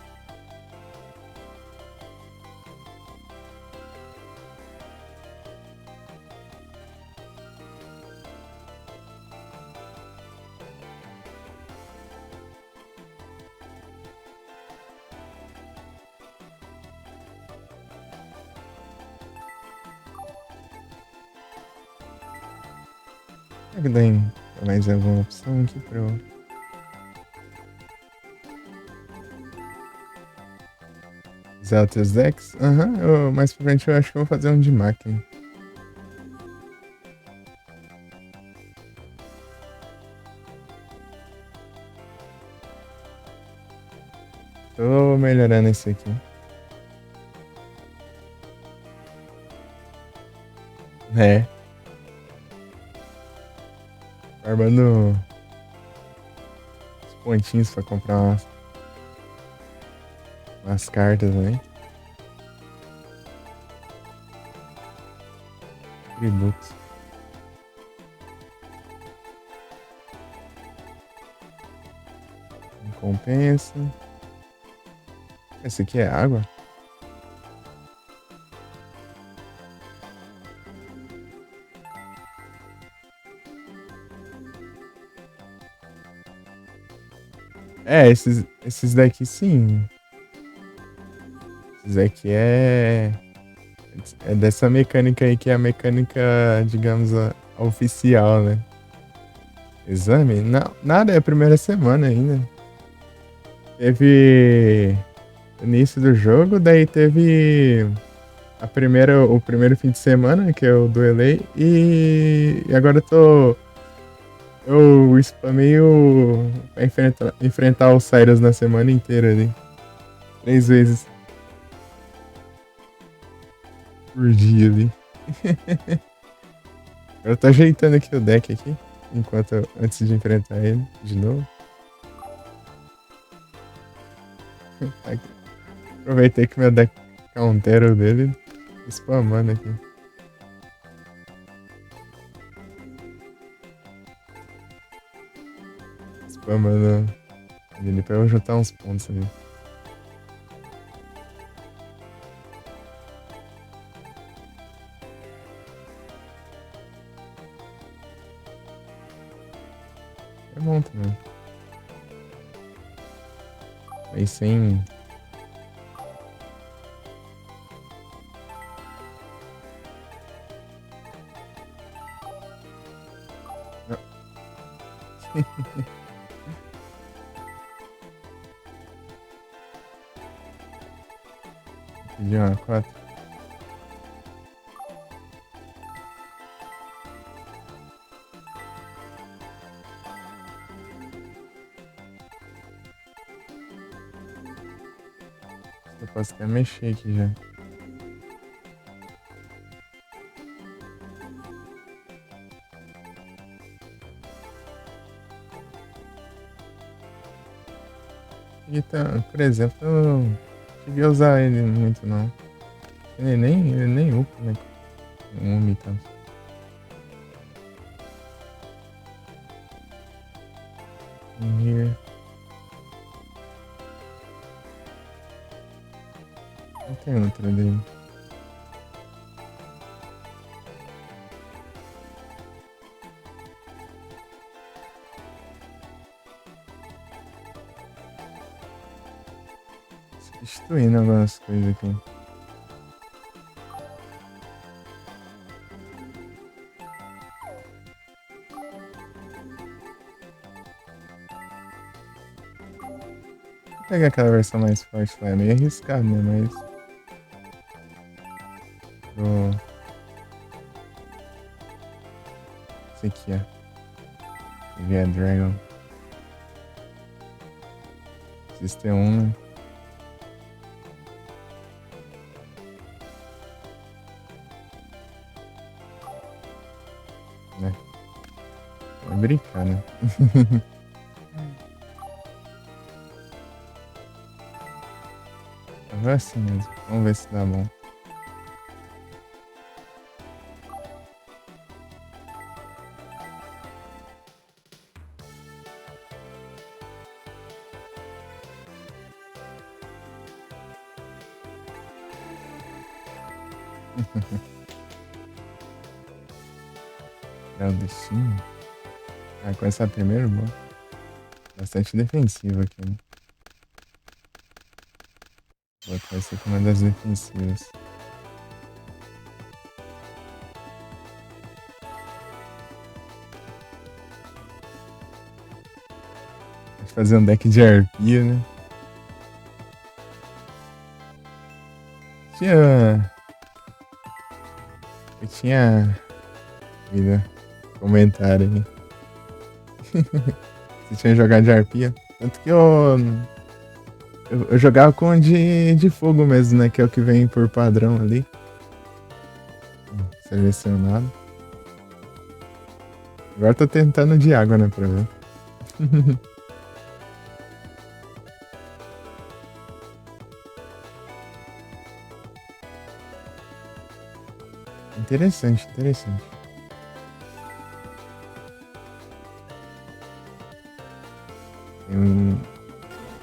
Será que tem mais alguma opção aqui pra eu usar outros decks? Aham, mais pra frente eu acho que eu vou fazer um de máquina. Tô melhorando esse aqui. É, barbando os pontinhos pra comprar umas cartas aí. Tributos. Recompensa. Esse aqui é água? É, esses daqui sim. Esses daqui é dessa mecânica aí que é a mecânica, digamos, a oficial, né? Exame? Não, nada, é a primeira semana ainda. Teve o início do jogo, daí teve o primeiro fim de semana, que eu duelei, e agora eu spamei pra enfrentar o Cyrus na semana inteira ali. 3 vezes por dia ali. Eu tô ajeitando aqui o deck aqui, antes de enfrentar ele de novo. Aqui. Aproveitei que meu deck countero dele, spamando aqui. Spamando ele pra eu juntar uns pontos ali. É bom também. Mas sem. Pedi uma 4. Eu posso até mexer aqui já. E tá, por exemplo, eu não cheguei a usar ele muito não. Ele nem upa, né? Um então. Here. Não tem outra dele. Substituindo algumas coisas aqui. Vou pegar aquela versão mais forte lá, é meio arriscado, né? Mas. Pro... Esse aqui, ó. Via Dragon. System 1, né? Né? É brincar, né? Vai assim mesmo. Vamos ver se dá bom. É o destino. Ah, começar primeiro, bom. Bastante defensivo aqui, né? Vou botar esse aqui uma das defensivas. Vou fazer um deck de arpia, né? Eu tinha. Vida. Comentário aí. Você tinha jogado de arpia? Tanto que eu jogava com de fogo mesmo, né? Que é o que vem por padrão ali. Selecionado. Agora tô tentando de água, né? Pra ver. Interessante, interessante.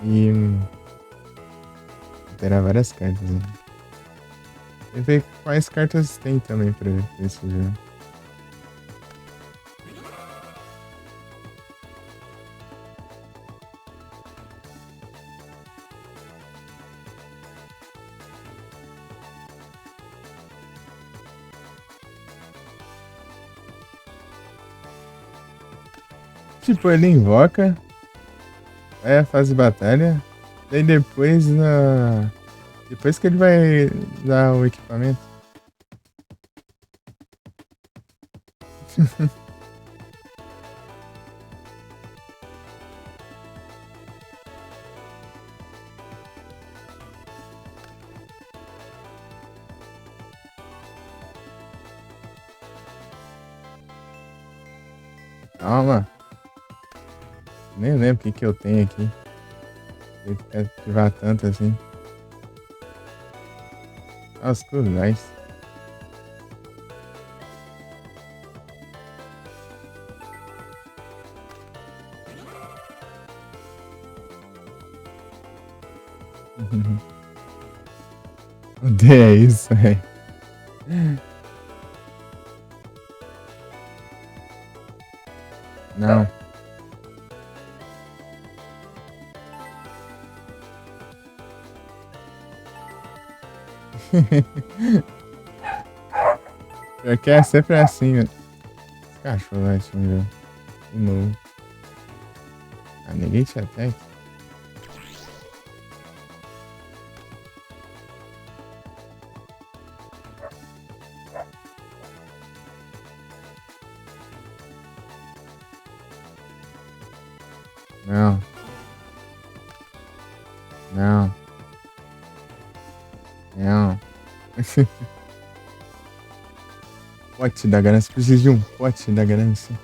E terá várias cartas, né? E ver quais cartas tem também pra esse jogo. Tipo, ele invoca, vai a fase de batalha, daí depois na. Depois que ele vai dar o equipamento. Calma, nem lembro o que eu tenho aqui. Ele quer ativar tanto assim. Nossa, tudo nice. Odeia isso, velho. Não. Pior que é sempre assim, velho. Esse cachorro vai sumir de novo. Ah, ninguém te ataca. Não. Não. Não. Pote da ganância. Preciso de um pote da ganância.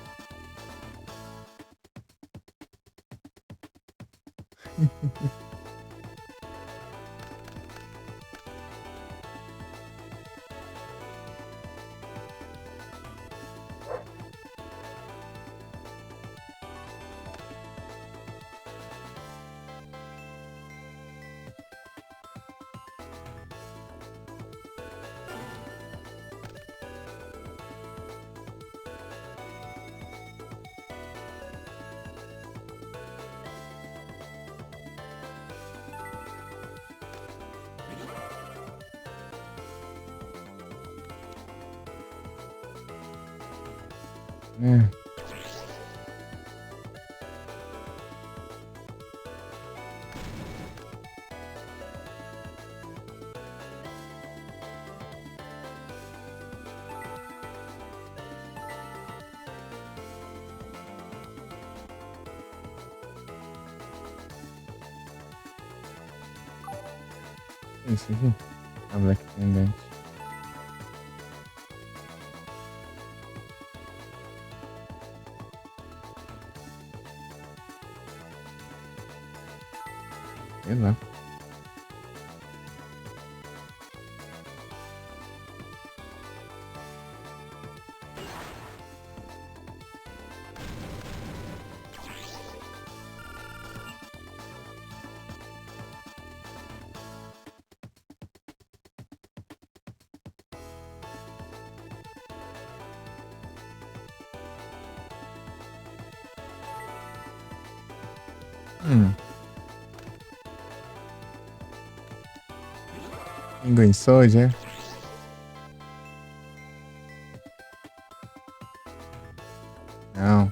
É. Isso aqui. A Black Pendant. Sei lá. Hum. Penguin Soldier. Não.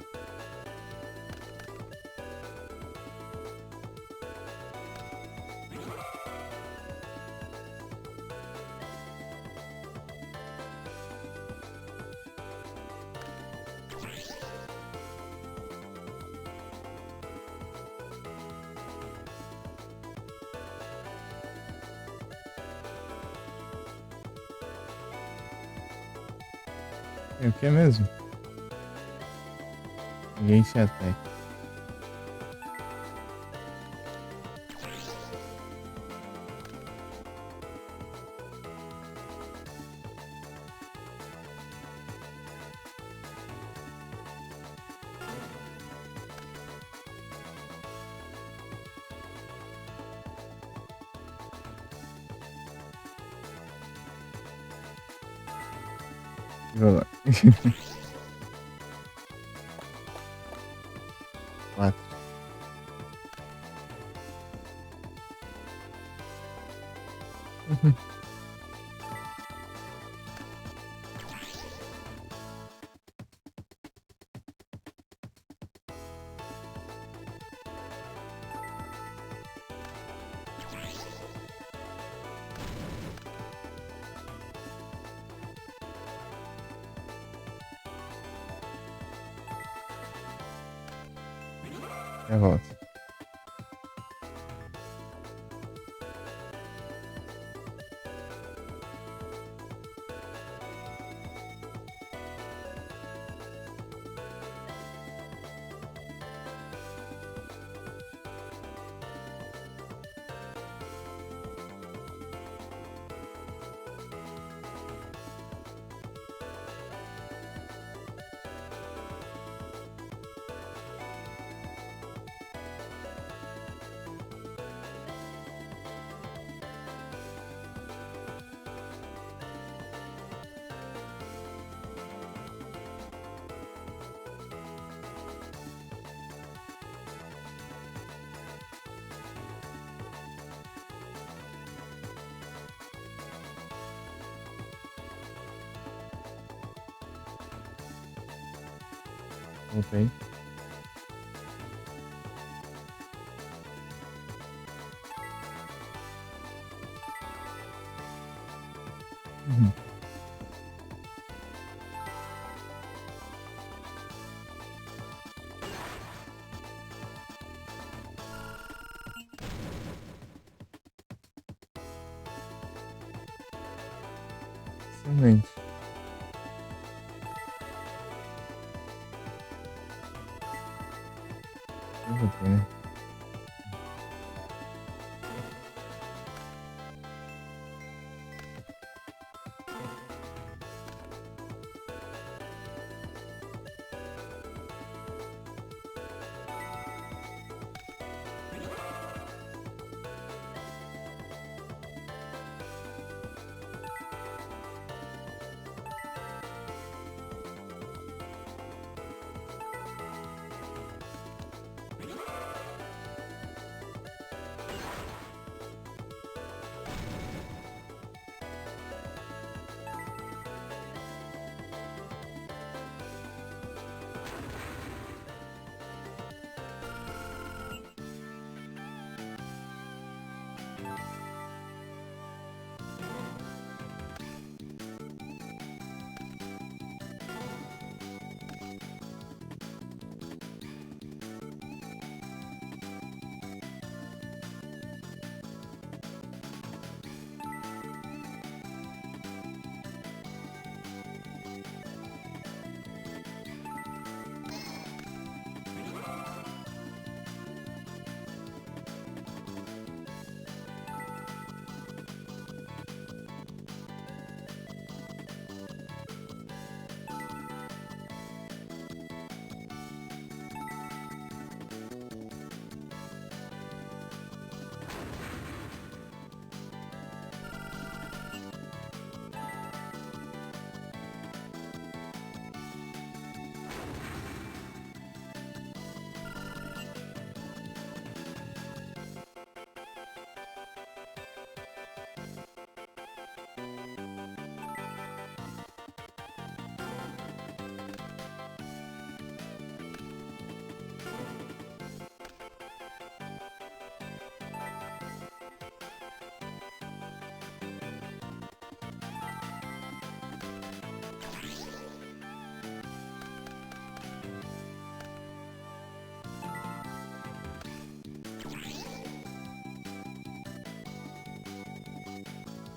É o que mesmo? Ninguém te ataca. Vou lá. 4. Já volto. Voltei. Uhum. Excelente. Eu voltei, né?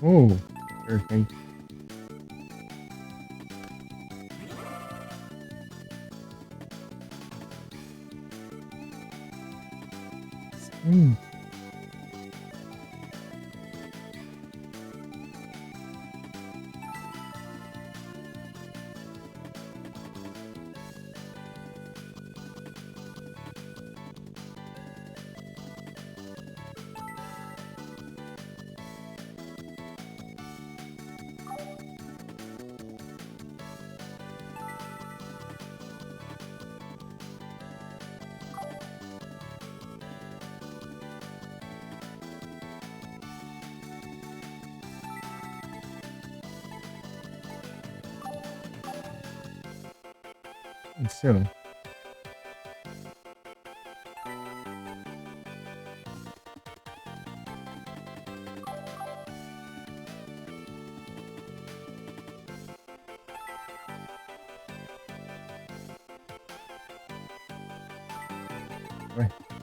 Oh, perfeito. Sim. Excelente. Ué.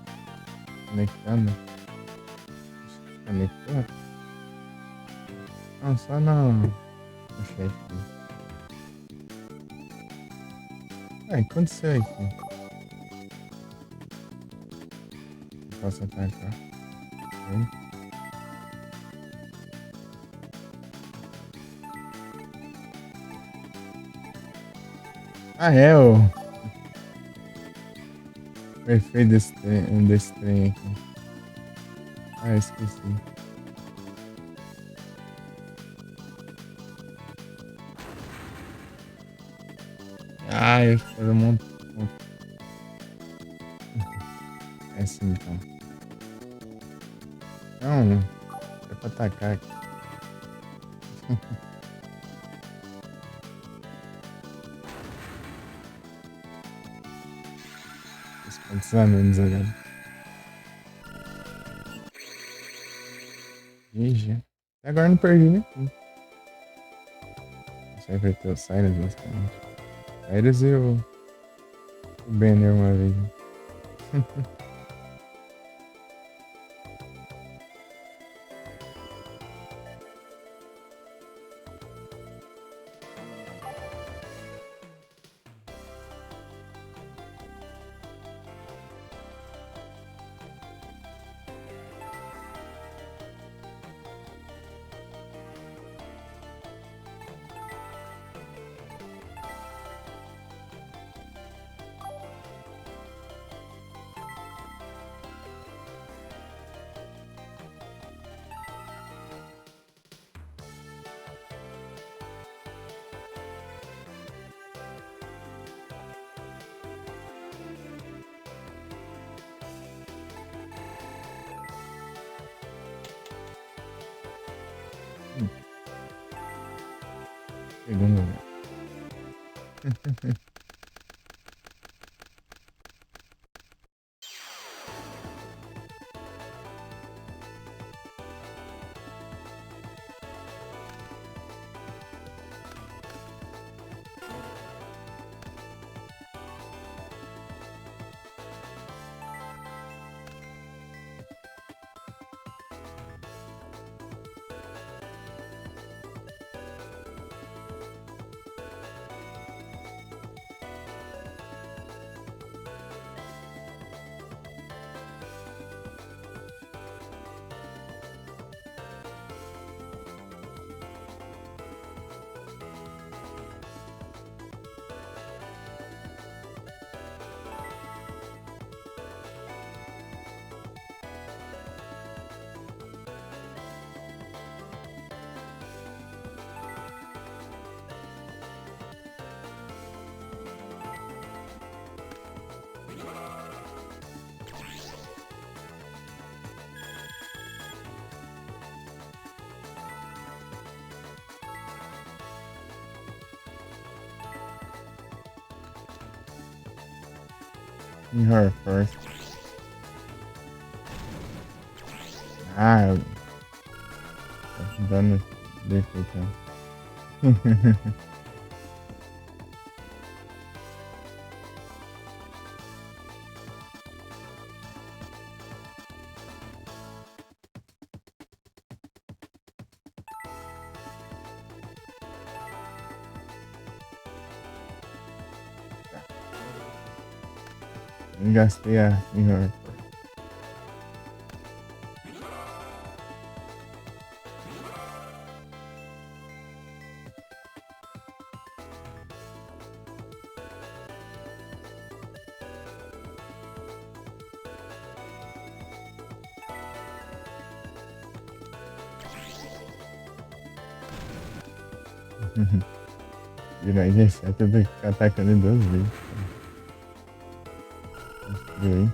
Conectando. Conectou? Não, só no chat aqui. Ah, aconteceu aqui. Posso atacar. Oi? Ah, é o efeito desse trem aqui. Ah, esqueci. Ah, eu fiz um monte. É assim então. Não, é pra atacar aqui. Os pontos a menos agora. GG. Até agora não perdi, né? Só enfrentei o Cyrus, basicamente. Cyrus e o Banner uma vez. Né? Segundo lugar. Em Horror Force. Ah, tá dando defeito. Eu gastei a em Horror Force. Virar G7 eu tenho que ficar atacando em 2 vezes. Viu aí?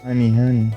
Honey, honey.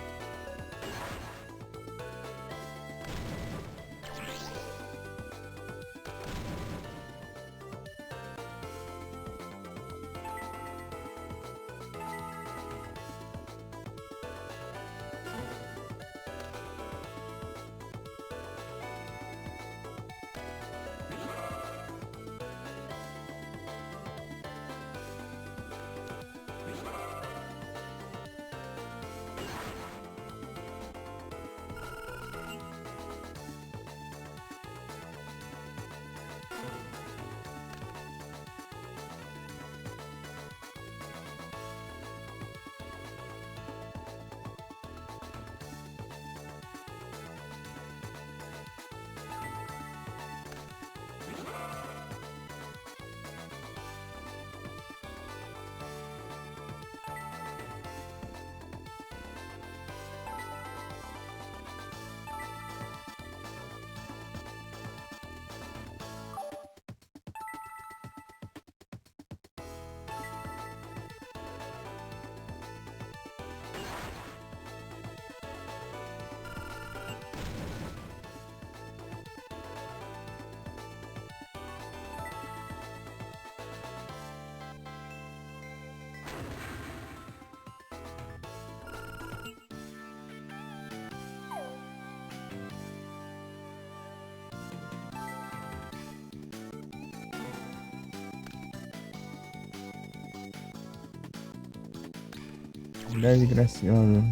Verdade graciosa.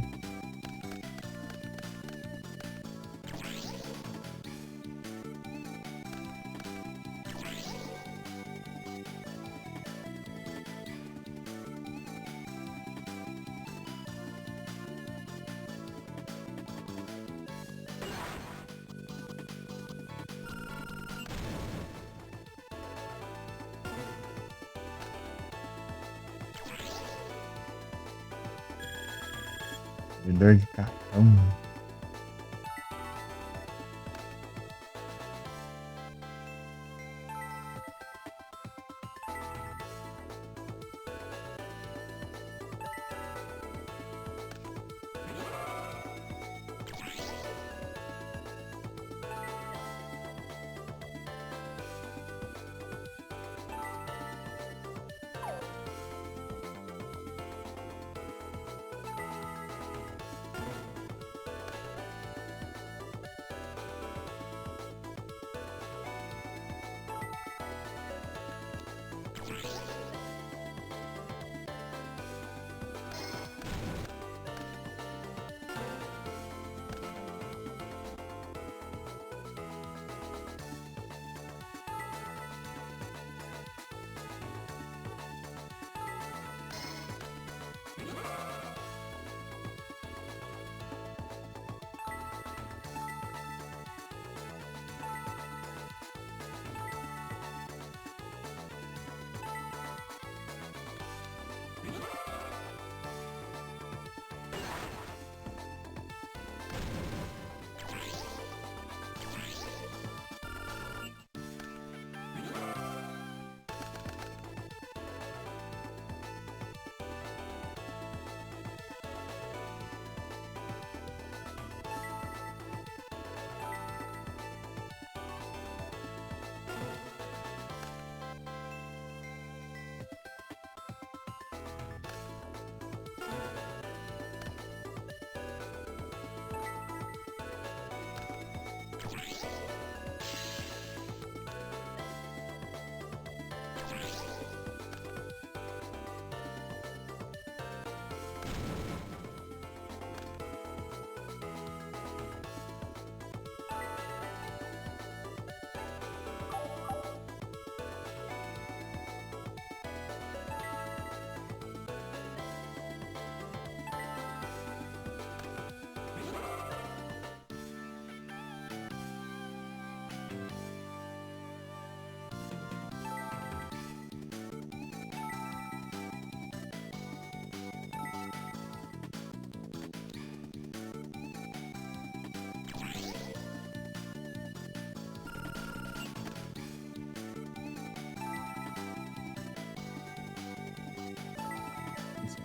Servidor de cartão.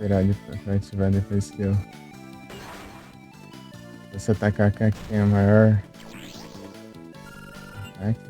esperar pra ativar depois que eu. Essa atacar que tem a maior ataque.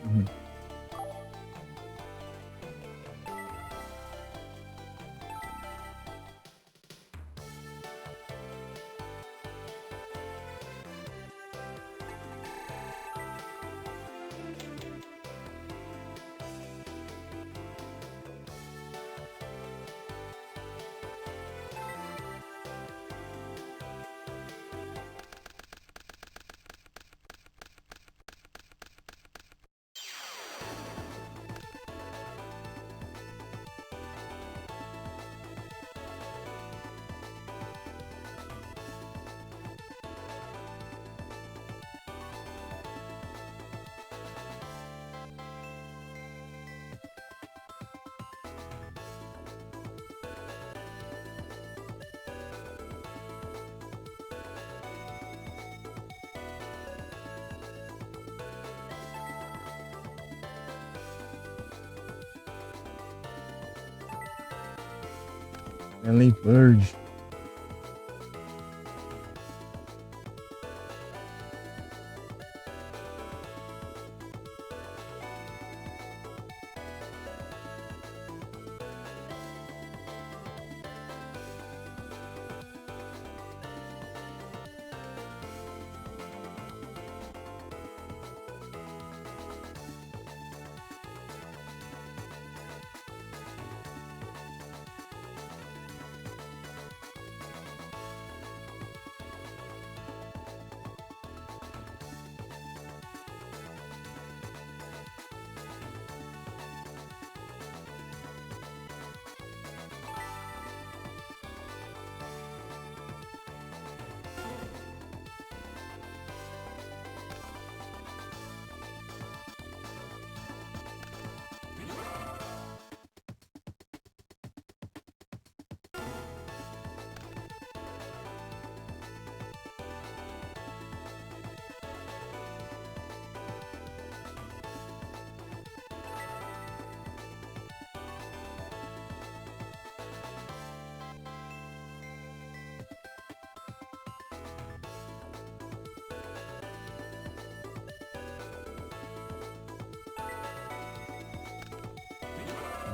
Uhum. LA Bird.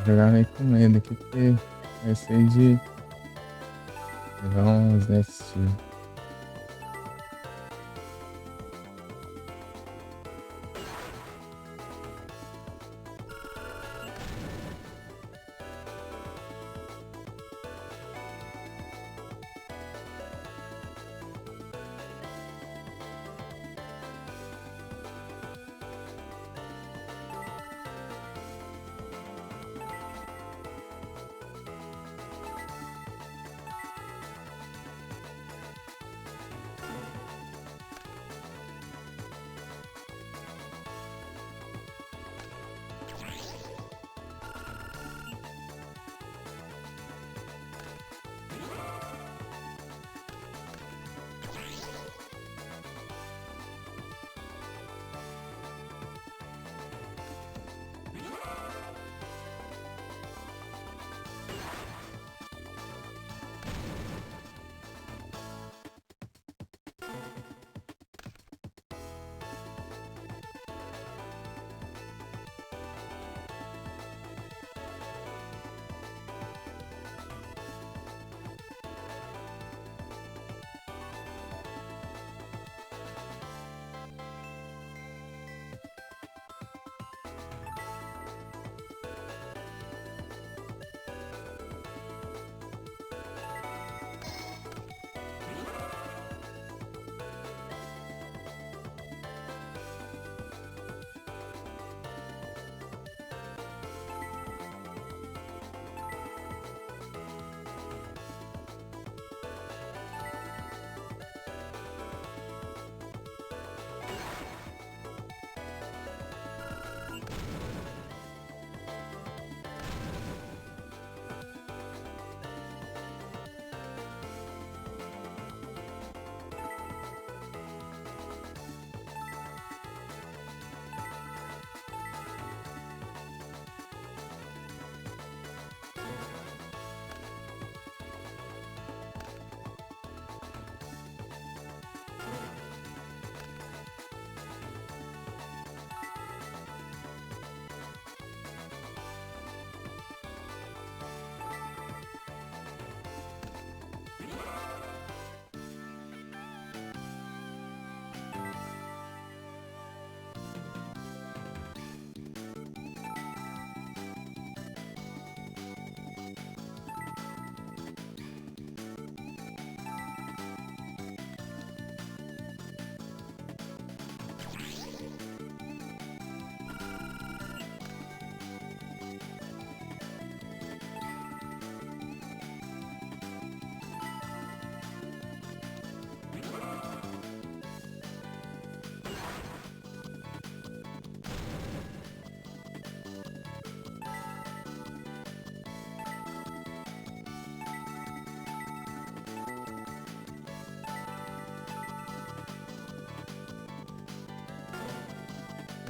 Jogar meio com medo aqui, porque vai ser de levar uns nesses tiros.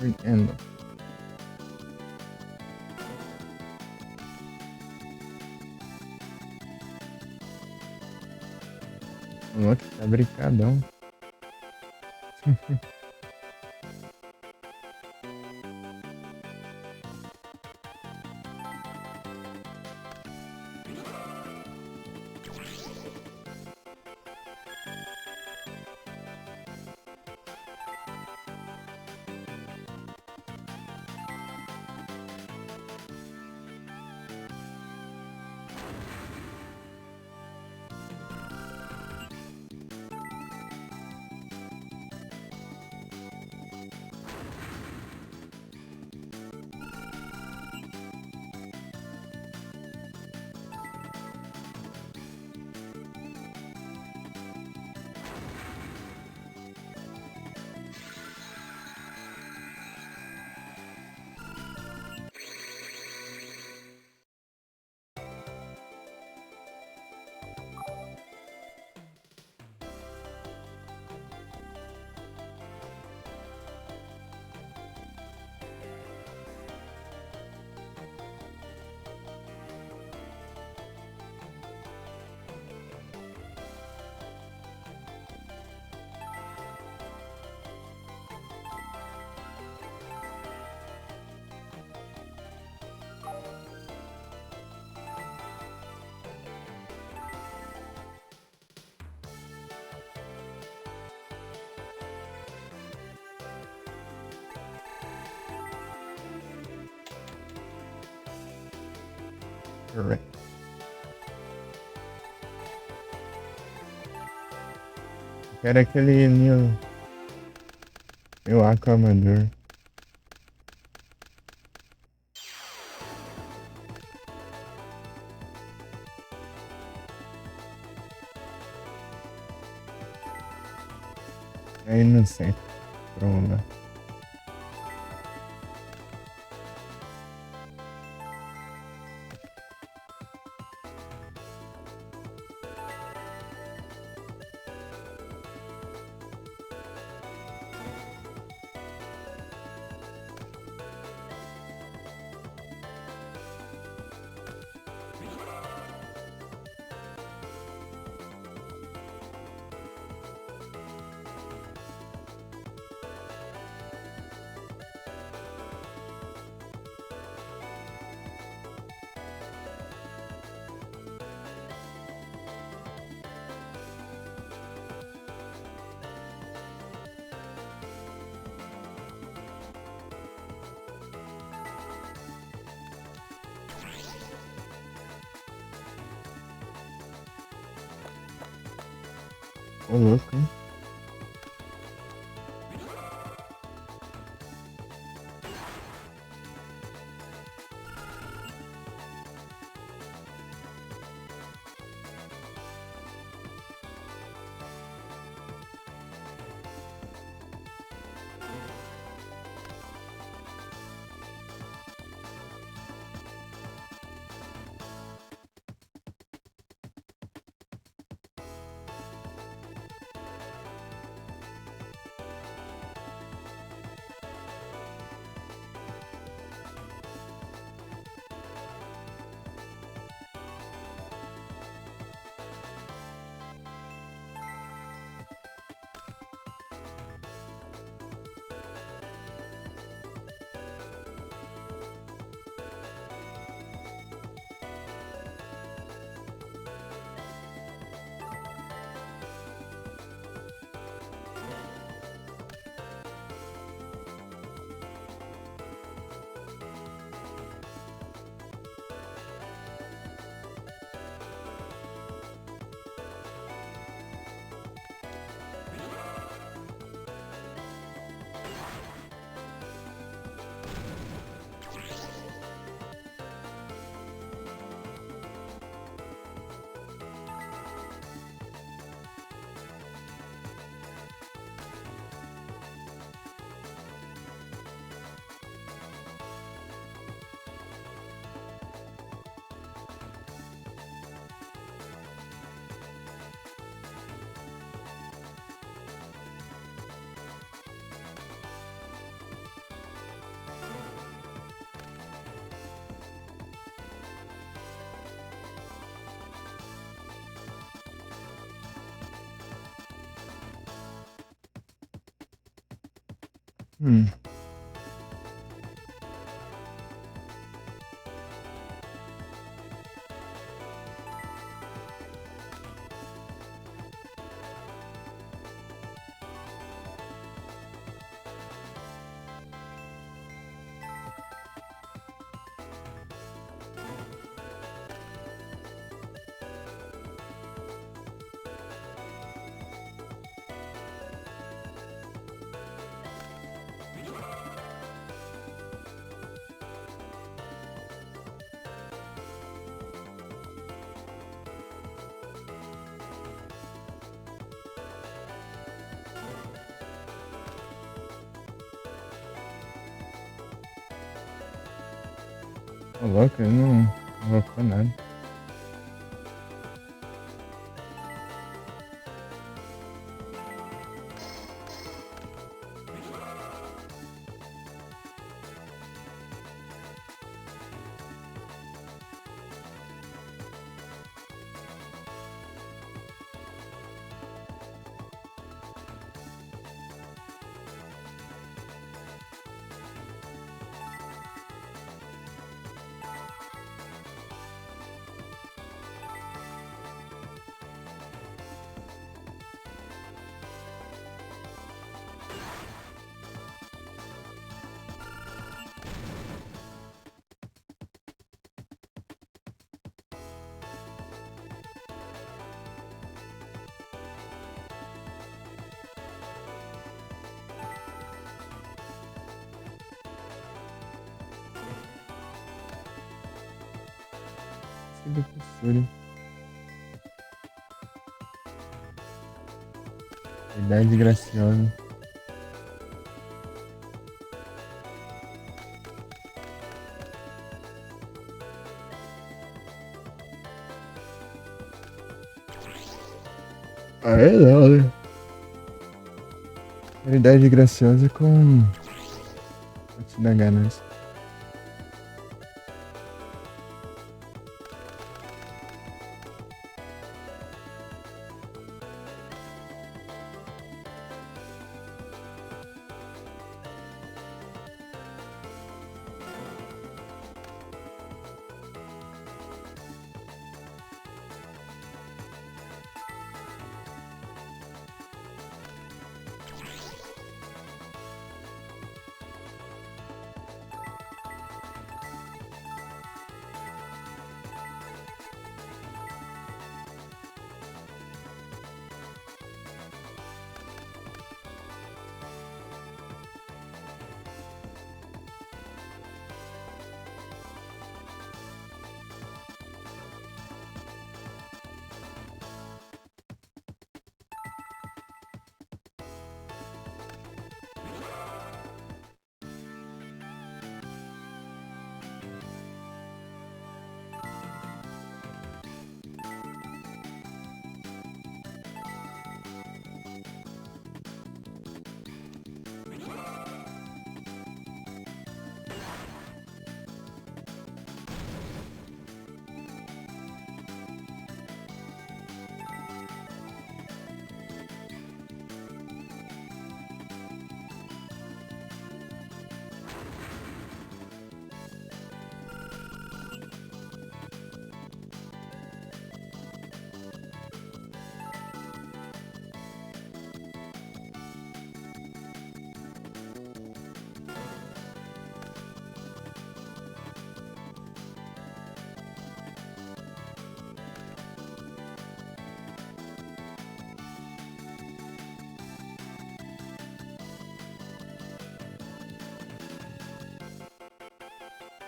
Entendo. O louco tá brincadão. Correto. Quero aquele meu aclamador. Aí não sei. Pronto. Ô louco, hein? Hum. Ô, louco, eu não colocou nada. Que doçura. Verdade graciosa. Ah, é não, né? Verdade graciosa com. Vou te dar ganância.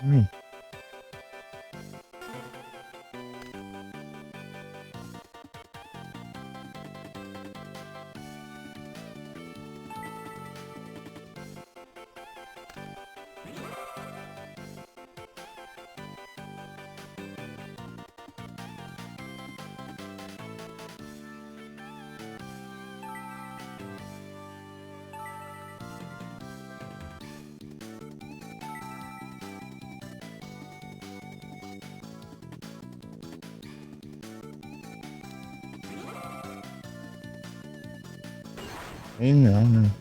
Hum. Ei, não, né?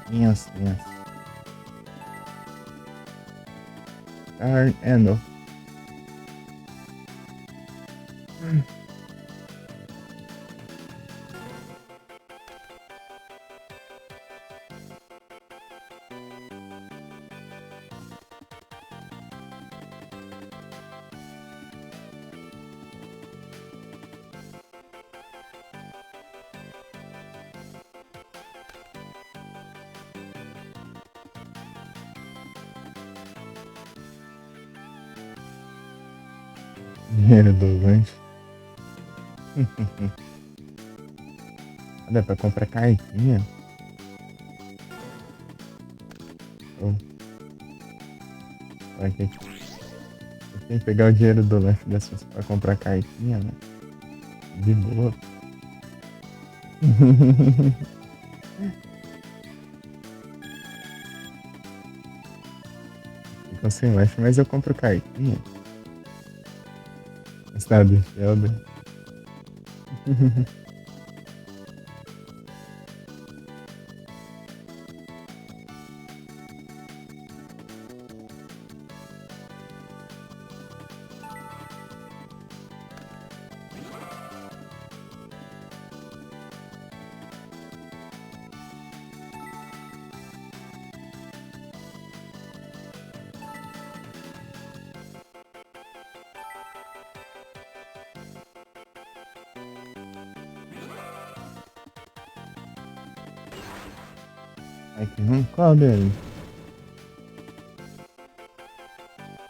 Tenso, tenso. Darn Endo. Dinheiro do lanche. Olha, pra comprar cartinha. Oh, vai que tem que pegar o dinheiro do lanche dessas pra comprar cartinha, né? De boa. Ficam sem lanche, mas eu compro cartinha. Estado de Sheldon. Ai, que ruim. Qual dele?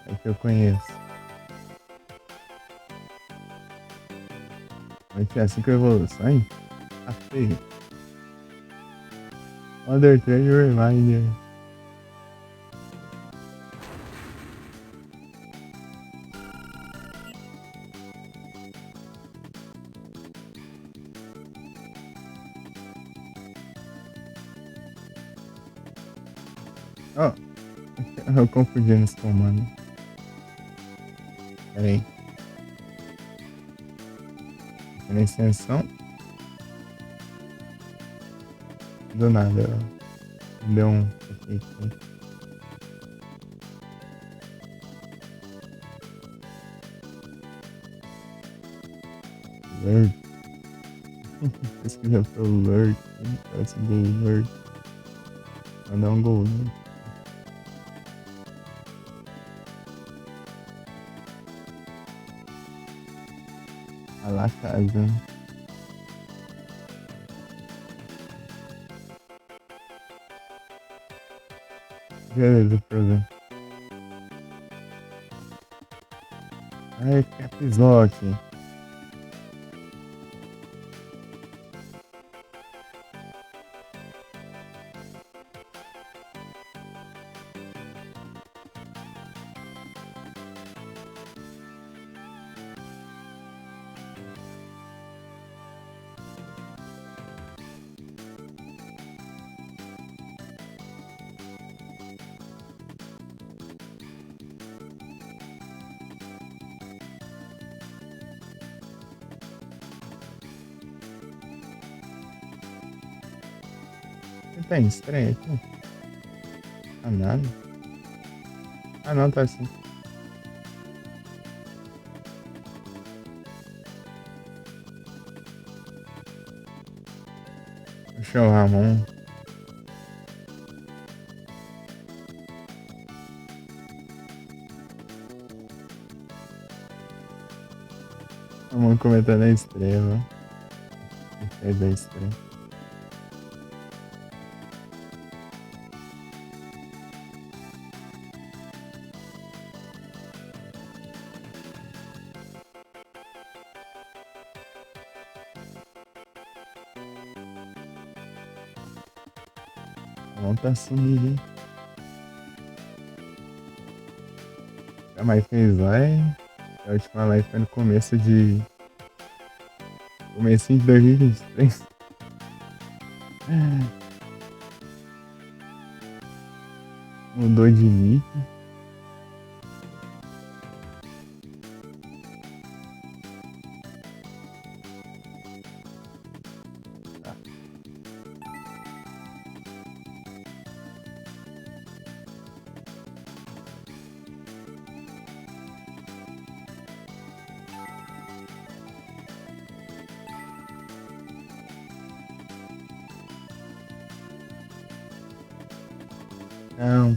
É que eu conheço. Vai ter 5 evoluções? Tá feio. Undertale Reminder. Ó, eu confundi nesse comando. Pera aí. Aqui na extensão. Do nada, ó. Deu um. Aqui. Lurk. Pesquisa pelo Lurk. Parece um Gol Lurk. Mandar um Gol Lurk. A la casa. Beleza, problema. Ai, Capizoc. Não tem estranho aqui? Ah, nada. Ah, não, tá assim. Deixa o Ramon. Ramon comentando a estrela. Fez da estrela. Ramon tá sumido, hein? A mais fez live. A última live foi no comecinho de 2023. Mudou de nick. Não.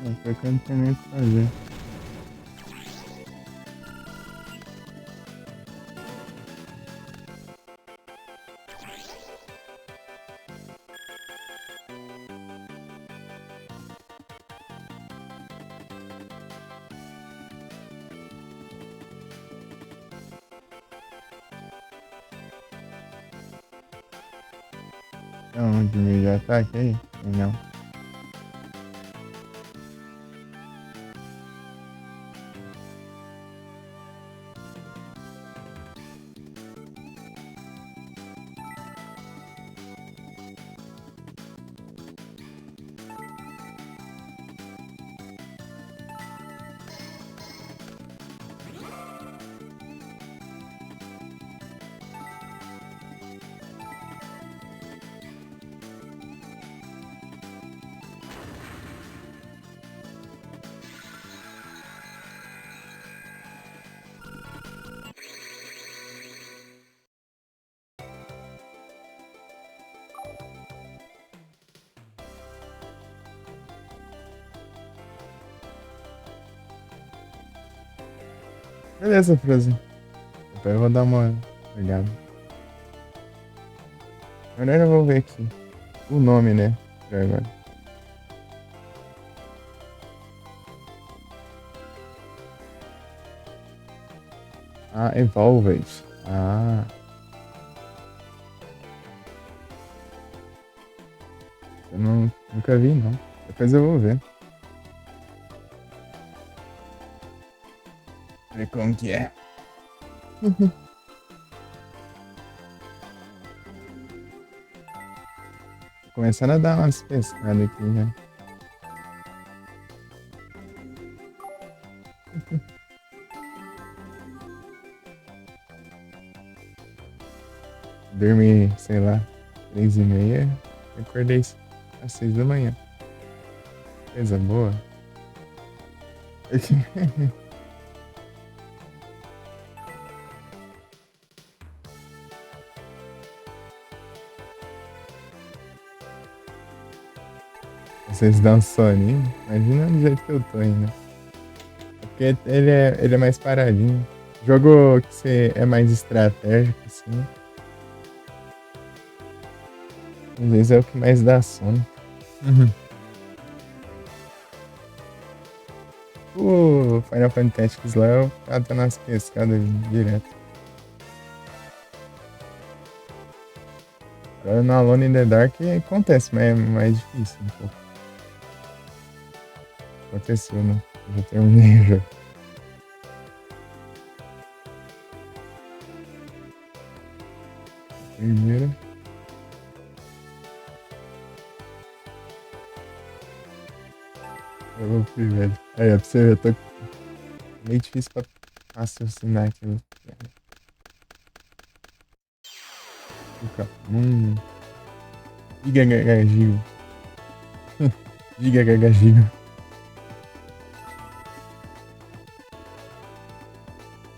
Não foi que eu não tenho nem o que fazer. Onde meu já tá aqui? Não. Beleza, Frozen. Depois eu vou dar uma olhada. Agora eu vou ver aqui. O nome, né? Pra agora. Ah, Evolved. Ah. Eu nunca vi, não. Depois eu vou ver. Ver como que é. Começando a dar umas pescadas aqui já. Dormi, sei lá, 3h30. Acordei às 6 da manhã. Coisa boa. Vocês dão soninho? Imagina do jeito que eu tô ainda. Porque ele é mais paradinho. Jogo que você é mais estratégico, assim. Às vezes é o que mais dá sono. Uhum. O Final Fantasy Tactics lá, eu tava dando umas pescadas direto. Agora no Alone in the Dark acontece, mas é mais difícil um pouco. Aconteceu, né? Eu já terminei o jogo. Primeiro. Eu vou primeiro. Aí, ó, pra você ver, eu tô meio difícil pra raciocinar aqui. Fica. Giga Gagagigo. Giga Gagagigo.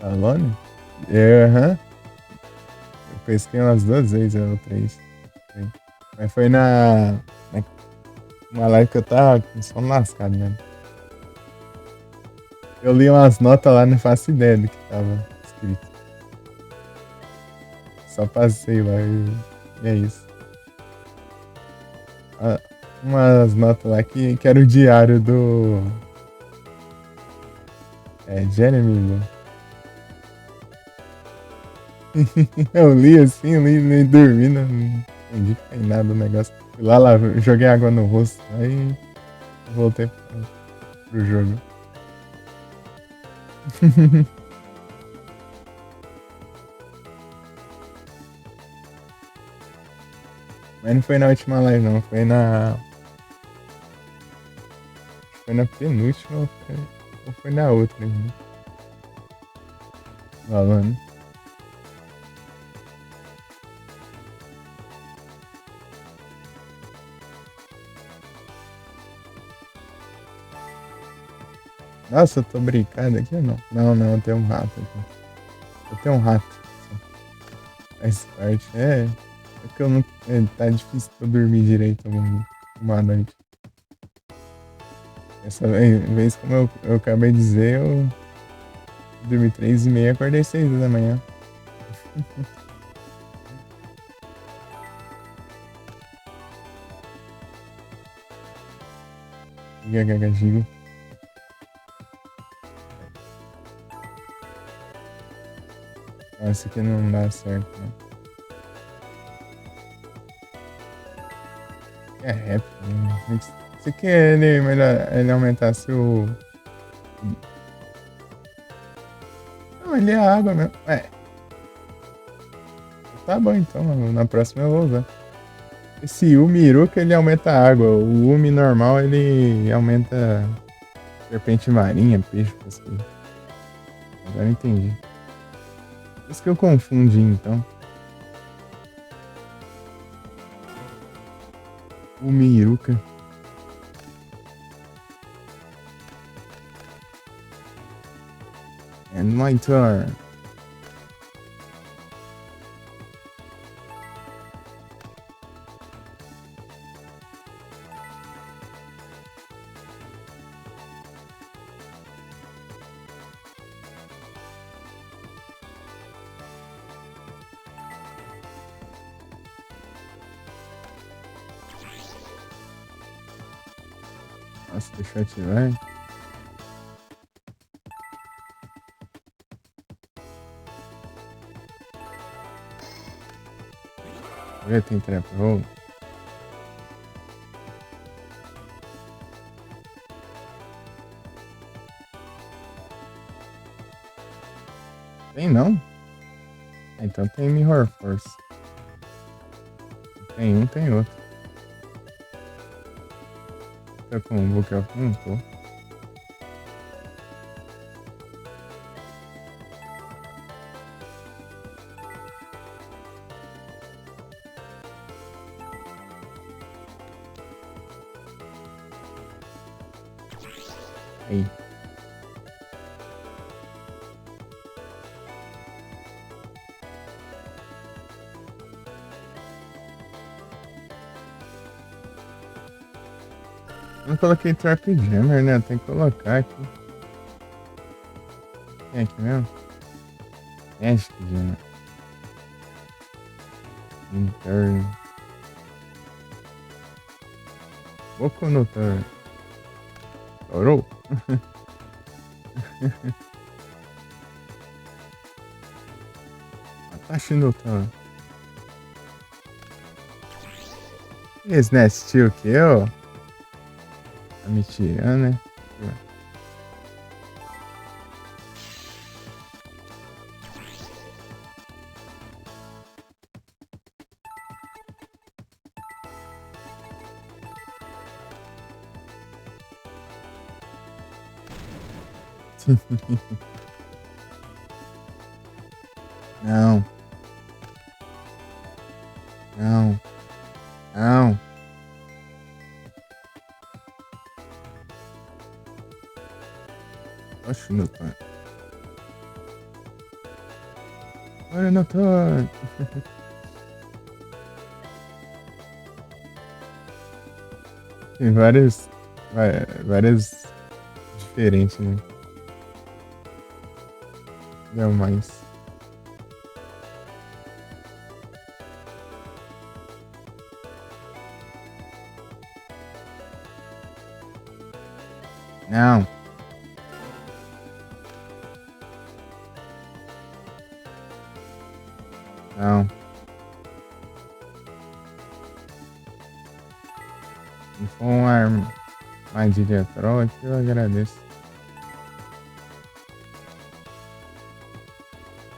Alone? É, aham. Eu pesquei umas 2 vezes, ou 3. Mas foi uma live que eu tava com sono lascado, né? Eu li umas notas lá, não faço ideia do que tava escrito. Só passei lá e é isso. Ah, umas notas lá que era o diário do. Jeremy, né? Eu li assim, li dormindo, não entendi que tem nada do negócio. Fui lá, joguei água no rosto, aí voltei pro jogo. Mas não foi na última live, não. Foi na penúltima ou foi na outra, né? Falando. Nossa, eu tô brincando aqui ou não? Não, não, eu tenho um rato aqui. Eu tenho um rato. Faz parte. É que eu não. Tá difícil pra eu dormir direito uma noite. Essa vez, como eu acabei de dizer, eu dormi 3h30, acordei 6 da manhã. Gagagagigo. Nossa, aqui não dá certo, né? É rap, né? Você quer ele, melhor, ele aumentasse o. Não, ele é água mesmo. Tá bom então, na próxima eu vou usar. Esse Umiruka ele aumenta a água. O Umi normal ele aumenta serpente marinha, peixe, essas coisas. Agora eu entendi. Por isso que eu confundi então. Umiruka. And my turn. Nossa, deixa eu ativar. Vê, tem trap roll. Tem não? Então tem Mirror Force. Tem um, tem outro. Tá com o Book of Moon? Tô. Aí. Não coloquei Trap Jammer, né? Tem que colocar aqui. Tem aqui mesmo? Magic Jammer. Intern. Boku no Turn. Orou? Atashi no Turn. Esse né? Assistiu o que eu? Tá me tirando, né? Não, não, não. Oxe, no Turn. Olha no Turn. Tem várias diferentes, né? Não, mais. Não, não. Se for uma armadilha troll aqui, eu agradeço.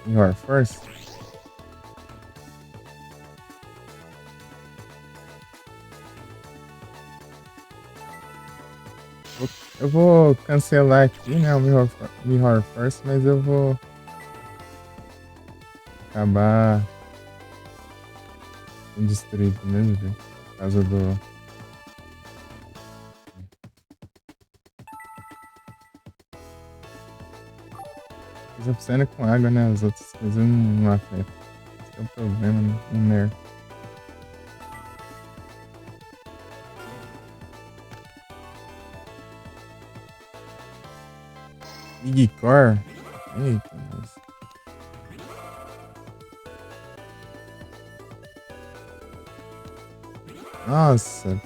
Your first? Eu vou cancelar aqui, né, o Mirror First, mas eu vou acabar destruído mesmo, viu? Por causa Só funciona com água, né? As outras coisas não afetam. Esse é o problema, né? Um nerf. Big Core? Eita, nossa. Nossa,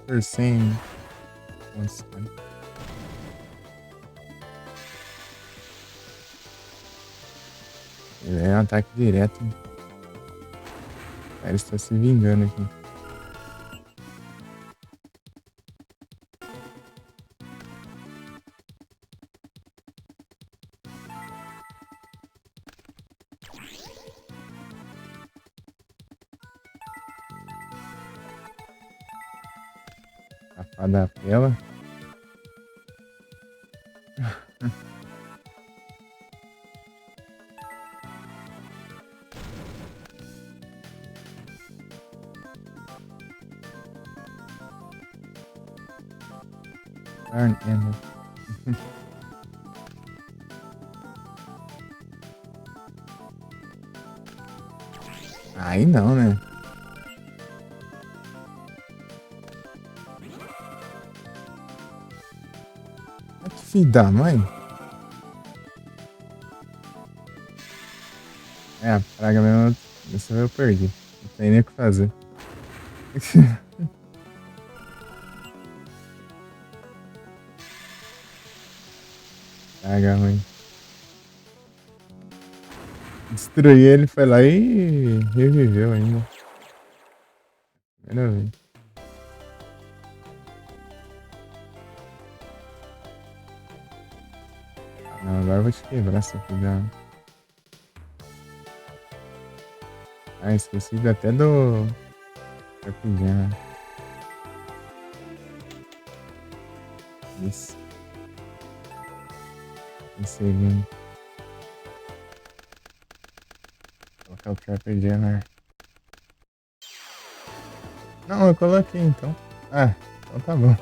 por 100. Nossa, cara. É um ataque direto. O cara está se vingando aqui. Safada pela. Turn Ender. Aí não, né? Ah, que filho da mãe. É, a praga mesmo. Isso eu perdi. Não tem nem o que fazer. Praga ruim. Destruí ele, foi lá e reviveu ainda. Primeira vez. Não, agora eu vou te quebrar, essa filha. Ah, esqueci até do Trapinha. Isso. Em segundo. Vou colocar o Trapper Jam, né? Não, eu coloquei então. Ah, então tá bom.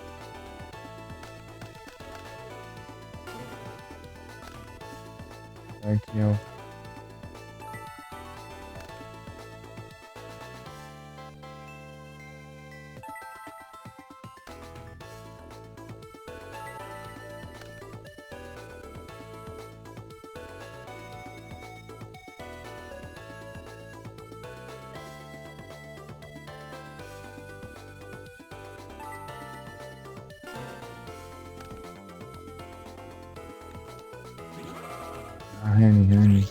Aqui, ó. A Remy.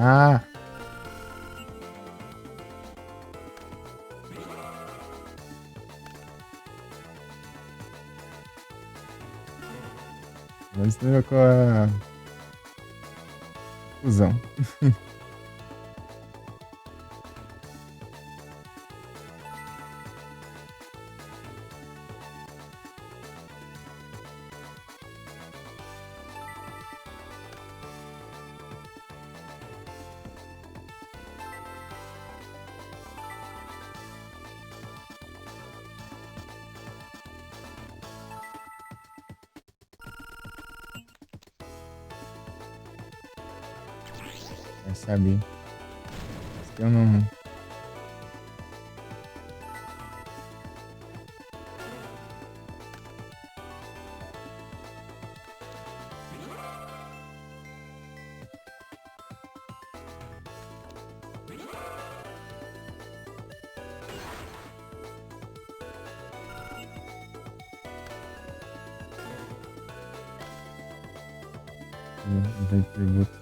Ah, Mas lembra com a fusão. Eu sabia. Mas que eu não. Não tem tributo.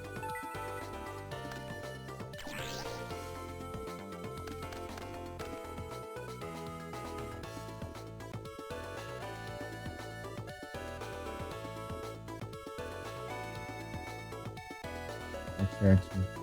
Tá certo.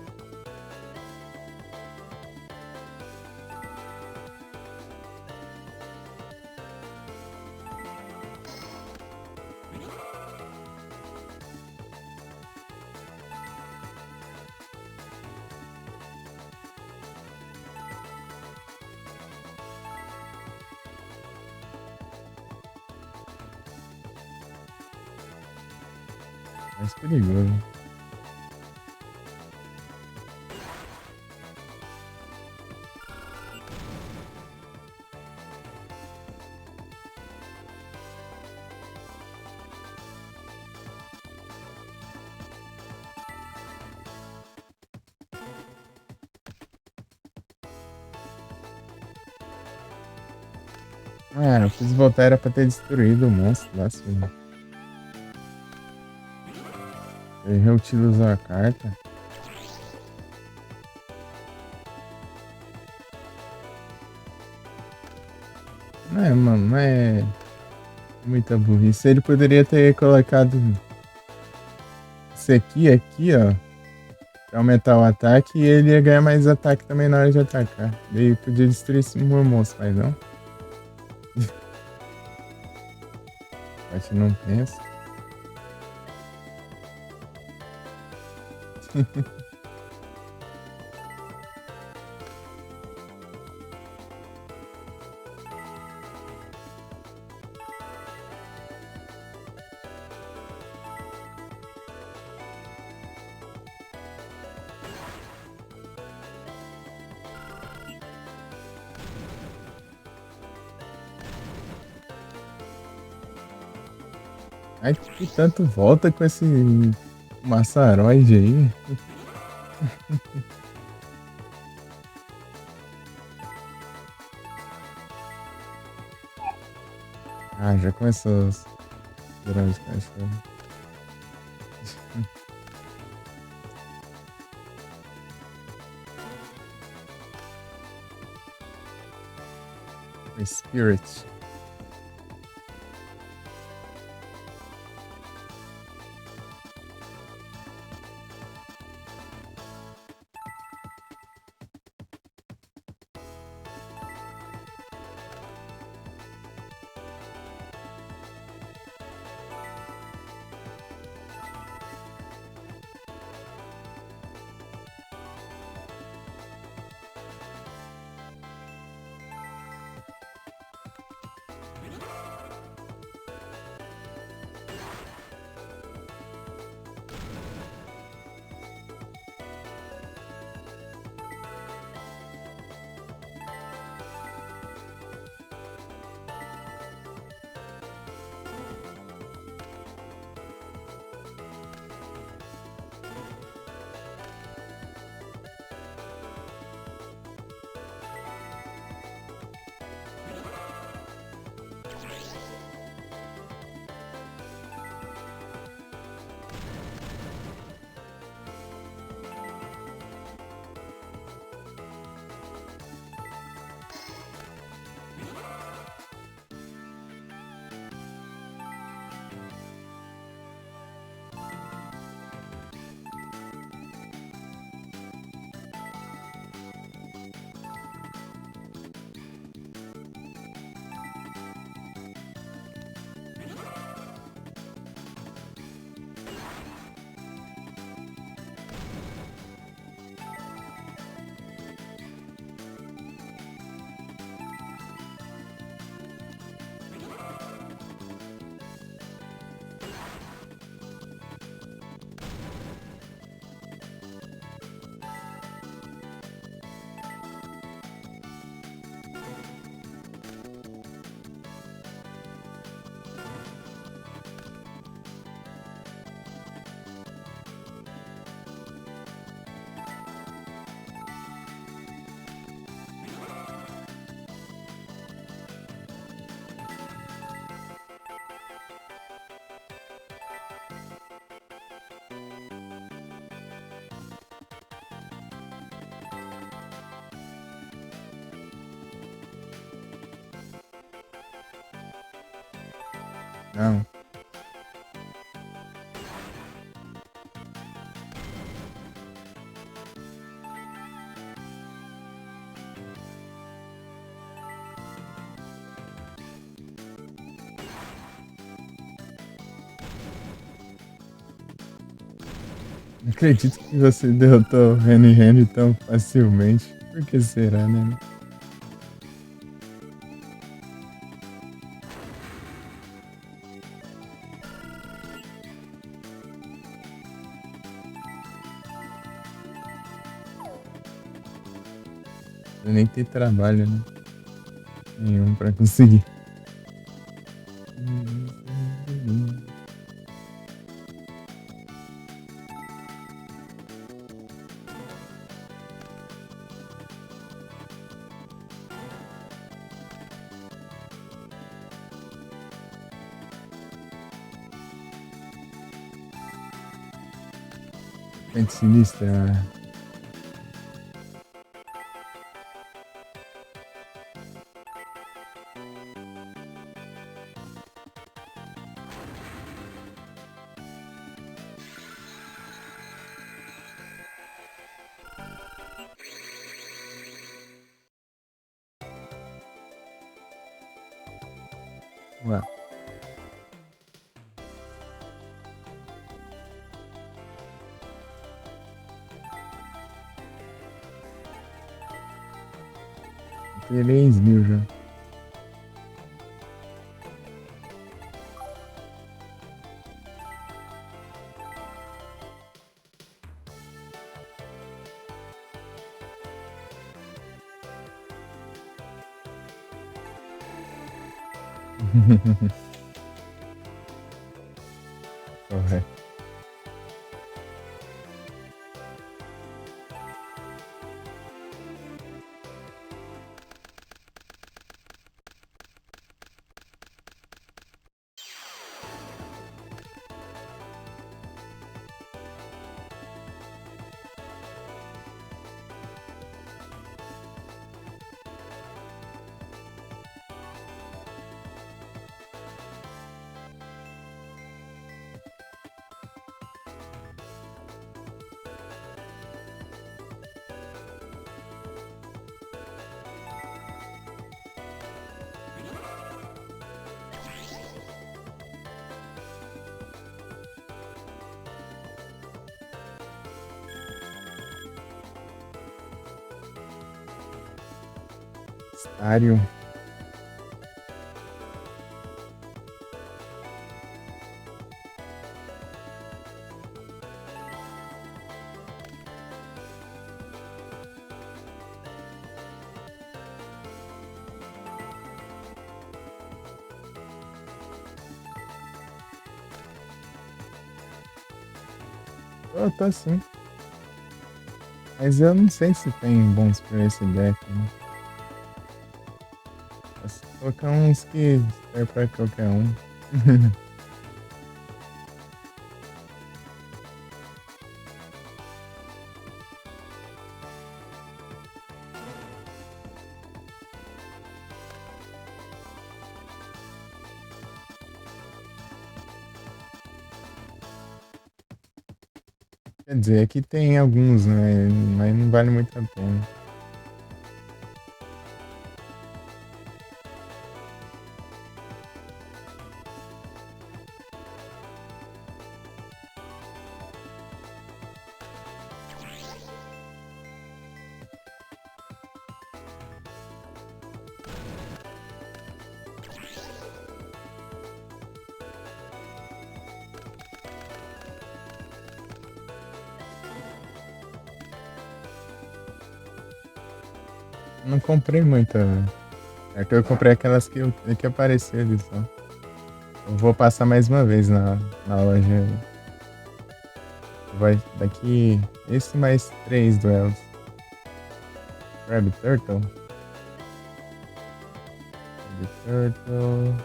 Mais perigoso. Ah, eu fiz voltar era pra ter destruído o monstro lá, assim. Ele reutilizou a carta. Não é, mano, não é muita burrice. Ele poderia ter colocado isso aqui, ó, pra aumentar o ataque e ele ia ganhar mais ataque também na hora de atacar. Daí podia destruir esse monstro, mas não. A gente não pensa. Ai, que tanto volta com esse maçaroide aí. Ah, já começou os drones de cachorro. Spirit. Não. Não acredito que você derrotou o Henry Henry tão facilmente. Por que será, né? Eu nem ter trabalho, né? Nenhum pra conseguir. Gente sinistra. Ué. Três mil já. Correto. Estário. Eu tô assim. Mas eu não sei se tem bons pra esse deck, né? Posso colocar uns que serve pra qualquer um. Quer dizer, aqui tem alguns, né? Mas não vale muito a pena. Não comprei muita. É que eu comprei aquelas que apareceram ali só. Eu vou passar mais uma vez na loja. Vai daqui. Esse mais três duelos. Crab Turtle. Crab Turtle.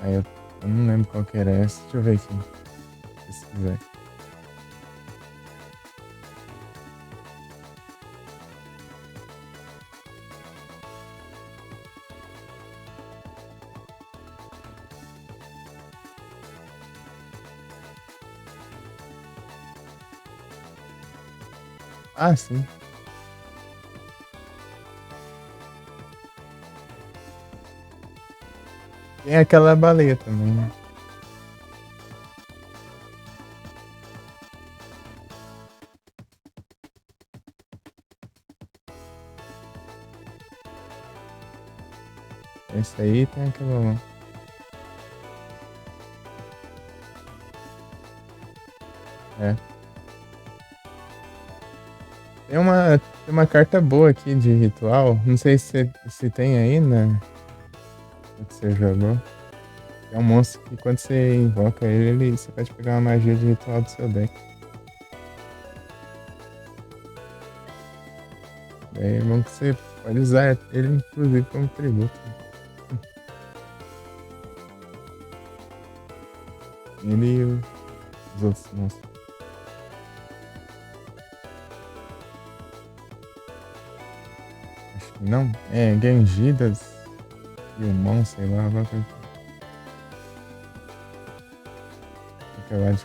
Aí eu não lembro qual que era essa. Deixa eu ver aqui. Se quiser. Ah, sim. Tem aquela baleia também, né? Esse aí tem aquela. É. Tem uma carta boa aqui de ritual. Não sei se tem aí, né? Que você jogou. É um monstro que quando você invoca você pode pegar uma magia de ritual do seu deck. Daí é bom que você pode usar ele, inclusive, como tributo. Ele e os outros monstros. Acho que não. É, Gengidas e o Mon, sei lá, alguma coisa. Aquela de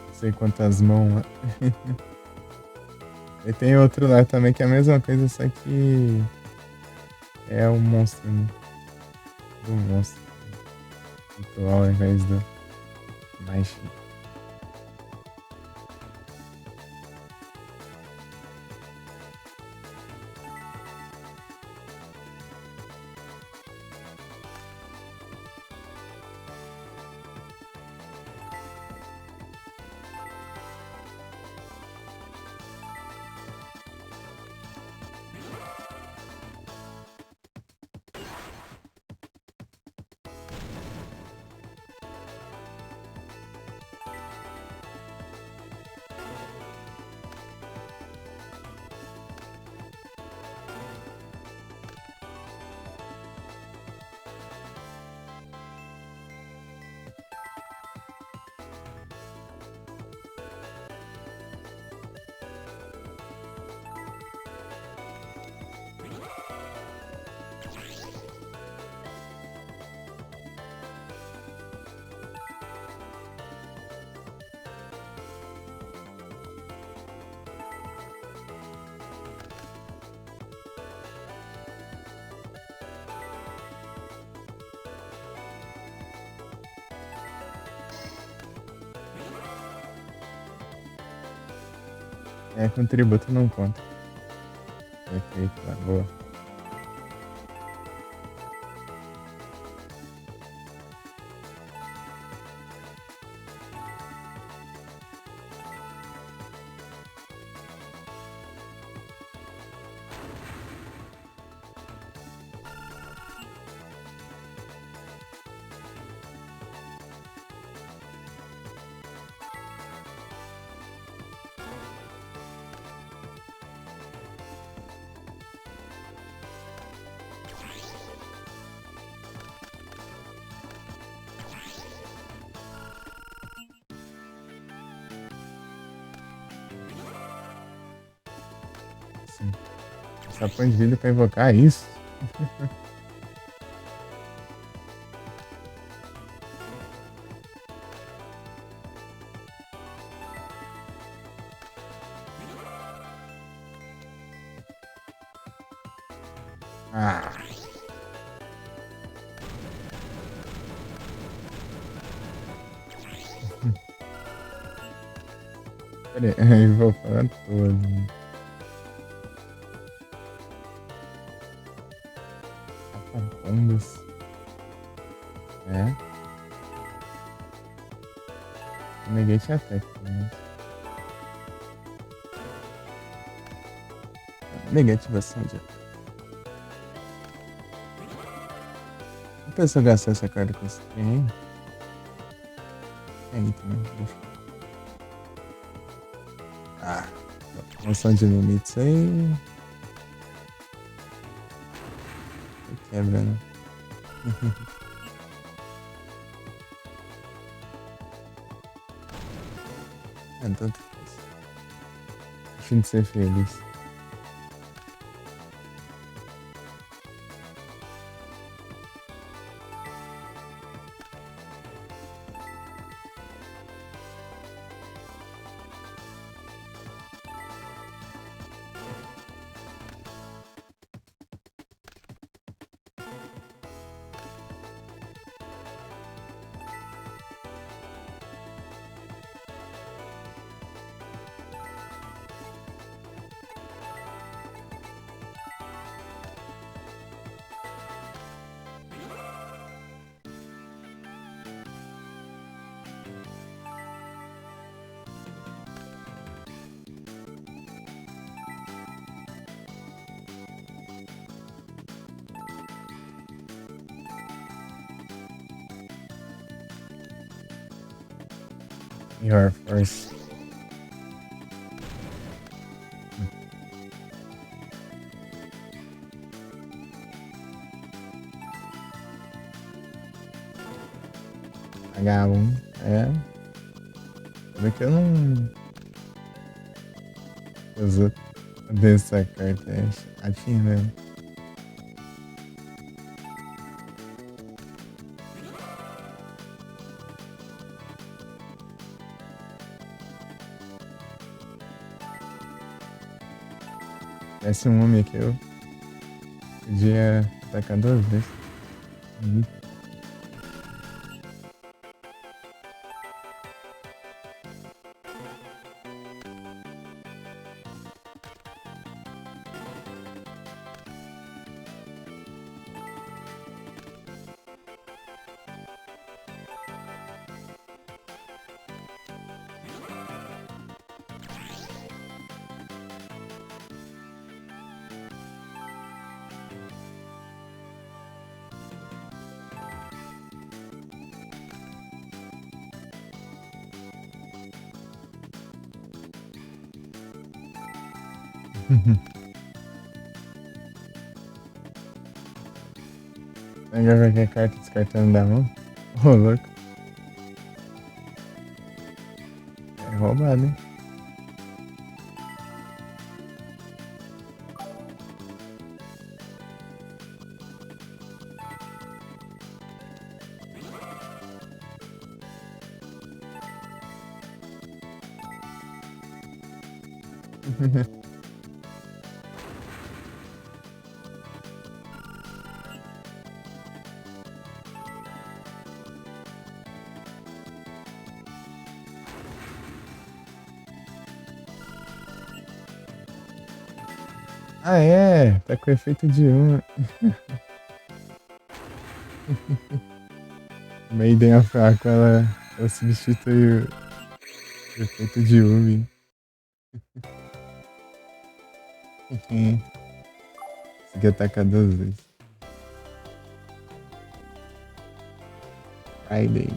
não sei quantas mãos lá. E tem outro lá também que é a mesma coisa, só que é o monstro, né? Do monstro. Ritual ao invés do mais. É, com tributo não conta. Perfeito, tá boa. Sim. Sapão de vidro pra invocar isso. Ah, peraí, invocando todo. Catacombas. É, negate attack. Né? Negativação de ataque. A pessoa gastou essa carta com esse trem aí? É aí também. Ah, noção de limites aí. Quebra, né? É tanto faz. Fim de ser feliz. Your Force. H1. É. Sabe que eu não uso dessa carta. É chatinho mesmo. Esse homem aqui eu podia atacar 2 vezes. Uhum. Agora ver que a carta descartando da mão. Ô, louco. É roubado, hein? Ah, é? Tá com efeito de um. Maiden a fraco, ela substitui o efeito de Ubi. Consegui atacar 2 vezes. Friday.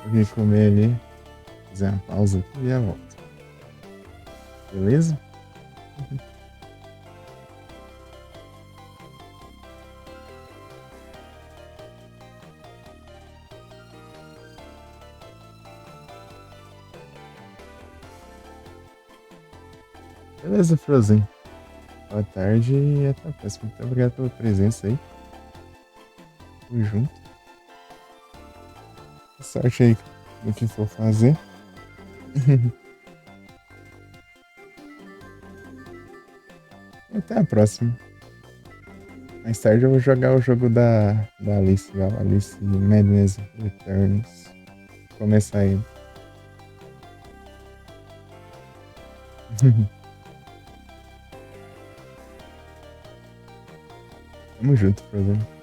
Vou vir comer ali. Fazer uma pausa aqui e já volto. Beleza? Beleza, Frozen. Boa tarde e até a próxima. Muito obrigado pela presença aí. Tamo junto. Sorte aí no que for fazer. E até a próxima. Mais tarde eu vou jogar o jogo da Alice, lá, Alice Madness Returns. Começar aí. Tamo junto, Frozen.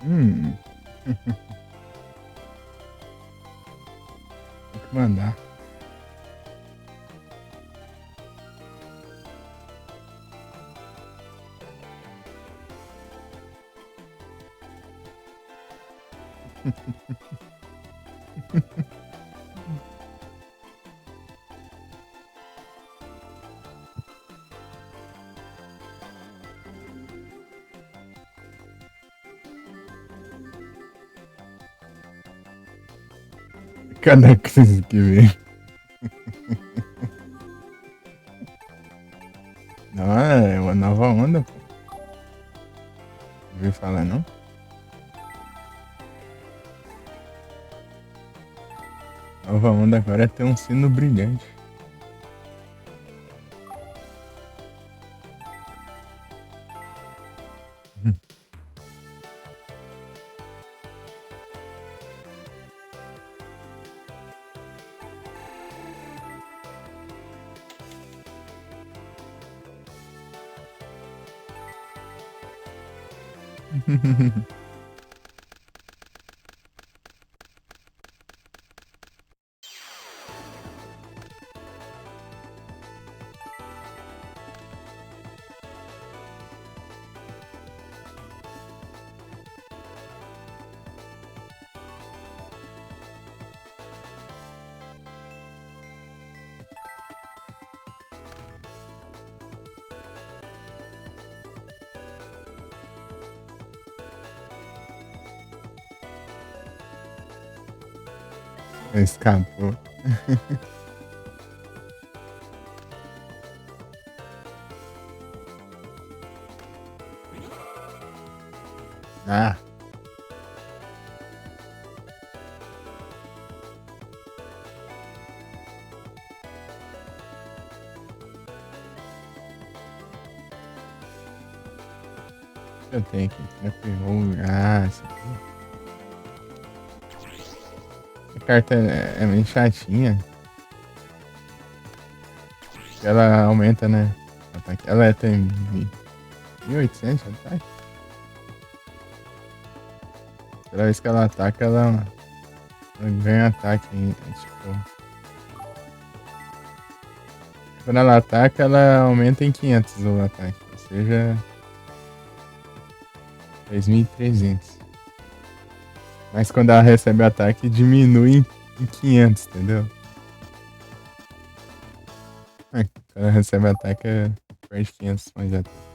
Hum, tem que mandar. Cada crise que vem. Não, é uma nova onda, pô. Não ouviu falar, não? Nova onda agora é ter um sino brilhante. Escapou. Ah, eu tenho aqui. Ah, essa aqui. A carta é meio chatinha. Ela aumenta, né? Ataque. Ela tem 1800 de ataque. Toda vez que ela ataca, ela ganha ataque ainda. Tipo, quando ela ataca, ela aumenta em 500 o ataque. Ou seja, 2300. Mas quando ela recebe ataque, diminui em 500, entendeu? Quando ela recebe ataque, perde 500 mais ataque.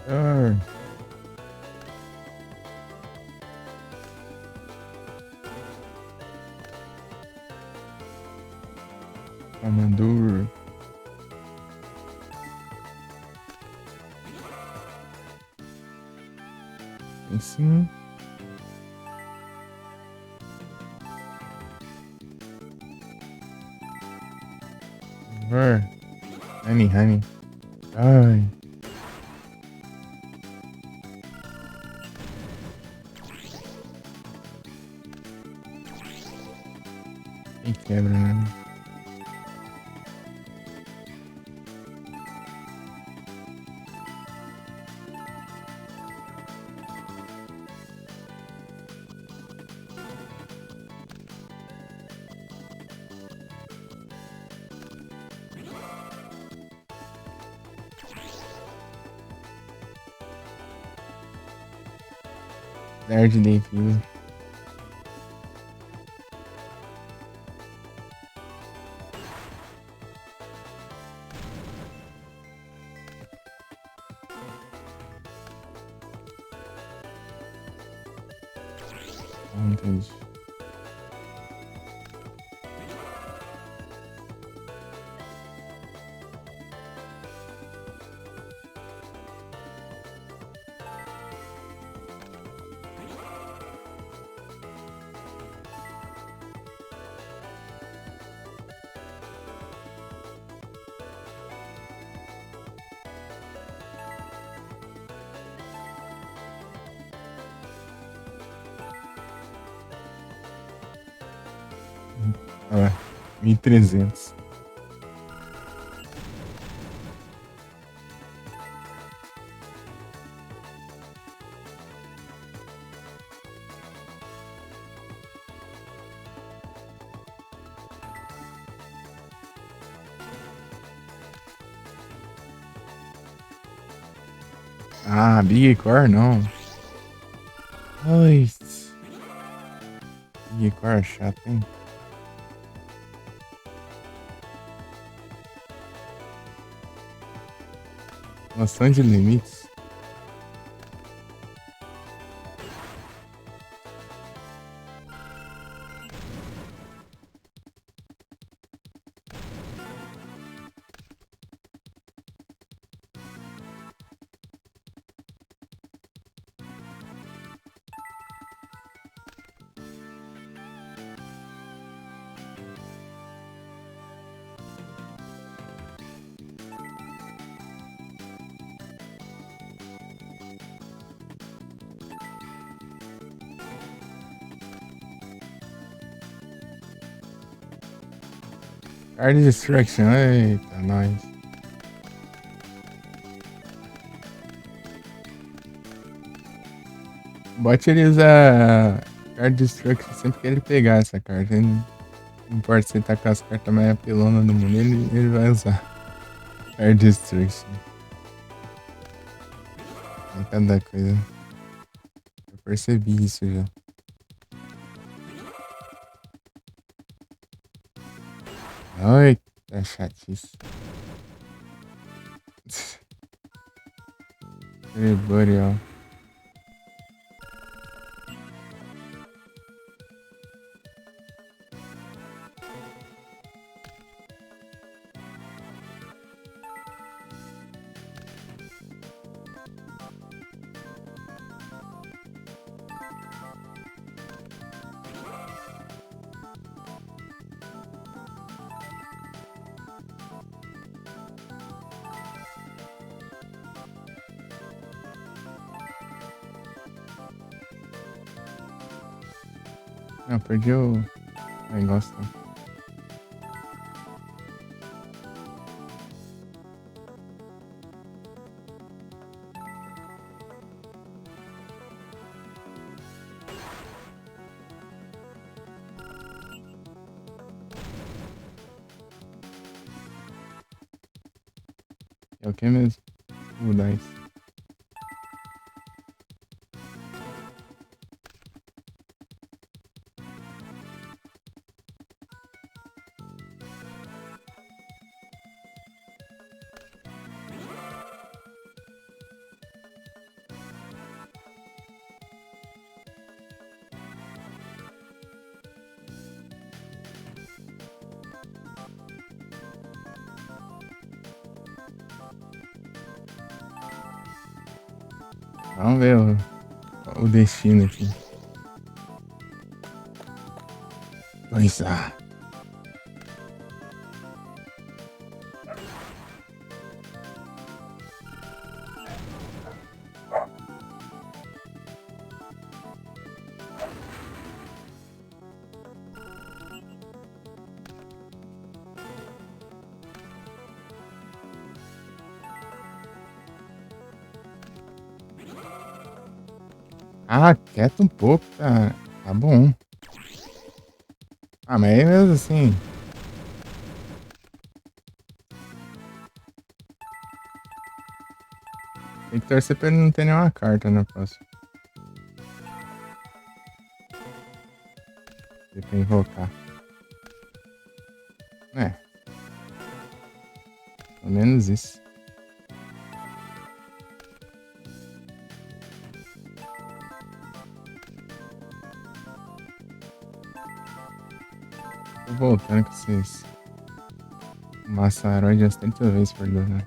Ah, Amandur. Sim. Honey, honey. Ai, quem quebra, né? Nerd defesa. Não entendi. Olha lá, 1.300. Ah, Big Core não. Ai, Big Core é chato, hein? Noção de limites. Card Destruction, eita, nós. O bot ele usa Card Destruction sempre que ele pegar essa carta. Ele não importa se ele tá com as cartas mais apelonas do mundo, ele vai usar Card Destruction. É cada coisa. Eu percebi isso já. Ai, tá chatice. Boreal. Não, perdi o negócio. É o que mesmo? O Dice. Vamos ver o destino aqui. Pois ah. Ah, quieta um pouco, tá, tá bom. Ah, mas é mesmo assim. Tem que torcer pra ele não ter nenhuma carta na próxima. Tem que invocar. É. Pelo menos isso. voltando com esses maçaroide umas 30 vezes por dia, né?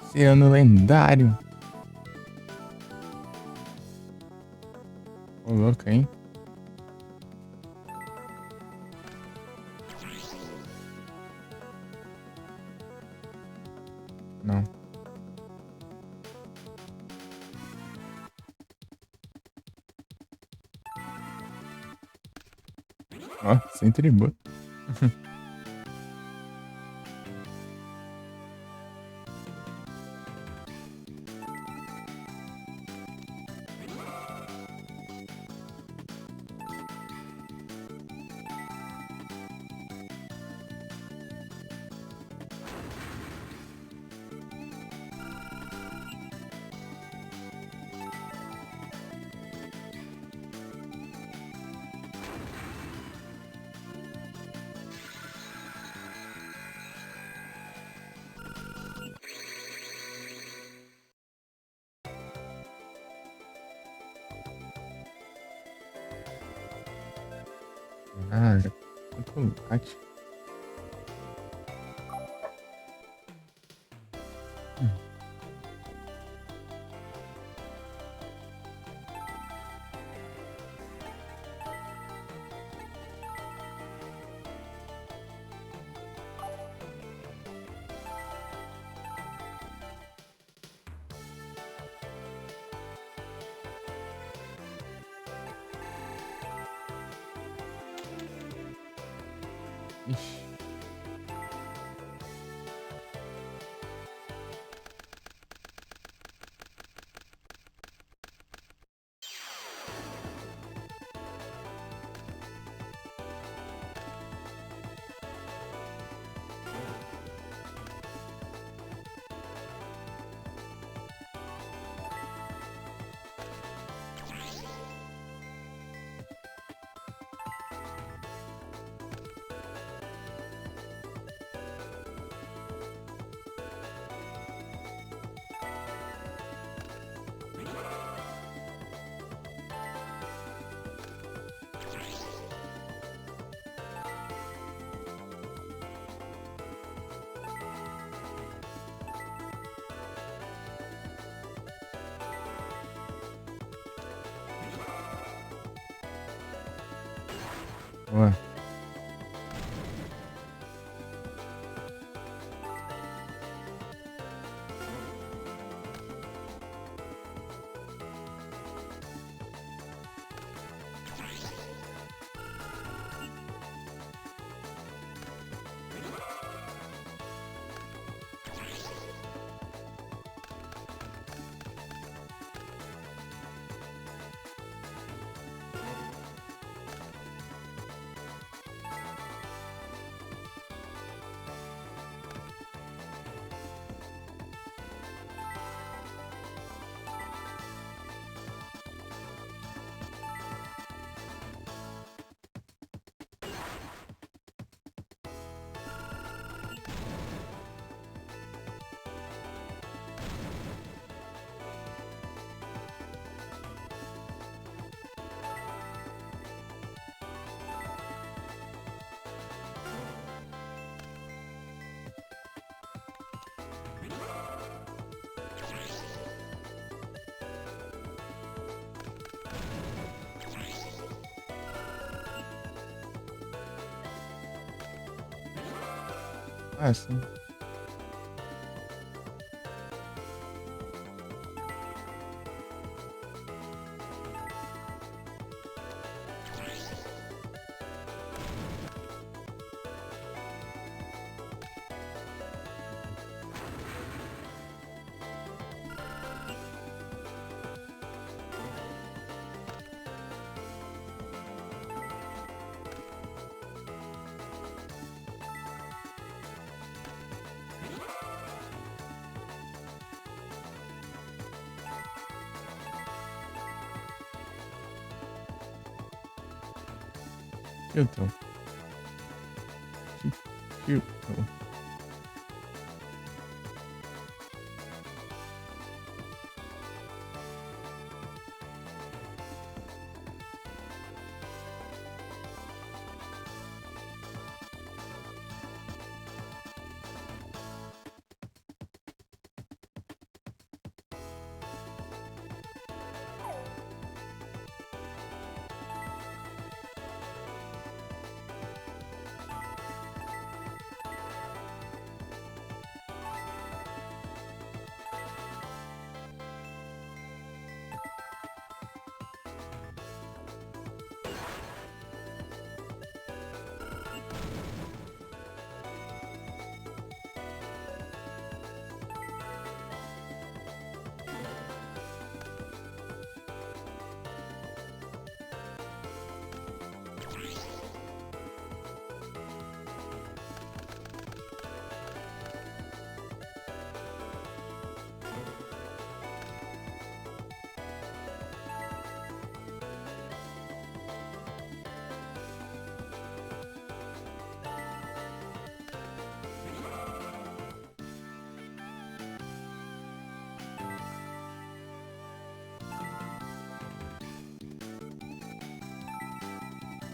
Oceano lendário. Ô, louco, hein? Não. Ó, sem tributo. Ah, chocolate. Ixi. Boa. Ah, sim. Tilton. Tilton.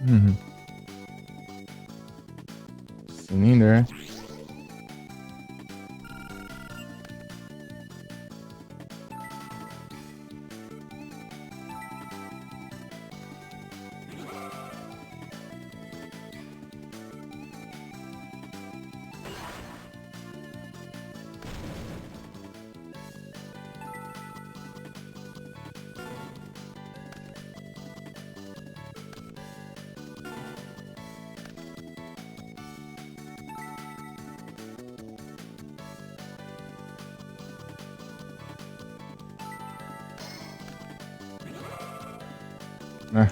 Uhum. Cylinder. Ah,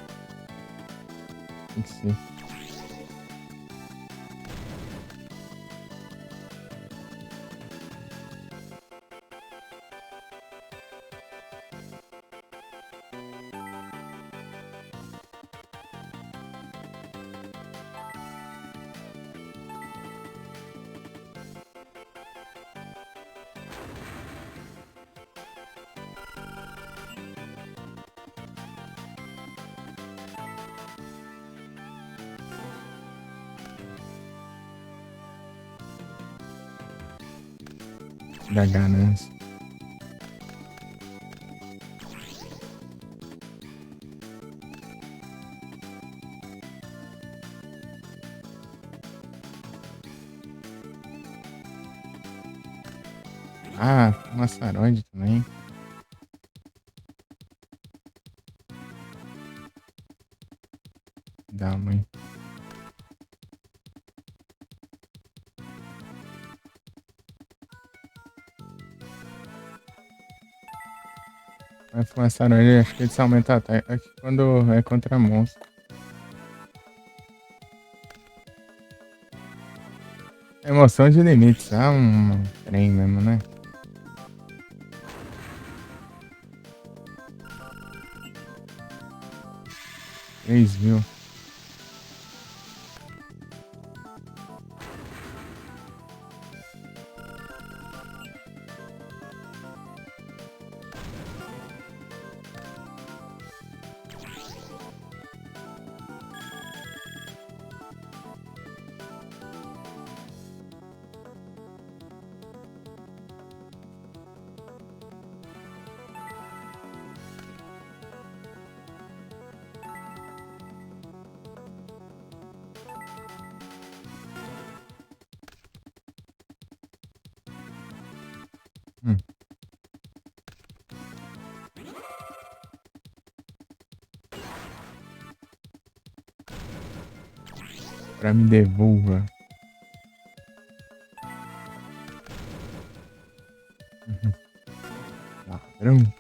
tem que ser. Da ganância. Ah, um asteroide também. Dá, mãe. Mas com asteroide, acho que eles aumentam a ataque quando é contra monstro. Emoção de limites. Ah, um trem mesmo, né? 3.000. Hum, pra me devolva. Uhum. Ladrão.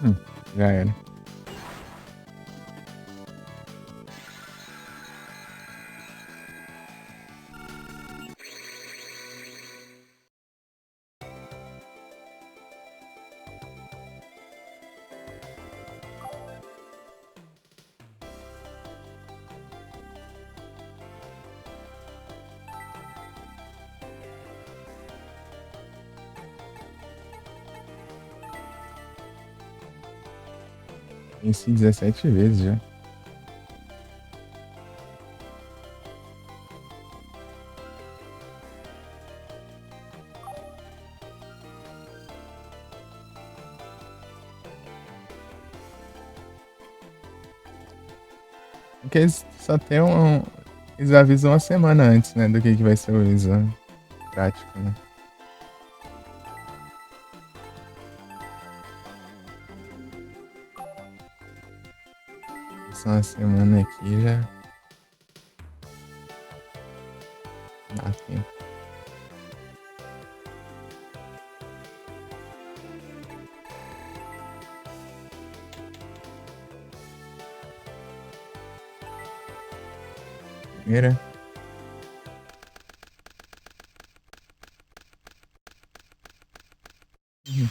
Hum, já era. Venci 17 vezes já. Porque eles só tem um. Eles avisam uma semana antes, né? Do que vai ser o exame prático, né? passar uma semana aqui já dá tempo. Primeira. Uhum.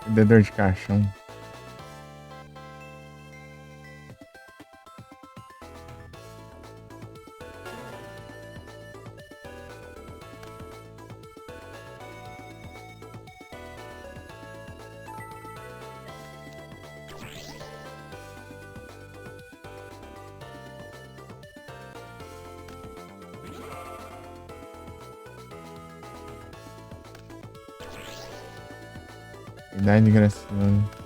Vendedor de caixão. Idade graciosa.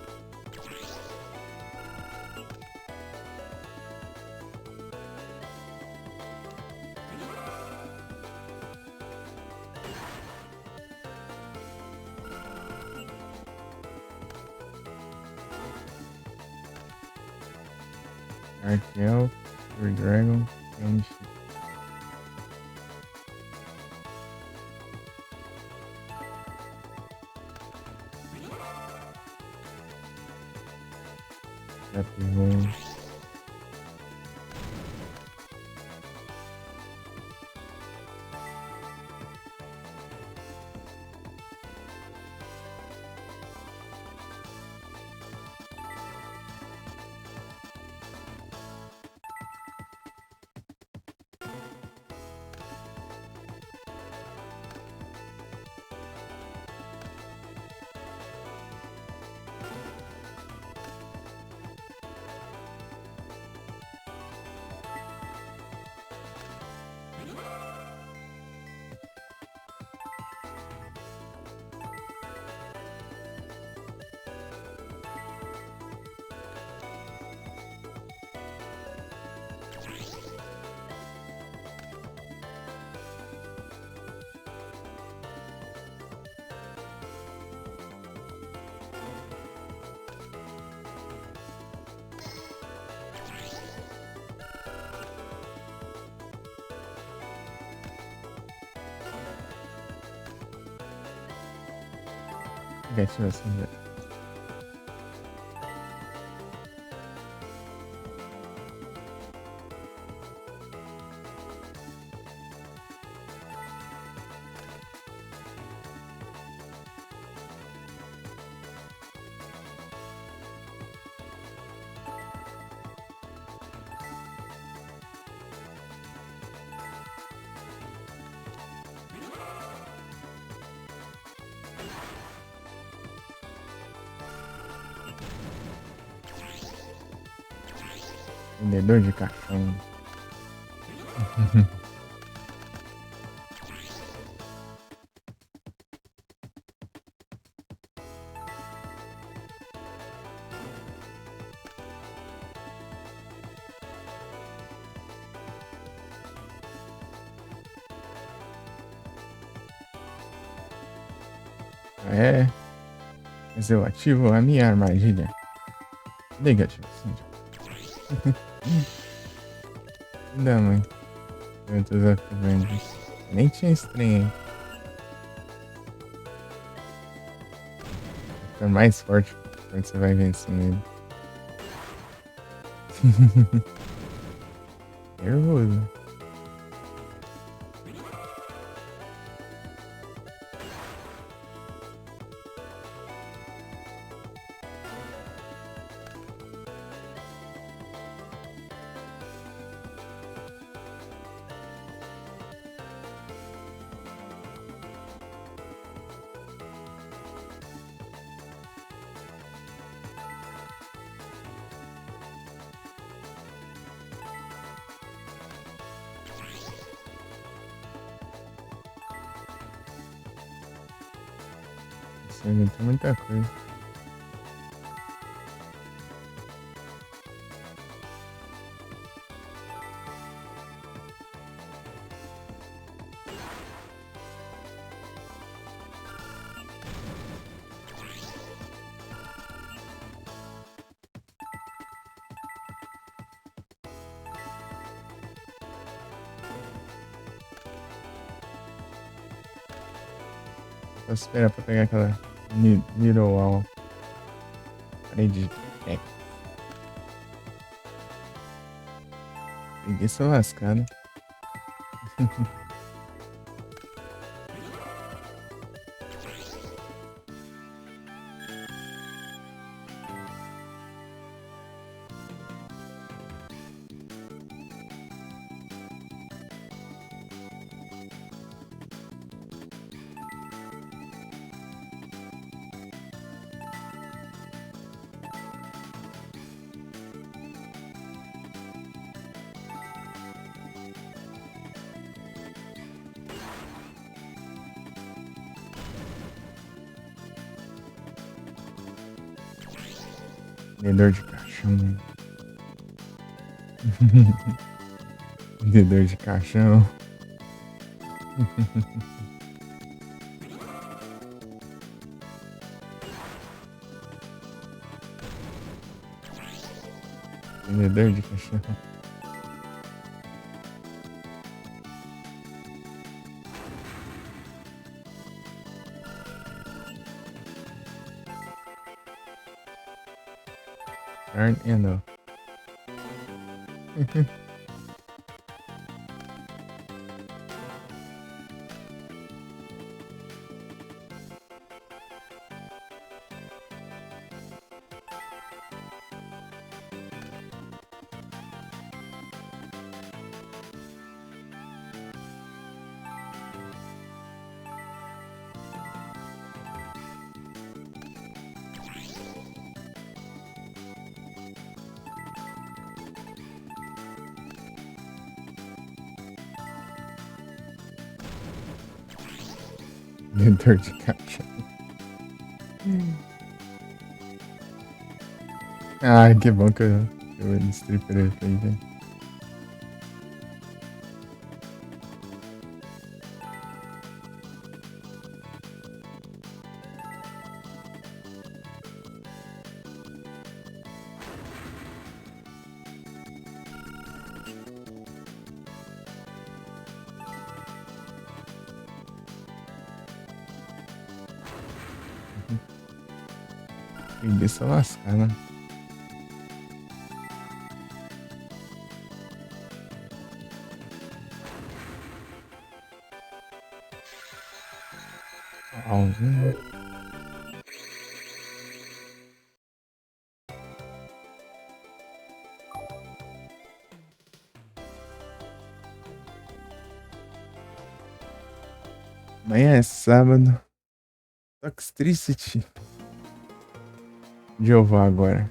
Dark Elf, Pure Dragon, and Capivão. Negativação já. Vendedor de caixão. É. Mas eu ativo a minha armadilha. Negativação já. Ainda muito. Muitos ativos. Nem tinha estranho aí. Fica mais forte quando você vai vencendo ele. Nervoso. Você inventou muita coisa. Só esperar pra pegar aquela Middle Wall. Parede de tech. Peguei sua lascada. Vendedor de caixão. Vendedor de caixão. Vendedor de caixão. Turn handle. Vendedor de caixão. Ah, que bom que eu stripper fez, hein? Peguei essa lascada. Amanhã é sábado. Toxtricity. Onde eu vou agora?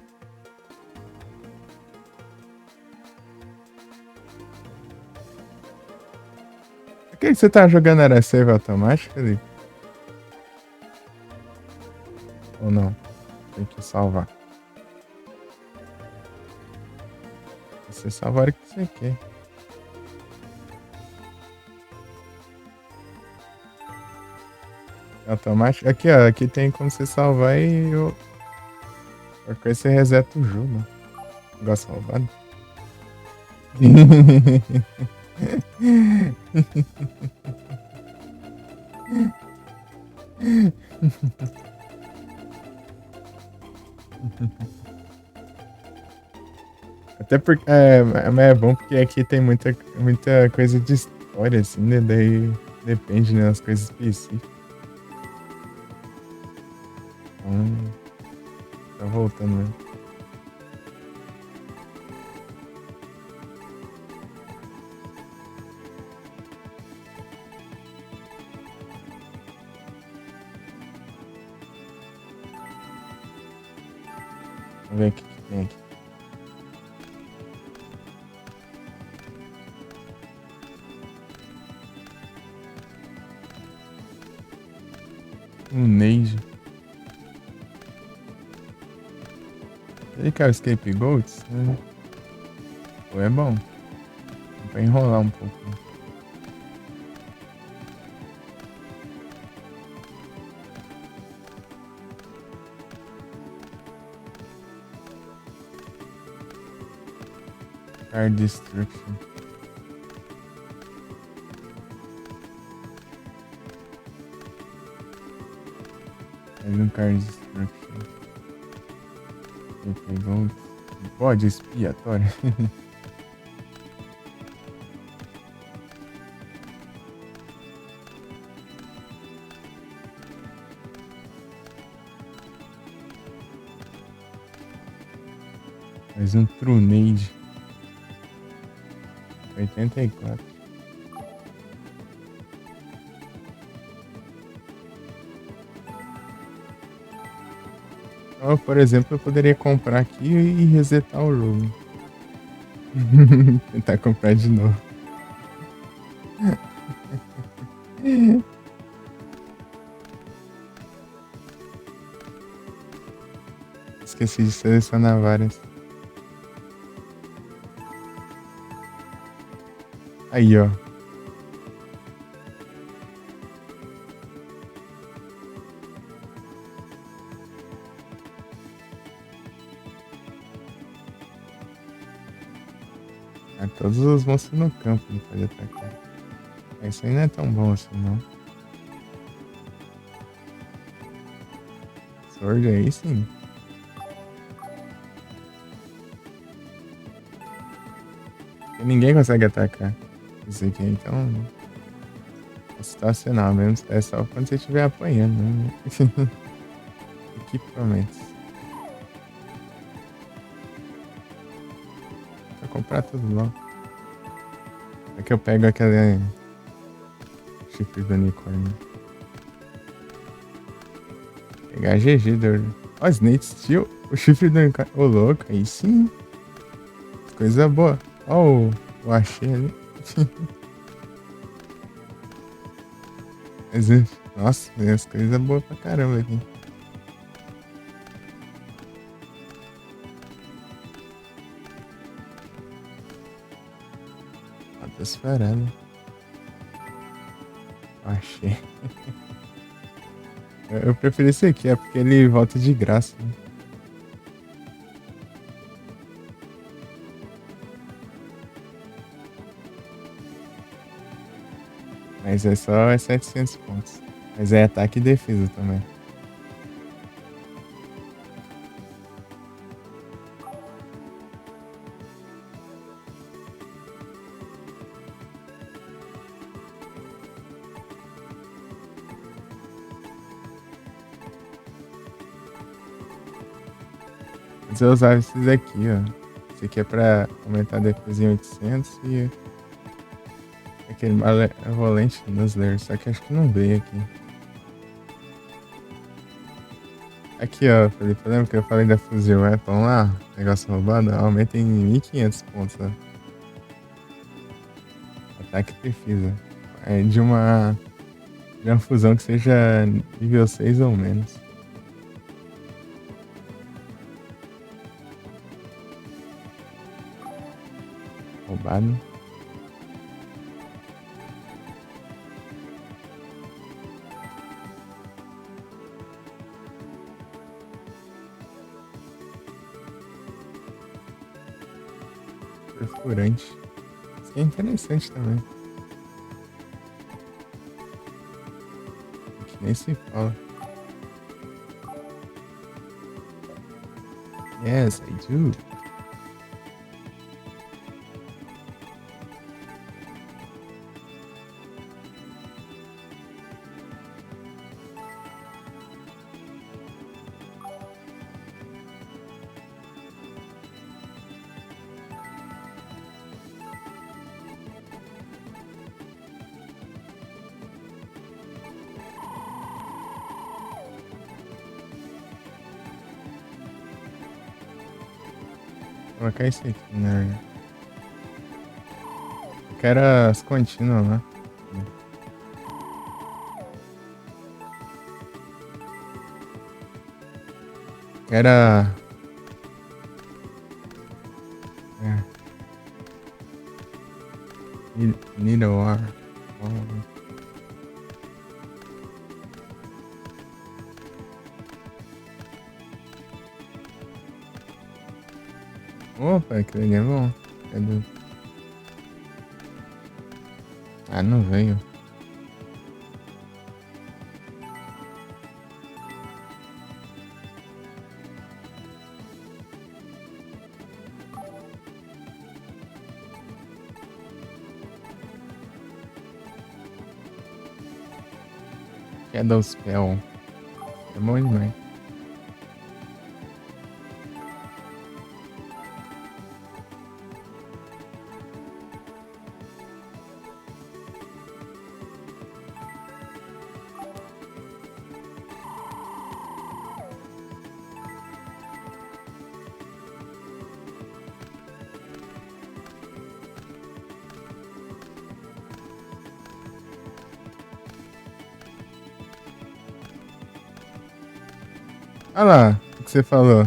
Aquele que você tá jogando era save automático ali? Ou não? Tem que salvar. Você salva a hora que você quer. Automático? Aqui, ó. Aqui tem como você salvar e eu... Qualquer coisa você reseta o jogo. Negócio roubado. Até porque mas é bom porque aqui tem muita coisa de história, assim, né? Daí depende, né? Das coisas específicas. Então, tá voltando mesmo. Vamos ver o que tem aqui. Um Neige. Ele quer o Scapegoats? Pô, é bom. Vai enrolar um pouco. Card Destruction. Faz um card destruction. Ele pegou um bode expiatório. Faz um Trunade. 84. Então, por exemplo, eu poderia comprar aqui e resetar o jogo. Tentar comprar de novo. Esqueci de selecionar várias. Aí, ó. Todos os monstros no campo ele pode atacar. Isso aí não é tão bom assim, não. Sword aí sim. Porque ninguém consegue atacar. Isso aqui, então. É situacional mesmo. É só quando você estiver apanhando, né? Equipamentos. Vou comprar tudo logo. É que eu pego aquele chifre do unicórnio. Pegar GG, doido. Ó, Snake Steel. O chifre do unicórnio. Ô, louco. Aí sim. Coisa boa. Ó, o achei ali. Mas, nossa, tem as coisas boas pra caramba aqui. Tô esperando. Achei. Eu preferi esse aqui, é porque ele volta de graça. Né? Mas é só 700 pontos. Mas é ataque e defesa também. Mas eu usava esses aqui, ó. Esse aqui é pra aumentar a defesa em 800 e aquele malevolente Nuzzler, só que acho que não veio aqui. Aqui, ó, Felipe, lembra que eu falei da Fuzil Weapon lá? Negócio roubado? Aumenta em 1500 pontos, ó. Ataque e defesa. É de uma fusão que seja nível 6 ou menos. Roubado. Perfurante. Isso aqui é interessante também. Que nem se fala. Yes, I do. Vou colocar isso aqui, né? Eu quero as contínuas, né? Era. É. Nidoar. Opa, aquele ali é bom. Cadê? Ah, não veio. Shadow Spell. É bom demais. Olha lá, o que você falou.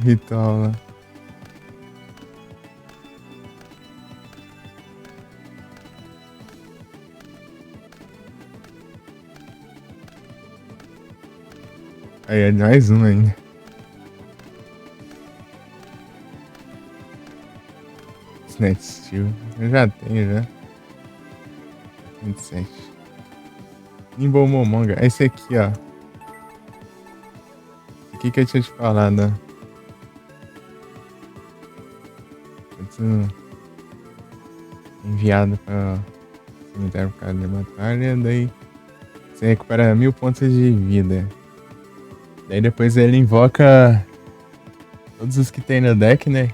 Ritual lá. Aí é mais um ainda. Snatch Steel. Eu já tenho, já. 27. Nimble Momonga. Esse aqui, ó. Esse aqui que eu tinha te falado, ó. Enviado para o cemitério por causa da batalha. Daí você recupera 1000 pontos de vida. Daí depois ele invoca todos os que tem no deck, né?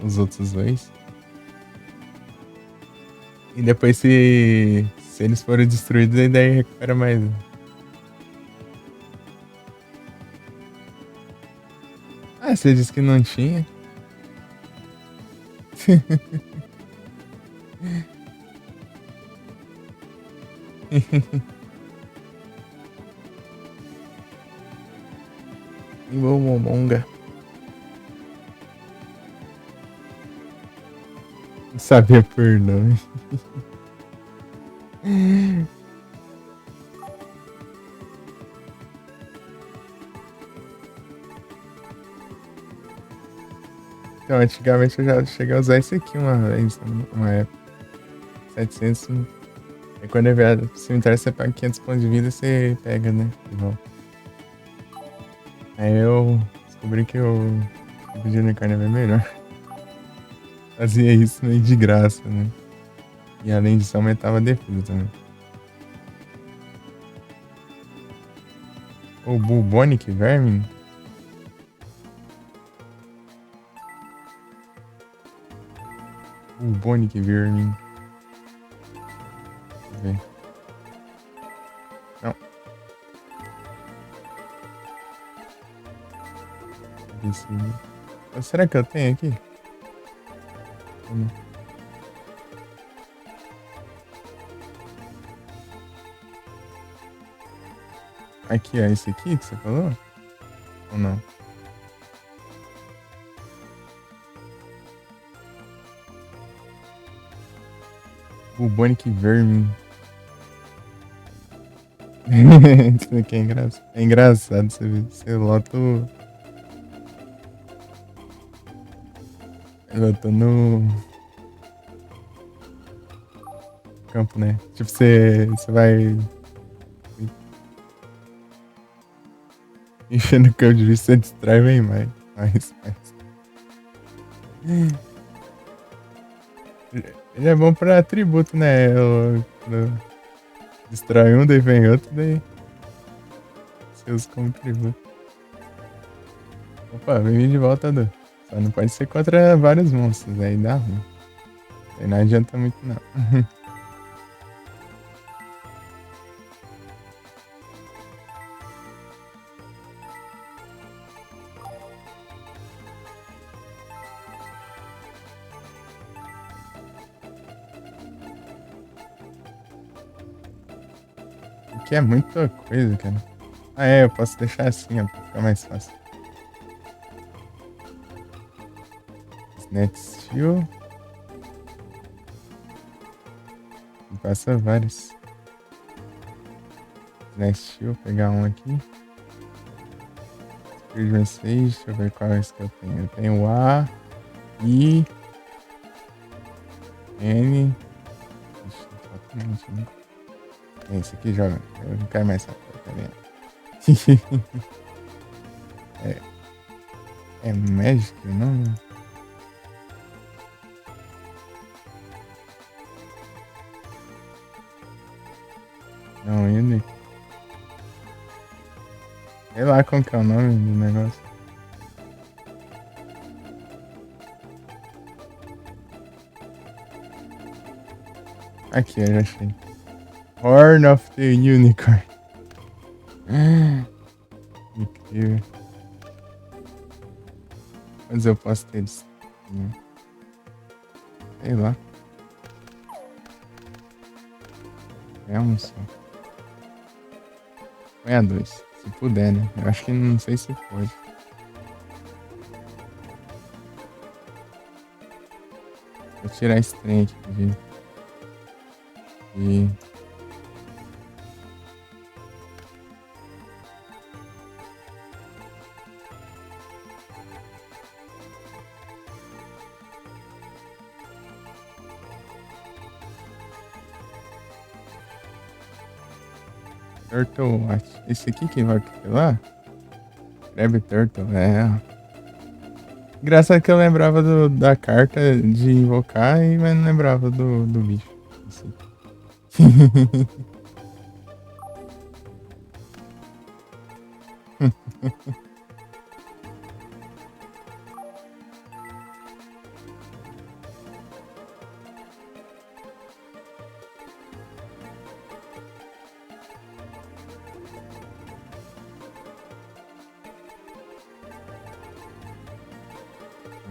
Os outros dois. E depois se eles forem destruídos, ele daí recupera mais. Ah, você disse que não tinha? Momonga. Não sabia por nome. Então, antigamente eu já cheguei a usar esse aqui uma vez, uma época. 700. Aí quando eu vier pro cemitério, você paga 500 pontos de vida, você pega, né? De volta. Aí eu descobri que o vídeo de carne é bem melhor. Fazia isso meio de graça, né? E além disso, aumentava a defesa também. O Bubonic Vermin. Bubonic Vermin. Deixa eu ver. Não. Será que eu tenho aqui? Aqui, ó, esse aqui que você falou? Ou não? Bubonic Vermin. Isso aqui é engraçado. É engraçado você ver. Você lota o... Eu tô no campo, né? Tipo, você vai encher no campo de vista, você distrai bem mais. Ele é bom pra atributo, né? Eu distrai um, daí vem outro, daí você usa como tributo. Opa, bem-vindo de volta, Du. Só não pode ser contra vários monstros, aí dá ruim. Aí não adianta muito, não. Aqui é muita coisa, cara. Ah, é, eu posso deixar assim, ó, pra ficar mais fácil. Snatch Steel. Passa vários. Snatch Steel, pegar um aqui. Spirit Message, deixa eu ver qual é esse que eu tenho. Eu tenho A, I, N. Ixi, falta um monte, né? Esse aqui joga. Eu não quero mais rápido, tá vendo? É Magic o nome? Não, Unicorn. Sei lá como que é o nome do negócio. Aqui, eu já achei. Horn of the Unicorn. Incrível. Mas eu posso ter isso. Sei lá. É um só. Põe a dois. Se puder, né? Eu acho que não sei se pode. Vou tirar esse trem aqui de... Turtle Watch. Esse aqui que vai lá? Crab Turtle, é. Engraçado que eu lembrava da carta de invocar, mas não lembrava do bicho. Assim.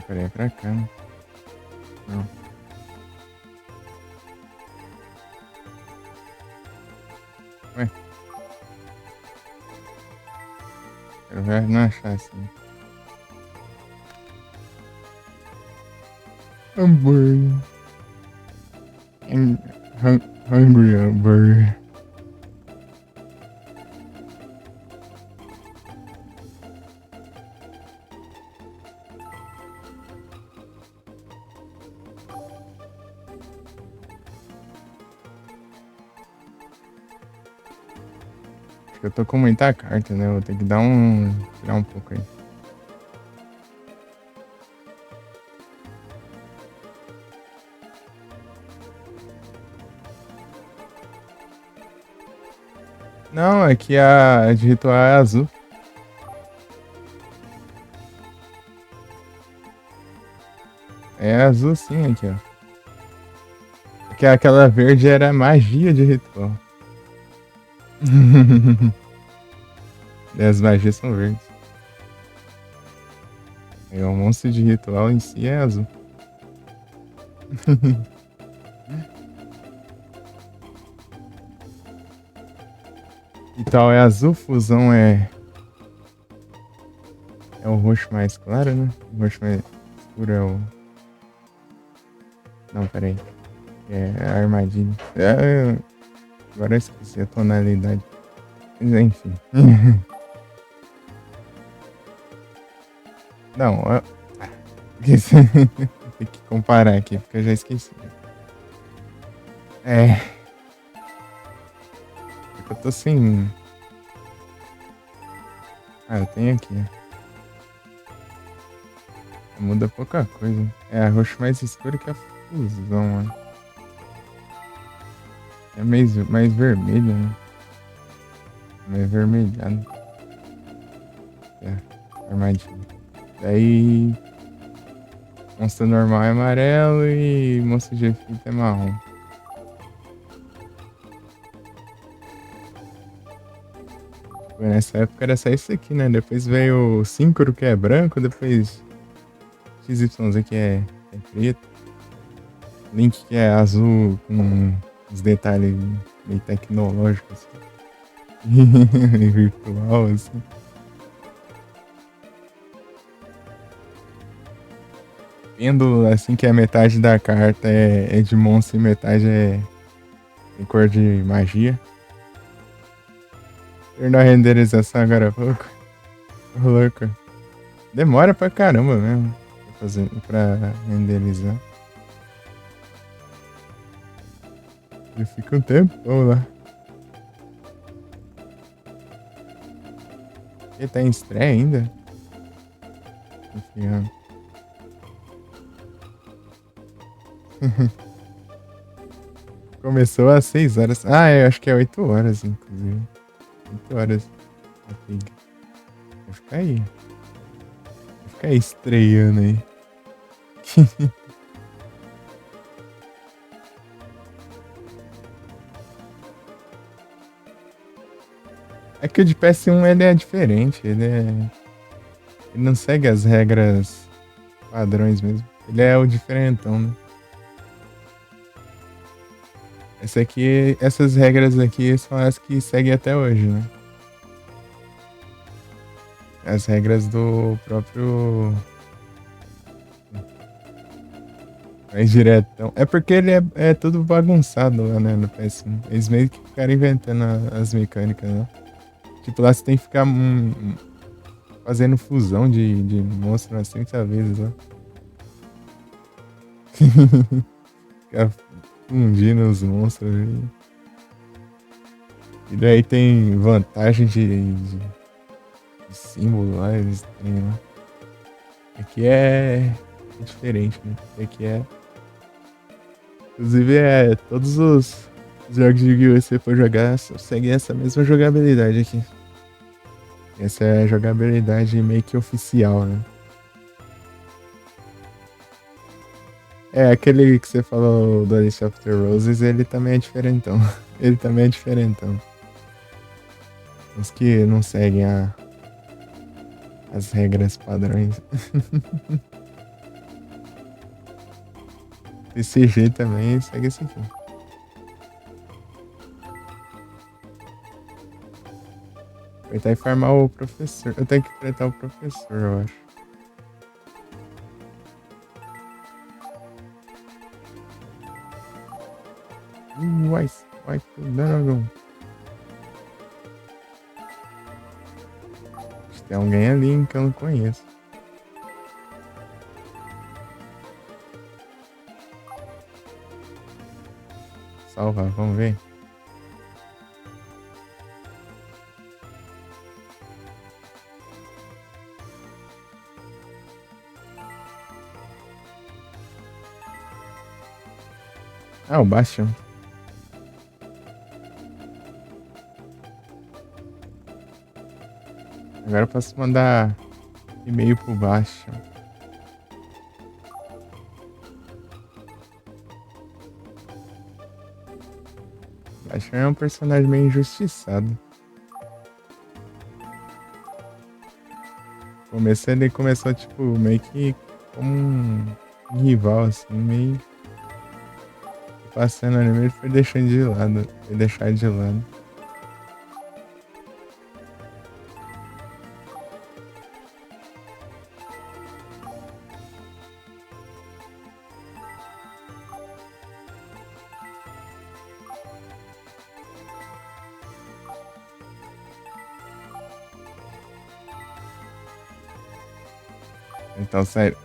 Peraí, é pra cá, né? Não. Ué. Quero ver não achar assim. Hambúrguer. Hungry hambúrguer. Acho que eu tô com muita carta, né? Vou ter que dar tirar um pouco aí. Não, é que a de ritual é azul. É azul sim, aqui, ó. Porque aquela verde era magia de ritual. E as magias são verdes. E o monstro de ritual em si é azul. Então é azul, fusão é o roxo mais claro, né? O roxo mais escuro é o... Não, peraí. É a armadilha. Agora eu esqueci a tonalidade. Mas enfim. Não, tem que comparar aqui, porque eu já esqueci. É. Eu tô sem... Ah, eu tenho aqui. Muda pouca coisa. É a roxo mais escuro que a fusão, mano. É mais vermelho, né? Mais vermelhado. É, armadilha. Daí... Monstro normal é amarelo e monstro de efeito é marrom. Nessa época era só isso aqui, né? Depois veio o Synchro, que é branco, depois XYZ, que é preto. Link, que é azul, com os detalhes meio tecnológicos, assim. Virtual, assim. Pêndulo, assim, que a metade da carta é de monstro e metade é em cor de magia. Terminou a renderização agora há pouco. Ô, louco. Demora pra caramba mesmo pra renderizar. E fica um tempão lá. Ele tá em estreia ainda? Confiando. Começou às 6 horas. Ah, eu acho que é 8 horas, inclusive. 8 horas. A briga. Vai ficar aí. Vai ficar aí estreando aí. É que o de PS1 ele é diferente. Ele não segue as regras padrões mesmo. Ele é o diferentão, né? Essas regras aqui são as que seguem até hoje, né? As regras do próprio. Mais diretão. É porque ele é tudo bagunçado lá, né, no PS1. Eles meio que ficaram inventando as mecânicas, né? Tipo, lá você tem que ficar fazendo fusão de monstro umas 30 vezes lá. Ficar fundindo os monstros ali. E daí tem vantagem de símbolo lá, eles têm lá. Aqui é diferente, né? Aqui é. Inclusive, todos os jogos de Yu-Gi-Oh! Se você for jogar, seguem essa mesma jogabilidade aqui. Essa é a jogabilidade meio que oficial, né? É, aquele que você falou do Alice of the Roses, ele também é diferentão. Ele também é diferentão. Os que não seguem as regras padrões. TCG também segue esse aqui. Aproveitar e farmar o professor. Eu tenho que enfrentar o professor, eu acho. White Dragon. Tem alguém ali que eu não conheço. Salvar, vamos ver. Ah, o Bastion. Agora eu posso mandar e-mail pro Bastion. Bastion é um personagem meio injustiçado. Ele começou, tipo, meio que como um rival, assim, meio. Passando anime, ele foi deixando de lado. Foi deixado de lado. Então, sério.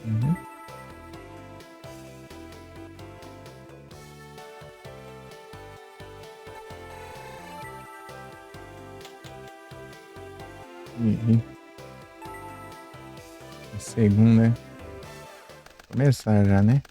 Uhum. Uhum. Segundo, né? Começar já, né?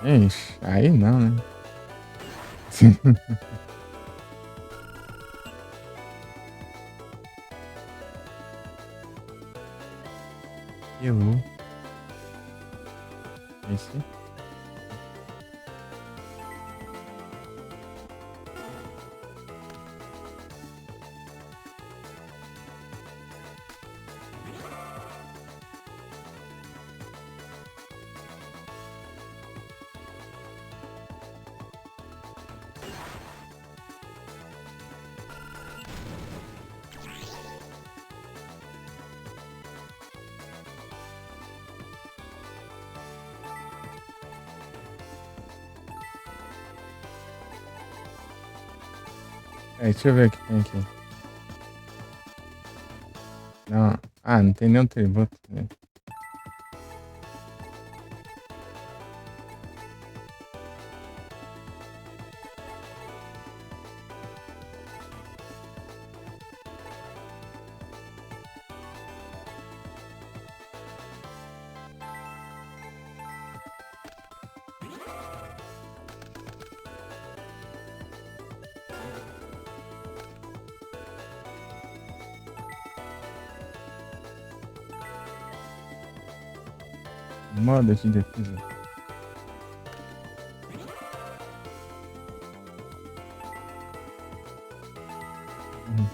Ixi, aí não, né? Elu. Esse. Deixa eu ver o que tem aqui. Não. Ah, não tem nenhum tributo. Né? Modo de defesa. Uhum.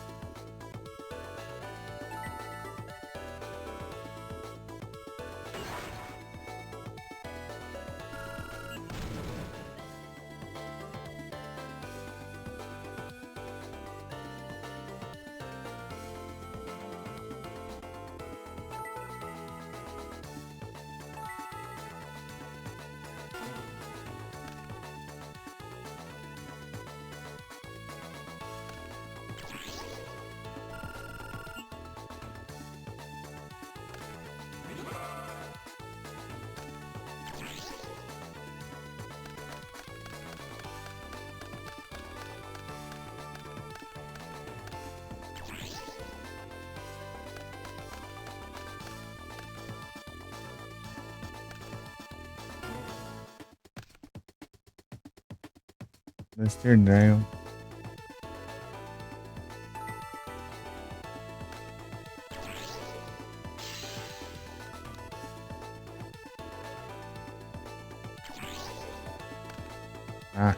Buster Dial. Ah,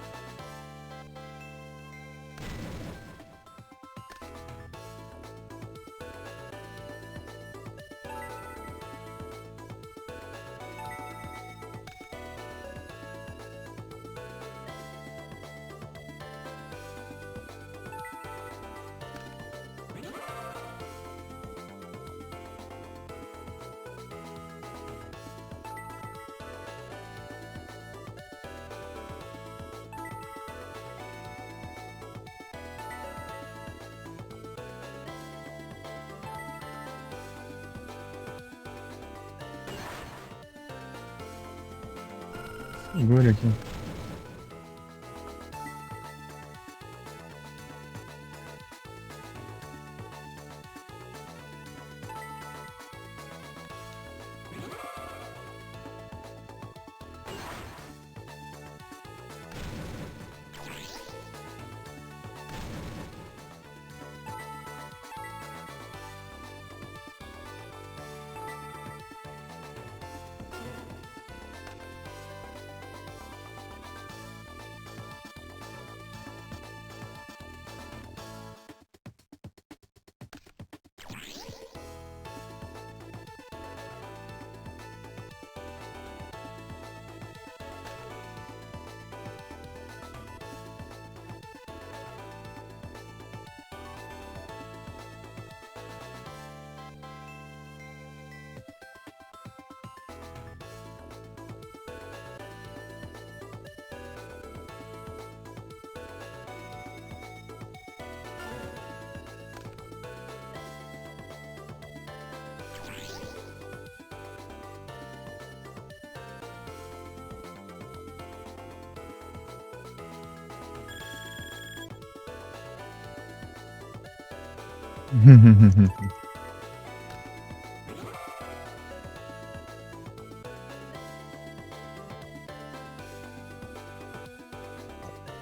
segura aqui.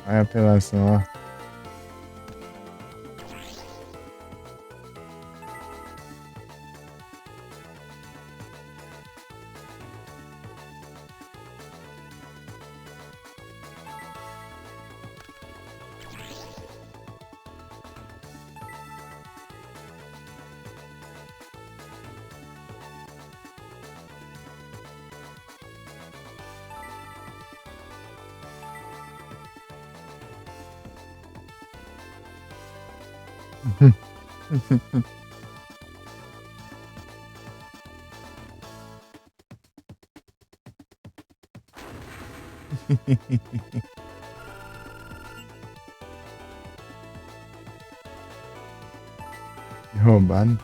Olha a apelação, ó. Que roubado.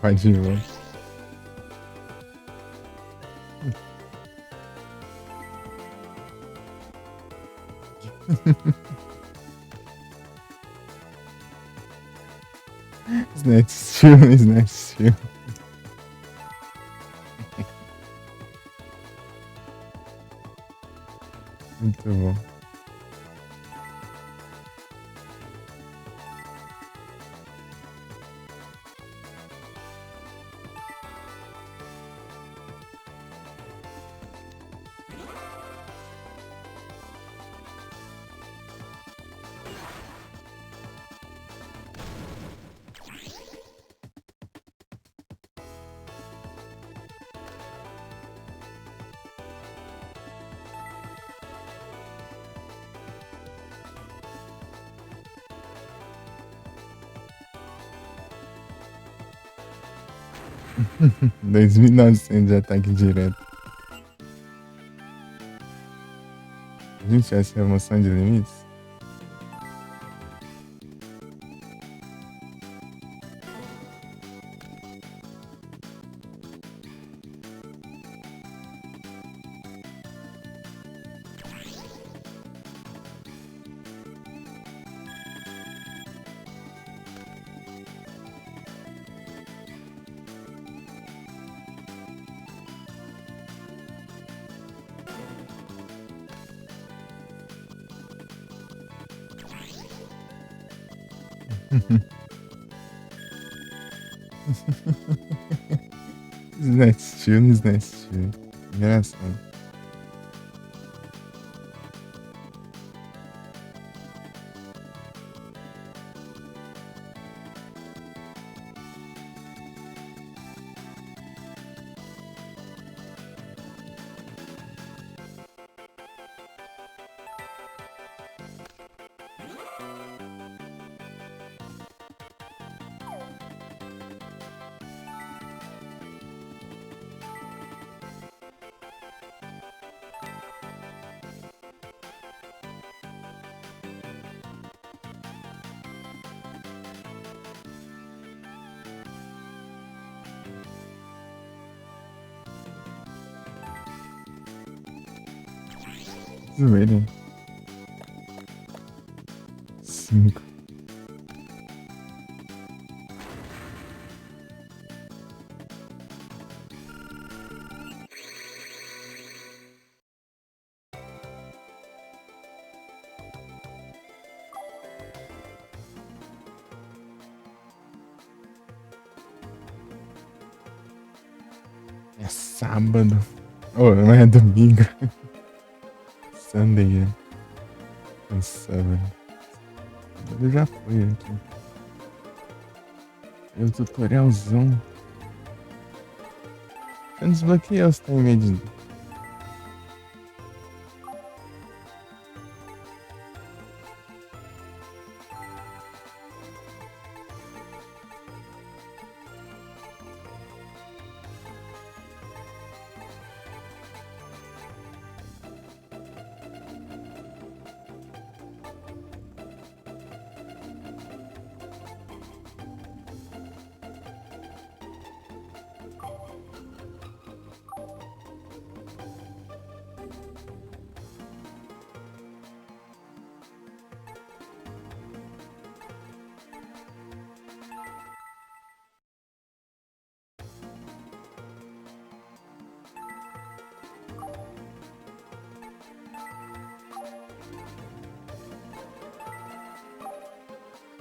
Vai de volta. Snatch Steel, Snatch Steel. Muito bom. $2.900 de ataque direto. Gente, essa é a remoção de limites? Snatch Steel, Snatch Steel. Engraçado. Zoeira. 5. É sábado. Oh, não é domingo. Sunday, né? É sábado. Sábado já foi aqui. É o tutorialzão. Eu desbloqueei os time de.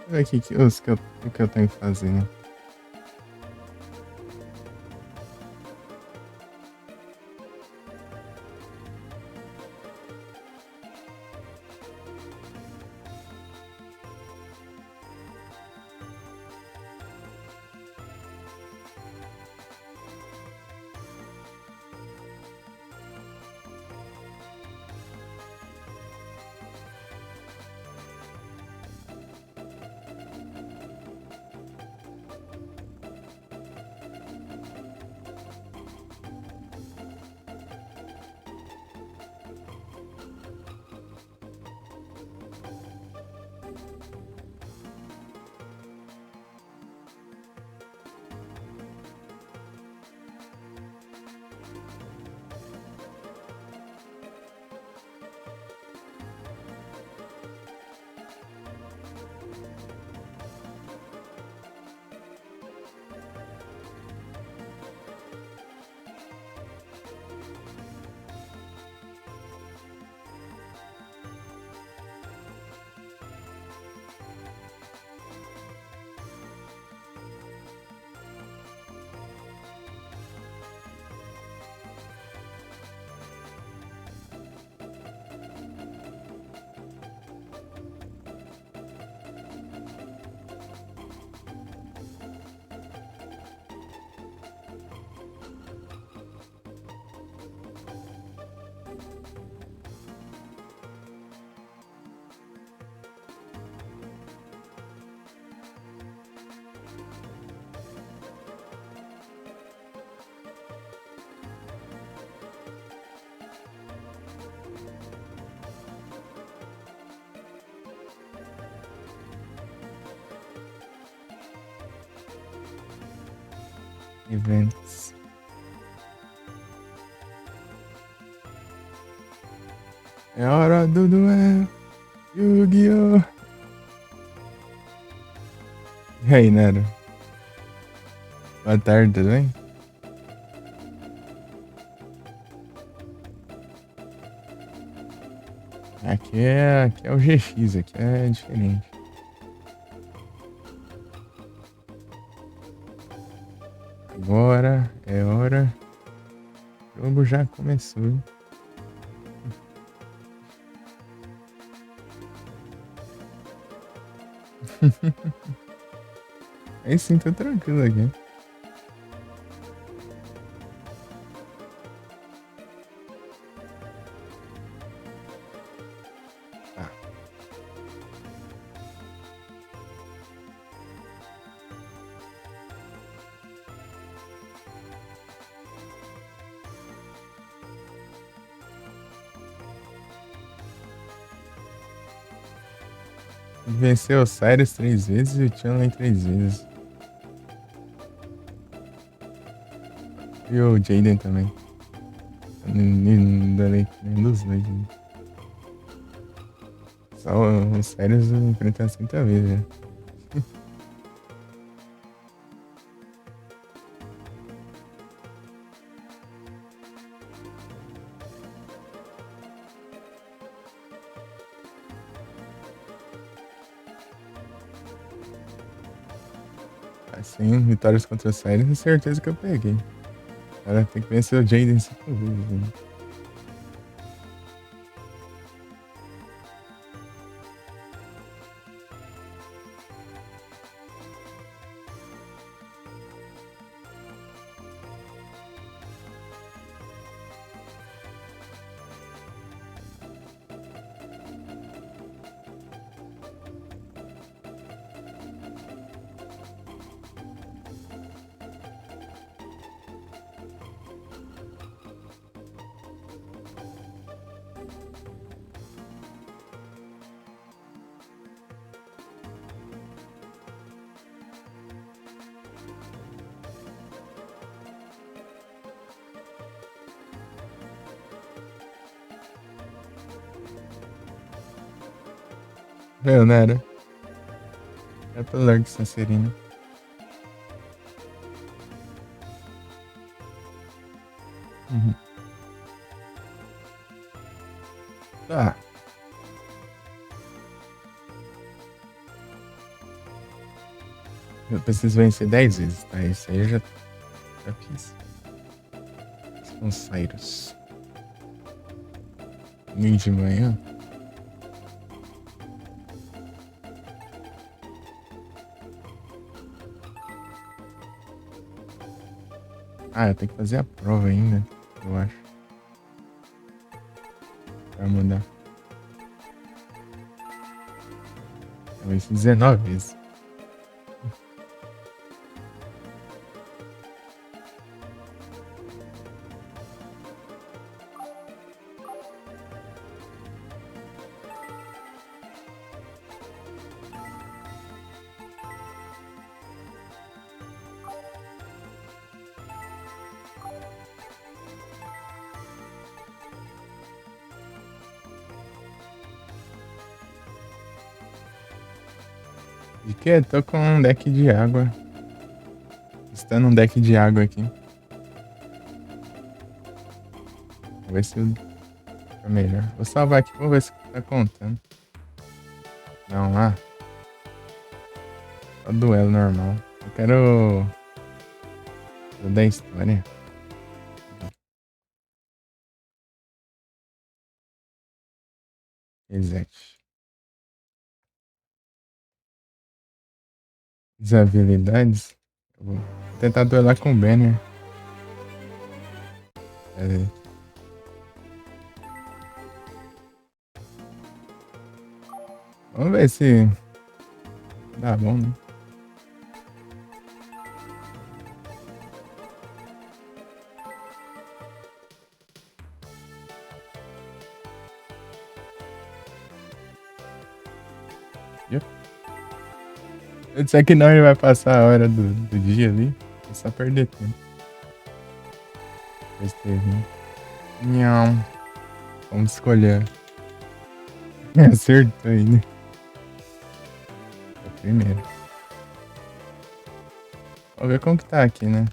Olha aqui o que eu tenho que fazer, né? Eventos. É hora do duelo. Yu-Gi-Oh! E aí, Nero? Boa tarde, tudo bem? Aqui é o GX, aqui é diferente. Agora é hora. O jogo já começou. Aí sim, tô tranquilo aqui. Tá. Venceu o Cyrus 3 vezes e o Chun-Li 3 vezes. E o Jaden também. Não dei nenhum dos dois. Né? Só o Cyrus enfrentou 50 vezes. Né? Assim, vitórias contra o Cyrus, é certeza que eu peguei. Cara, tem que vencer o Jaden 5 vezes. Né? Meu, Nero. É pelo Largo Sancerina. Uhum. Tá. Eu preciso vencer 10 vezes, tá? Isso aí eu já fiz. Com Cyrus. Meio de manhã. Ah, eu tenho que fazer a prova ainda, eu acho. Pra mudar. Eu venci 19 vezes. De que? Tô com um deck de água. Está num deck de água aqui. Vou ver se fica melhor. Vou salvar aqui, vou ver se tá contando. Não, lá. Só duelo normal. Eu quero. Da história. Reset. As habilidades. Eu vou tentar duelar com o Banner. É, vamos ver se dá bom, né? Yep. Eu disser que não, ele vai passar a hora do dia ali. É só perder tempo. Depois teve. Não. Vamos escolher. Acertou aí, né? É o primeiro. Vou ver como que tá aqui, né?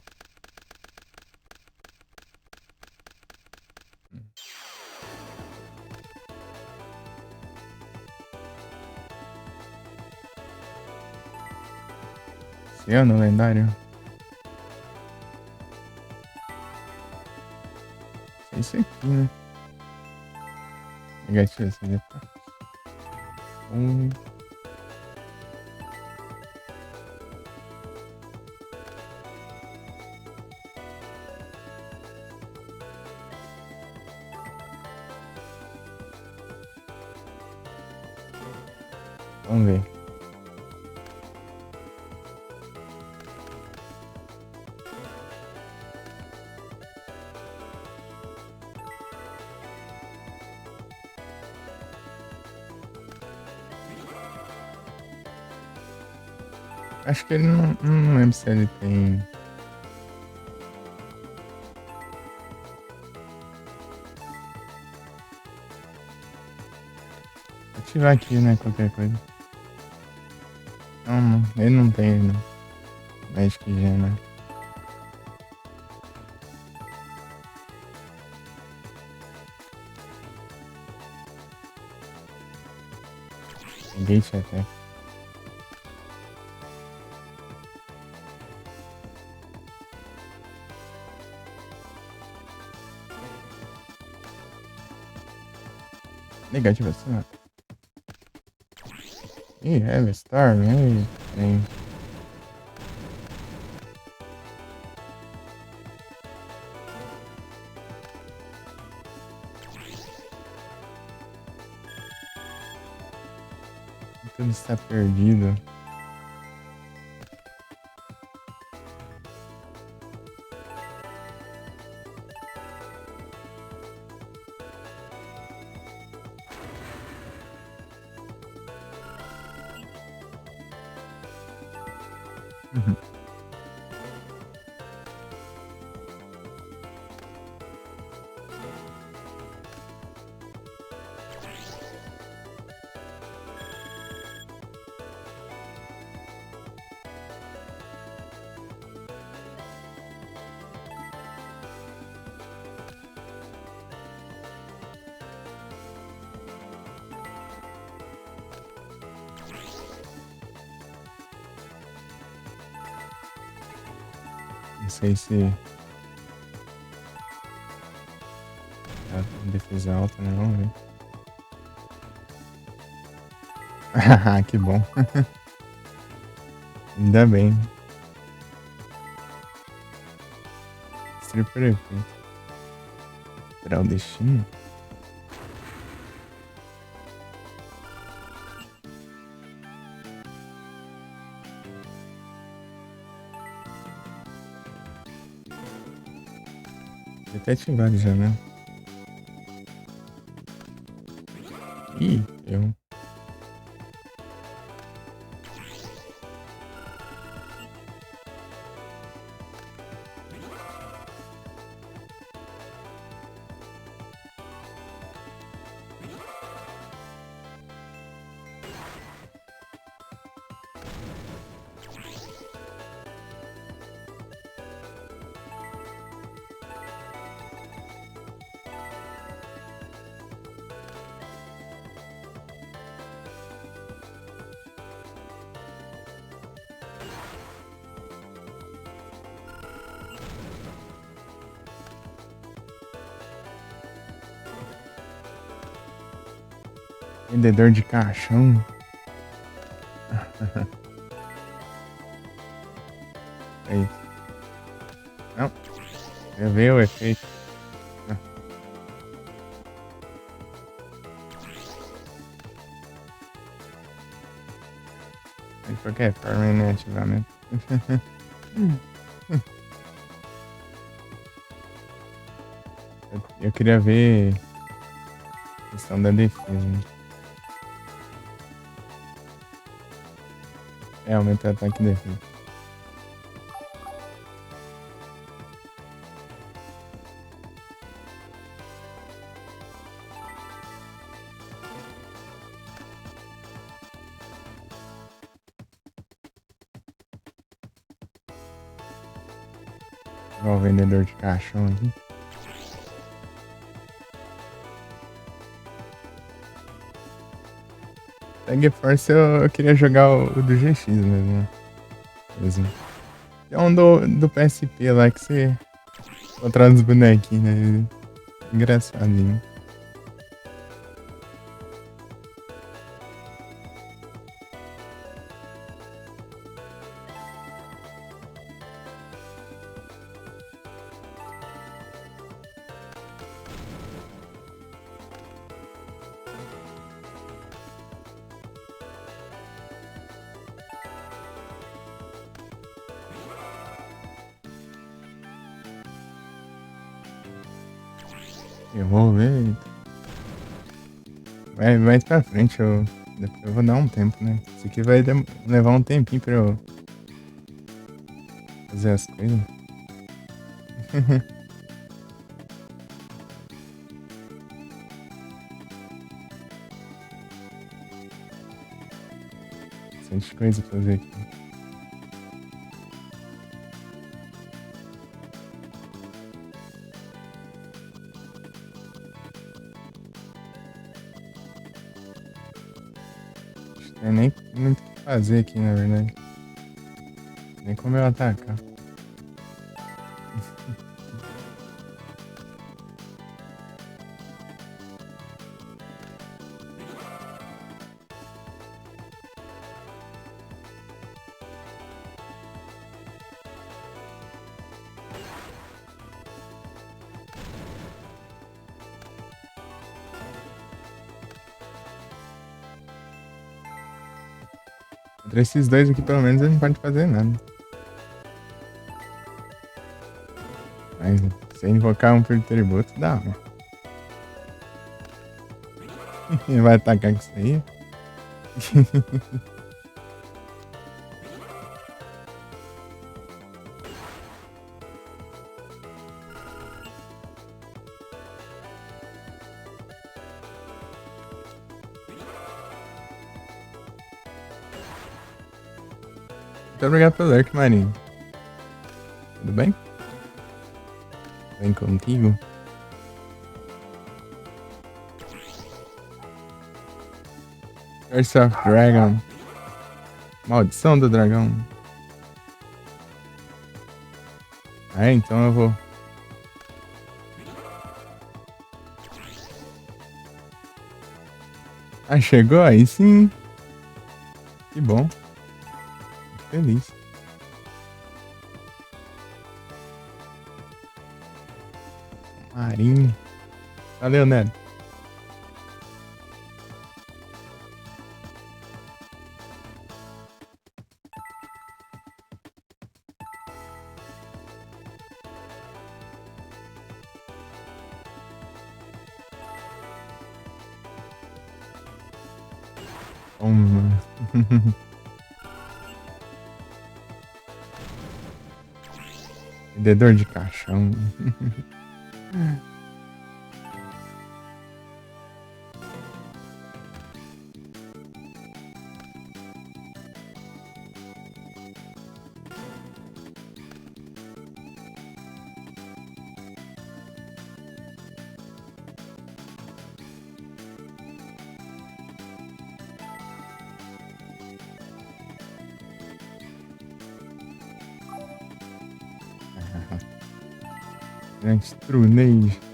Esse ano, lendário. É isso aqui, né? Negativo, esse aqui. Um. Vamos ver. Acho que ele não lembro se ele tem. Vou ativar aqui, né? Qualquer coisa. Não, ele não tem, ele não. Magic Gem, né? Gate Attack. Negativo assim, ó. Ih, Heavy Storm, aí. Tem. Tudo está perdido. Uhum. Não sei se tá com defesa alta, né? Vamos ver. Ah, que bom. Ainda bem. Stripper efeito. Será o destino? Já até ativado já, né? Ih, eu. Vendedor de caixão. É isso. Não. Já veio o efeito. Ah, de qualquer forma, né? Ativar mesmo. Eu queria ver a questão da defesa, né? É, aumenta o ataque e defesa. Igual o vendedor de caixão aqui. Tag Force eu queria jogar o do GX mesmo, né? Mesmo. É um do PSP lá que você controla os bonequinhos, né? Engraçadinho. Eu vou ver. Vai mais pra frente, depois eu vou dar um tempo, né? Isso aqui vai levar um tempinho pra eu fazer as coisas. Bastante coisa pra fazer aqui. Não tem nem muito o que fazer aqui, na verdade. Nem como eu atacar. Contra esses dois aqui, pelo menos, ele não pode fazer nada. Mas se invocar um pertributo, dá. Ele vai atacar com isso aí. Muito obrigado pelo lurk, Marinho. Tudo bem? Bem contigo? Curse of Dragon. Maldição do dragão. Ah, então eu vou. Ah, chegou aí sim. Que bom. Fico feliz. Marinho. Valeu, Neto. Vendedor de caixão. Grande trunejo.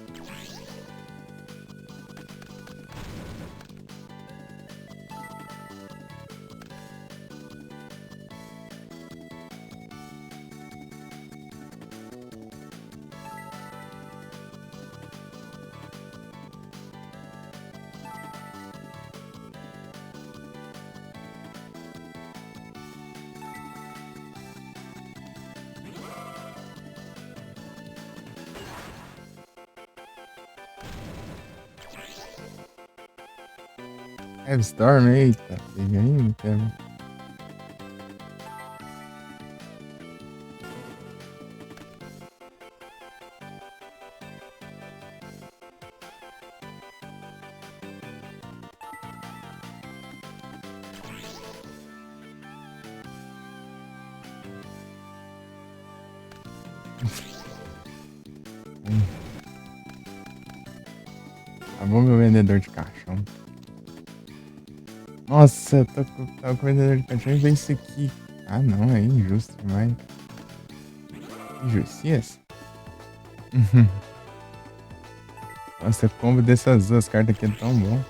Storm, eita, pega aí, cara. Tá bom, meu vendedor de caixão. Nossa, eu tava com o vendedor de caixão e veio isso aqui. Ah, não, é injusto demais. Injustiça? Nossa, o combo dessas duas cartas aqui é tão bom.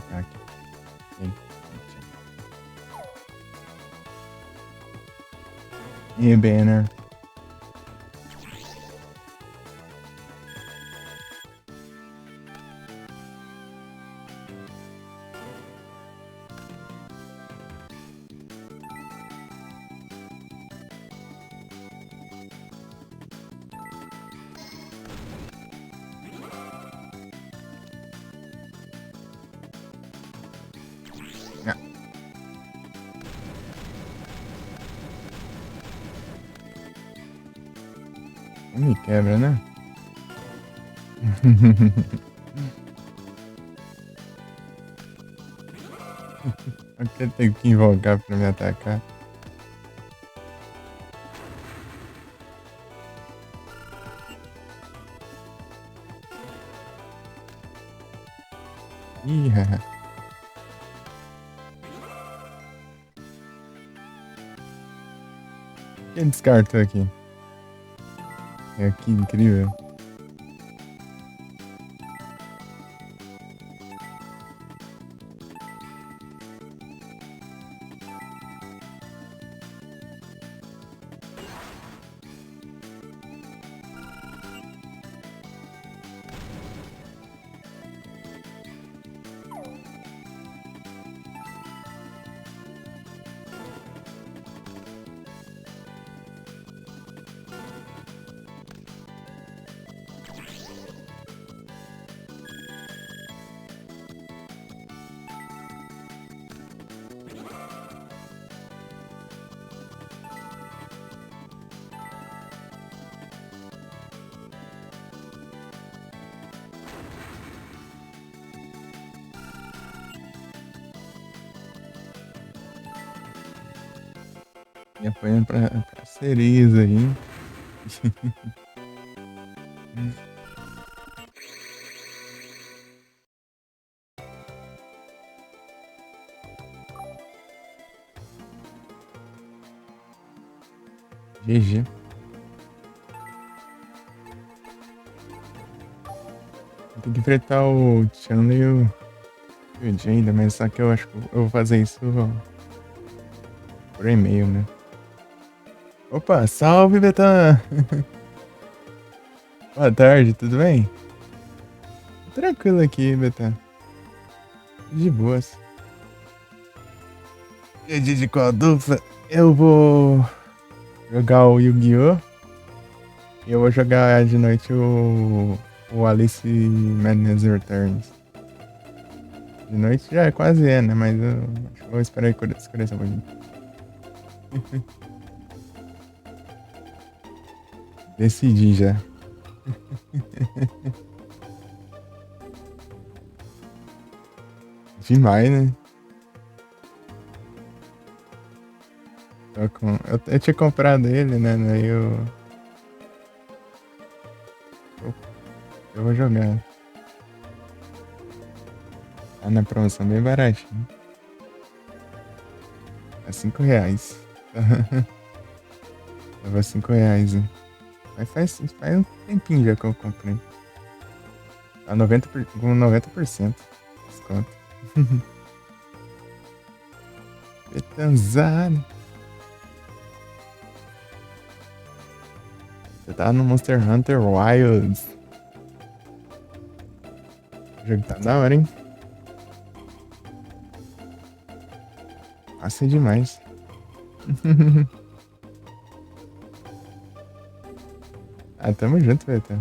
Tá aqui. E banner. Me quebra, né? Porque eu tenho que invocar pra me atacar. Ih, haha. Quem descartou aqui? É que incrível. E apanhando pra Cereza aí. GG. Tem que enfrentar o Chandler e o Jada, mas só que eu acho que eu vou fazer isso por e-mail, né? Opa, salve, Betão! Boa tarde, tudo bem? Tranquilo aqui, Betão. De boas. Dia de qual dupla? Eu vou jogar o Yu-Gi-Oh! E eu vou jogar de noite o Alice Madness Returns. De noite já é quase né? Mas eu acho que vou esperar escurecer um pouquinho. Decidi já. Demais, né? Eu tinha comprado ele, né? Daí eu vou jogar. Tá na promoção bem baratinho. É R$5. Tava R$5, né? Mas faz um tempinho já que eu comprei. Tá 90% desconto. Betanzani. Você tá no Monster Hunter Wilds. O jogo tá da hora, hein? Nossa, é demais. Ah, tamo junto, Betão.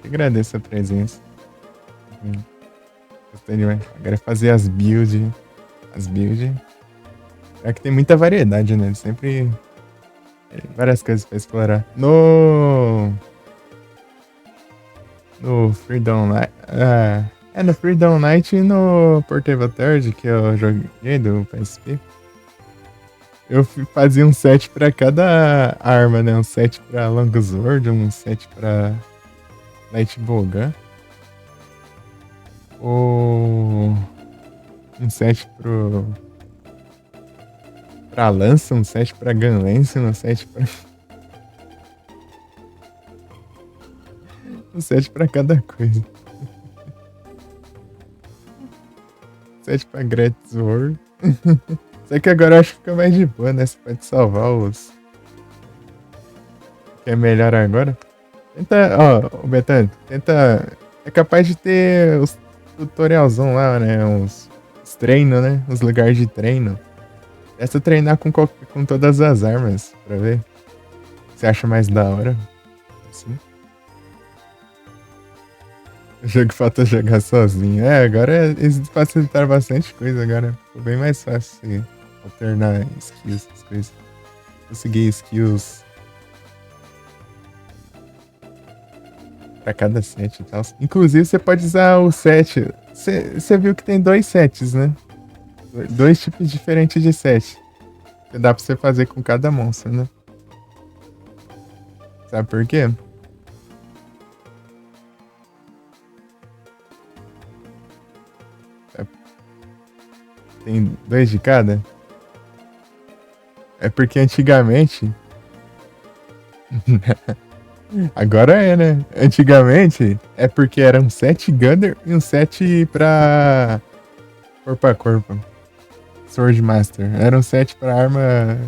Que agradeço a presença. Gostei demais. Agora é fazer as builds. As builds. É que tem muita variedade, né? Sempre várias coisas pra explorar. No Freedom Night. No Freedom Night e no Portable Third, que eu joguei do PSP. Eu fazia um set pra cada arma, né? Um set pra Longsword, um set pra Light Bowgun. Um set pra lança, um set pra Gun Lance, um set pra. Um set pra cada coisa. Set pra Greatsword. Só que agora eu acho que fica mais de boa, né? Você pode salvar os. Que é melhor agora. Tenta, ó, Betânia, tenta. É capaz de ter os tutorialzão lá, né? Os treinos, né? Os lugares de treino. Testa treinar com todas as armas, pra ver. Você acha mais da hora? Assim. O jogo falta jogar sozinho. Agora eles facilitaram bastante coisa agora. Ficou bem mais fácil você alternar skills, essas coisas. Conseguir skills pra cada set e tal. Inclusive, você pode usar o set. Você viu que tem 2 sets, né? 2 tipos diferentes de set. Que dá pra você fazer com cada monstro, né? Sabe por quê? Tem 2 de cada? É porque antigamente. Agora é, né? Antigamente é porque era um set Gunner e um set pra corpo a corpo. Sword Master. Era um set pra arma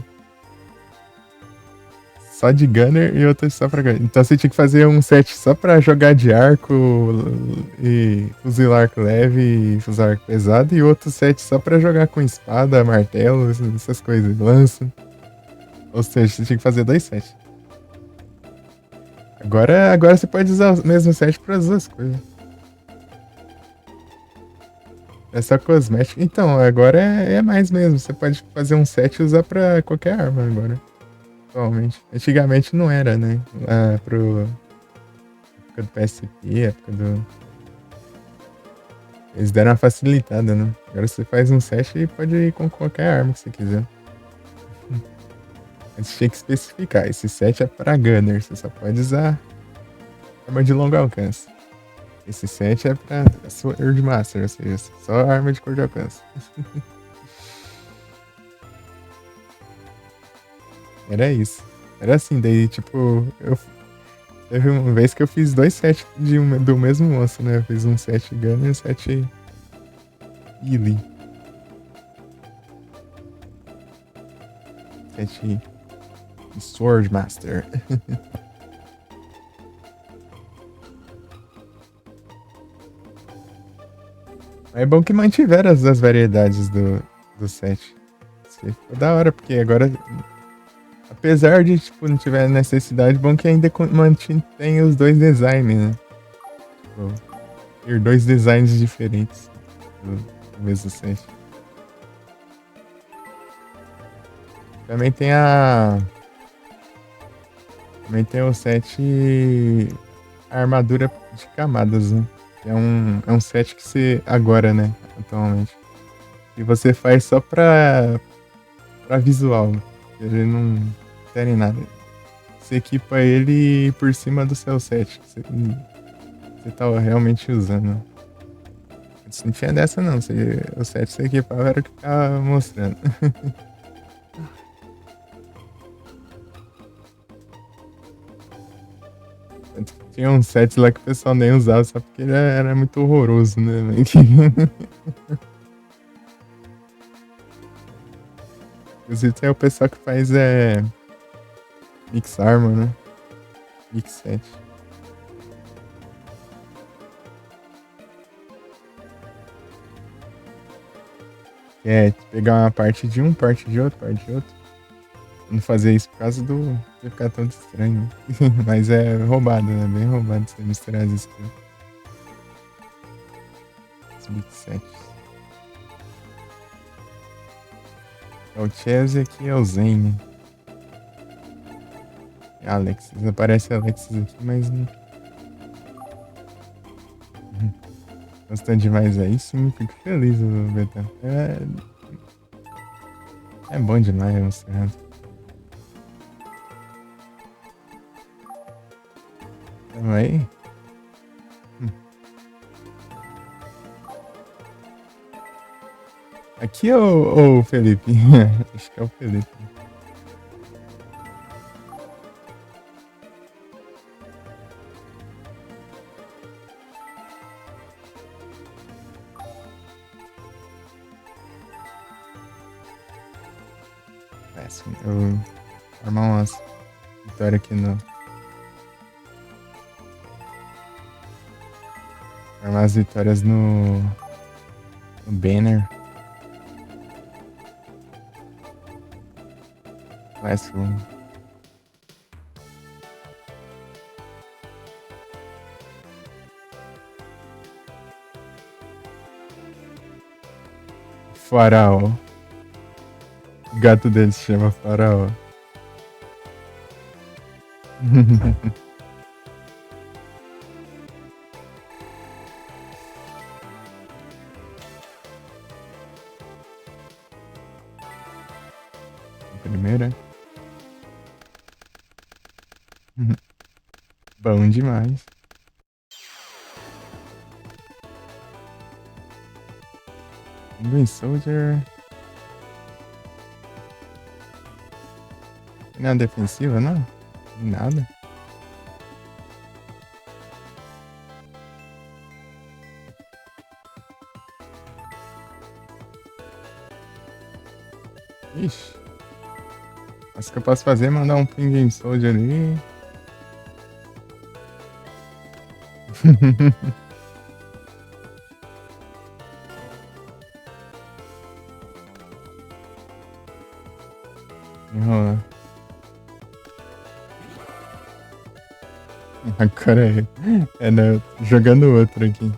só de Gunner e outro só pra Gunner. Então você tinha que fazer um set só pra jogar de arco e fuzilar arco leve e fuzilar arco pesado, e outro set só pra jogar com espada, martelo, essas coisas, lança. Ou seja, você tinha que fazer 2 sets. Agora você pode usar o mesmo set para as duas coisas. É só cosmético. Então, agora é mais mesmo. Você pode fazer um set e usar pra qualquer arma agora. Atualmente. Antigamente não era, né? Lá pro. Época do PSP, época do. Eles deram uma facilitada, né? Agora você faz um set e pode ir com qualquer arma que você quiser. Antes tinha que especificar. Esse set é pra Gunner. Você só pode usar arma de longo alcance. Esse set é pra Sword Master, ou seja, só arma de curto alcance. Era isso. Era assim, daí tipo, teve uma vez que eu fiz 2 sets do mesmo monstro, né? Eu fiz um set Gunner e um set Melee. Set Sword Master. É bom que mantiveram as variedades do set. Isso aí ficou da hora, porque agora, apesar de tipo, não tiver necessidade, bom que ainda mantém os 2 designs, né? Tipo, ter 2 designs diferentes do mesmo set. Também tem Também tem o set a armadura de camadas, né? É um set que você. Agora, né? Atualmente. E você faz só pra visual. Ele não tem nada. Você equipa ele por cima do seu set. Você tá realmente usando. Antes não tinha dessa não. O set você equipava era o que ficava mostrando. Tinha um set lá que o pessoal nem usava, só porque ele era muito horroroso, né, velho? Inclusive tem o pessoal que faz Mix Armor, né? Mix set. É, pegar uma parte de um, parte de outro, parte de outro. Eu não fazer isso por causa do. Vai ficar tão estranho, né? Mas é roubado, né? Bem roubado você misturar as skills. Os mix sets. É o Chess e aqui é o Zen, né? É Alexis. Aparece Alexis aqui, mas não. Gostando demais aí, sim, fico feliz, Betão. É bom demais, Monster Hunter. Tamo aí? Hum. Aqui é o Felipe? Acho que é o Felipe. Péssimo. Eu armar umas vitórias aqui no. Armar as vitórias no banner. Classroom. Faraó. O gato dele se chama Faraó. Primeira. Bom demais. Green Soldier. Não é defensiva, não? Nada. Ixi. Acho que eu posso fazer é mandar um Ping Game Soldier ali. Enrolar. Agora jogando outro aqui.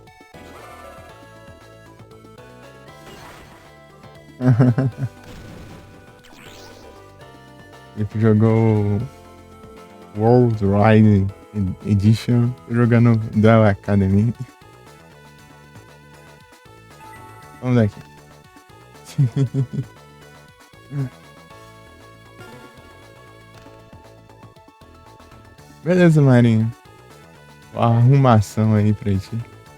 Ele jogou World Ride Edition, jogando Duel Academy. Vamos daqui. Beleza, Marinho. Uma arrumação aí pra ti.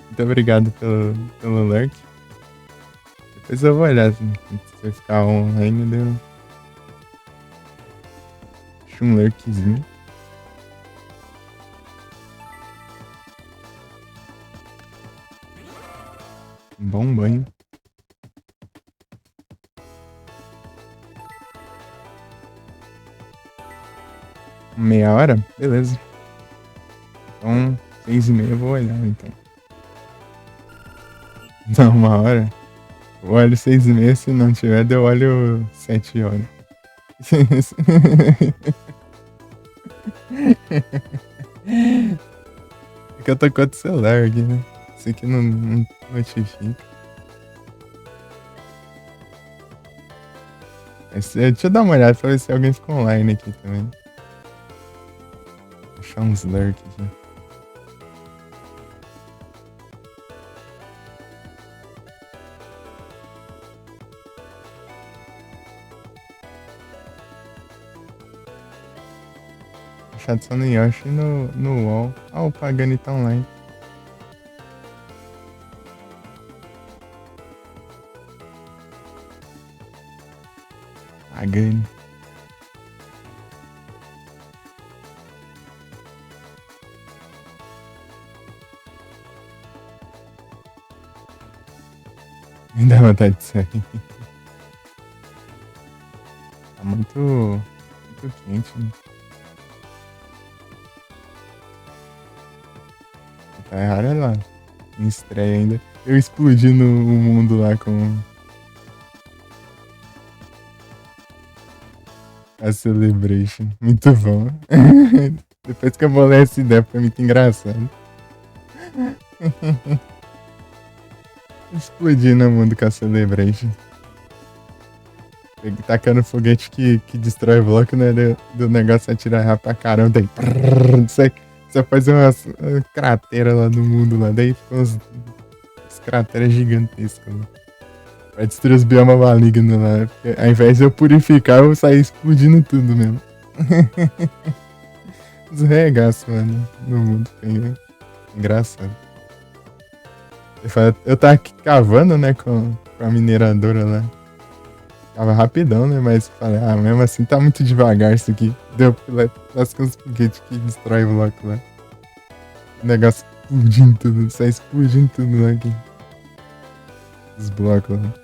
Muito obrigado pelo lurk. Depois eu vou olhar se você ficar online, deu. Deixa um lurkzinho. Um bom banho. Meia hora? Beleza. Então, 6h30 eu vou olhar, então. Não, 1 hora. Eu olho 6h30, se não tiver, eu olho 7 horas. É que eu tô com outro celular aqui, né? Esse aqui não notifica. Mas, deixa eu dar uma olhada pra ver se alguém ficou online aqui também. Vou achar uns lurk aqui. Achado só no Yoshi e no UOL. Ah, o Pagani tá online. Pagani. Me dá vontade de sair. Tá muito quente, né? Tá errado é lá. Em estreia ainda. Eu explodindo o mundo lá com a Celebration. Muito bom. Depois que eu bolei essa ideia, foi muito engraçado. Explodindo o mundo com a Celebration. Tacando foguete que destrói o bloco, né? Do negócio atirar rápido pra caramba. Daí. Você faz uma cratera lá no mundo lá. Daí ficam uns crateras gigantescas lá. Vai destruir os biomas malignos lá. Porque ao invés de eu purificar, eu saí explodindo tudo mesmo. Os regaços, mano. No mundo tem. Engraçado. Eu tava aqui cavando, né? Com a mineradora lá. Tava rapidão, né? Mas falei, mesmo assim tá muito devagar isso aqui. Deu lascando os foguetes que destrói o bloco lá. O negócio explodindo tudo, sai explodindo tudo lá aqui. Os blocos lá.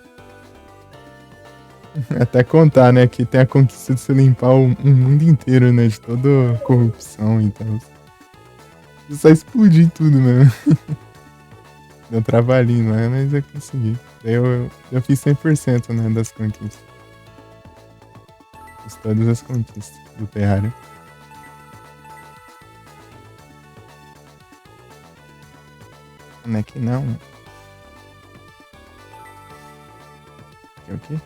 Até contar, né? Que tem a conquista de se limpar o mundo inteiro, né? De toda corrupção e tal. Só explodir tudo mesmo. Deu trabalhinho lá, mas eu consegui. Daí eu fiz 100%, né? Das conquistas. Fiz todas as conquistas do Terraria. Como é que não? É o quê?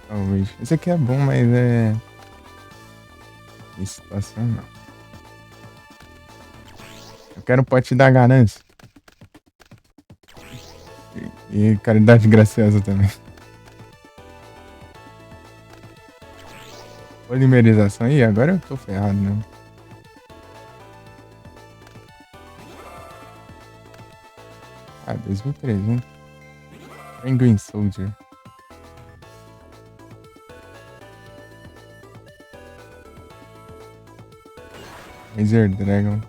Talvez. Esse aqui é bom, mas é. Em situação não. Eu quero um pote da ganância. E caridade graciosa também. Polimerização. Ih, agora eu tô ferrado, né? Ah, 2300. Penguin Soldier. Laser Dragon.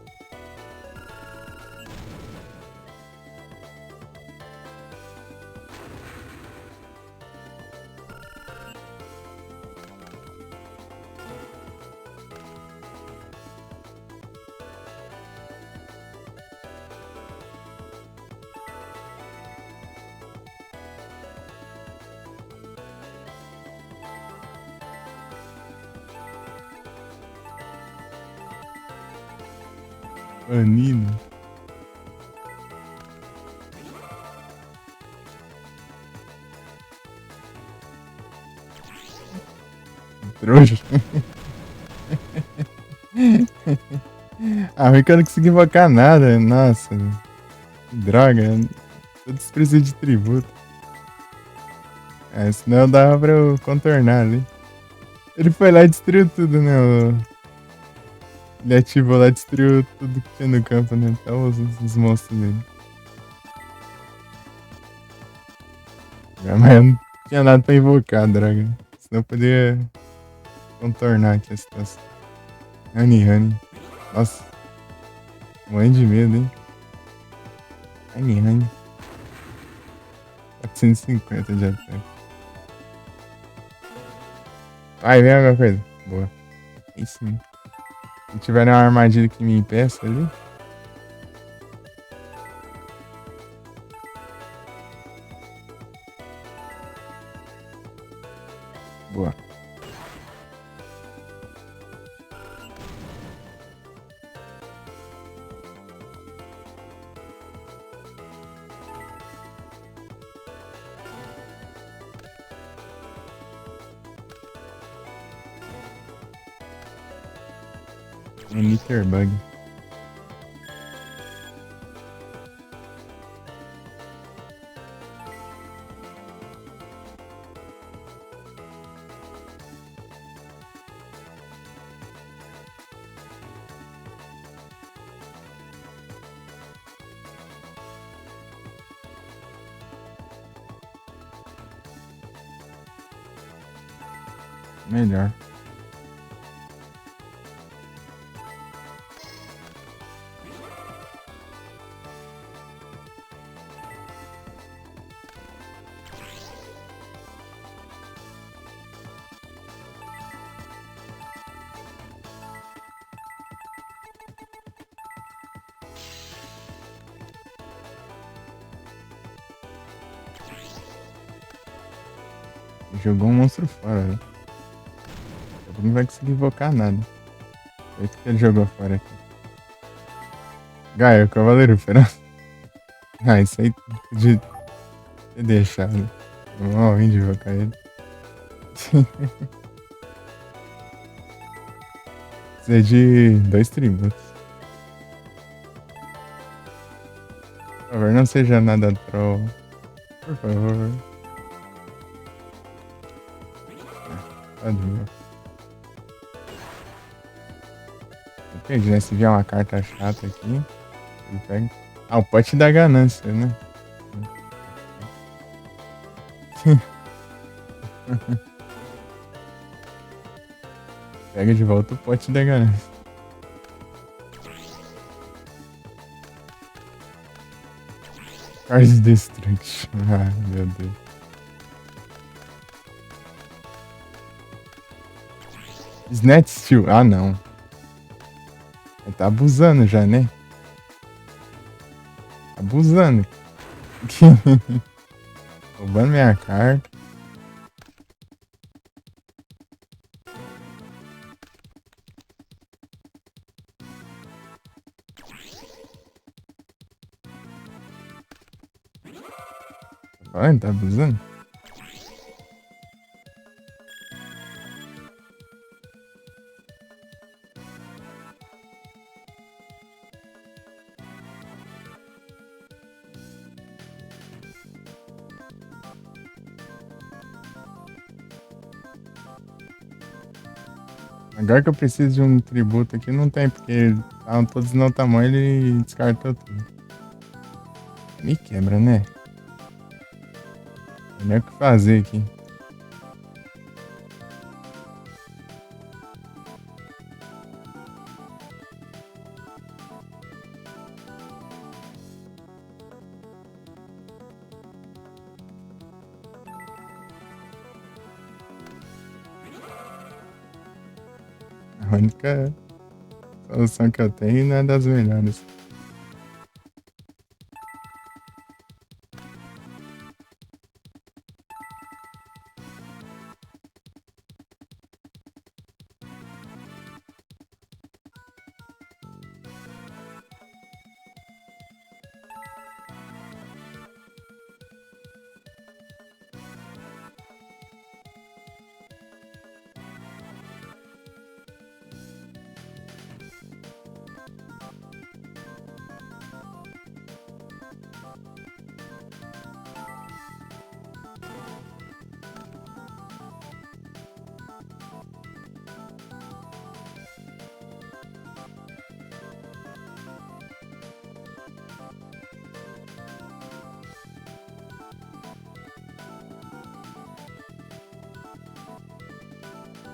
Anino. Trouxa. Ruim que eu não consegui invocar nada. Nossa. Que droga. Eu desprezei de tributo. Senão dava pra eu contornar ali. Ele foi lá e destruiu tudo, né? Ele ativou lá e destruiu tudo que tinha no campo, né? Então os monstros dele. Mas eu não tinha nada pra invocar, droga. Senão eu poderia contornar aqui a situação. Honey. Nossa. Morrendo de medo, hein? Honey. 450 de ataque. Vai, vem alguma coisa. Boa. Aí sim. Se tiver uma armadilha que me impeça ali. Boa. Um Litterbug. Melhor. Jogou um monstro fora, velho. Não vai conseguir invocar nada. É isso que ele jogou fora aqui. Gaia, o Cavaleiro Feroz. Ah, isso aí podia ter deixado. Mal ruim de invocar ele. Precisa de 2 tributos. Por favor, não seja nada troll. Por favor. Tá de boa. Entendi, né? Se vier uma carta chata aqui, ele pega. Ah, o pote da ganância, né? Pega de volta o pote da ganância. Card Destruction. Ah, meu Deus. Snatch Steel. Ah, não. Ele tá abusando já, né? Abusando. Roubando minha carta. Olha, tá abusando. Agora que eu preciso de um tributo aqui, não tem, porque estavam todos no tamanho e ele descartou tudo. Me quebra, né? Não é o que fazer aqui. A única solução que eu tenho não é das melhores.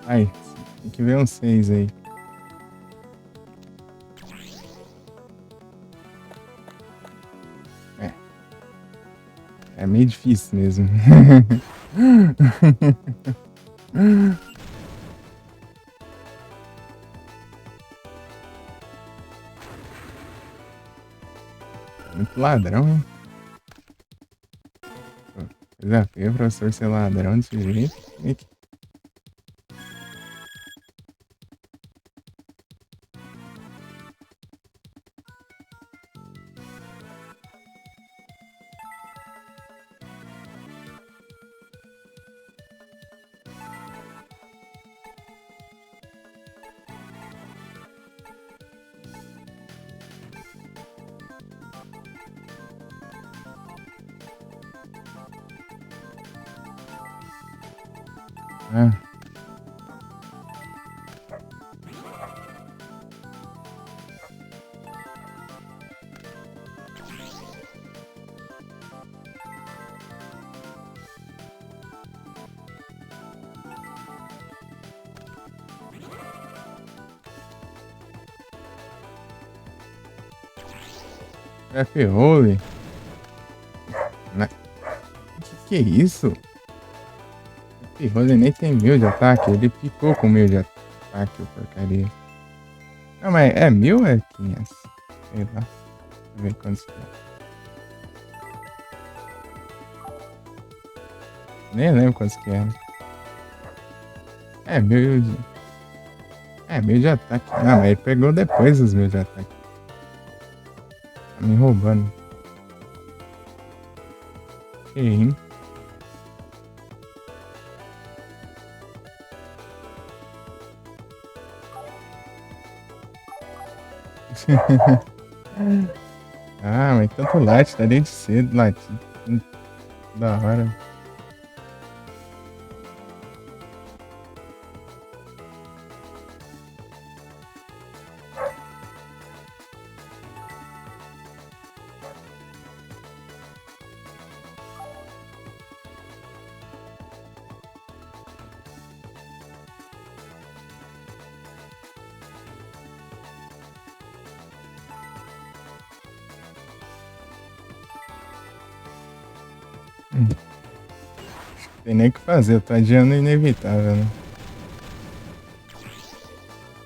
Ai, tem que ver um 6 aí. É meio difícil mesmo. Muito ladrão, hein? Desafio, professor, ser ladrão desse jeito. Ah. F-Roll? Que é isso? F-Roll nem tem 1000 de ataque, ele picou com 1000 de ataque, porcaria. Não, mas é 1000 ou é 500? Sei lá. eu ver quantos que é. Nem lembro quantos que era. É, mil de ataque. Não, mas ele pegou depois os mil de ataque. Tá me roubando. Sim. Ah, mas tanto light, tá desde cedo, light. Da hora. Tem nem o que fazer, eu tô adiando o inevitável, né?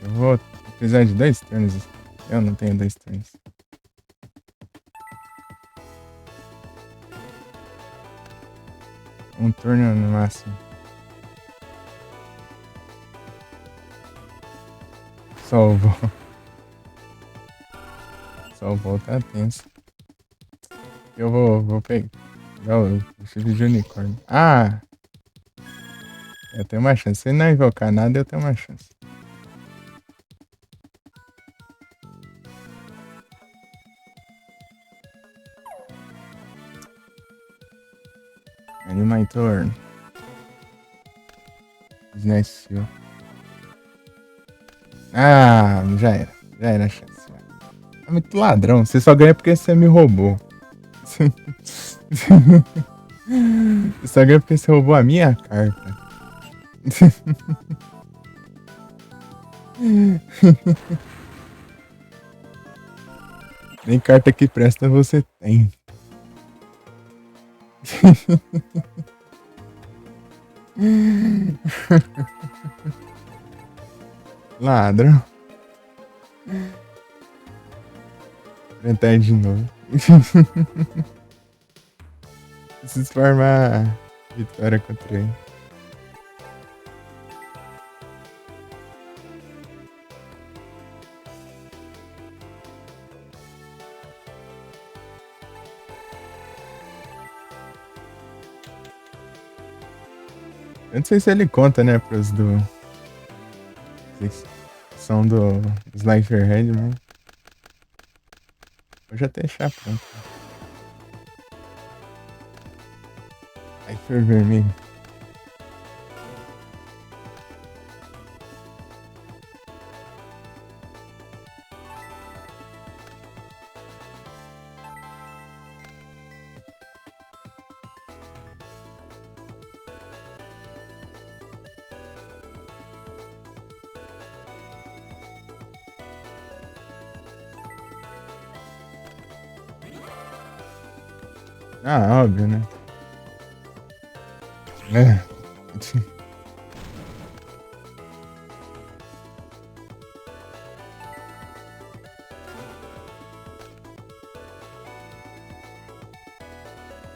Eu vou precisar de 2 turnos. Eu não tenho 2 turnos. Um turno no máximo. Só o voo. Só o voo tá tenso. Eu vou pegar o chifre de unicórnio. Ah! Eu tenho uma chance. Se não invocar nada, eu tenho uma chance. End my turn. Nice. Ah, já era. Já era a chance. É muito ladrão. Você só ganha porque você me roubou. Você só ganha porque você roubou a minha carta. Nem carta que presta você tem. Ladrão. Tentar de novo. Preciso farmar vitória contra ele. Eu não sei se ele conta, né, pros do. São dos Life Red, mas. Vou já deixar pronto. Life vermelho. Ah, óbvio, né? É.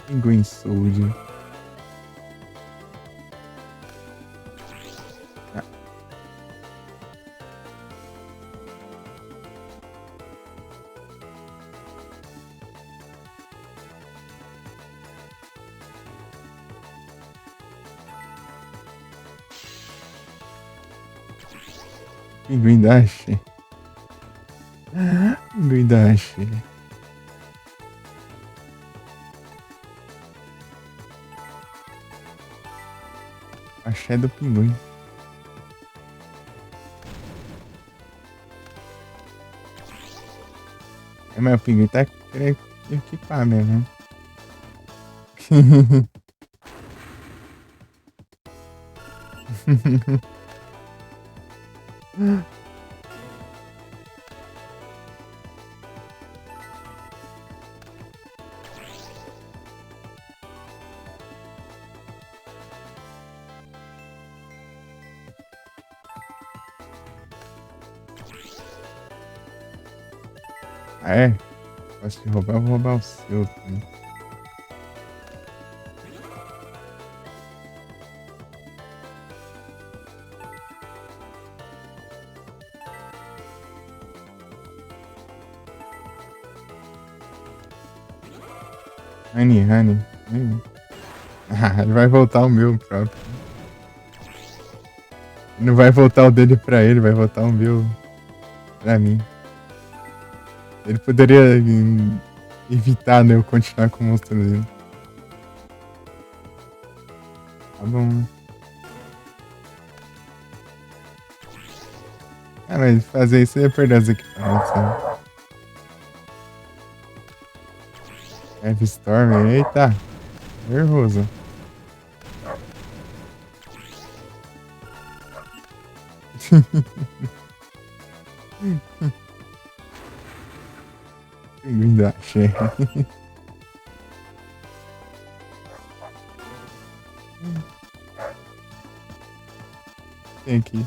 Pinguim Soldier. Ah. Pinguim Dash. Pinguim Dash. Axé do pinguim. É, mas o pinguim tá querendo equipar mesmo. Ah, é? Posso te roubar, eu vou roubar o seu também. Honey. Ah, ele vai voltar o meu próprio. Não vai voltar o dele pra ele, vai voltar o meu pra mim. Ele poderia evitar, né, eu continuar com o monstro dele. Tá bom, né? Ah, mas fazer isso ia perder as equipamentos, sabe? Heavy Storm, eita, nervoso. Linda, achei. Tem aqui.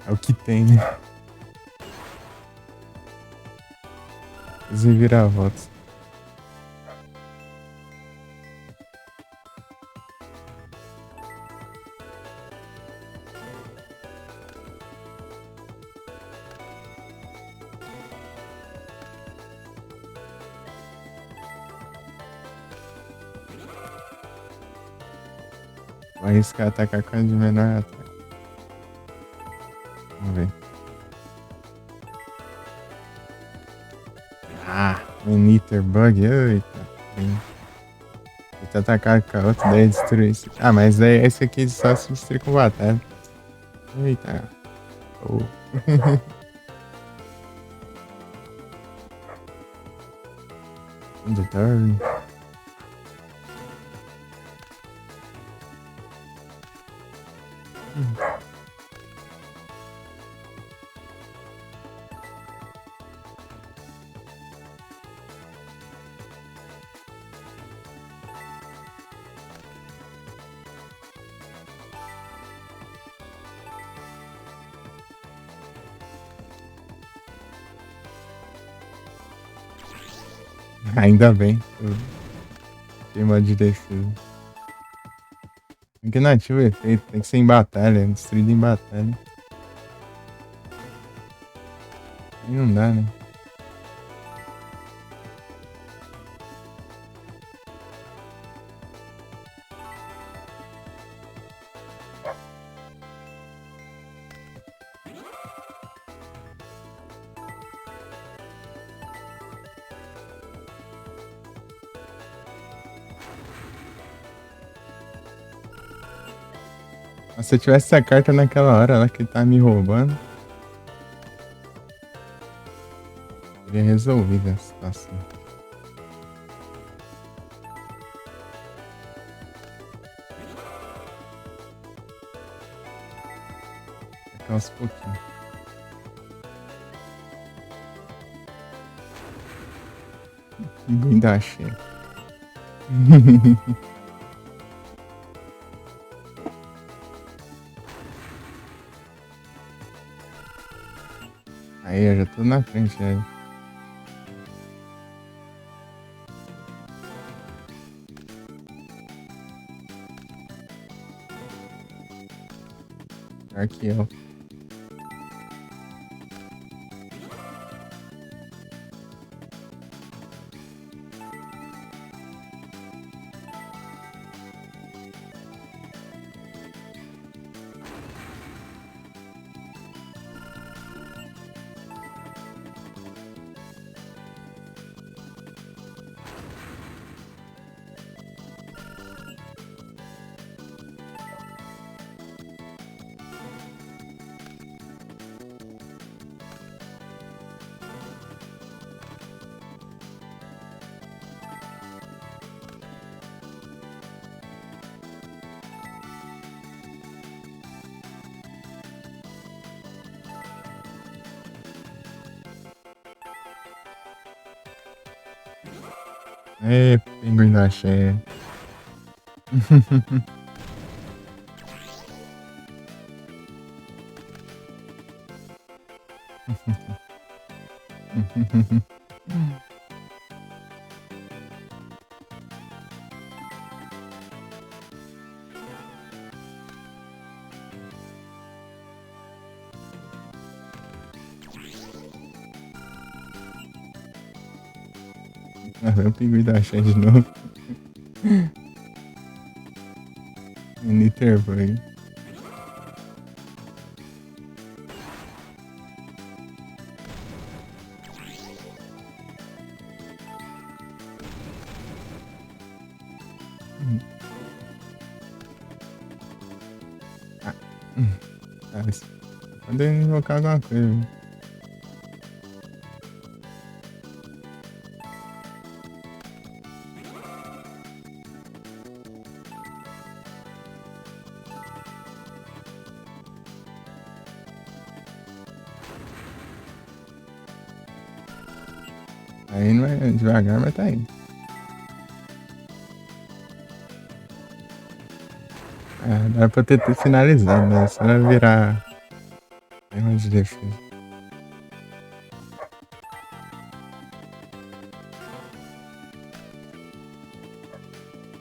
É o que tem, né? Os reviravoltas. Vou arriscar atacar com a de menor ataque. Vamos ver. Ah, Maniter Bug. Eita. Vou atacar com a outra, daí destruir esse. Ah, mas daí esse aqui só se destruir com batalha. Eita. Oh. In the turn. Ainda bem. Tem uma de defesa. Que nativo efeito, tem que ser em batalha, destruído em batalha. Aí não dá, né? Mas se eu tivesse essa carta naquela hora lá que ele tá me roubando, teria resolvido a situação. Até uns pouquinhos. Ainda achei. Aí, eu já tô na frente, aí. Pior que eu. É, pinguim da Xé. Ah, vai o pinguim da Axé de novo. Niterboy. Ah, mas pode invocar alguma coisa. Viu? Aí não é devagar, mas tá indo. Ah, dá pra ter finalizado, né? Só vai virar erro de defesa.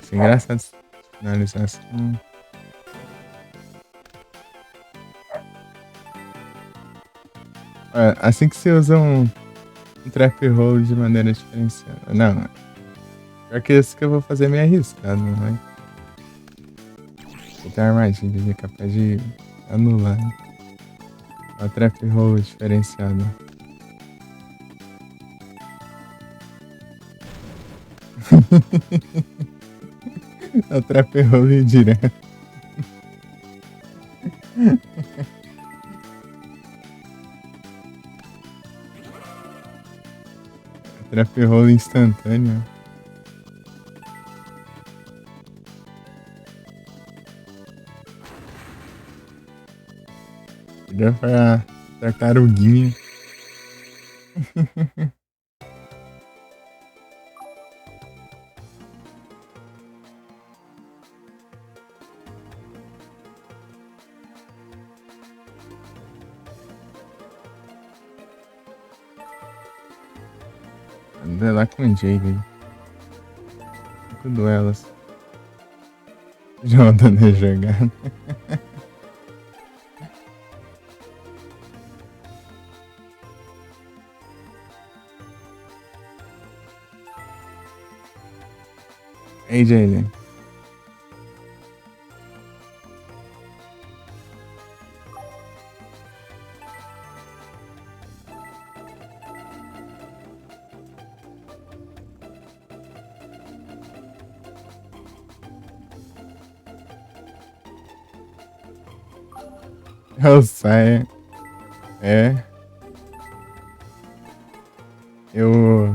Isso é engraçado essa finalização. Assim que você usa um trap roll de maneira diferenciada. Não, pior que esse que eu vou fazer é meio arriscado, não vai? Tem uma armadilha ali capaz de anular. Né? A trap roll diferenciada. A trap roll direto. A trap roll instantânea. Melhor pra tartaruguinha. Anda lá com o Jade aí. 5 duelos. Já andando jogado. Ei, Jalen. Eu saio. É. Eu.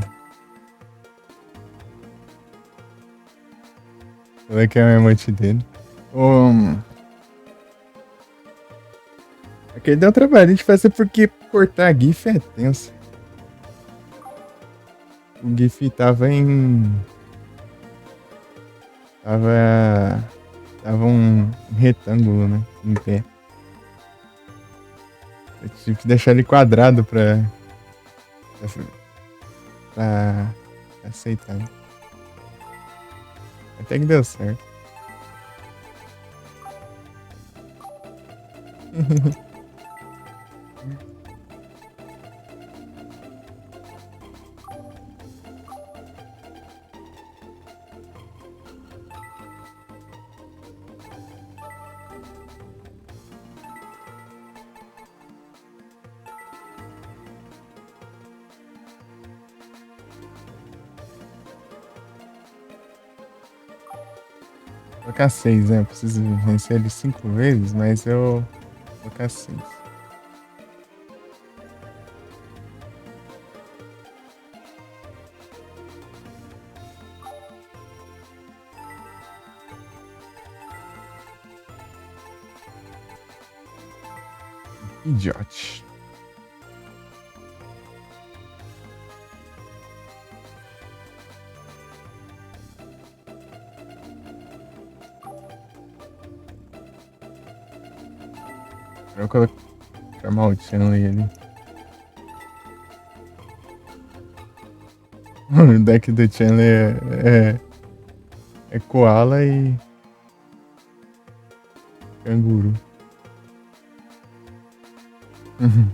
Como é que é o emote dele? Aquele deu um trabalho de fazer porque cortar GIF é tenso. O GIF tava em. Tava. Tava um retângulo, né? Em pé. Eu tive que deixar ele quadrado pra aceitar. Até que deu certo. Vou colocar 6, né? Eu preciso vencer ele 5 vezes, mas eu vou colocar 6. Idiote. Eu vou chamar o Chandler ali. O deck do Chandler é Koala e Canguru. Uhum.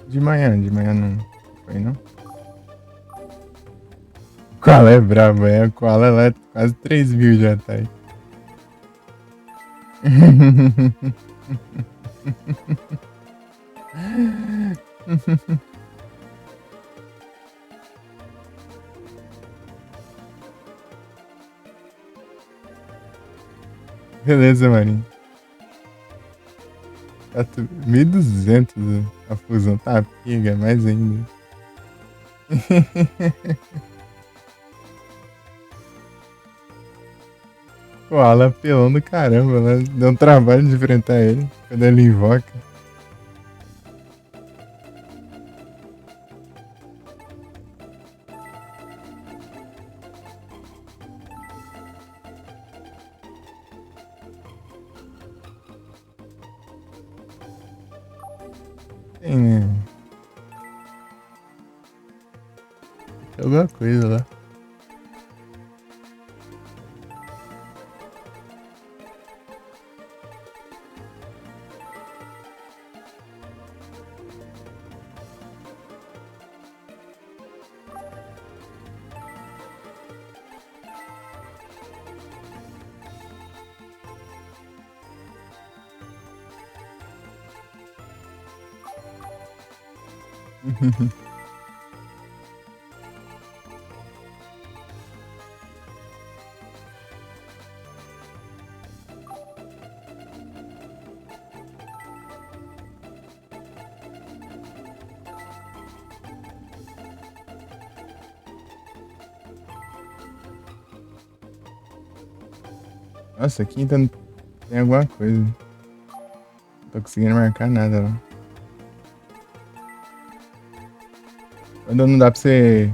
De manhã não foi, não? Koala é brabo, é. O Koala lá é quase 3.000 já tá aí. Beleza, Marinho. Tá 1.200 a fusão. Tá, piga, mais ainda. Koala apelão do caramba, né? Deu um trabalho de enfrentar ele quando ele invoca. Tem, né? Tem alguma coisa lá. Nossa, aqui ainda tem alguma coisa. Não tô conseguindo marcar nada lá. Quando não dá pra você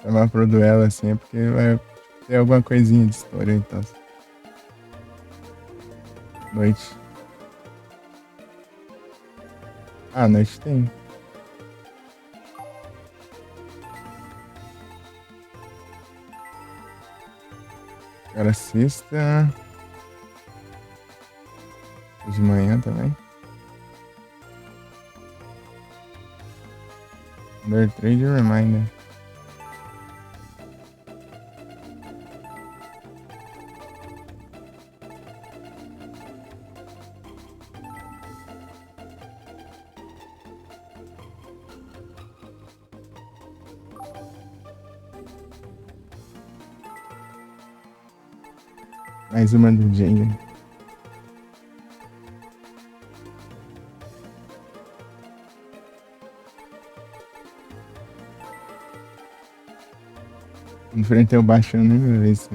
chamar pro duelo assim, é porque vai ter alguma coisinha de história e tal. Noite. Ah, noite tem. Agora sexta. De manhã também. Under Trade Reminder. Mais uma do Jenga. Enfrentei o baixão nem uma vez.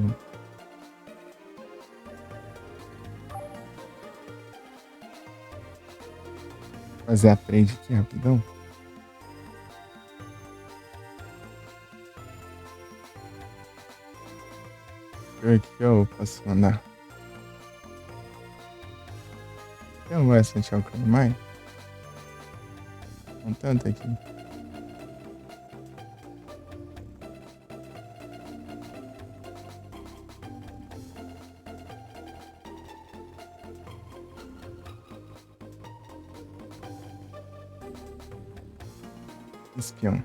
Fazer a trade aqui rapidão. Deixa eu ver o que eu posso mandar. Eu não vou assentir o mais. Um tanto aqui. Espião.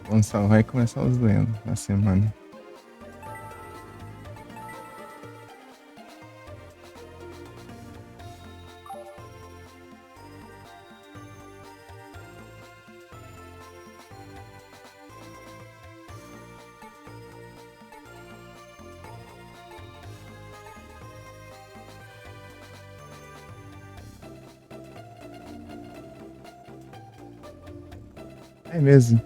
Vamos salvar e começar os duelos na semana. É mesmo.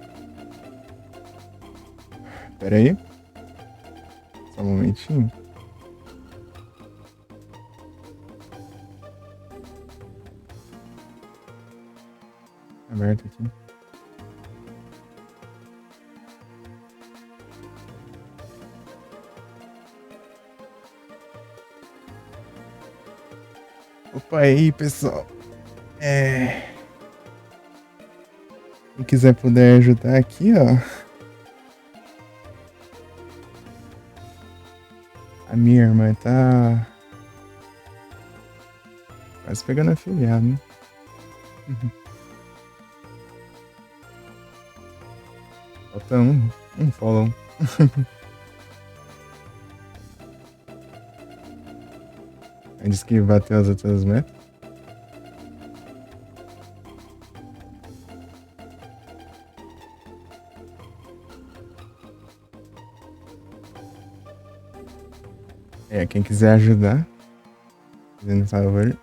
Pera aí. Só um momentinho. Aberto aqui. Opa, aí, pessoal. Quem quiser puder ajudar aqui, ó. A minha irmã tá quase pegando afiliado, né? Falta um follow. Aí disse que bateu as outras metas. Quem quiser ajudar, fazendo favor.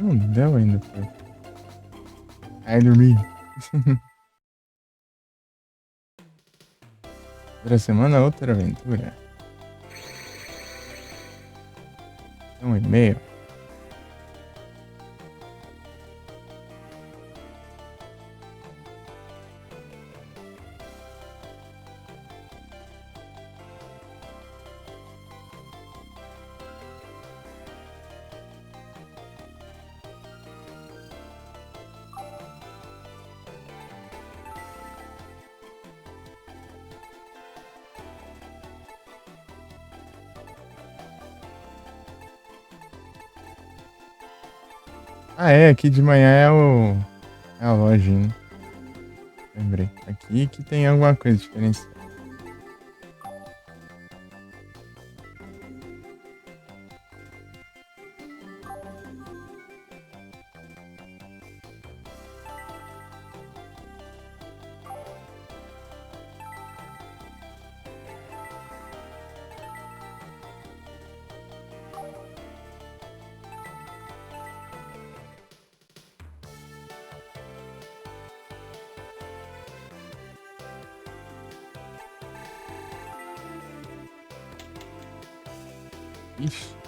Não deu ainda, pô. Ai, dormi. Outra semana, outra aventura. Um e-mail. Aqui de manhã é a lojinha. Lembrei. Aqui que tem alguma coisa diferente. Ixi.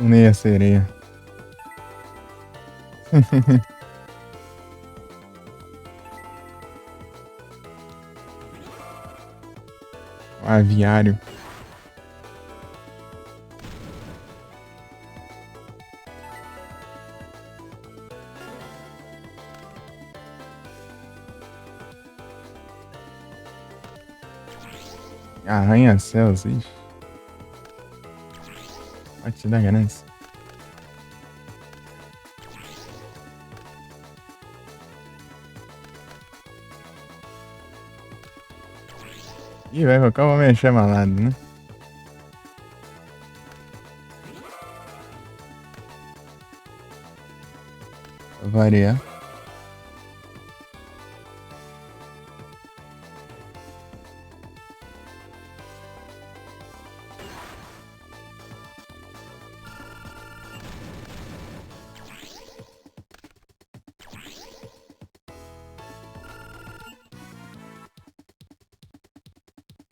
Tunei a sereia. O aviário. Arranha-céus, ixi. Pode dar ganância. Ih, vai colocar o homem chamalado, né? Pra variar.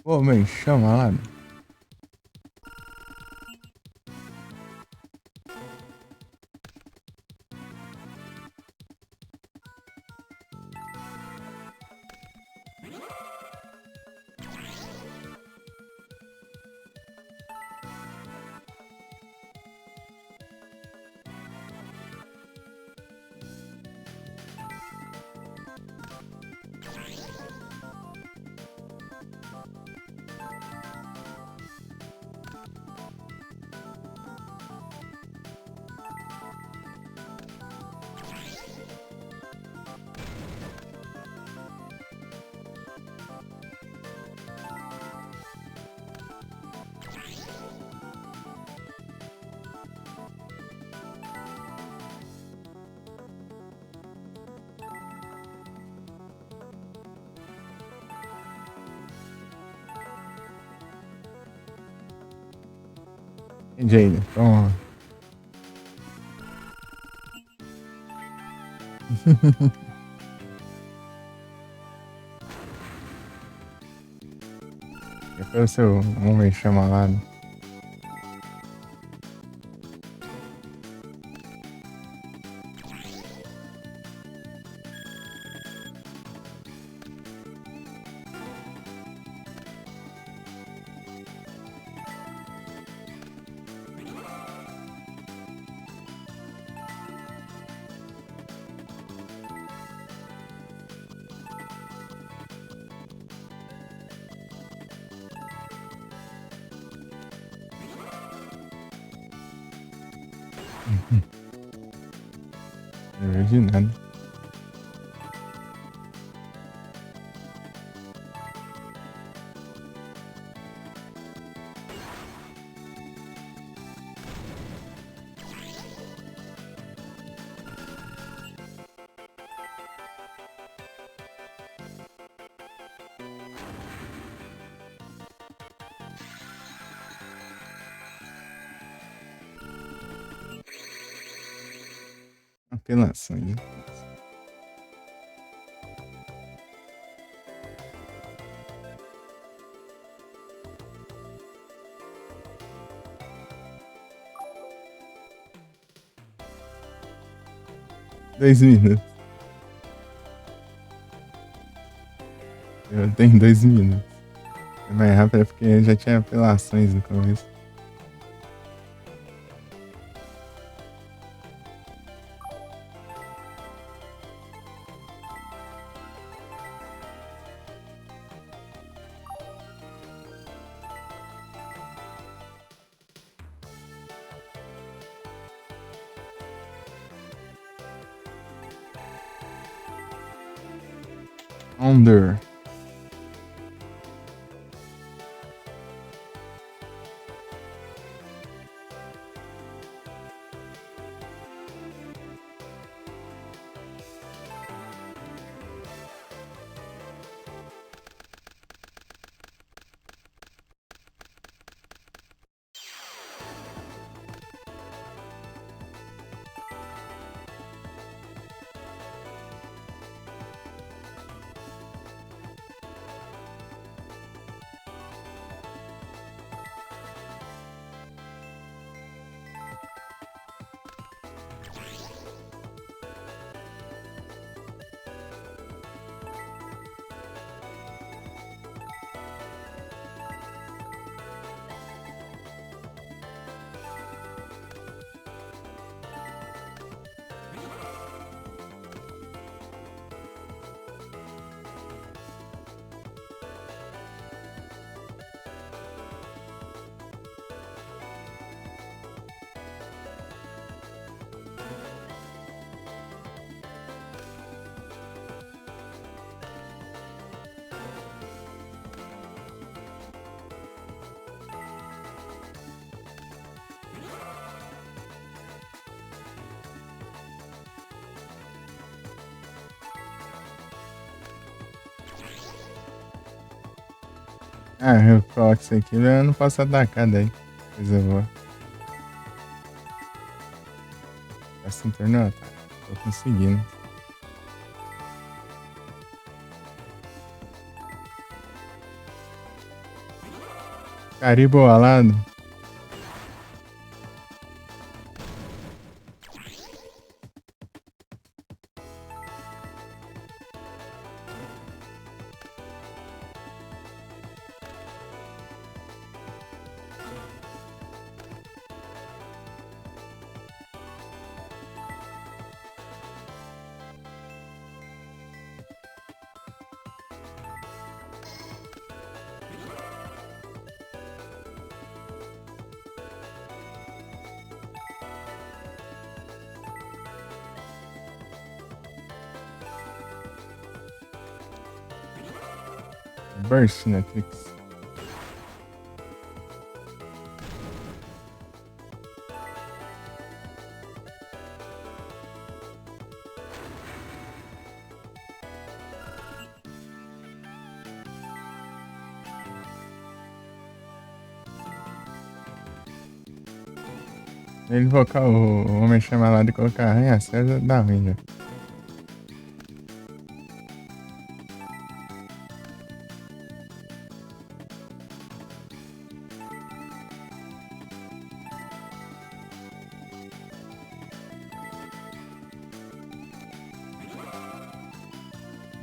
Homem chamalado. Jade, toma. Depois o seu homem chamalado. Não vejo nada. Apelações. 2 minutos. Eu tenho 2 minutos. É mais rápido porque já tinha apelações no começo. Under. Ah, eu coloco isso aqui, eu não posso atacar daí. Coisa boa. Assim tornou ataque. Tô conseguindo. Caribo alado. Burst Netflix. Ele invocar o homem chama lá de colocar arranha-céu já dá ruim já.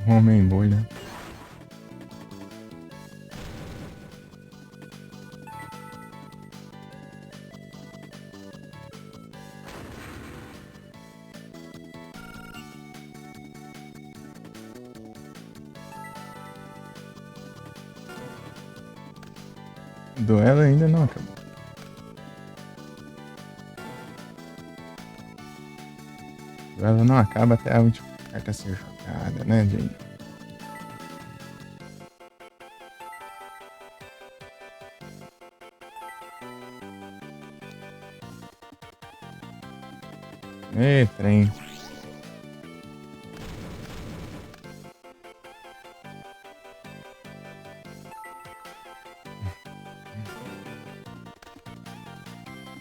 Homem bolha. O duelo ainda não acabou. O duelo não acaba até a última carta ser jogada, né, Jay? Ê, trem.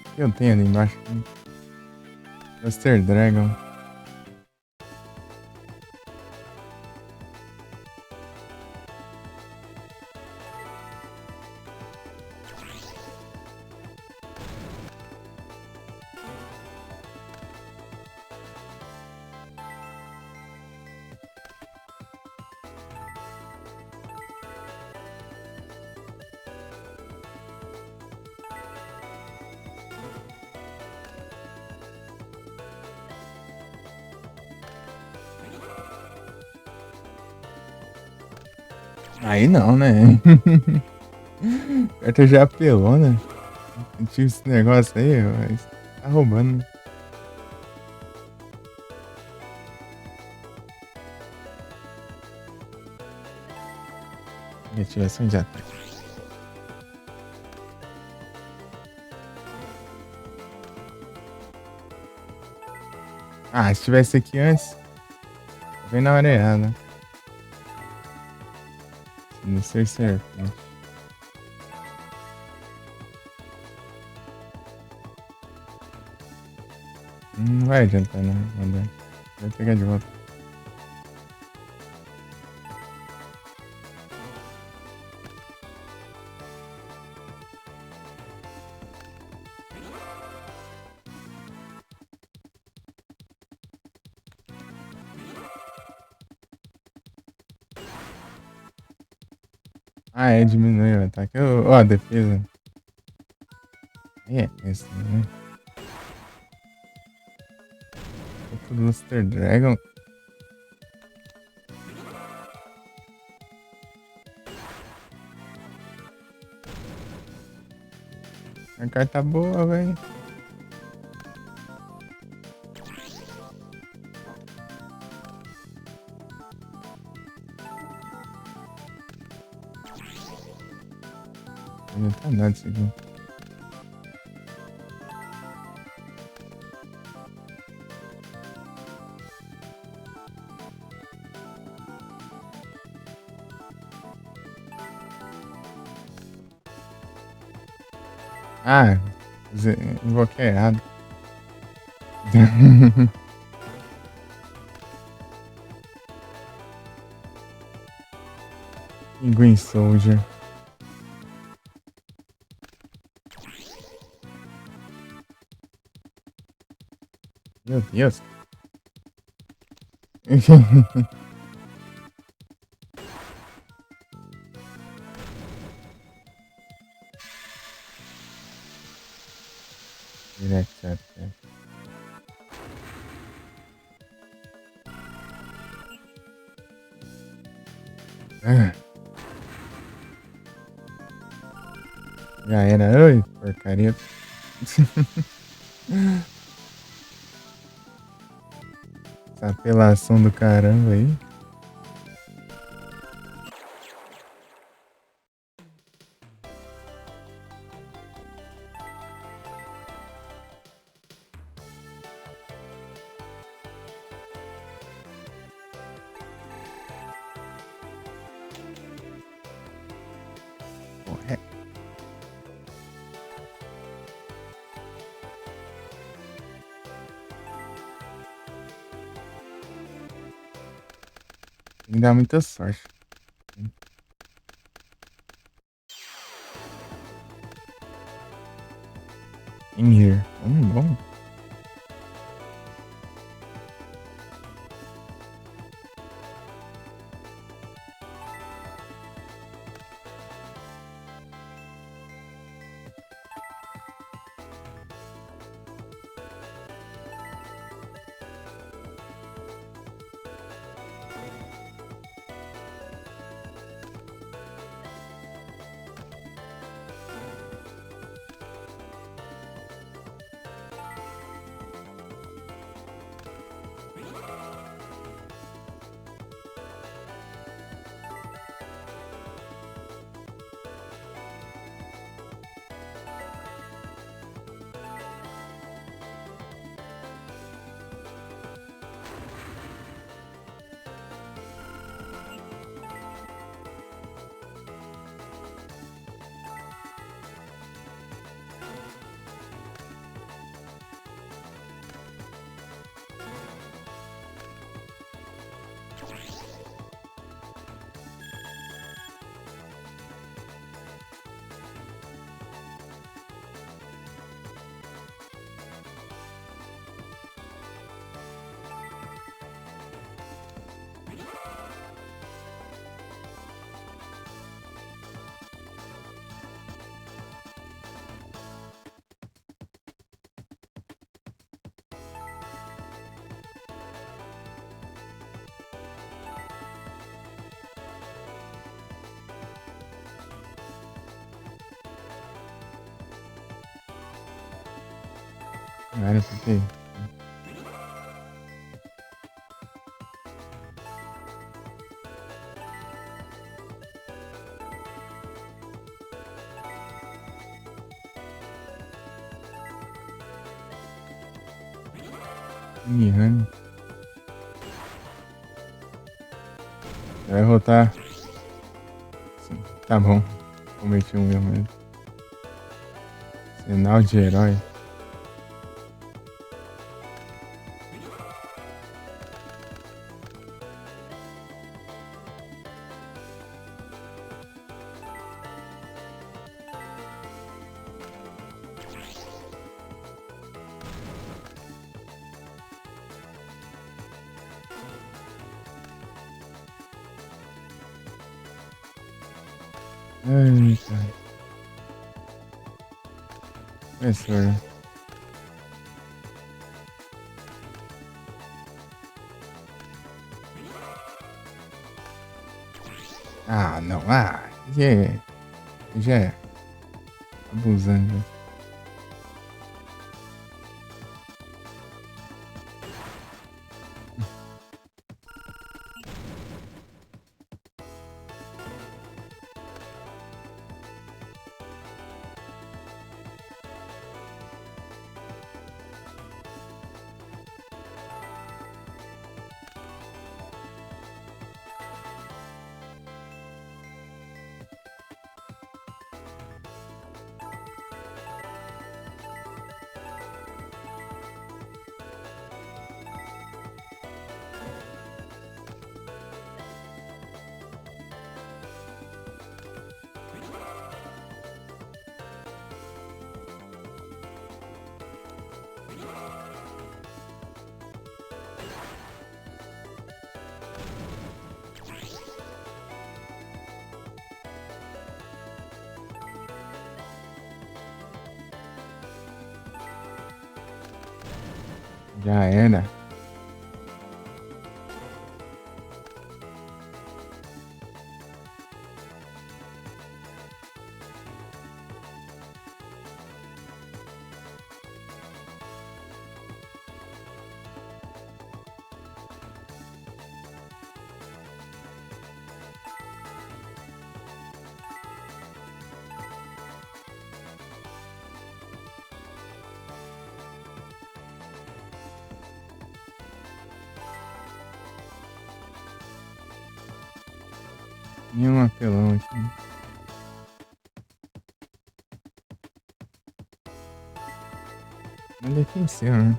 O que eu tenho ali embaixo? Buster Dragon. Aí não, né? Carta já apelou, né? Eu tive esse negócio aí, mas tá roubando. Ativação de ataque. Ah, se tivesse aqui antes, vem na hora errada. Não sei se é. Não vai adiantar, não. Mandar. Vai pegar de volta. Ah, é, diminuiu o ataque. Ó, a defesa. É, esse, né? Outro Luster Dragon. A carta boa, velho. Não tá nada isso aqui. Ah, invoquei errado. Pinguim Soldier. Meu Deus. Direct chat. Ah, já era. Oi, porcaria. Essa apelação do caramba aí. Porra, tem que dar muita sorte. In here. Vamos. Cara, porque. Mihane. Vai rotar. Sim, tá bom. Cometi um erro mesmo. Sinal de herói. Eita. Professor. Ah, não. Ah, já é. Abusando. Já. Já era. Nenhum apelão aqui. Mas defensivo, né?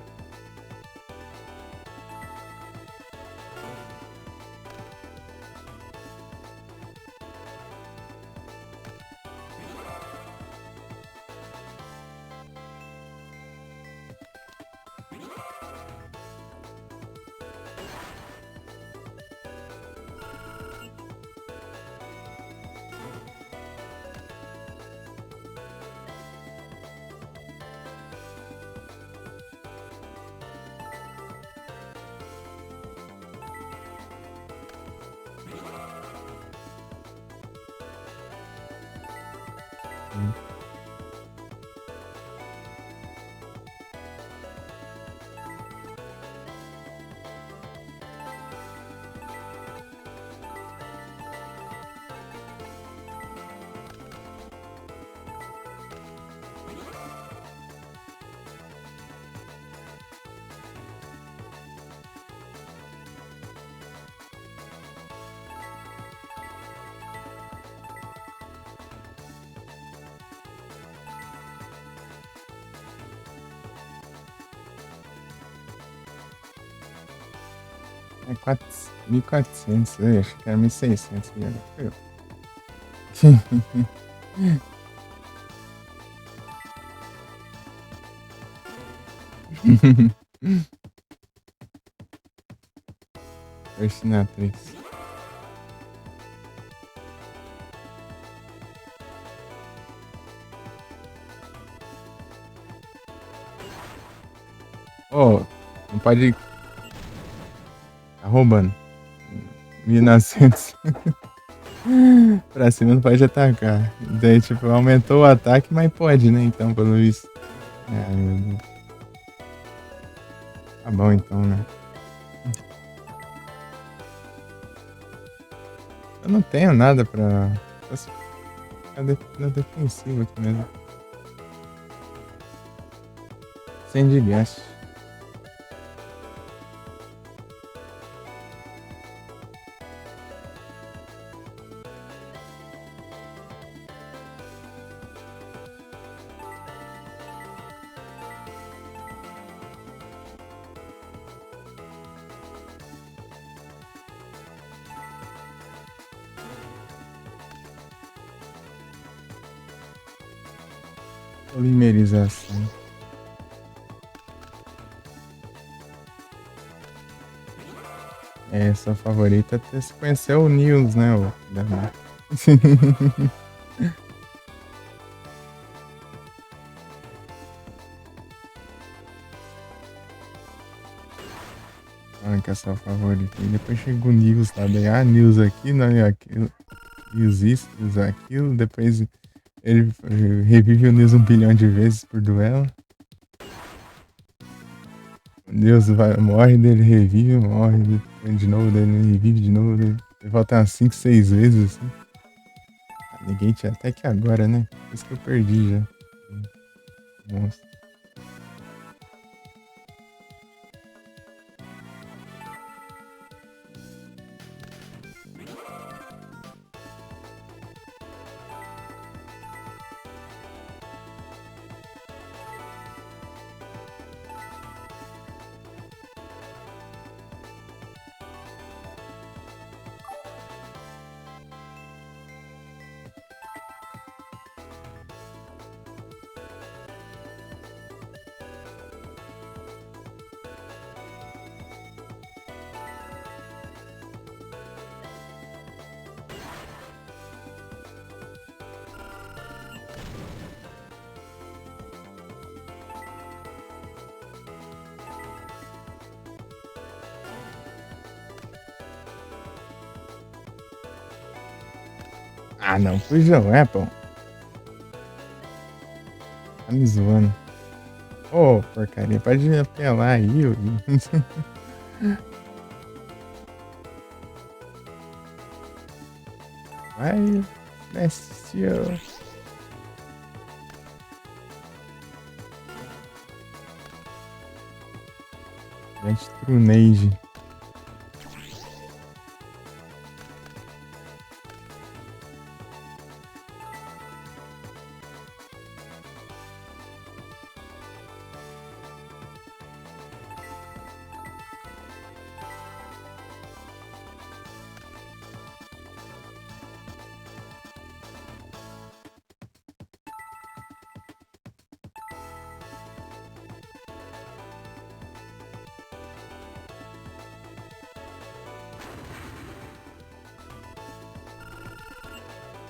É 1.400, eu acho que era 1.600. Eu. Orcinatrix. Oh, não pode. Tá roubando. 1.900. Pra cima não pode atacar. Daí, tipo, aumentou o ataque, mas pode, né? Então, pelo visto. Ah, meu Deus. Tá bom, então, né? Eu não tenho nada pra. Posso ficar na defensiva aqui mesmo. Sem de gasto. Polimerização. É, sua favorita até se conhecer o Nils, né? O da Ah, que é sua favorita. E depois chega o Nils lá, daí, Nils aqui, não é aquilo. Nils isso, Nils aquilo. Depois ele revive o Nils 1 bilhão de vezes por duelo. O Nils morre, dele revive, morre de novo, dele revive de novo. Ele volta umas 5, 6 vezes, assim. Ninguém tinha até que agora, né? Por isso que eu perdi já. Nossa. Ah, não, fujão, Apple. Tá me zoando. Ô, porcaria, pode apelar aí, ô. Vai, Celestial. Gente, Trunage.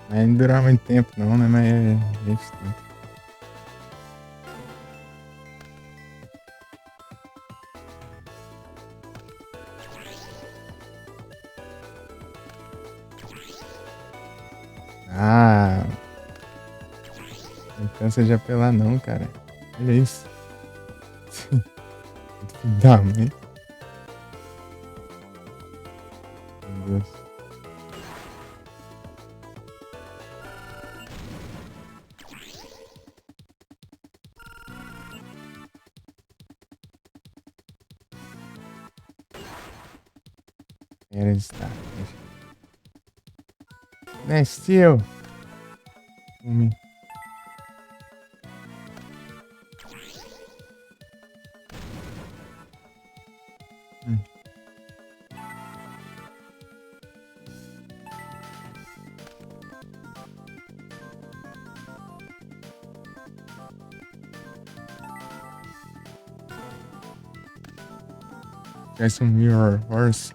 Mas não durar muito tempo não, né? Mas a gente tenta. Ah, não cansa de apelar não, cara. Olha isso. Dá, mãe. Meu Deus. Era de estar. Né, Steel? Hum. Traz um Mirror Horse.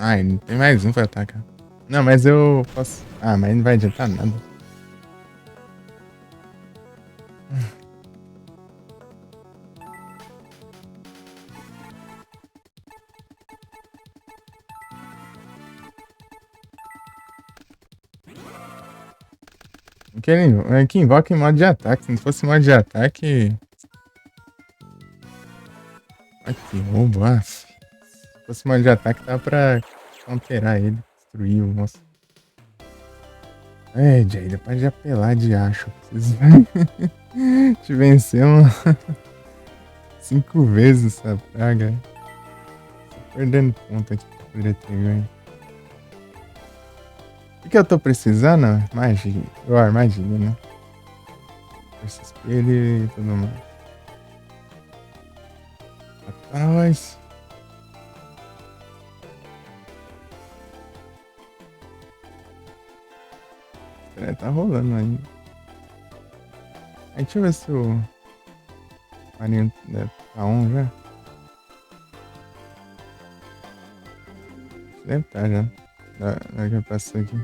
Ai, não tem mais um pra atacar. Não, mas eu posso. Ah, mas não vai adiantar nada. Que invoca em modo de ataque. Se não fosse modo de ataque. Ai, que roubo. Ah, se fosse modo de ataque, dá pra counterar ele. Destruir o monstro. É, Jay, depois de apelar de acho. Vocês te vencemos 5 vezes essa praga. Tô perdendo ponto aqui. Poderia ter ganho. O que eu tô precisando? Magia. Ou armadilha, né? Força espelho e tudo mais. Rapaz. Peraí, tá rolando ainda. Aí, deixa eu ver se o marinho tá on já. Deve estar já. Na que eu passei aqui.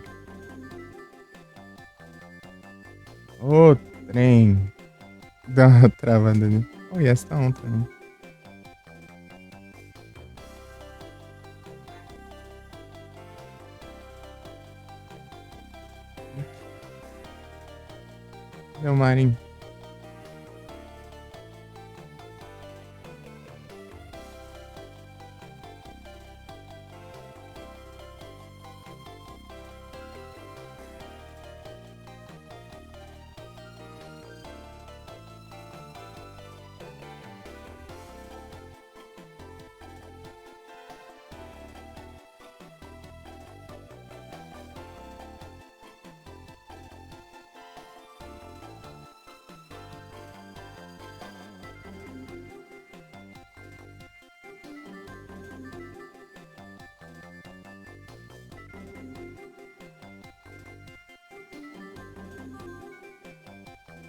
Ô, trem. Dá uma travada ali. Oh, e essa tá on também. Cadê o marinho?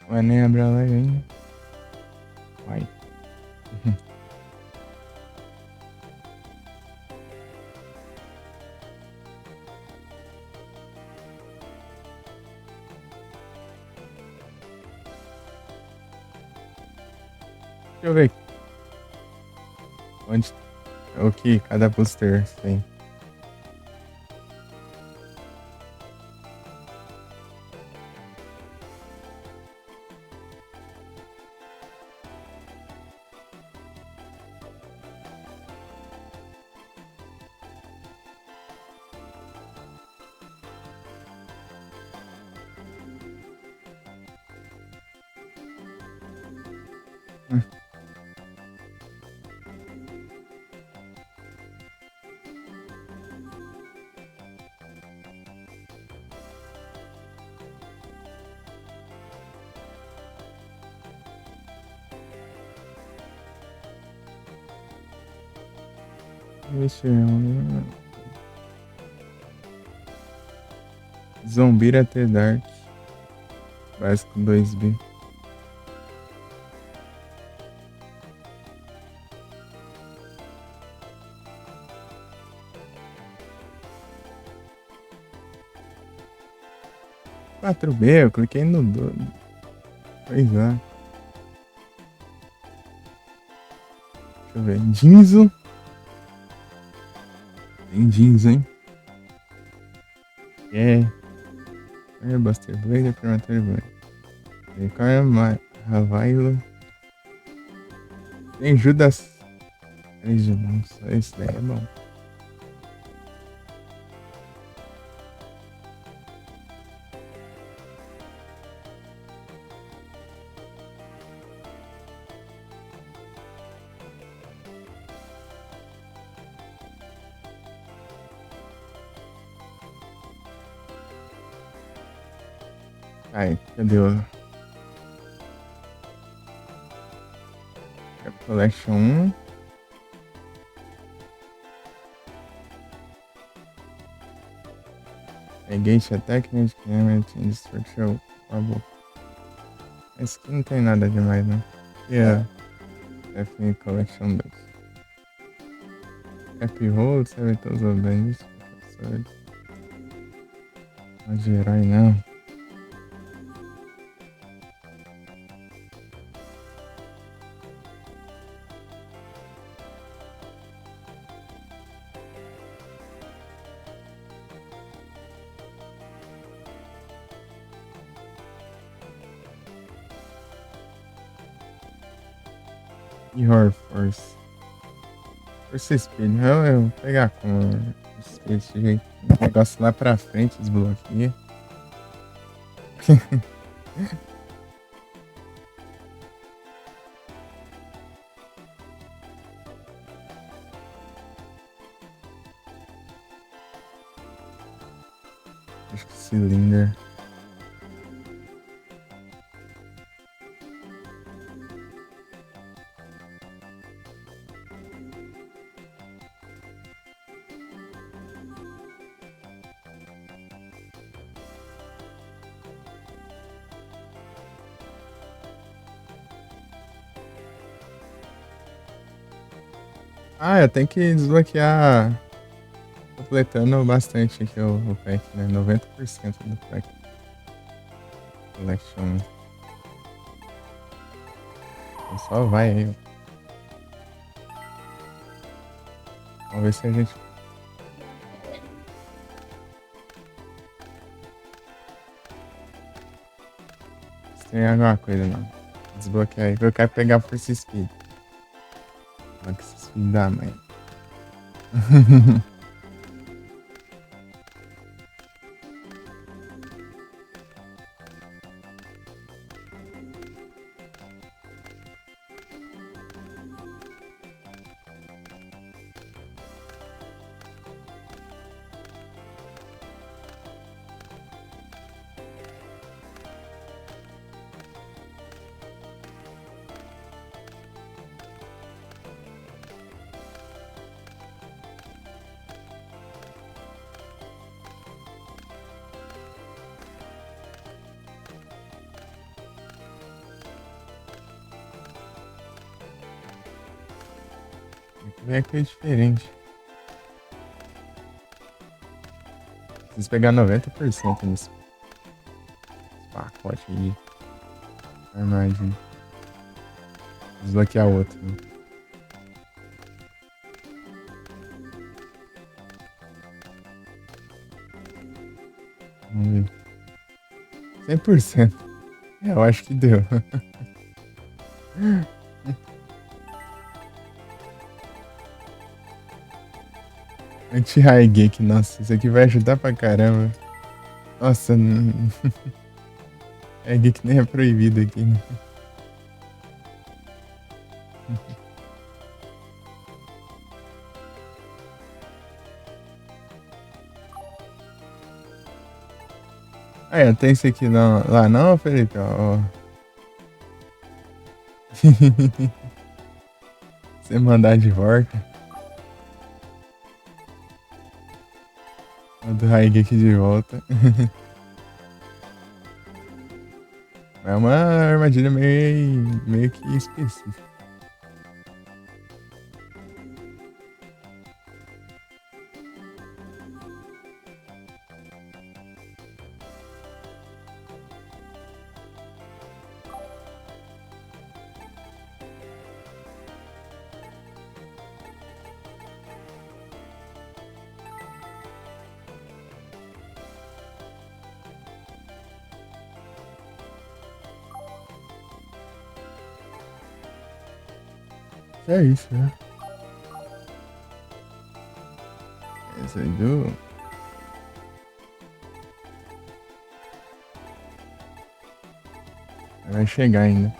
Vai nem abrir a live ainda. Vai. Deixa eu ver onde, o que cada booster tem. Hum, Deixa eu... Zombie até Dark. Básico 2B. Quatro b eu cliquei no... Pois é. Deixa eu ver. Jinzo. Tem Jinzo, hein? É. É Buster Blade, Premature Blade. Require Ravailo. Tem Judas. Nossa, esse daí é bom. Ai, cadê o Cap Collection 1? Engage Attack, Magic Damage, Destruction. Acabou. Esse aqui não tem nada demais, né? Yeah. F Collection 2. Happy Roll, Servitors of Bandits, Professor. Não de herói, não. E Horror Force. Força Speed. Eu vou pegar com esse jeito. O negócio lá pra frente desbloqueia. Acho que Cylinder. Ah, eu tenho que desbloquear completando bastante aqui o pack, né? 90% do pack. Collection. Então só vai aí. Vamos ver se a gente... Se tem alguma coisa, não. Desbloquear aí. Eu quero pegar Force Speed. Olha que esses filhos da mãe. É que é diferente. Preciso pegar 90% nesse pacote de armadilha. desbloquear outro, né? Vamos ver. 100%. É, eu acho que deu. Anti-high geek, nossa, isso aqui vai ajudar pra caramba. Nossa, é geek nem é proibido aqui, né? Ah, é, tem esse aqui não, lá não, Felipe, ó. Você mandar de volta. O do high geek de volta. É uma armadilha meio que específica. É isso, né? Esse aí do. Vai chegar ainda.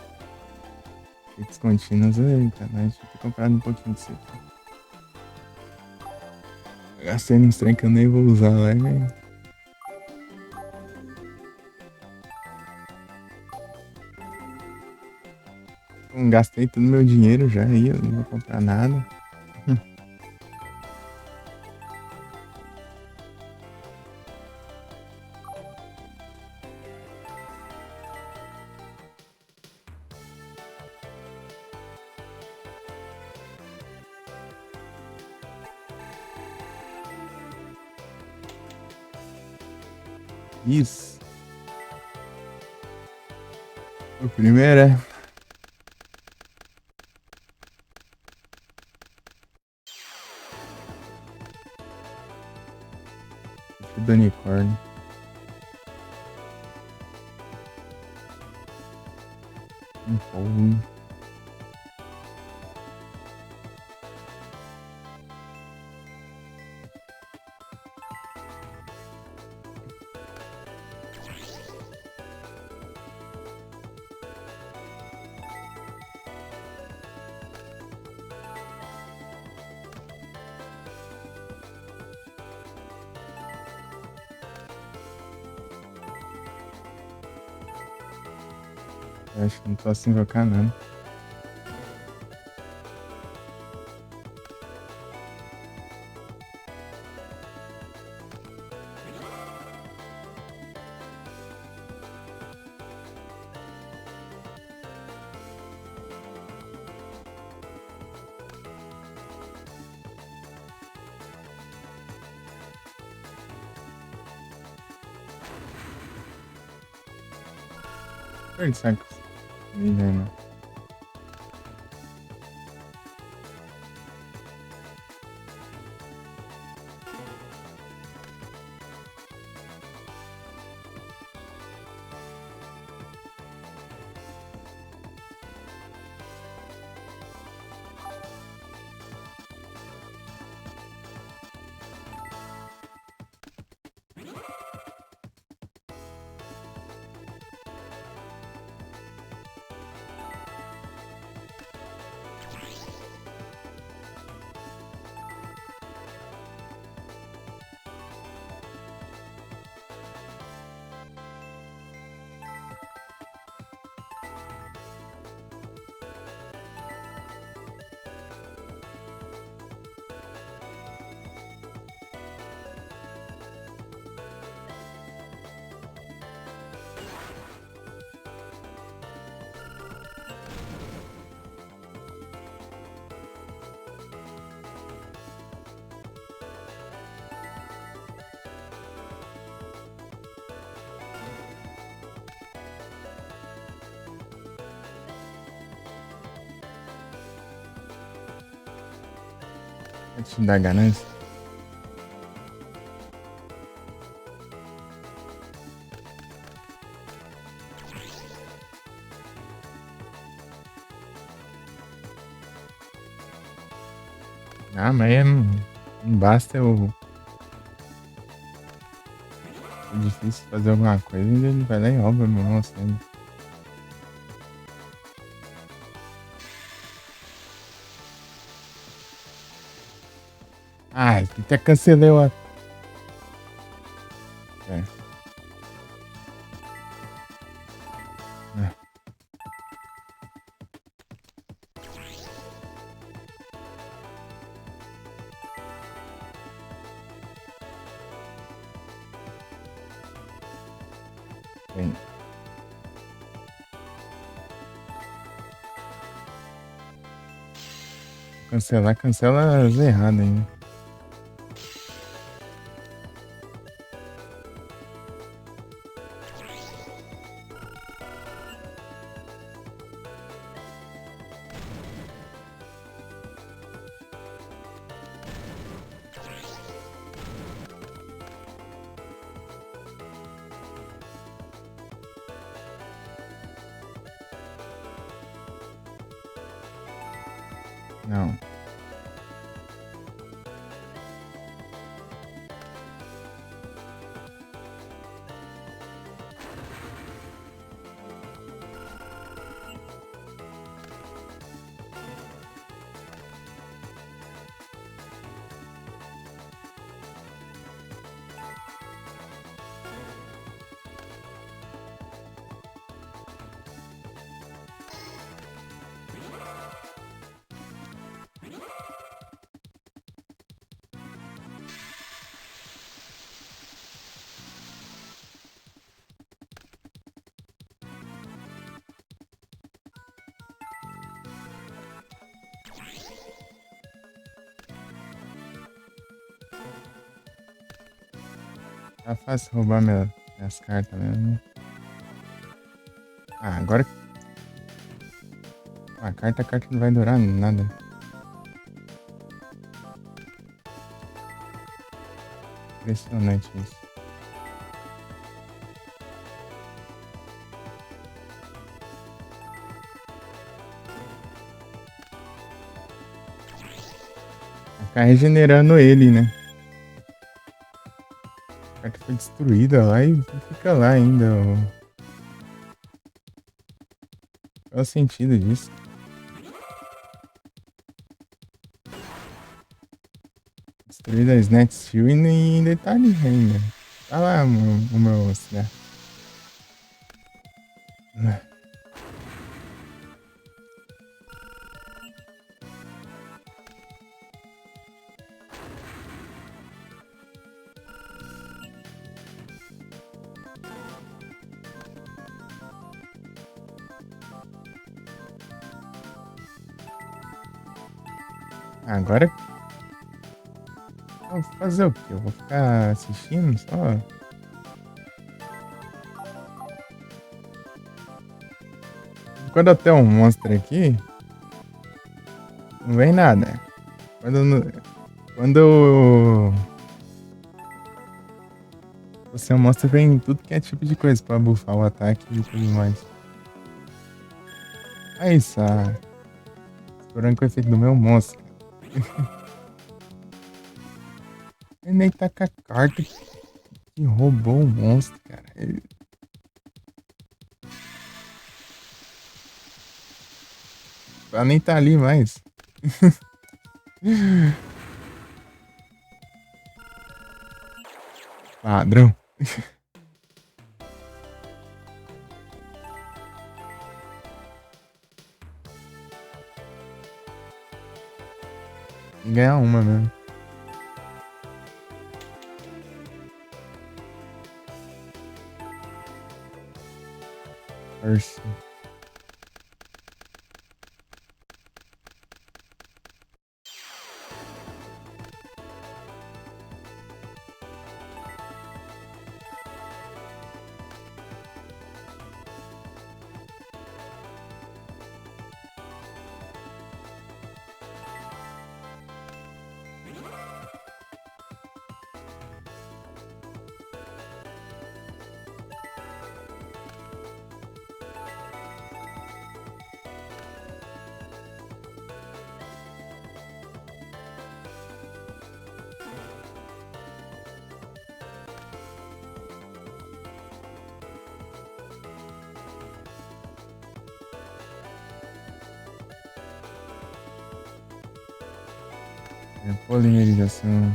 Fix contínuos aí, cara. Deixa eu ter comprado um pouquinho disso aqui. Gastei nos trem que eu nem vou usar lá, né? Gastei todo meu dinheiro já aí, eu não vou comprar nada. Isso. O primeiro é. O do unicórnio. Um polvo. Eu acho que não posso invocar nada. Perde saco. Ninguém não. Pra te dar ganância. Ah, mas não basta eu. É difícil fazer alguma coisa e ele vai lá e rouba meu moço ainda. Ah, até cancelei o. É, é, bem, cancelar, cancela as erradas ainda. Não. Tá fácil roubar minhas cartas mesmo. Ah, agora. A carta não vai durar nada. Impressionante isso. Vai ficar regenerando ele, né? A carta foi destruída lá e fica lá ainda. Qual é o sentido disso? Destruída a Snatch Steel e ainda tá ali ainda. Tá lá o meu. Né? Agora eu vou fazer o quê? Eu vou ficar assistindo só? Quando eu tenho um monstro aqui, não vem nada. Quando você mostra, vem tudo que é tipo de coisa pra buffar o ataque e tudo mais. Aí, só. Explorando com o efeito do meu monstro. Ele nem tá com a carta que roubou o monstro, cara. Ele nem tá ali mais. Padrão. Tem que ganhar uma mesmo. Força. É, polimerização.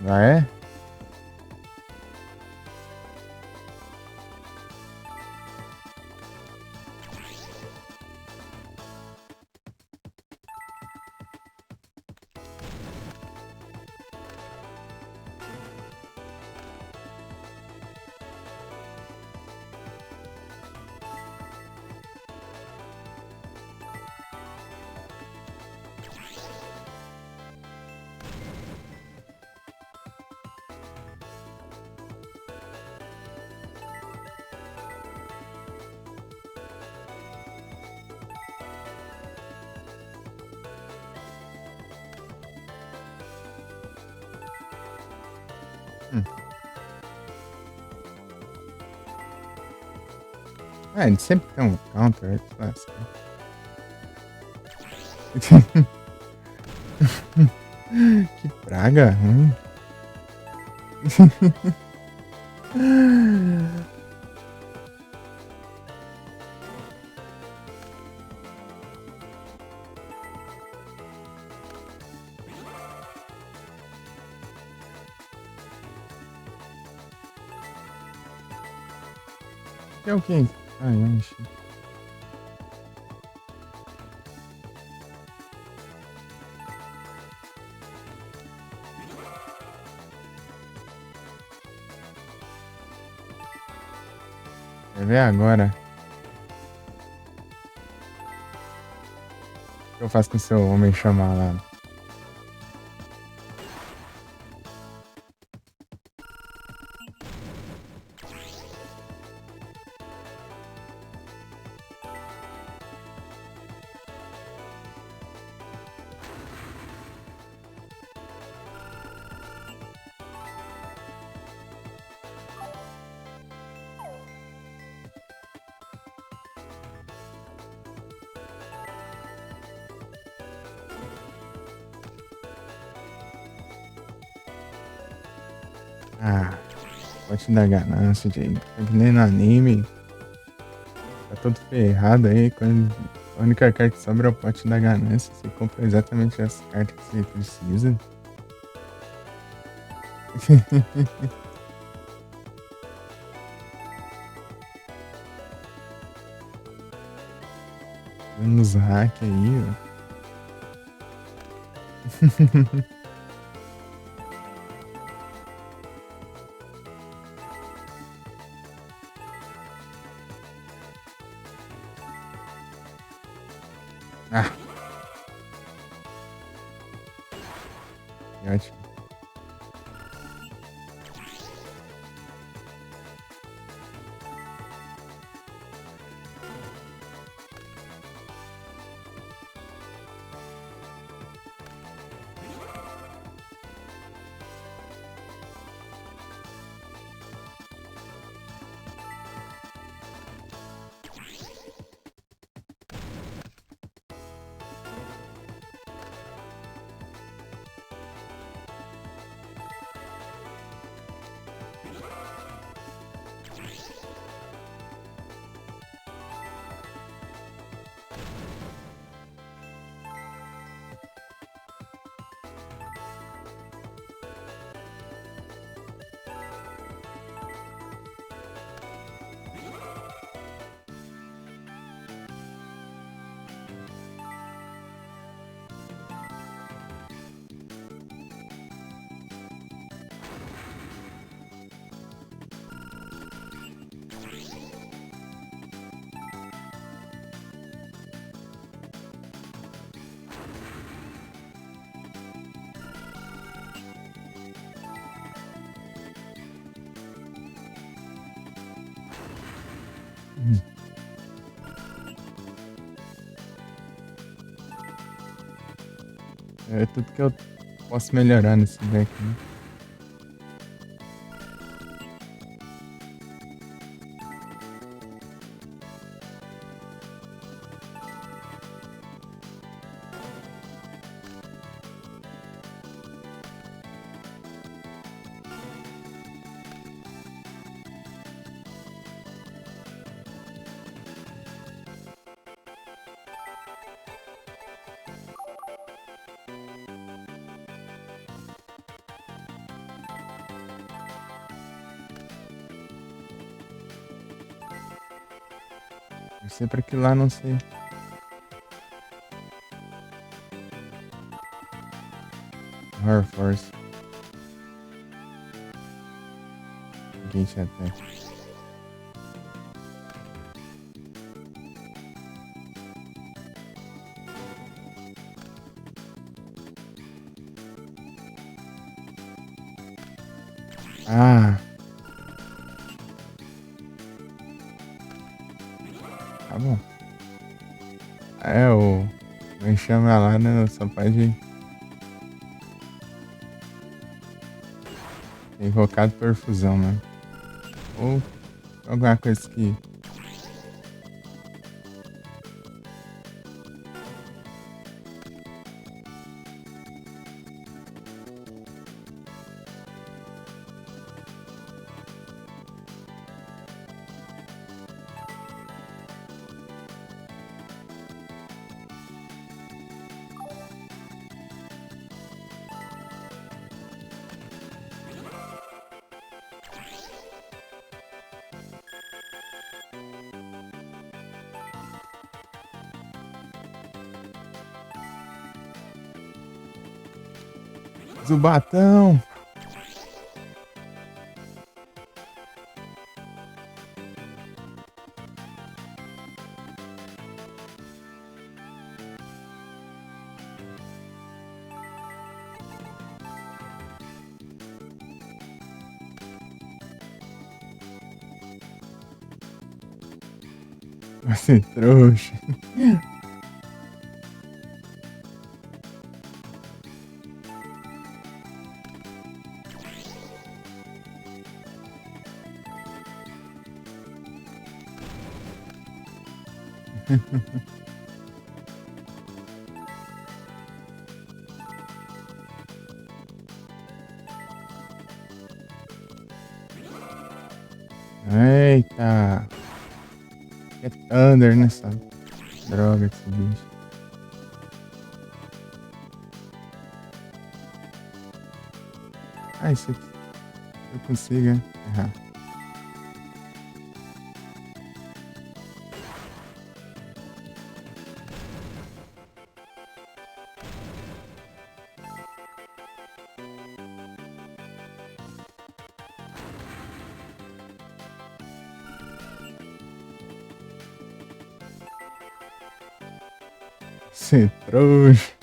Ah, é? Hum. Ah, ele sempre tem um counter, é clássico. Que praga ruim. É o quê? Ah, eu enchi. Quer ver agora? O que eu faço com o seu homem chamar lá? Ah, pote da ganância, Jay. É que nem no anime. Tá todo ferrado aí. Quando a única carta que sobra é o pote da ganância. Você compra exatamente as cartas que você precisa. Uns hack aí, ó. Ah, que ótimo. É tudo que eu posso melhorar nesse deck, né? Eu sei pra que lá, não sei. Horror Force. Gate Attack. Ah, tá bom. É, o chama lá, né? Só pode ser invocado por fusão, né? Ou alguma coisa que. Zubatão! Você trouxa. Eita! É Thunder nessa droga desse bicho. Ah, isso aqui eu consigo errar. Você trouxa.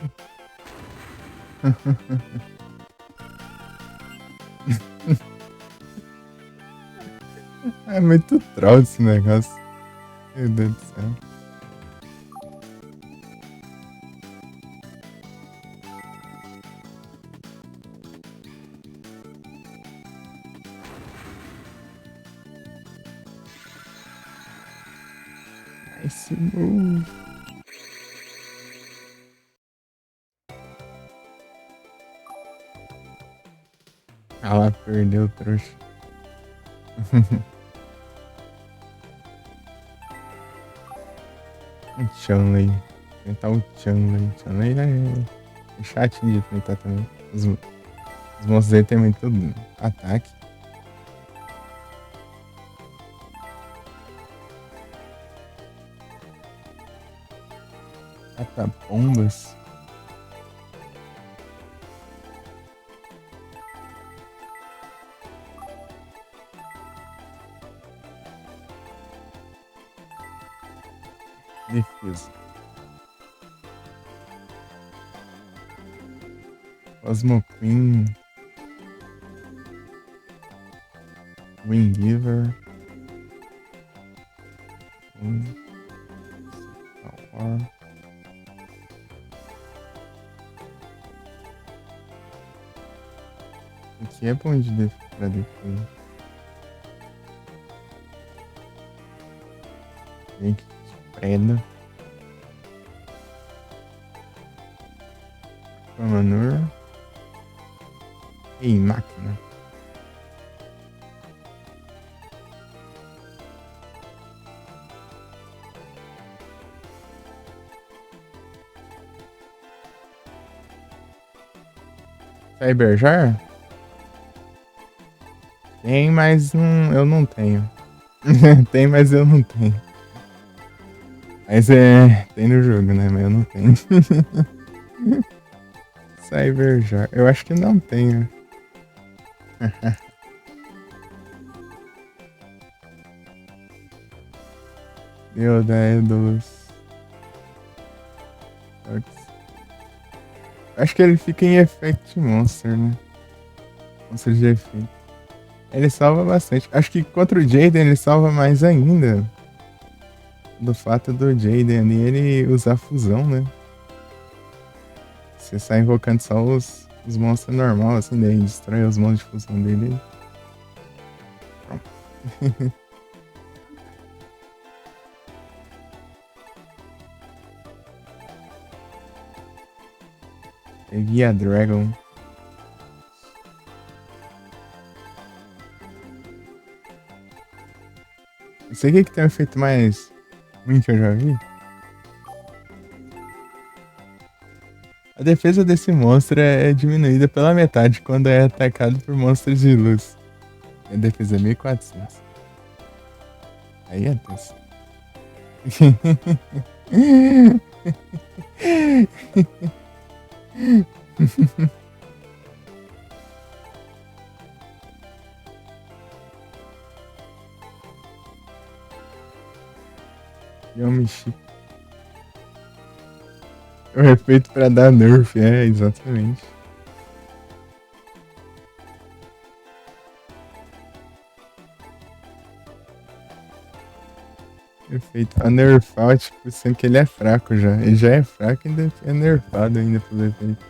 É muito troll esse negócio. Meu Deus do céu. Nice move. Ah lá, perdeu, trouxa. O Chun-Li. Tentar o Chun-Li. Chun-Li é chatinho de enfrentar também. Os monstros dele tem muito ataque. Catapombas. Defesa. Cosmo Queen. Winggiver. Power. aqui é bom pra defesa. Link de preda. Manur. E máquina. Cyberjar? Tem, mas não, eu não tenho. Tem, mas eu não tenho. Mas tem no jogo, né? Mas eu não tenho. Cyberjar. Eu acho que não tenho. Deu Daedalus. Acho que ele fica em Effect Monster, né? Monster de efeito. Ele salva bastante. Acho que contra o Jaden ele salva mais ainda. Do fato do Jaden ali ele usar fusão, né? Você sai invocando só os monstros normais, assim, daí destrói os monstros de fusão dele. Pronto. Peguei a Dragon. Não sei o que tem um efeito mais ruim que eu já vi. A defesa desse monstro é diminuída pela metade quando é atacado por monstros de luz. A defesa é 1400. Aí é tenso. Yomichi. O efeito pra dar nerf, exatamente. Efeito pra nerfar, tipo, sendo que ele é fraco já. Ele já é fraco e ainda é nerfado ainda pelo efeito.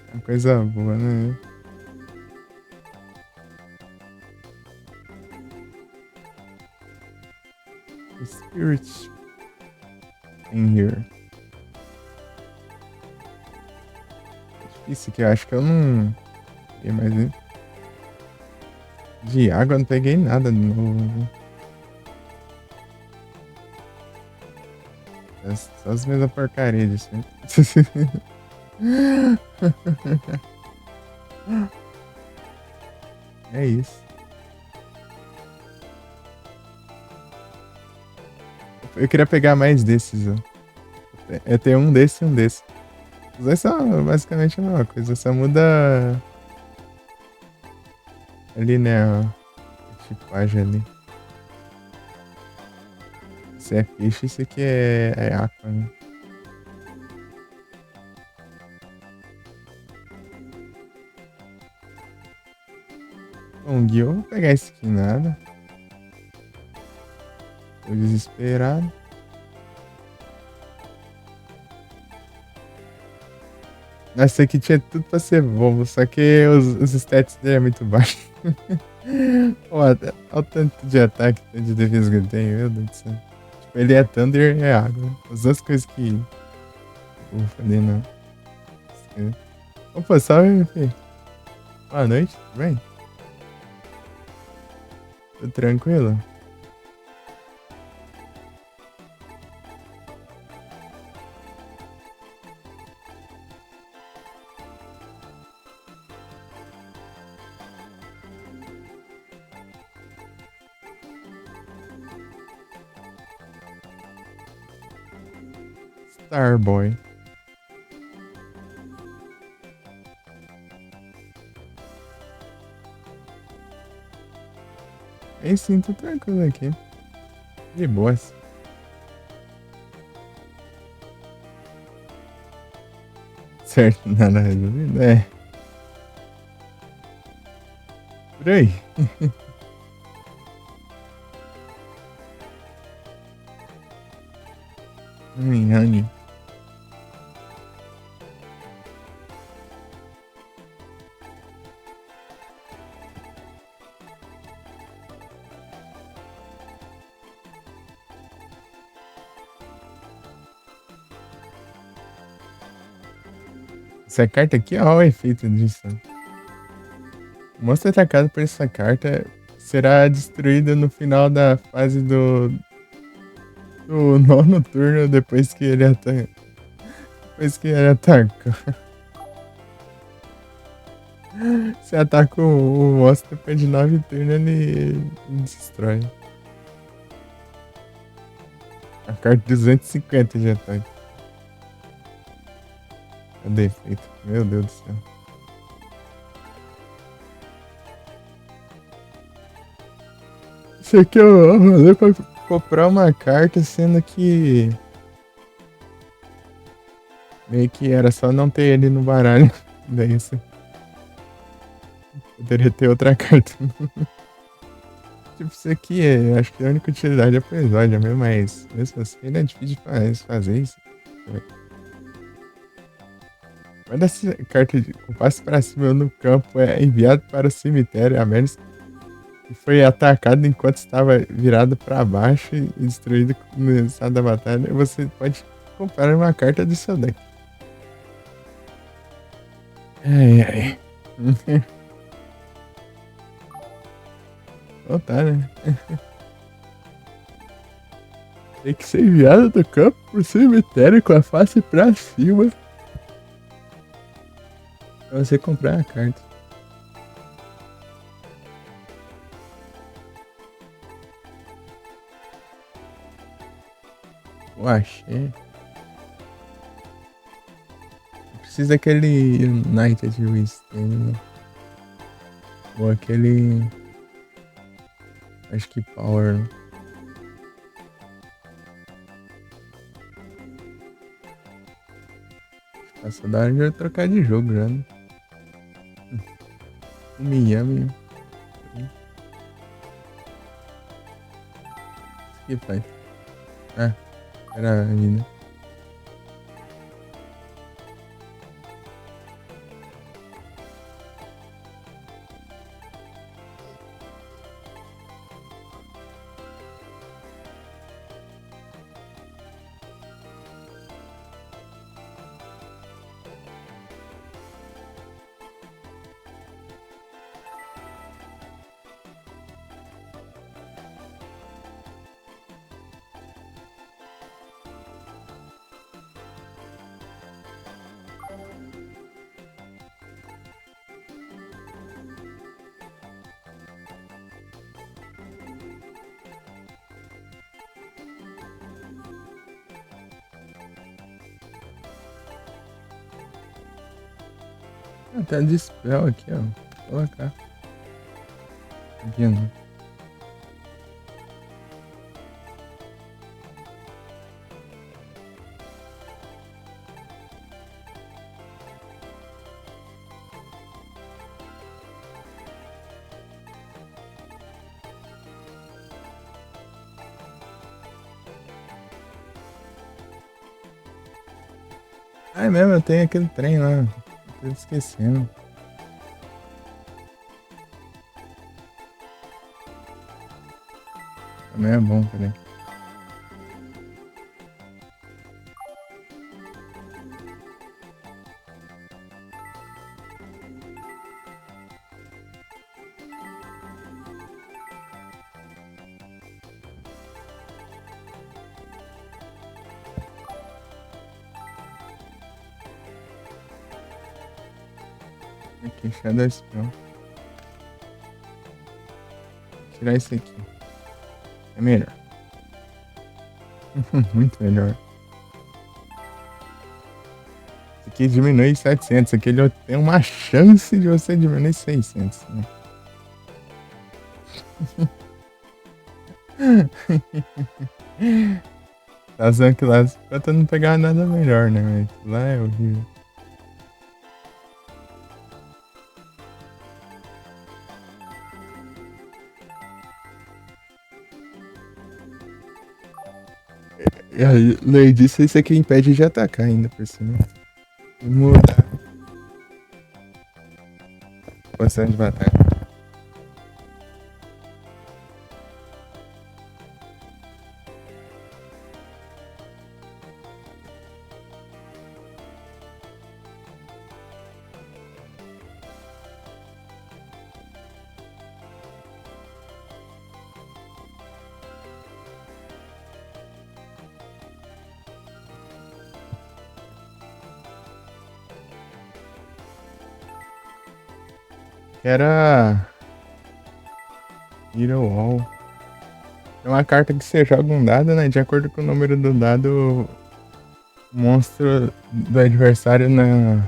É uma coisa boa, né? Spirit in here. Isso que eu acho que eu não peguei mais nem. De água eu não peguei nada de novo. Só as mesmas porcarias de sempre. É isso. Eu queria pegar mais desses, ó. É ter um desse e um desse. Os dois são basicamente a mesma coisa, só muda ali, né, a tipagem ali. Esse é peixe, esse aqui é aqua, né? Bom, Gui, eu vou pegar esse aqui nada. Tô desesperado. Esse aqui tinha tudo pra ser bobo, só que os stats dele é muito baixo. Olha o tanto de ataque e de defesa que ele tem, meu Deus do céu. Tipo, ele é Thunder e é água. As duas coisas que eu vou fazer, não. Opa, salve, filho. Boa noite, tudo bem? Tudo tranquilo? Starboy. Aí sim, tô tranquilo aqui. De boas. Certo, nada resolvido? É. Por aí. Honey. Essa carta aqui, ó, o efeito disso. O monstro atacado por essa carta será destruído no final da fase do nono turno depois que ele ataca. Se ataca o monstro depois de 9 turnos, ele destrói. A carta 250 de ataque. Cadê efeito? Meu Deus do céu. Isso aqui é o rolê pra comprar uma carta, sendo que meio que era só não ter ele no baralho. Daí você poderia ter outra carta. Tipo, isso aqui acho que a única utilidade é pro exódio mesmo, mas mesmo assim ele é difícil de fazer isso. Quando essa carta de compasso pra cima no campo é enviado para o cemitério, a menos que foi atacado enquanto estava virado para baixo e destruído no estado da batalha, você pode comprar uma carta do seu deck. Ai, ai. Então tá, né? Tem que ser enviado do campo pro cemitério com a face pra cima pra você comprar a carta. Eu achei. Precisa daquele United Wisdom. Ou aquele. Acho que Power. Passou da hora de eu trocar de jogo já, né? Miami. Que pai. Ah, era a vida. Ah, tá de spell aqui, ó. Vou colocar. Aqui, né? Ah, é mesmo, eu tenho aquele trem lá. Tô esquecendo. Também é bom, peraí. Aqui, Shadow Spell. Vou tirar isso aqui. É melhor. Muito melhor. Esse aqui diminui 700. Esse aqui ele tem uma chance de você diminuir 600. Né? Tá usando que lá pra não pegar nada melhor, né? Mas lá é horrível. E aí, além disso, isso aqui impede de atacar ainda por cima. E mudar a posição de batalha. que era Hero Wall. É uma carta que você joga um dado, né? De acordo com o número do dado, o monstro do adversário no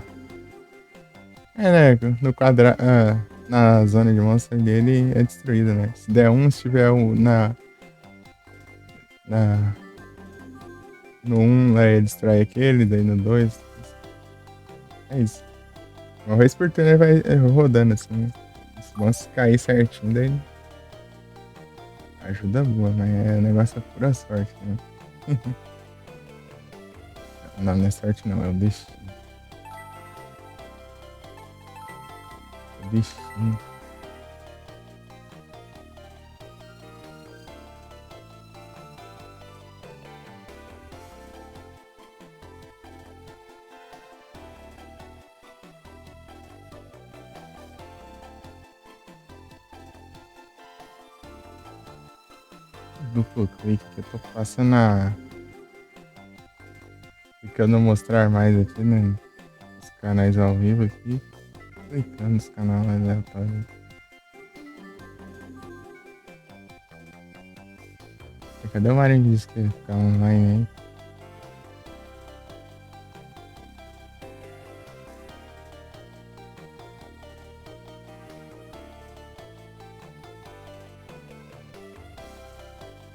quadrado. Na zona de monstro dele é destruída, né? Se der um, se tiver um na, no um, aí destrói aquele, daí no 2. É isso. Uma vez por turno ele vai rodando assim, né? Se o monstro cair certinho, daí ajuda boa, mas o negócio é pura sorte, né? Não, não é sorte não, é o destino. É o destino. Duplo clique que eu tô passando clicando mostrar mais aqui, né? Os canais ao vivo aqui. Clicando nos canais aleatórios. Cadê o Marinho que disse que ele ficar online aí?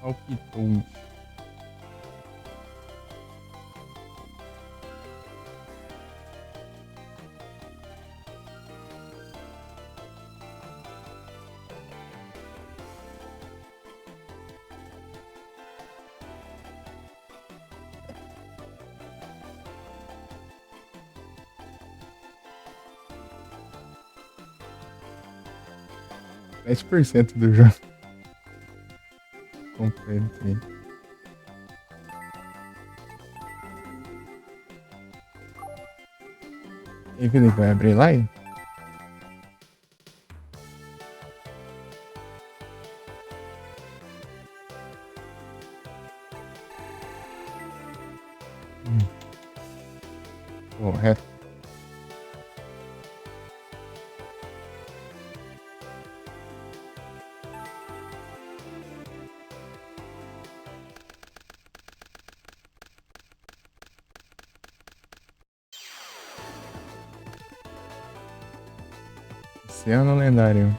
Palpitou. %7 do jogo completo aí. E Felipe, vai abrir live? Correto. Oceano lendário.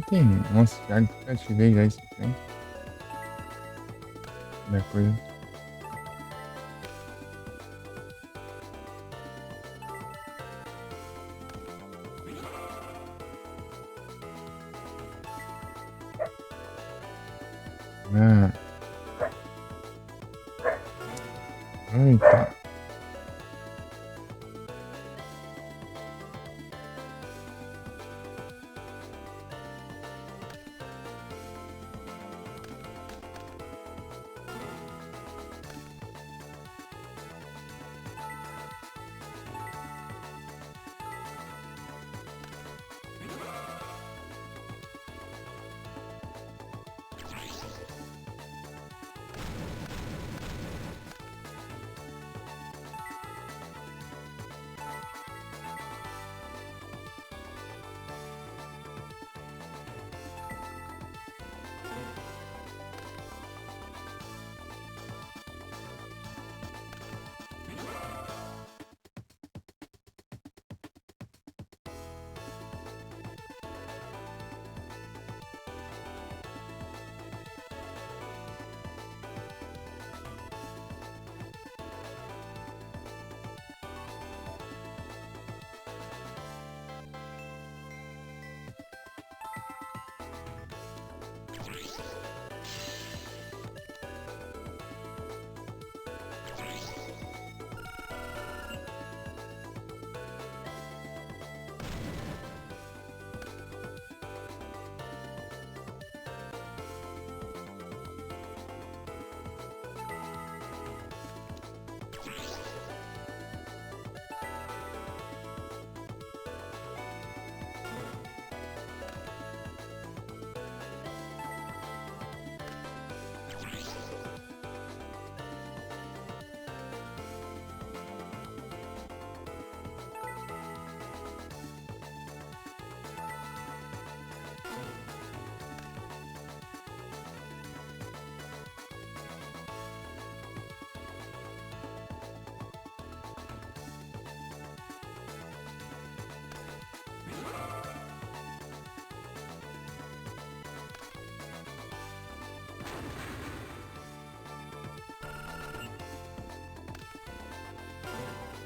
Tem. Nossa, já ativei já isso aqui, né? Da coisa. Ah. Eita.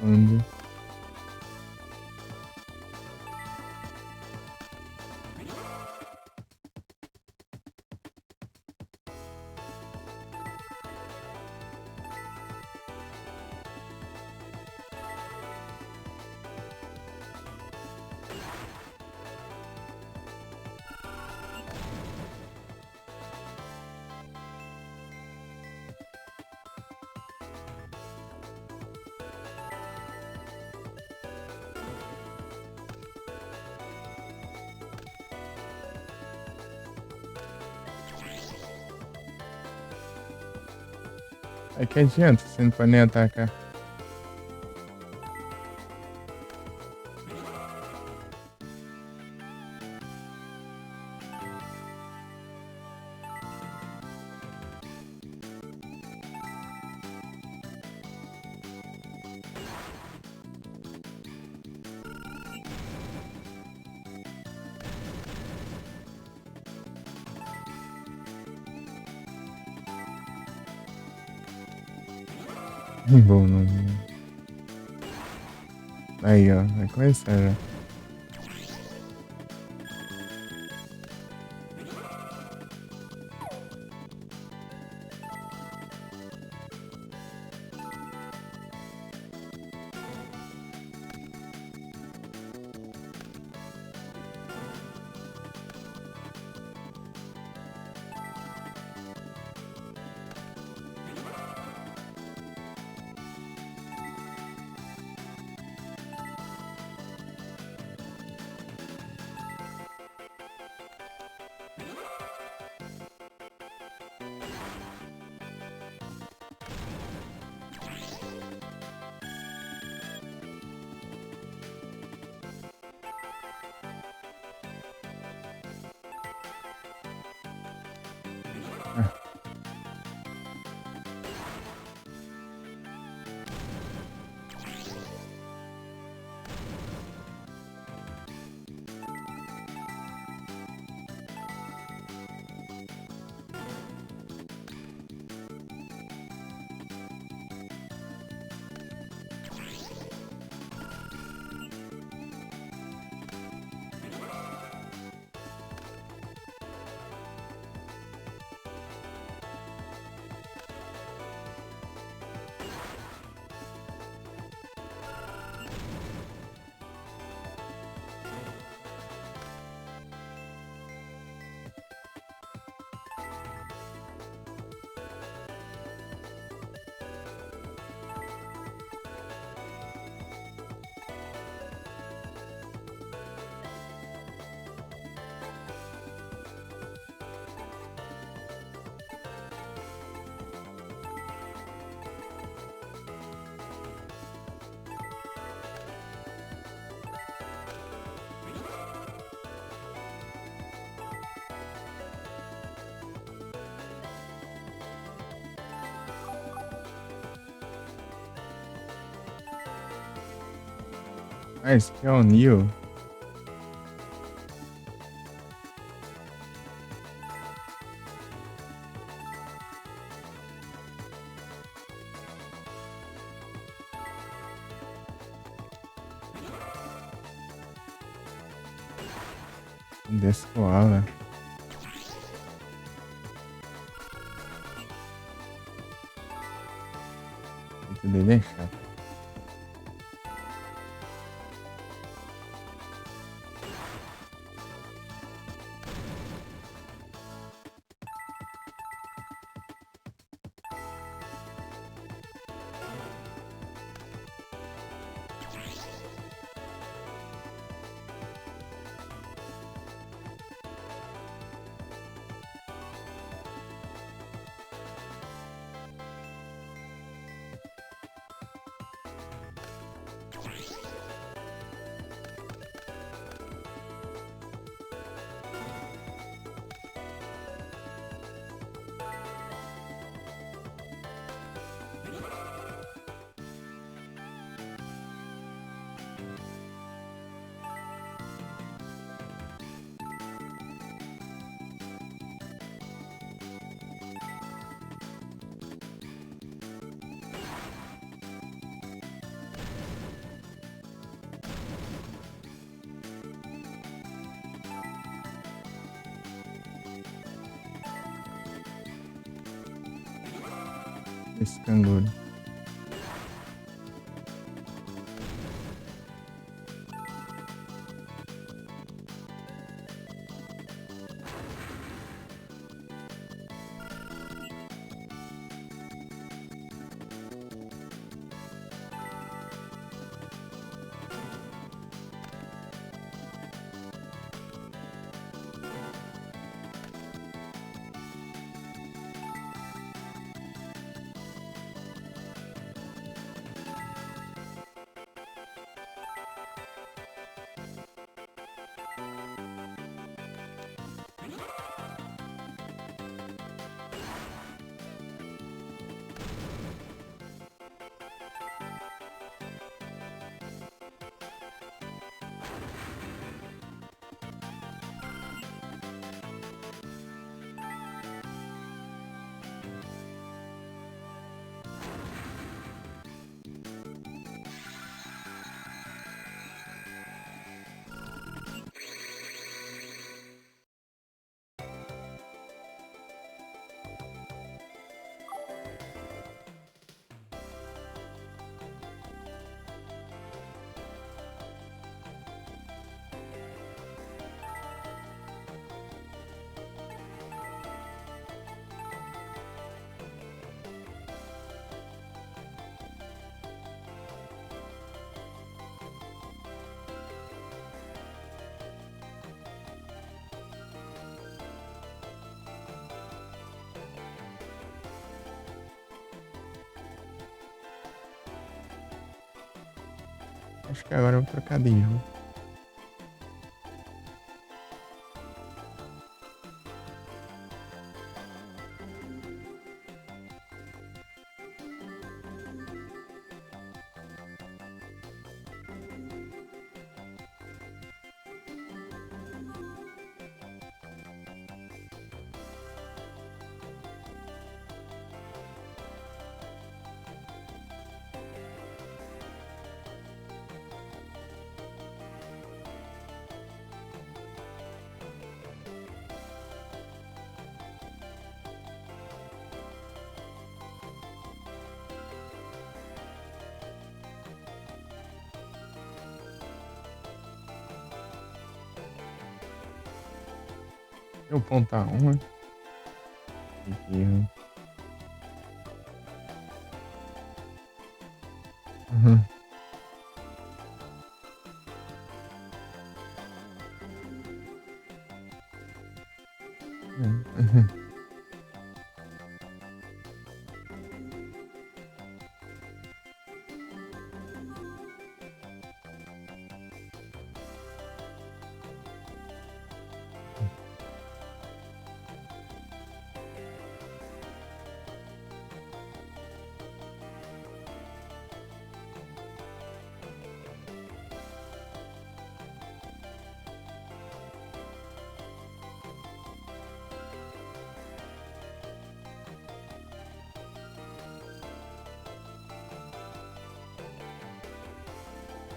Onde? Aí que adianta, você não pode nem atacar. Bom, não. Aí, ó, vai começar já. Ah, esse aqui é o Neo. Desse koala. Isso dele é chato. esse canguru. Acho que agora eu vou trocar de jogo. Eu pontar uma. Aqui, uhum. Uhum.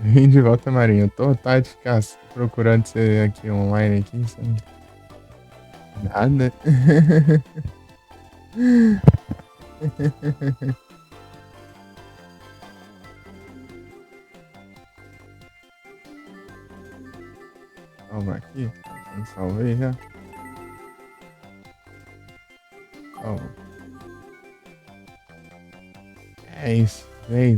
Vim de volta, Marinho. Eu tô tá de ficar procurando você aqui online aqui, sabe? Nada. Salvar aqui. Não salvei já. Salva. É isso. É isso.